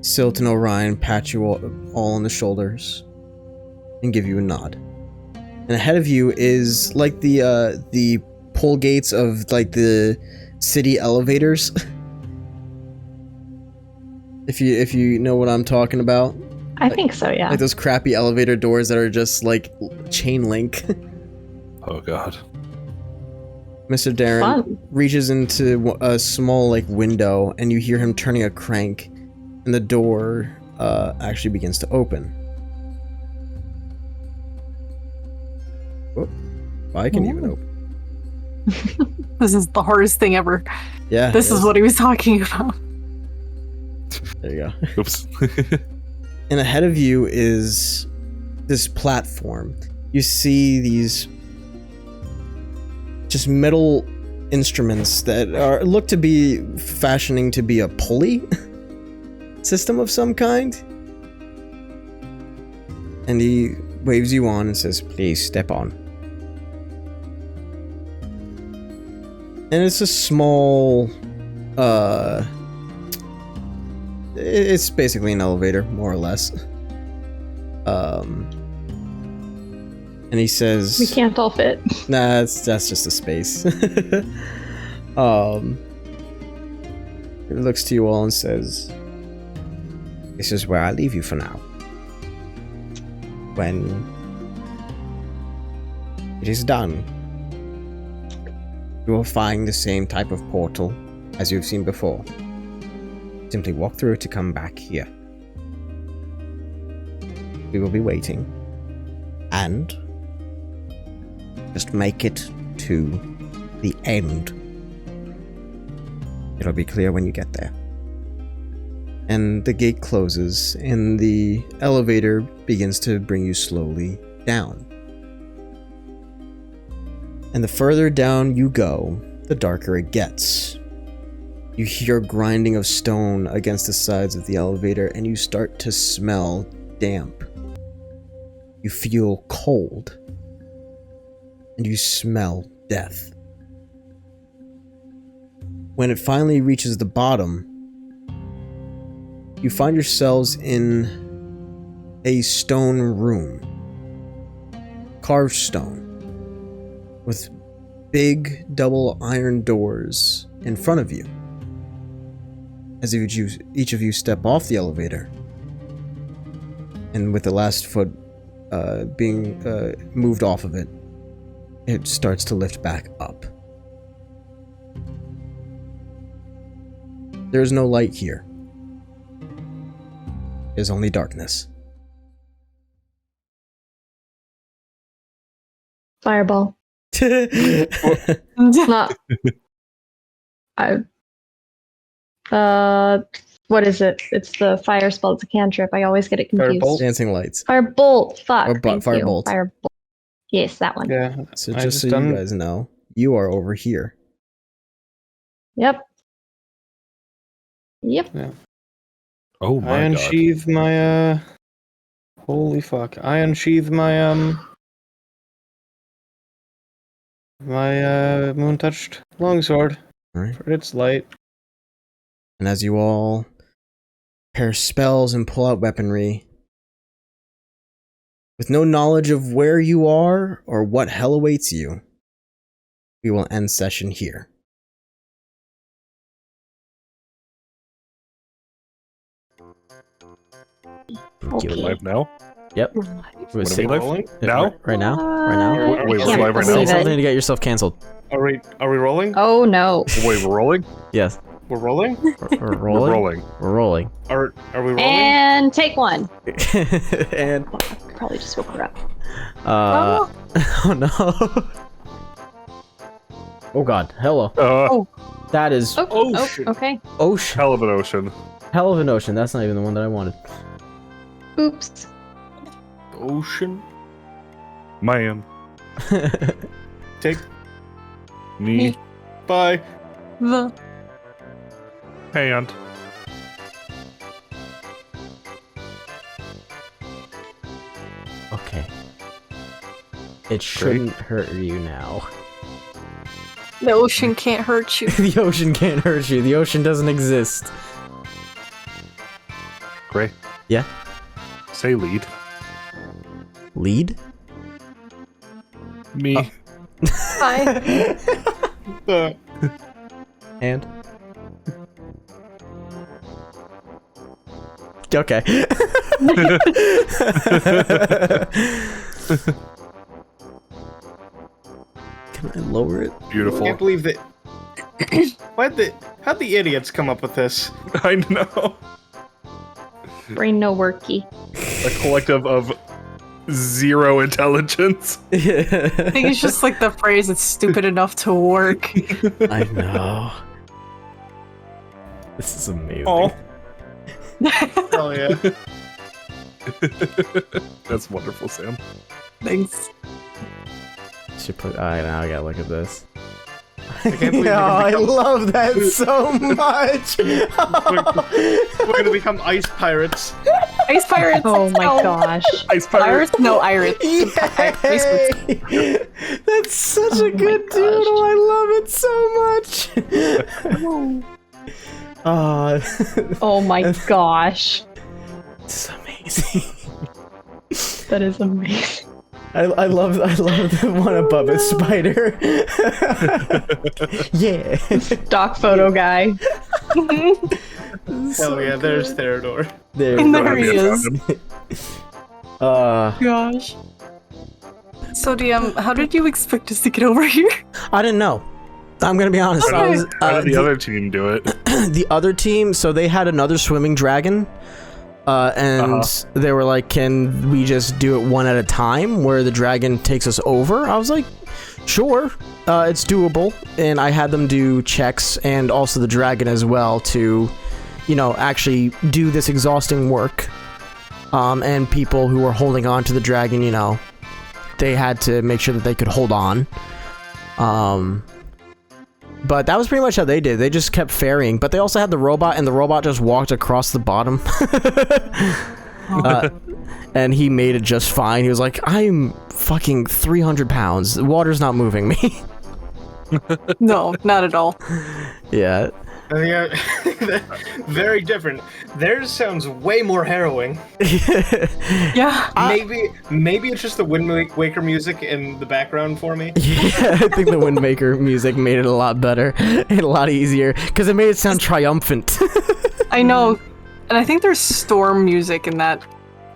Silt and Orion pat you all on the shoulders and give you a nod. And ahead of you is like the pull gates of like the city elevators. if you know what I'm talking about. I think so, yeah. Like those crappy elevator doors that are just like chain link. Oh god. Mr. Darren Fun. reaches into a small like window and you hear him turning a crank and the door actually begins to open. Oh, why can even open? This is the hardest thing ever. Yeah. This is what he was talking about. There you go. Oops. And ahead of you is this platform. You see these just metal instruments that look to be fashioning to be a pulley system of some kind. And he waves you on and says, "Please step on." And it's a small, it's basically an elevator, more or less. And he says, We can't all fit. "Nah, that's just a space." He looks to you all and says, "This is where I leave you for now. When it is done, you will find the same type of portal as you've seen before. Simply walk through it to come back here. We will be waiting. And just make it to the end. It'll be clear when you get there." And the gate closes, and the elevator begins to bring you slowly down. And the further down you go, the darker it gets. You hear grinding of stone against the sides of the elevator, and you start to smell damp. You feel cold. And you smell death. When it finally reaches the bottom, you find yourselves in a stone room. Carved stone. With big double iron doors in front of you. As each of you step off the elevator. And with the last foot being moved off of it, it starts to lift back up. There's no light here. There's only darkness. Fireball. Not. What is it? It's the fire spell. It's a cantrip. I always get it confused. Firebolt? Dancing lights. Firebolt. Fuck. Or Thank you. firebolt. Firebolt. Yes, that one. Yeah. So I just so just you guys know, you are over here. Yep. Yep. Oh I my god. unsheathe my holy fuck. I unsheathe my my moon touched longsword. All right. For its light. And as you all pair spells and pull out weaponry, with no knowledge of where you are or what hell awaits you, we will end session here. Okay. Live now? Yep. When are we live? Now? Right now? Right now? Wait, I we're can't live right Say now? believe it. something to get yourself canceled. Are we rolling? Oh no. Wait, we're rolling? Yes. We're rolling? We're We're rolling. rolling. We're rolling. Are we rolling? And take one. And Probably just woke her up. oh no. Oh god. Hello. That is Ocean. Okay. ocean. Hell of an ocean. Hell of an ocean. That's not even the one that I wanted. Oops. Ocean. Man. Take. Me. Bye. The Hand. Okay. It shouldn't hurt you now. the ocean can't hurt you. The ocean can't hurt you. The ocean doesn't exist. Gray. Yeah? Say lead. Lead? Me. Hi. And? Okay. Can I lower it? I Beautiful. can't believe that. How'd the idiots come up with this? I know. Brain no worky. A collective of zero intelligence. I think it's just like the phrase "it's stupid enough to work." I know. This is amazing. Oh. Hell yeah. That's wonderful, Sam. Thanks. Should put. Now I gotta look at this. I can't believe I love that so much. we're gonna become ice pirates. Ice pirates. Oh my no. gosh. Ice pirate. Pirates? No, Iris. Yay! That's such a good gosh. doodle. I love it so much. Oh my gosh. It's amazing. That is amazing. I love the one above it, spider. Yeah. Stock photo guy. Hell yeah, there's Theodore. There. And you there go. he is. Gosh. So, DM, how did you expect us to get over here? I didn't know. I'm gonna be honest. I was, How did the other team do it? the other team, so they had another swimming dragon. And they were like, can we just do it one at a time where the dragon takes us over? I was like, sure, it's doable. And I had them do checks and also the dragon as well to, you know, actually do this exhausting work. And people who were holding on to the dragon, you know, they had to make sure that they could hold on. But that was pretty much how they did. They just kept ferrying. But they also had the robot, and the robot just walked across the bottom. And he made it just fine. He was like, I'm fucking 300 pounds. The water's not moving me. No, not at all. Yeah. Yeah, very different. Theirs sounds way more harrowing. Yeah. Maybe it's just the Wind Waker music in the background for me. Yeah, I think the Windmaker music made it a lot better and a lot easier because it made it sound triumphant. I know. And I think there's storm music in that.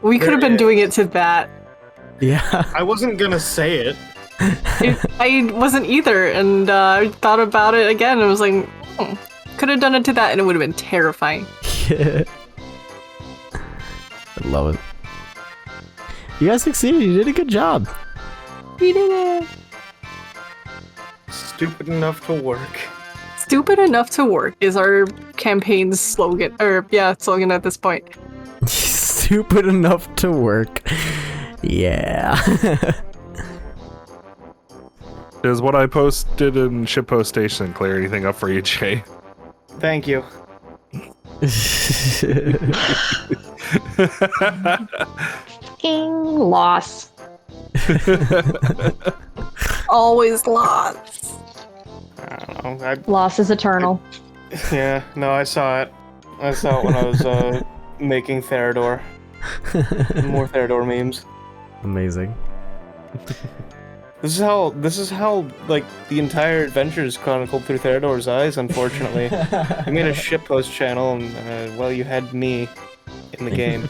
We could have been doing it to that. Yeah. I wasn't gonna say it. I wasn't either, and I thought about it again and was like, could have done it to that and it would have been terrifying. Yeah. I love it. You guys succeeded. You did a good job. We did it. Stupid enough to work. Stupid enough to work is our campaign's slogan, slogan at this point. Stupid enough to work. Yeah. Does what I posted in Shippo Station clear anything up for you, Jay? Thank you. Fucking loss. Always lots. I don't know. Loss is eternal. Yeah, no, I saw it. I saw it when I was making Theodore. More Theodore memes. Amazing. This is how like the entire adventure is chronicled through Theodore's eyes. Unfortunately, you made a shitpost channel, and well, you had me in the game.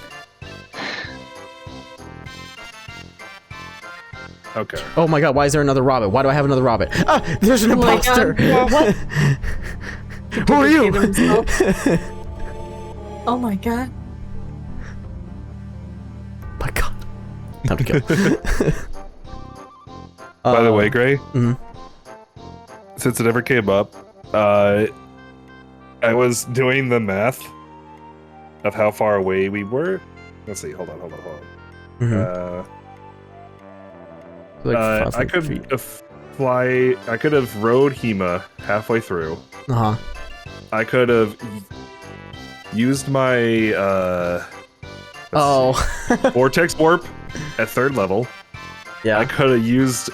Okay. Oh my god, why is there another rabbit? Why do I have another rabbit? Ah, there's an imposter! What? Who are you? Oh my god. My god. Time to kill. By the way, Gray, mhm. since it never came up, I was doing the math of how far away we were. Let's see. Hold on. Mhm. Like I could fly. I could have rode Hema halfway through. Uh-huh. I could have used my vortex warp at 3rd level. Yeah. I could have used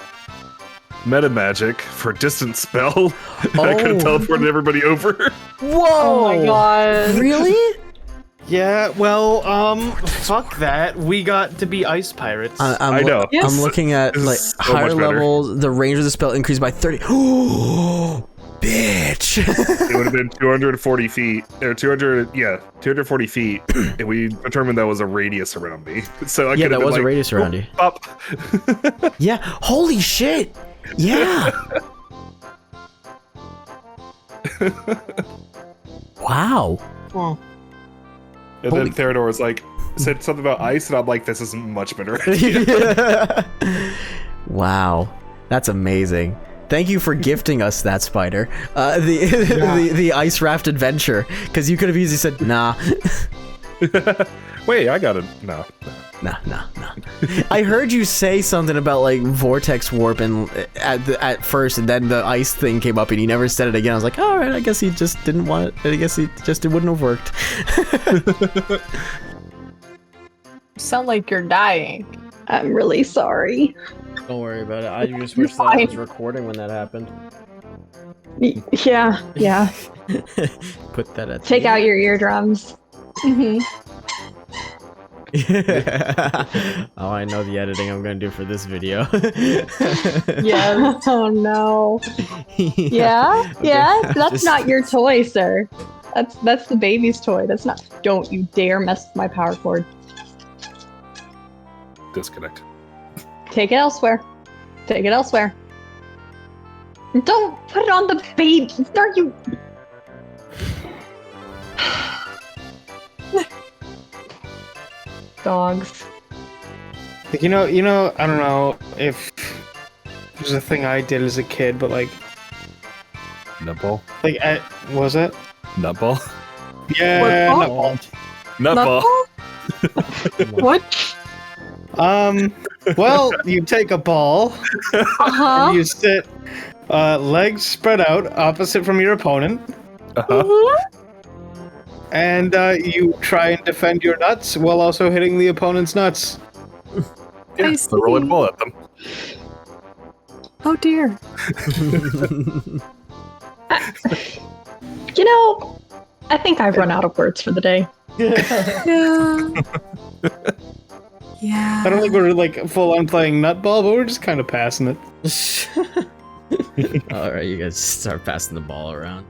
meta magic for distance spell. I could have teleported everybody over. Whoa! Oh my god. Really? Yeah, well, fuck that. We got to be ice pirates. I know. Yes. I'm looking at This is like so higher much better. levels. The range of the spell increased by 30. Oh, bitch! It would have been 240 feet, or 240 feet, and we determined that was a radius around me. So I Yeah, could have that been was a like, radius around you. Up. Yeah. Holy shit! Yeah. Wow. And Holy- then Theodore was like, said something about ice, and I'm like, this is a much better idea. Wow, that's amazing. Thank you for gifting us that, Spider. The ice raft adventure, because you could have easily said nah. Wait, I got it. No. Nah. I heard you say something about like vortex warp and at first, and then the ice thing came up, and you never said it again. I was like, all right, I guess he just didn't want it. I guess it wouldn't have worked. You sound like you're dying. I'm really sorry. Don't worry about it. I just wish that I was recording when that happened. Yeah. Put that at. Take out your eardrums. Mm-hmm. Oh, I know the editing I'm gonna do for this video. Yeah. Oh no. Yeah. Okay. Yeah. That's Just- not your toy, sir. That's the baby's toy. That's not. Don't you dare mess with my power cord. Disconnect. Take it elsewhere. Take it elsewhere. Don't put it on the baby. Are you? Dogs. You know, I don't know if it was a thing I did as a kid, but like, Nutball. was it? Nutball. Yeah, What? nutball. Nutball. What? Well, you take a ball, Uh-huh. and you sit, legs spread out, opposite from your opponent, Uh-huh. and you try and defend your nuts while also hitting the opponent's nuts. Yeah, I so rolling see. ball at them. Oh dear. You know, I think I've run out of words for the day. Yeah. Yeah. I don't think we're like full on playing nutball, but we're just kind of passing it. All right, you guys start passing the ball around.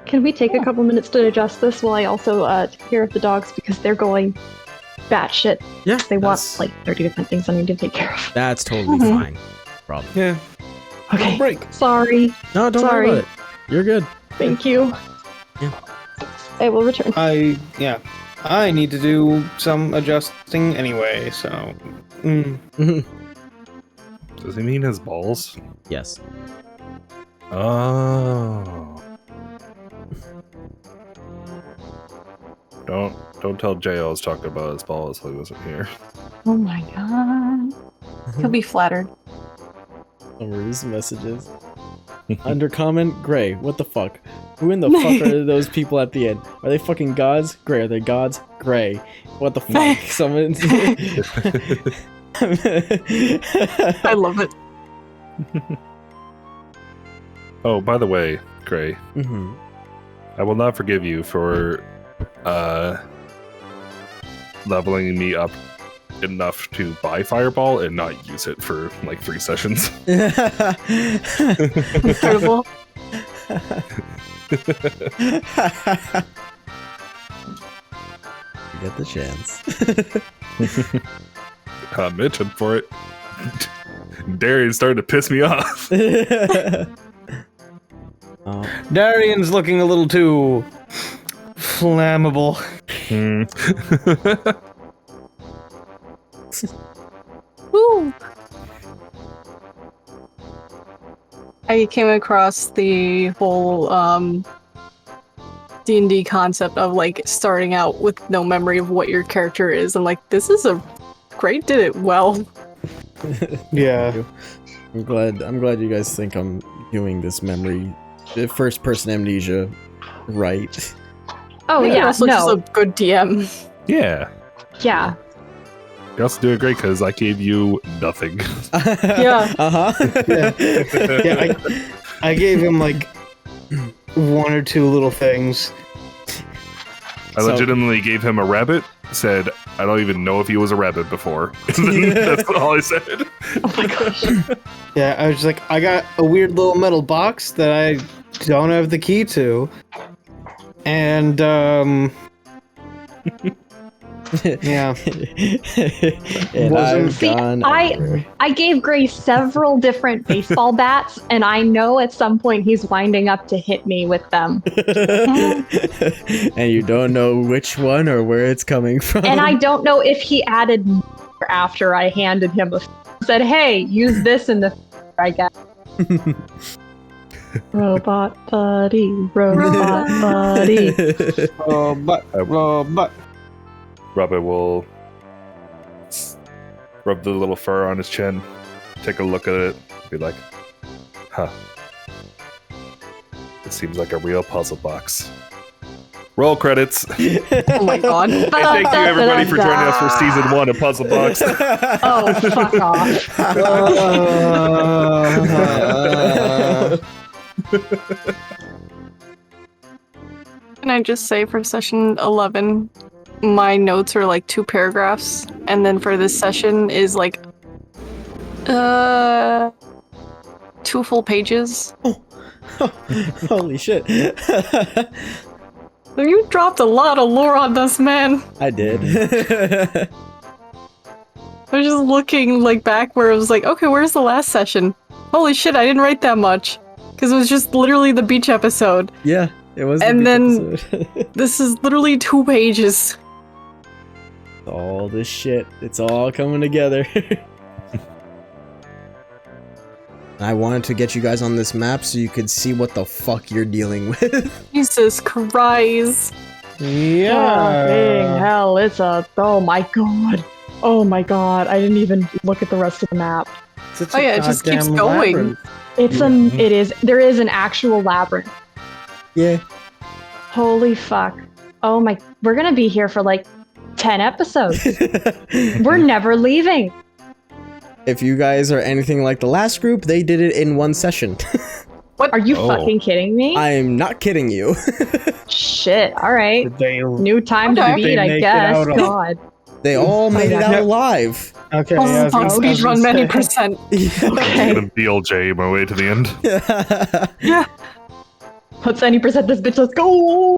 Can we take a couple minutes to adjust this while I also take care of the dogs because they're going batshit. Yeah, They want that's- like 30 different things I need to take care of. That's totally Mhm. fine. Problem. Yeah. Okay. Break. Sorry. No, don't Sorry. worry about it. You're good. Thank you. Yeah. I will return. I need to do some adjusting anyway, so. Does he mean his balls? Yes. Oh. Don't tell Jay I was talking about his balls while he wasn't here. Oh my god. He'll be flattered. Summaries, messages. Under comment, Gray, what the fuck? Who in the fuck are those people at the end? Are they fucking gods? Gray, are they gods? Gray. What the fuck? Someone. I love it. Oh, by the way, Gray, Mm-hmm. I will not forgive you for leveling me up enough to buy Fireball and not use it for like 3 sessions. Incredible. You get the chance. I'm itching for it. Darian's starting to piss me off. Darian's looking a little too flammable. Woo! I came across the whole D&D concept of like starting out with no memory of what your character is. I'm like, this is a great, did it well. Yeah. I'm glad you guys think I'm doing this memory, first person amnesia, right. Oh yeah, also just a good DM. Yeah. Yeah. You also do it great because I gave you nothing. Yeah. Yeah, I gave him like 1 or 2 little things. I legitimately gave him a rabbit, said, I don't even know if he was a rabbit before. That's all I said. Oh my gosh. Yeah, I was just like, I got a weird little metal box that I don't have the key to. And, yeah. And I've See, gone I gave Gray several different baseball bats, and I know at some point he's winding up to hit me with them. and you don't know which one or where it's coming from. And I don't know if he added more after I handed him said, hey, use this in the I guess. Robot buddy, robot buddy. Robot. Rabbit will rub the little fur on his chin, take a look at it, be like, huh. This seems like a real puzzle box. Roll credits. Oh my god. Hey, thank you everybody for joining us for season 1 of Puzzle Box. Oh, fuck off. Can I just say for session 11, my notes are like 2 paragraphs, and then for this session is like 2 full pages. Holy shit. You dropped a lot of lore on this, man. I did. I was just looking like back where it was like, okay, where's the last session? Holy shit, I didn't write that much. Because it was just literally the beach episode. Yeah, it was. And then this is literally 2 pages. All this shit, it's all coming together. I wanted to get you guys on this map so you could see what the fuck you're dealing with. Jesus Christ. Fucking hell, it's a... Oh my god. Oh my god, I didn't even look at the rest of the map. Oh yeah, it just keeps going. It's it is, there is an actual labyrinth. Yeah. Holy fuck. Oh my, we're gonna be here for like 10 episodes. We're never leaving. If you guys are anything like the last group, they did it in 1 session. What? Are you fucking kidding me? I'm not kidding you. Shit, alright. New time to Okay. beat, I guess. God. They all made it out alive. Okay, Puzzle Box speedrun many percent. Okay. I'm gonna BLJ my way to the end. Yeah. Let's any percent this bitch, let's go!